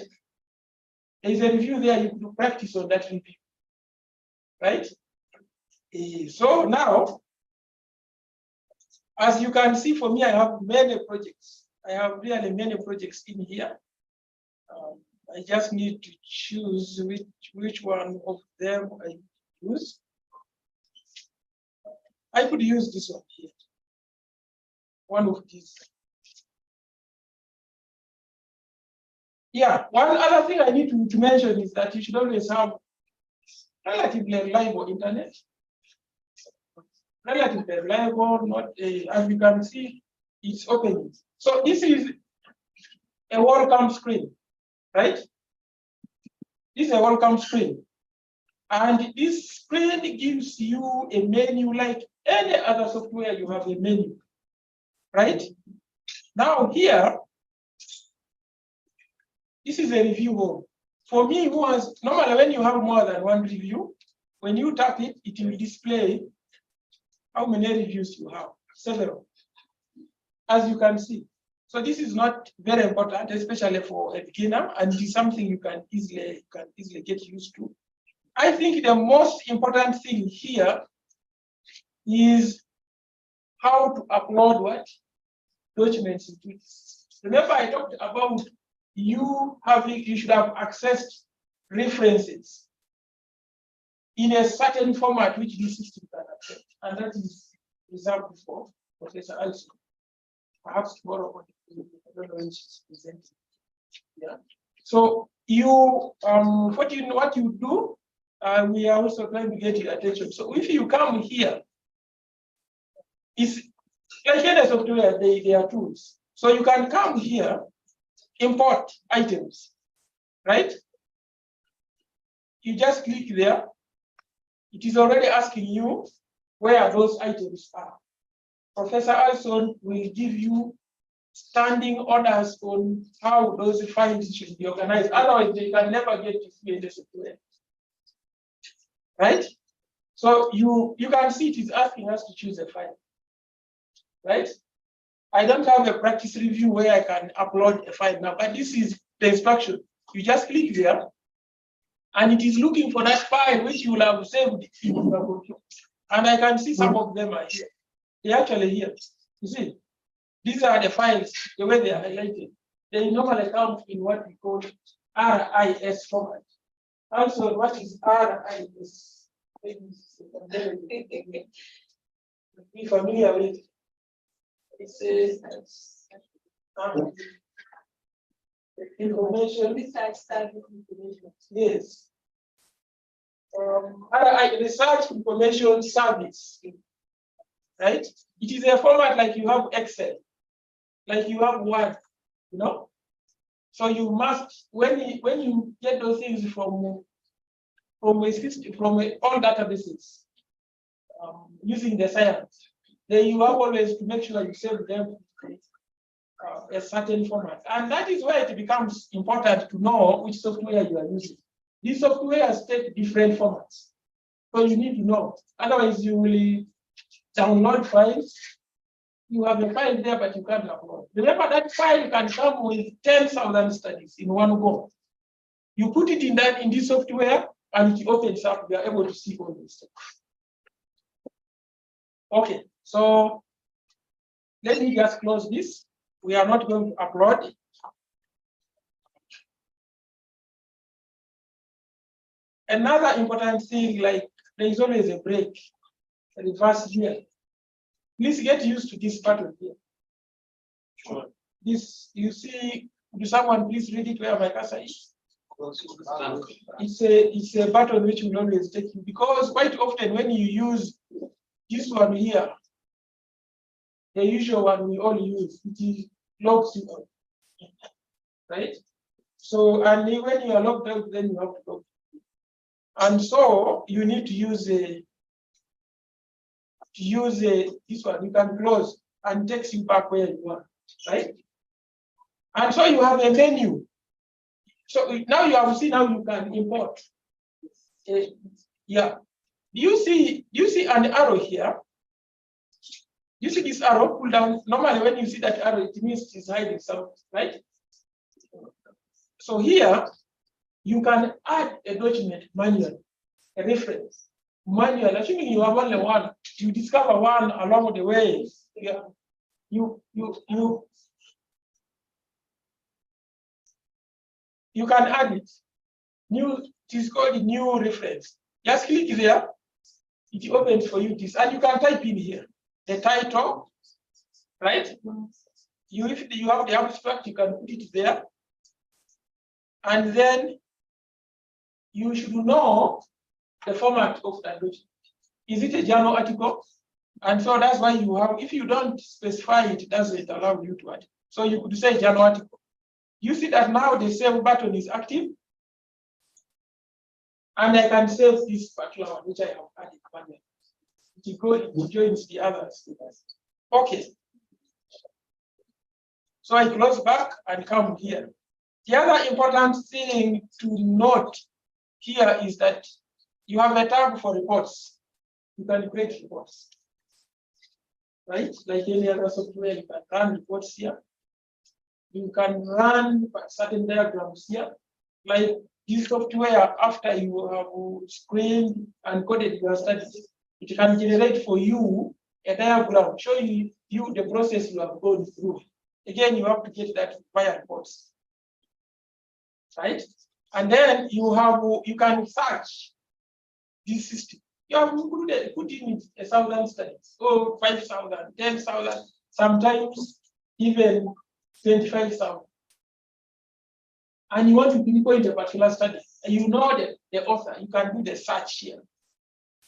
There is a review there, you could practice on that review, right? So now, as you can see, for me, I have many projects. I have really many projects in here. I just need to choose which one of them I use. I could use this one here. One of these. Yeah, one other thing I need to mention is that you should always have relatively reliable internet. Relatively reliable, not as you can see, it's opening. So this is a welcome screen, right? This is a welcome screen. And this screen gives you a menu like any other software, you have a menu, right? Now here, this is a review home. For me, normally when you have more than one review, when you tap it, it will display how many reviews you have, several, as you can see. So this is not very important, especially for a beginner, and it is something you can easily get used to. I think the most important thing here is how to upload what? Documents into this. Remember, I talked about you should have accessed references in a certain format which this system can accept. And that is reserved for Professor Alison. Perhaps tomorrow, I don't know when she's presenting. Yeah. So what you do, we are also trying to get your attention. So if you come here, it's like any software, they are tools. So you can come here, import items, right? You just click there. It is already asking you where those items are. Professor Alson will give you standing orders on how those files should be organized. Otherwise, they can never get to see the software. Right? So you can see it is asking us to choose a file. Right? I don't have a practice review where I can upload a file now, but this is the instruction. You just click there, and it is looking for that file which you will have saved in your computer. And I can see some of them are here. They're actually here. You see, these are the files, the way they are highlighted. They normally come in what we call RIS format. Also, what is RIS? Be familiar with it. It's information. Yes. Research Information Service. Right? It is a format like you have Excel, like you have Word, you know. So you must, when you get those things from all databases, using the science, then you have always to make sure you save them a certain format. And that is where it becomes important to know which software you are using. These softwares take different formats. So you need to know. Otherwise, you will download files. You have a file there, but you can't upload. Remember that file can come with 10,000 studies in one go. You put it in this software, and it opens up. You are able to see all this stuff. Okay, so let me just close this. We are not going to upload. Another important thing, like there is always a break, a reverse here. Please get used to this button here. Sure. This, you see, could someone please read it where my cursor is? It's a button which will always take you, because quite often when you use this one here, the usual one we all use, it locks you out, right? So, and when you are locked out, then you have to go. And so you need to use this one. You can close and takes you back where you are, right? And so you have a menu. So now you have seen how you can import. Yeah. Do you see an arrow here? You see this arrow pull down. Normally, when you see that arrow, it means it's hiding something, right? So here, you can add a document manually, a reference manually. Assuming you have only one, you discover one along the way. Yeah. You can add it. It is called a new reference. Just click there. It opens for you this, and you can type in here the title, right? If you have the abstract, you can put it there. And then you should know the format of that document. Is it a journal article? And so that's why you have, if you don't specify it, it doesn't allow you to add. So you could say journal article. You see that now the save button is active. And I can save this particular one, which I have added manually. It joins the others. Okay. So I close back and come here. The other important thing to note here is that you have a tab for reports. You can create reports, right? Like any other software, you can run reports here. You can run certain diagrams here. Like this software, after you have screened and coded your studies, it can generate for you a diagram showing you the process you have gone through. Again, you have to get that via reports, right? And then you can search this system. You have included, put in 1,000 studies, or 5,000, 10,000, sometimes even 25,000. And you want to pinpoint a particular study, and you know the author, you can do the search here.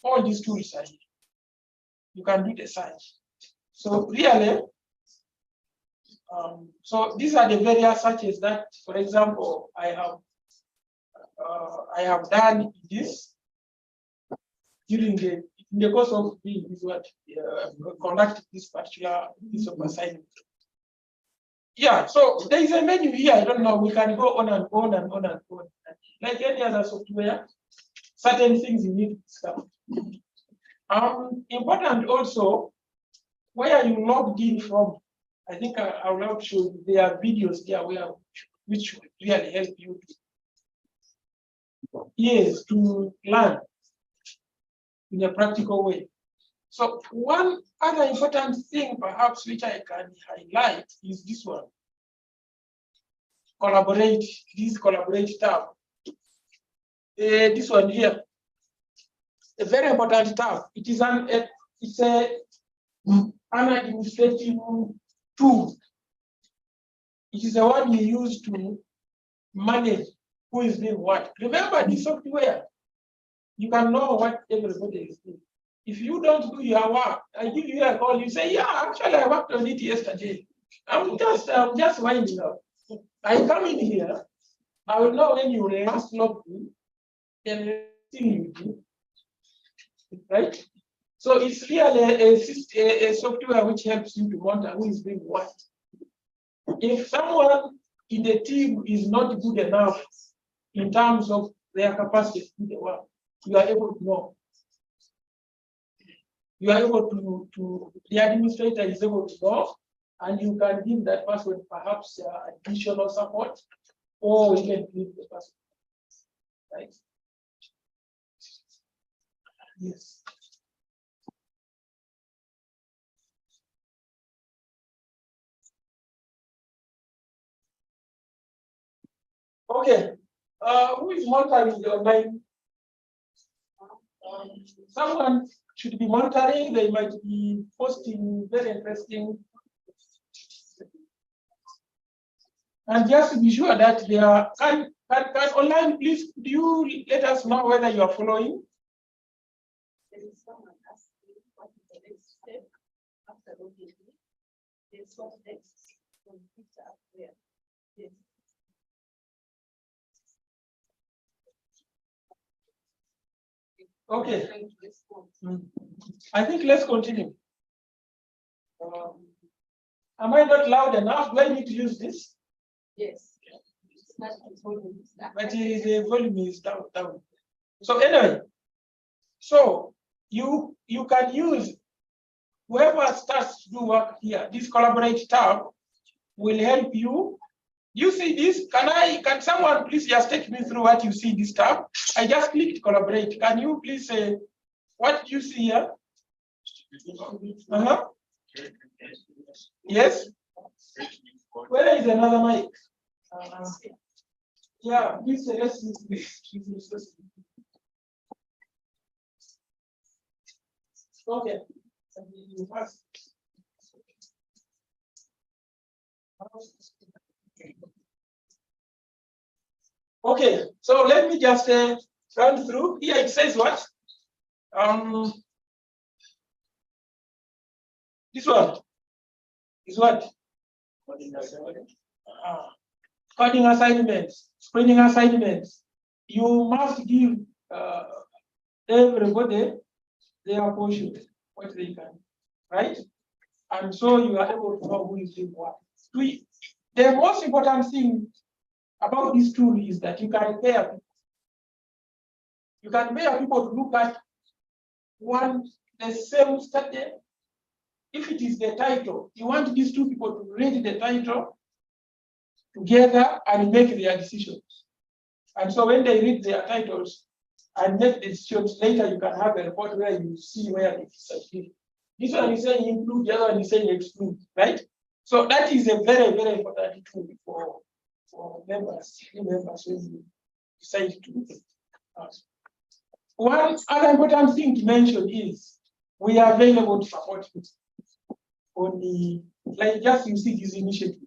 All these tools are here. You can do the search. So really, so these are the various searches that, for example, I have done this during the course of being conducting this particular piece of assignment. Yeah, so there is a menu here. I don't know. We can go on and on and on and on. Like any other software, certain things you need to discover. Important also, where you logged in from. I think I will not show you. There are videos there which will really help you to learn in a practical way. So one other important thing, perhaps, which I can highlight is this one. Collaborate. This collaborate tab. This one here. A very important tab. It is an administrative tool. It is the one you use to manage who is doing what. Remember, the software, you can know what everybody is doing. If you don't do your work, I give you a call, you say, yeah, actually I worked on it yesterday. I'm just winding up. I come in here, I will know when you last logged in, and everything you do, right? So it's really a software which helps you to monitor who is doing what. If someone in the team is not good enough in terms of their capacity to do the work, you are able to know. You are able to the administrator is able to know, and you can give that person perhaps additional support, or even leave the person. Right? Yes. Okay. Who is monitoring the online? Someone should be monitoring. They might be posting very interesting. And just to be sure that they are, can online, please, do you let us know whether you are following? There is someone asking what is the next step after login. There's what next from picture up there. Yes. Okay. I think let's continue. Am I not loud enough? Do I need to use this? Yes. But the volume is down. So anyway, so you can use whoever starts to do work here. This collaborate tab will help you. You see this? Can someone please just take me through what you see this tab? I just clicked collaborate. Can you please say what do you see here? Yes. Where is another mic? Yeah, please let's use this. Okay. Okay, so let me just run through. Here it says what? This one is what? Coding assignments, screening assignments. You must give everybody their portion, what they can, right? And so you are able to know who is doing what. The most important thing about this tool is that you can pair people. You can pair people to look at the same study. If it is the title, you want these two people to read the title together and make their decisions. And so when they read their titles and make decisions, later you can have a report where you see where they disagree. This one is saying include, the other one is saying exclude, right? So that is a very, very important tool for members when you decide to do it. One other important thing to mention is we are available to support you on the, like just you see this initiative,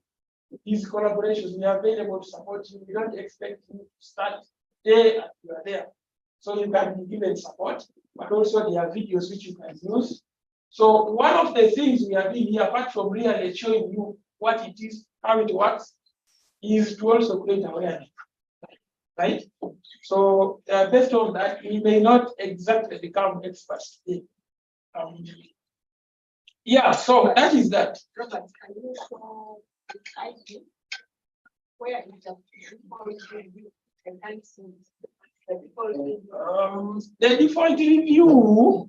these collaborations, we are available to support you. We don't expect you to start there and you are there. So you can be given support, but also there are videos which you can use. So one of the things we are doing here, apart from really showing you what it is, how it works, is to also create awareness, right? So based on that, we may not exactly become experts today. Yeah, so that is that. Robert, can you show the ID where is the default review and the default review? The default review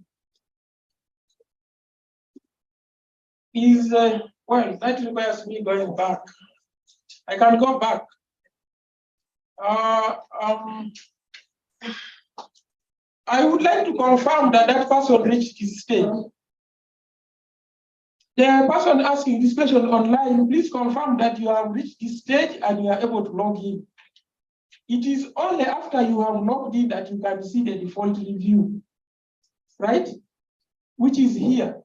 is well, that requires me going back. I can go back. I would like to confirm that that person reached this stage. The person asking this question online, please confirm that you have reached this stage and you are able to log in. It is only after you have logged in that you can see the default review, right? Which is here.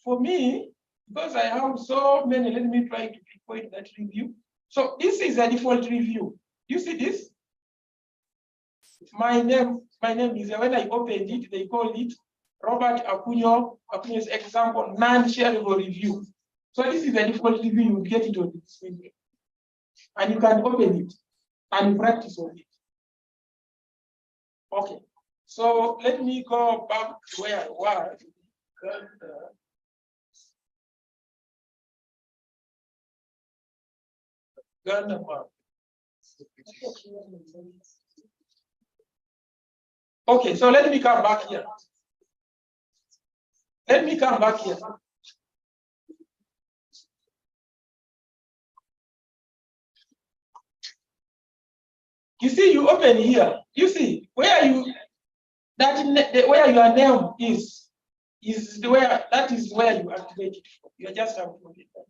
For me, because I have so many, let me try to pinpoint that review. So this is a default review. You see this? My name is, when I opened it, they called it Robert Acunyo's example non-shareable review. So this is the default review, you get it on this window. And you can open it and practice on it. Okay. So let me go back to where I was. Ghana map. Okay, so let me come back here. Let me come back here. You see, you open here. You see where you where your name is the where that is where you activate it from. You just have to do that.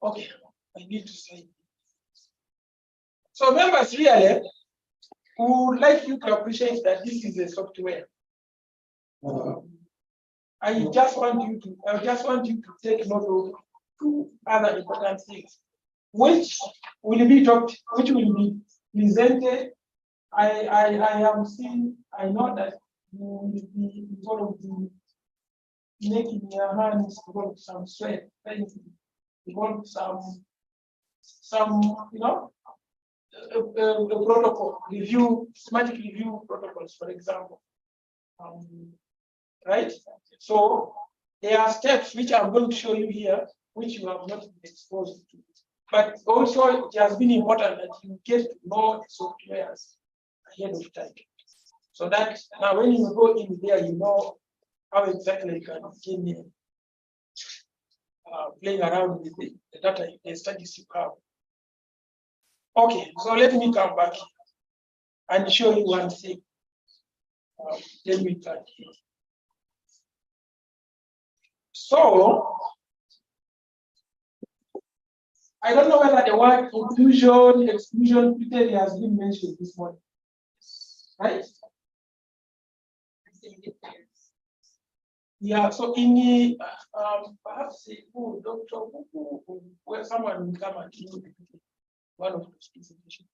Okay, I need to say. So members really we would like you to appreciate that this is a software. I just want you to take note of two other important things, which will be talked, which will be presented. I have seen, I know that you will be involved in making your hands involve some sweat, involve some you know, a protocol review, systematic review protocols, for example. Right? So there are steps which I'm going to show you here, which you have not been exposed to. But also it has been important that you get to know the softwares ahead of time. So that now when you go in there, you know how exactly you can begin playing around with the data, the studies you have. Okay, so let me come back and show you one thing. Let me start here. So, I don't know whether the word inclusion, exclusion criteria has been mentioned this morning, right? Yeah, so in the, perhaps Dr. where someone will come and do one of those presentations.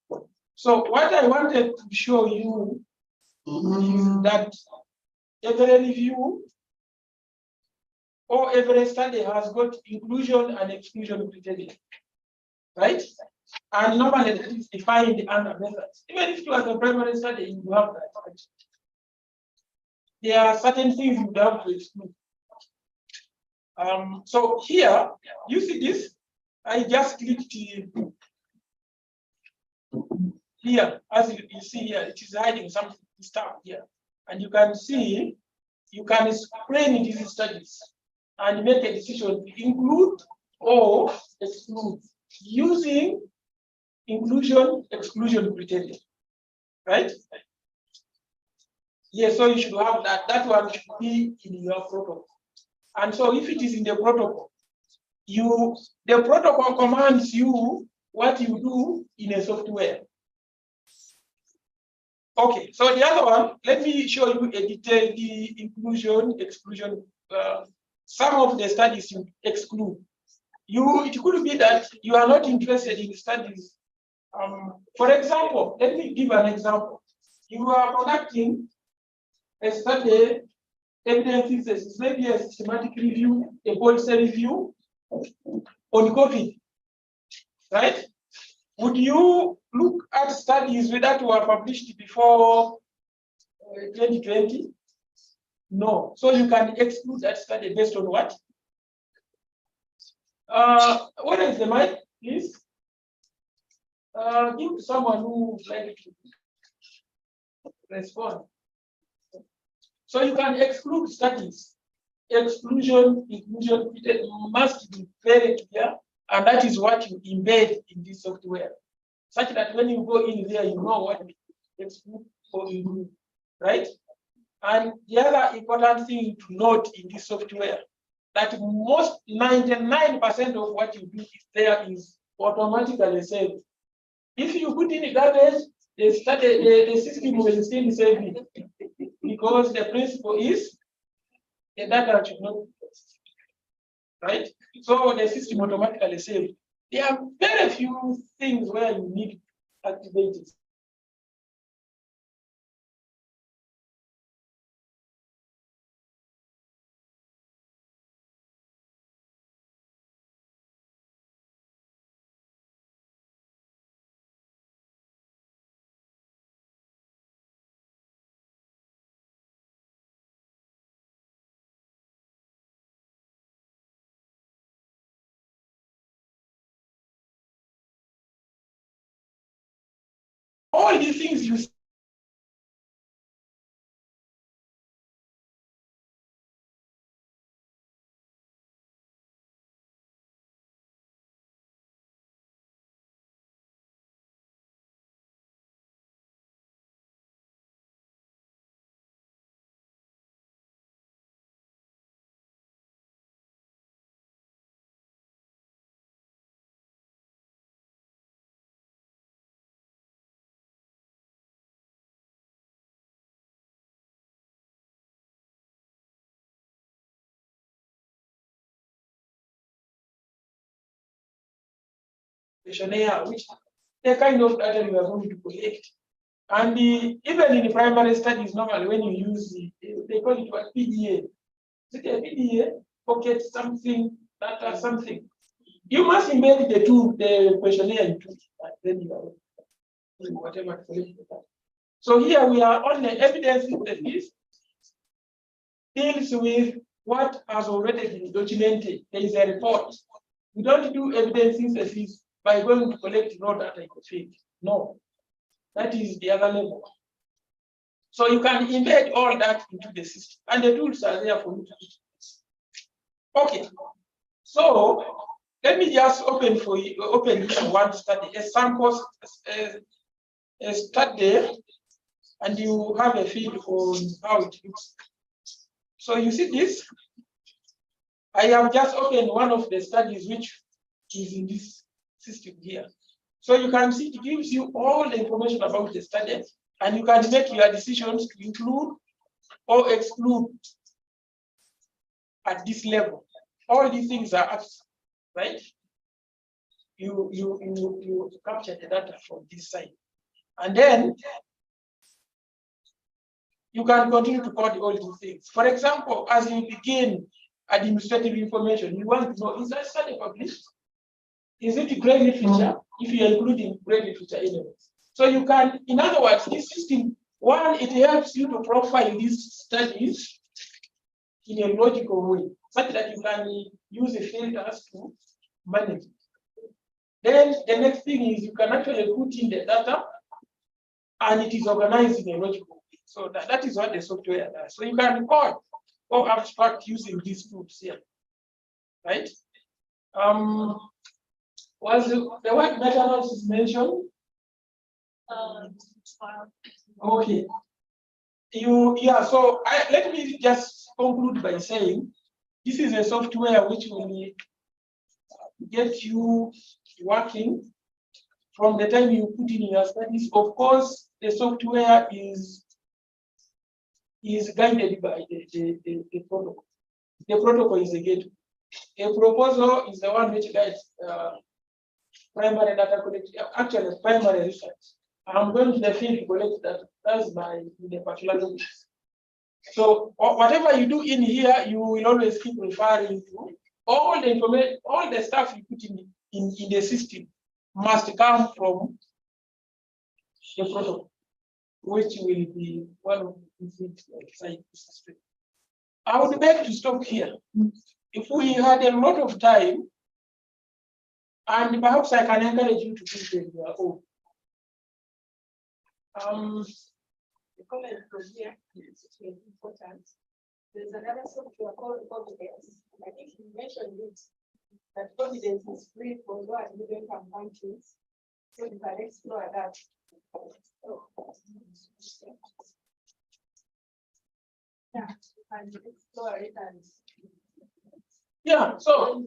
So what I wanted to show you is that every review or every study has got inclusion and exclusion criteria, right? And normally that is defined under methods. Even if you are a primary study, you have that. Right? There are certain things you have to exclude. So here, you see this? I just clicked here. As you see here, it is hiding some stuff here. And you can see, you can explain these studies and make a decision to include or exclude using inclusion, exclusion criteria, right? Yes, so you should have that. That one should be in your protocol. And so if it is in the protocol, the protocol commands you what you do in a software. Okay, so the other one, let me show you a detailed inclusion, exclusion. Some of the studies you exclude. It could be that you are not interested in studies. For example, let me give an example. You are conducting a study, evidence synthesis, maybe a systematic review, a policy review on COVID, right? Would you look at studies that were published before 2020? No. So you can exclude that study based on what? What is the mic, please? Give to someone who would like to respond. So you can exclude studies. Exclusion, inclusion, it must be very clear, and that is what you embed in this software, such that when you go in there, you know what to exclude or include, right? And the other important thing to note in this software, that most 99% of what you do there is automatically saved. If you put in garbage, the system will still save it, because the principle is the data should not be lost, right? So the system automatically saves. There are very few things where you need activate it. All these things you questionnaire, which the kind of data you are going to collect. And even in the primary studies, normally when you use they call it what PDA. Is it a PDA? Pocket something, data something. You must embed the questionnaire into it, and then you are doing whatever to collect the data. So here we are on the evidence synthesis deals with what has already been documented. There is a report. We don't do evidence synthesis by going to collect raw data in the field. No, that is the other level. So you can embed all that into the system, and the tools are there for you to do this. Okay, so let me just open one study, a sample, a study, and you have a feel for how it looks. So you see this? I have just opened one of the studies which is in this system here. So you can see it gives you all the information about the study, and you can make your decisions to include or exclude at this level. All these things are up, right? You capture the data from this side. And then you can continue to code all these things. For example, as you begin administrative information, you want to know, is that study published? Is it great literature? If you are including great literature anyway. So you can, in other words, this system, one, it helps you to profile these studies in a logical way, such that you can use the filters to manage it. Then the next thing is you can actually put in the data, and it is organized in a logical way. So that is what the software does. So you can record or abstract using these tools here, right? Was the word meta-analysis mentioned? Okay. So let me just conclude by saying this is a software which will get you working from the time you put in your studies. Of course, the software is guided by the protocol. The protocol is the gateway. A proposal is the one which guides primary data collection, actually primary research. I'm going to the field to collect data. That's my the particular logic. So whatever you do in here, you will always keep referring to all the information, all the stuff you put in the system must come from the protocol, which will be one of the things inside the system. I would beg to stop here. If we had a lot of time, and perhaps I can encourage you to do it on your own. The comment from here is important. There's another software called Confidence. I think you mentioned it, that Confidence is free for low and middle income countries. So you can explore that. Yeah, you can explore it and yeah, so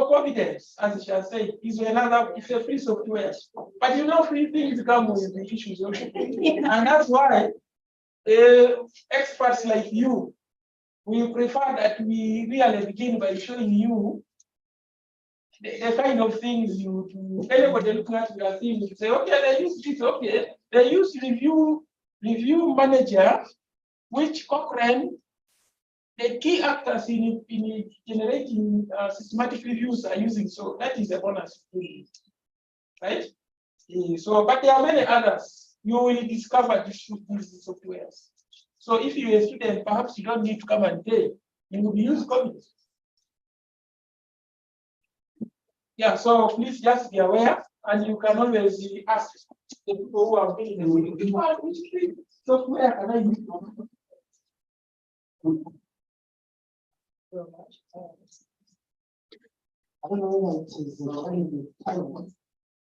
Confidence, as I shall say, is another, it's a free software. But you know, free things come with the issues. And that's why experts like you, we prefer that we really begin by showing you the kind of things you do. Anybody looking at your thing will say, okay, they use this, okay. They use review manager, which Cochrane, the key actors in generating systematic reviews are using. So that is a bonus, right? So, but there are many others. You will discover these softwares. So if you're a student, perhaps you don't need to come and pay. You will use Cognitive. Yeah, so please just be aware, and you can always ask the people who are building the software can I use? I don't know whether it is the time.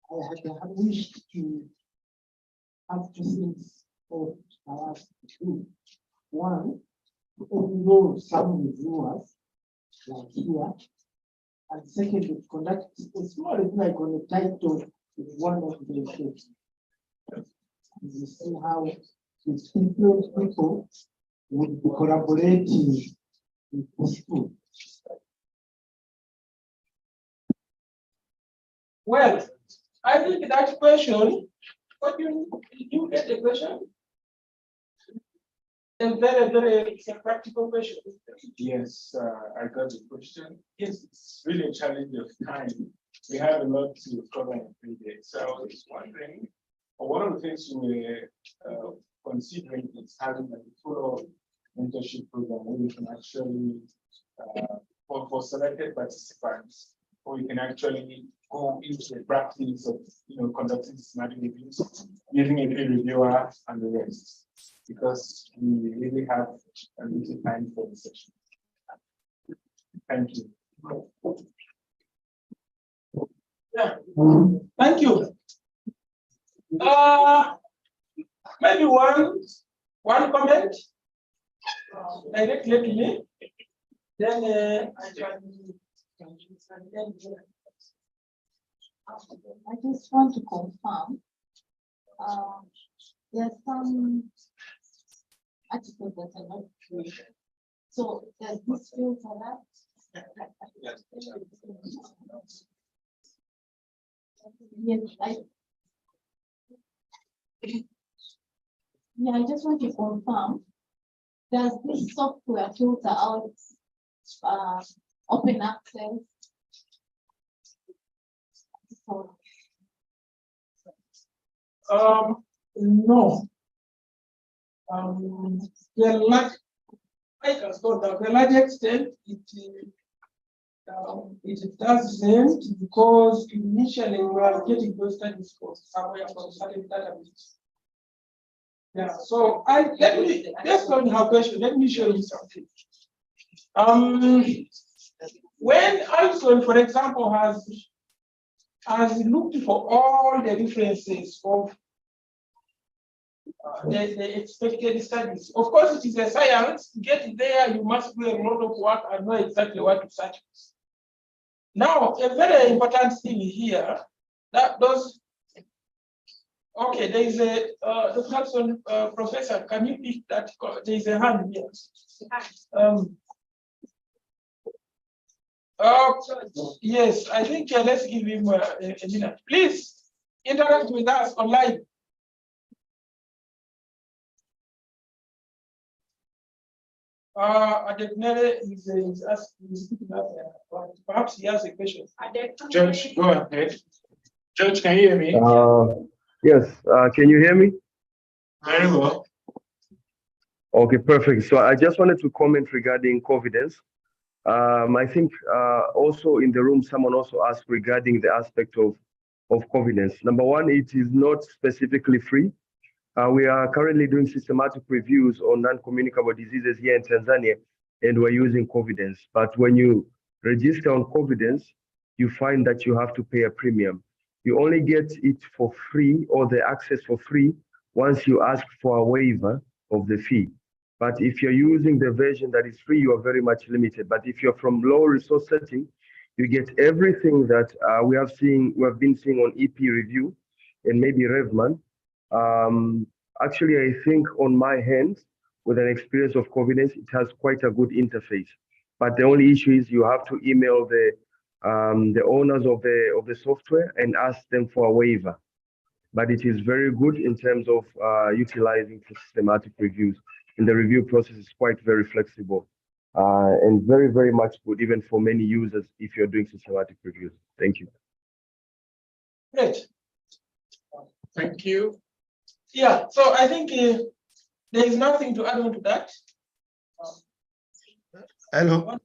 I had wished to have two things of two. One, to enroll some reviewers like here. And second, to conduct a small review like on the title with one of the shapes. You see how these people would be collaborating with this tool. Well, I think that question, did you get the question? A it's a practical question. Yes, I got the question. Yes, it's really a challenge of time. We have a lot to cover in 3 days. So I was wondering, one of the things we were considering is having a full mentorship program where we can actually, for selected participants, where we can actually go into the practice of conducting systematic reviews, using a peer reviewer and the rest. Because we really have a little time for the session. Thank you. Yeah, thank you. Maybe one comment directly to me. Then I just want to confirm. There are some articles that are not true. So does this filter that? Yes, I just want to confirm. Does this software filter out open access? No. I can start that. To a large extent, it does same because initially we are getting those studies for somewhere from certain database. Yeah. So based on her question, let me show you something. When Alison, for example, has looked for all the differences of the expected studies. Of course, it is a science. To get there, you must do a lot of work and know exactly what to search for. Now, a very important thing here, that those, okay, there is a, Dr. Hudson, Professor, can you pick that? There is a hand here. Yes, I think let's give him a minute. Please interact with us online. Adekunle is asking, perhaps he has a question. George, go ahead. George, can you hear me? Yes, can you hear me? Very well. Okay, perfect. So I just wanted to comment regarding confidence. I think also in the room, someone also asked regarding the aspect of confidence. Number one, it is not specifically free. We are currently doing systematic reviews on non-communicable diseases here in Tanzania, and we're using confidence. But when you register on confidence, you find that you have to pay a premium. You only get it for free, or the access for free, once you ask for a waiver of the fee. But if you're using the version that is free, you are very much limited. But if you're from low resource setting, you get everything that we have been seeing on EP review and maybe Revman. Actually, I think on my hand, with an experience of confidence, it has quite a good interface. But the only issue is you have to email the the owners of the software and ask them for a waiver. But it is very good in terms of utilizing for systematic reviews. And the review process is quite very flexible and very, very much good, even for many users if you're doing systematic reviews. Thank you. Great. Thank you. Yeah, so I think there is nothing to add on to that. Hello.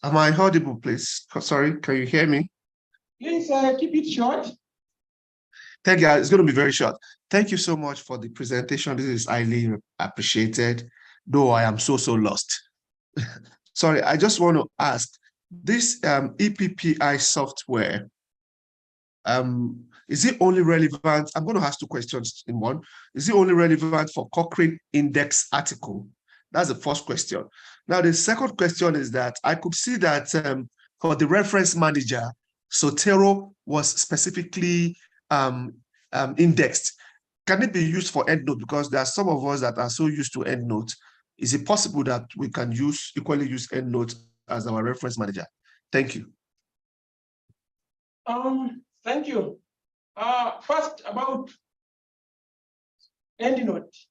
Am I audible, please? Sorry, can you hear me? Please keep it short. Thank you. It's going to be very short. Thank you so much for the presentation. This is highly appreciated, though I am so lost. Sorry, I just want to ask, this EPPI software, is it only relevant? I'm going to ask two questions in one. Is it only relevant for Cochrane Index article? That's the first question. Now, the second question is that I could see that for the reference manager, Zotero was specifically indexed. Can it be used for EndNote? Because there are some of us that are so used to EndNote. Is it possible that we can equally use EndNote as our reference manager? Thank you. Thank you. First, about EndNote.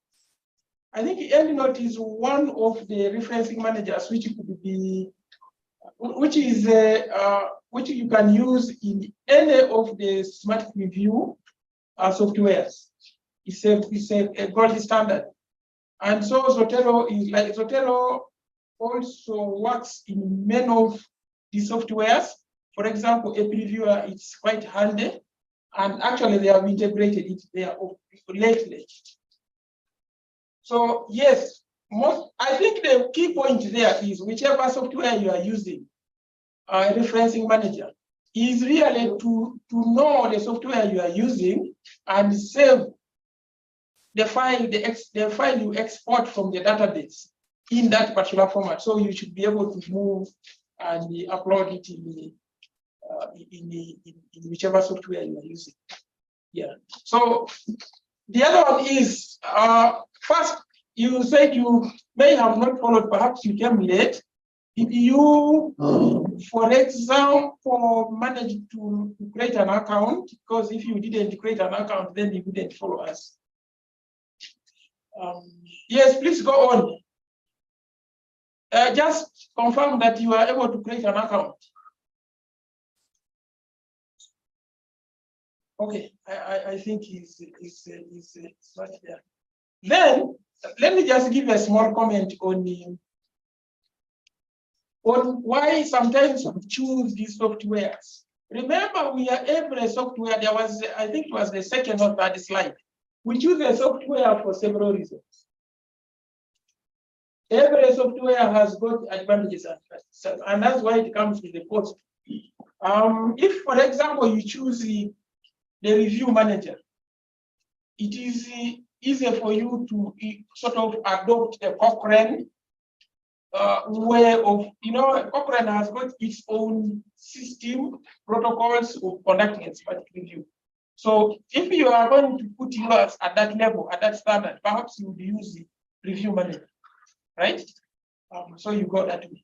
I think EndNote is one of the referencing managers which could be, which you can use in any of the systematic review softwares. It's a gold standard. And so Zotero also works in many of the softwares. For example, a previewer, it's quite handy. And actually they have integrated it there lately. So yes, I think the key point there is whichever software you are using, a referencing manager, is really to know the software you are using and save the file, the file you export from the database in that particular format. So you should be able to move and upload it in whichever software you are using. Yeah. So the other one is, first, you said you may have not followed, perhaps you came late. If you, for example, managed to create an account, because if you didn't create an account, then you wouldn't follow us. Yes, please go on. Just confirm that you are able to create an account. Okay, I think it's not there. Then let me just give a small comment on why sometimes we choose these softwares. Remember, every software, there was, I think it was the second or third slide. We choose a software for several reasons. Every software has got advantages and that's why it comes with the cost. If, for example, you choose the review manager, it is easier for you to sort of adopt a Cochrane way of, Cochrane has got its own system, protocols of conducting a systematic review. So if you are going to put yours at that level, at that standard, perhaps you would use the review manager, right? So you got that way.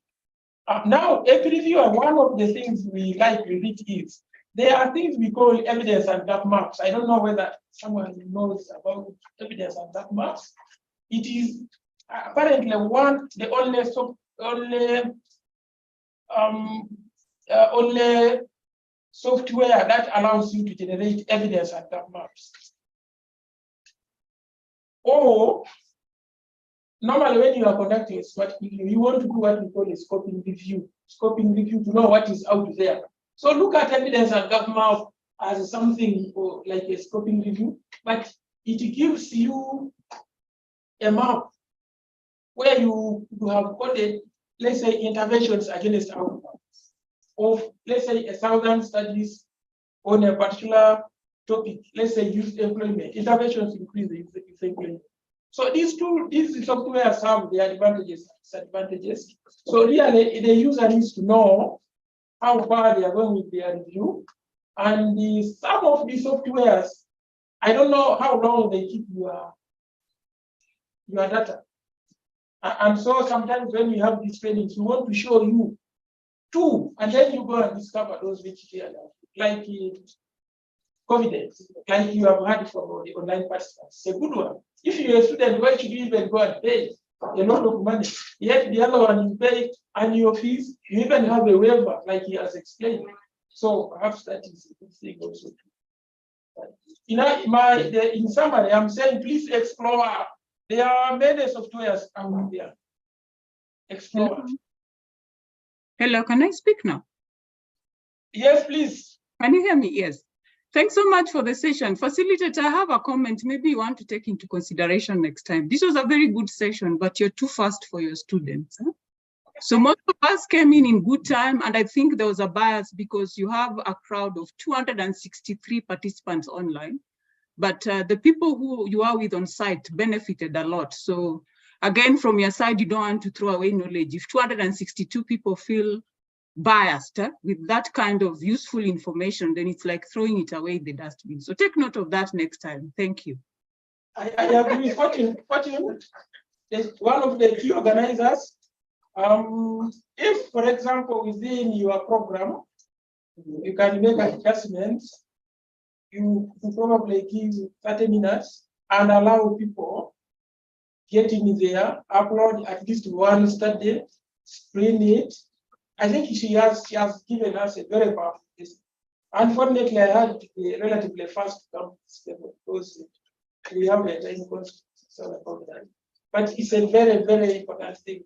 Now, a reviewer, one of the things we like with it is, there are things we call evidence and gap maps. I don't know whether someone knows about evidence and gap maps. It is apparently the only software that allows you to generate evidence and gap maps. Or normally when you are conducting a systematic review, you want to do what we call a scoping review. Scoping review to know what is out there. So look at evidence and gap map as something like a scoping review, but it gives you a map where you have coded, let's say, interventions against outcomes of, let's say, 1,000 studies on a particular topic, let's say youth employment. Interventions increase the youth employment. So these softwares have their advantages and disadvantages. So really, the user needs to know how far they are going with their review. And some of these softwares, I don't know how long they keep your data. And so sometimes when we have these trainings, we want to show you 2, and then you go and discover those which clearly, like confidence, like you have heard from the online participants. It's a good one. If you're a student, why should you even go and pay a lot of money? Yet the other one, you pay annual fees, you even have a waiver, like he has explained. So perhaps that is a good thing also. In summary, I'm saying please explore. There are many softwares out there. Explore. Hello, can I speak now? Yes, please. Can you hear me? Yes. Thanks so much for the session. Facilitator, I have a comment. Maybe you want to take into consideration next time. This was a very good session, but you're too fast for your students. Huh? So most of us came in good time, and I think there was a bias because you have a crowd of 263 participants online, but the people who you are with on site benefited a lot. So again, from your side, you don't want to throw away knowledge. If 262 people feel biased with that kind of useful information, then it's like throwing it away in the dustbin. So take note of that next time. Thank you. I agree with what you one of the key organizers. If, for example, within your program, you can make adjustments, you probably give 30 minutes and allow people get in there, upload at least one study, screen it. I think she has given us a very powerful list. Unfortunately, I had a relatively fast come because we have a time constraint about that. But it's a very, very important thing.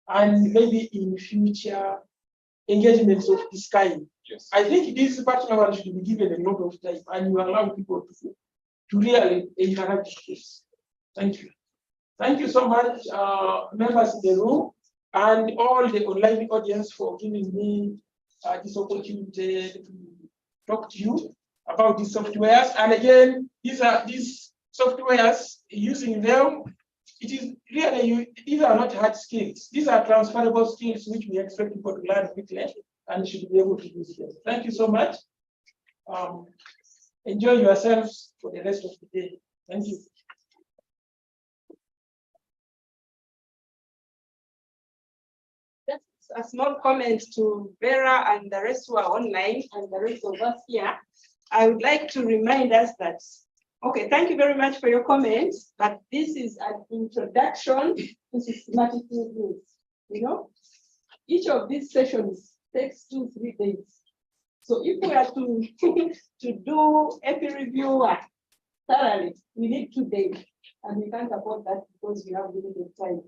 And maybe in future engagements of this kind. Yes. I think this particular one should be given a lot of time and you allow people to really interact with this. Thank you. Thank you so much, members in the room, and all the online audience for giving me this opportunity to talk to you about these softwares. And again, these softwares, using them, it is really, these are not hard skills. These are transferable skills which we expect people to learn quickly and should be able to use them. Thank you so much. Enjoy yourselves for the rest of the day. Thank you. Just a small comment to Vera and the rest who are online and the rest of us here. I would like to remind us that, okay, thank you very much for your comments, but this is an introduction to systematic reviews. You know, each of these sessions takes 2-3 days. So if we are to do AP review thoroughly, we need 2 days, and we can't afford that because we have limited time.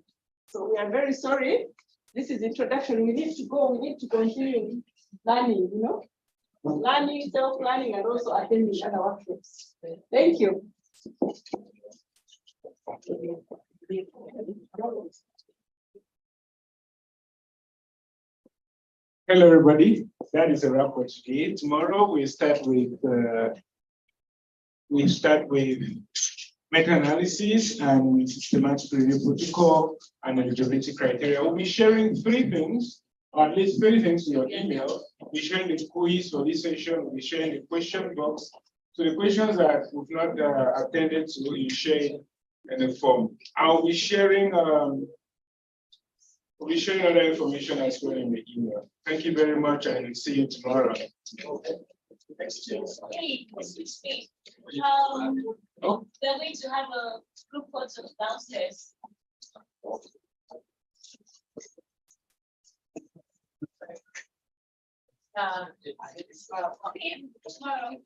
So we are very sorry. This is introduction. We need to go. We need to continue learning. You know, learning, self-learning, and also attending other workshops. Thank you. Hello, everybody. That is a wrap for today. Tomorrow we start with meta-analysis and systematic review protocol and eligibility criteria. We'll be sharing 3 things, or at least 3 things in your email. We'll be sharing the quiz for this session. We'll be sharing the question box. So the questions that we've not attended to, you share in the form. I'll be sharing we'll be sharing other information as well in the email. Thank you very much, and see you tomorrow. Hey, they're going to have a group photo downstairs. Okay, tomorrow.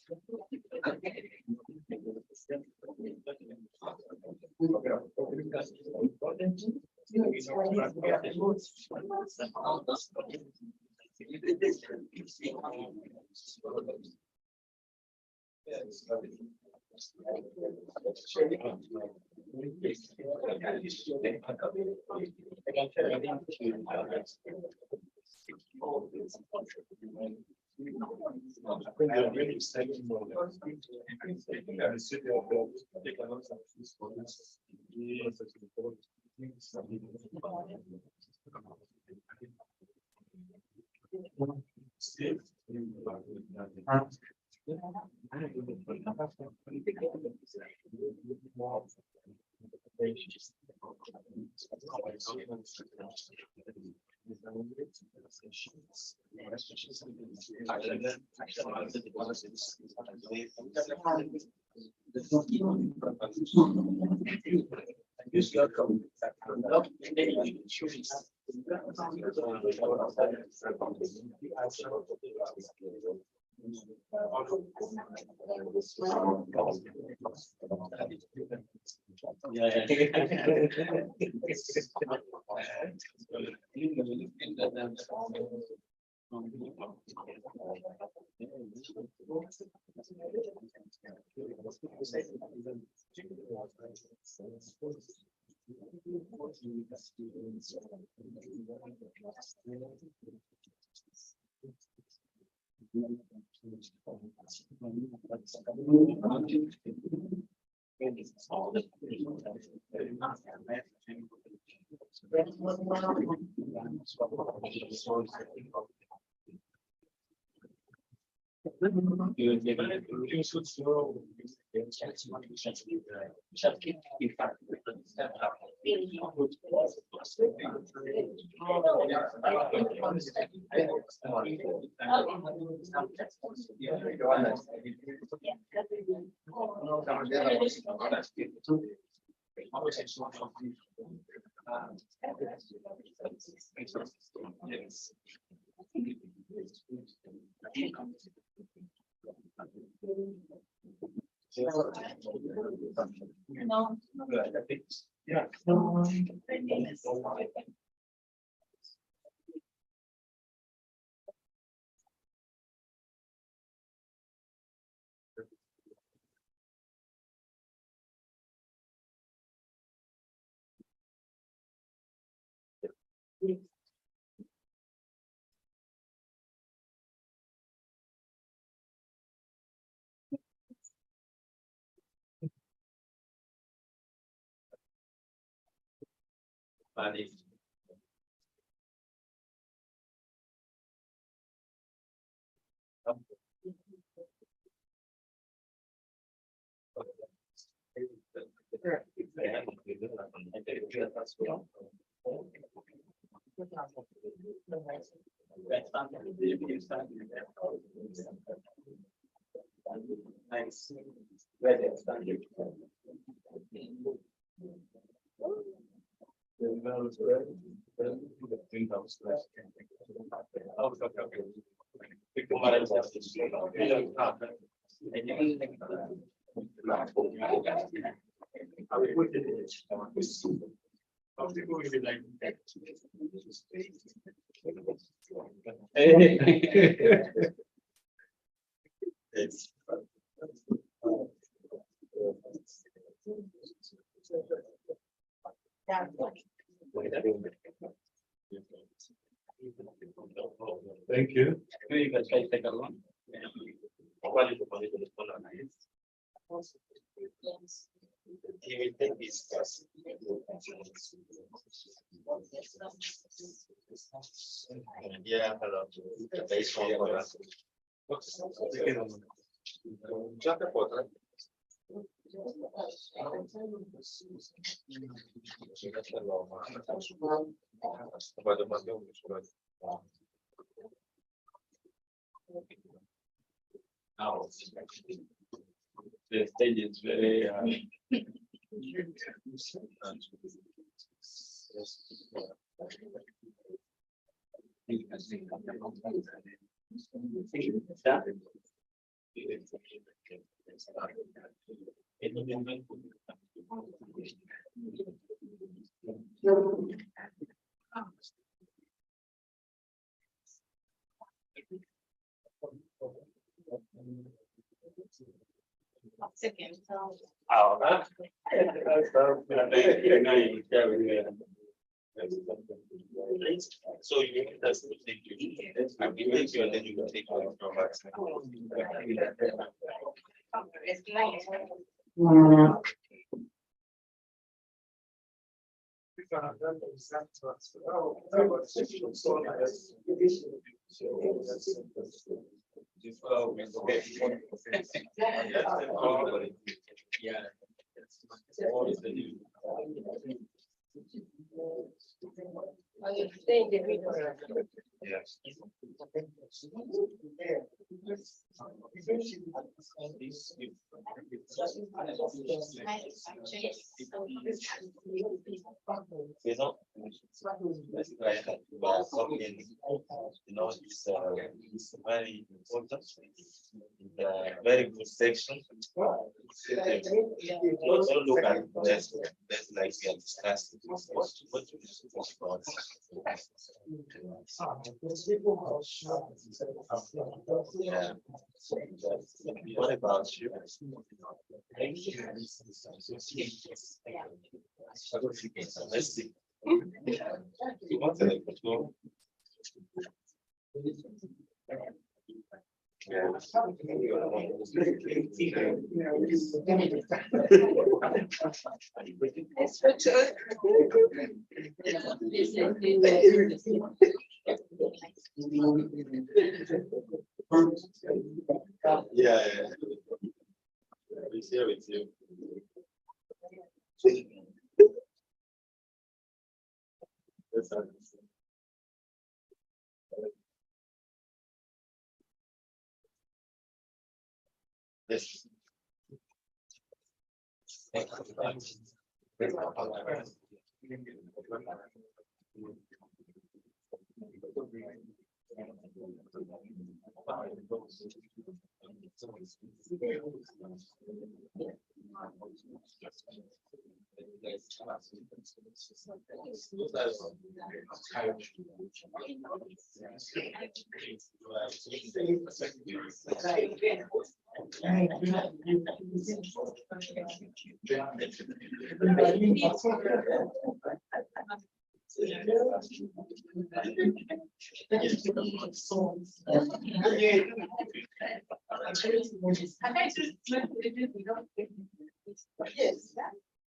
No. Yeah. Nice. Thank you. You can try to take along. He will take this class. Yeah, hello. Chapter 4. Now, the stage is very Second. So you need us to take you. I will take you and then you will take one from us. Yes. You know, it's very important. Very good section. Also look at just like we have discussed. Yeah. What about you? Let's see. You want to control? Yeah. We're here with you. Yes.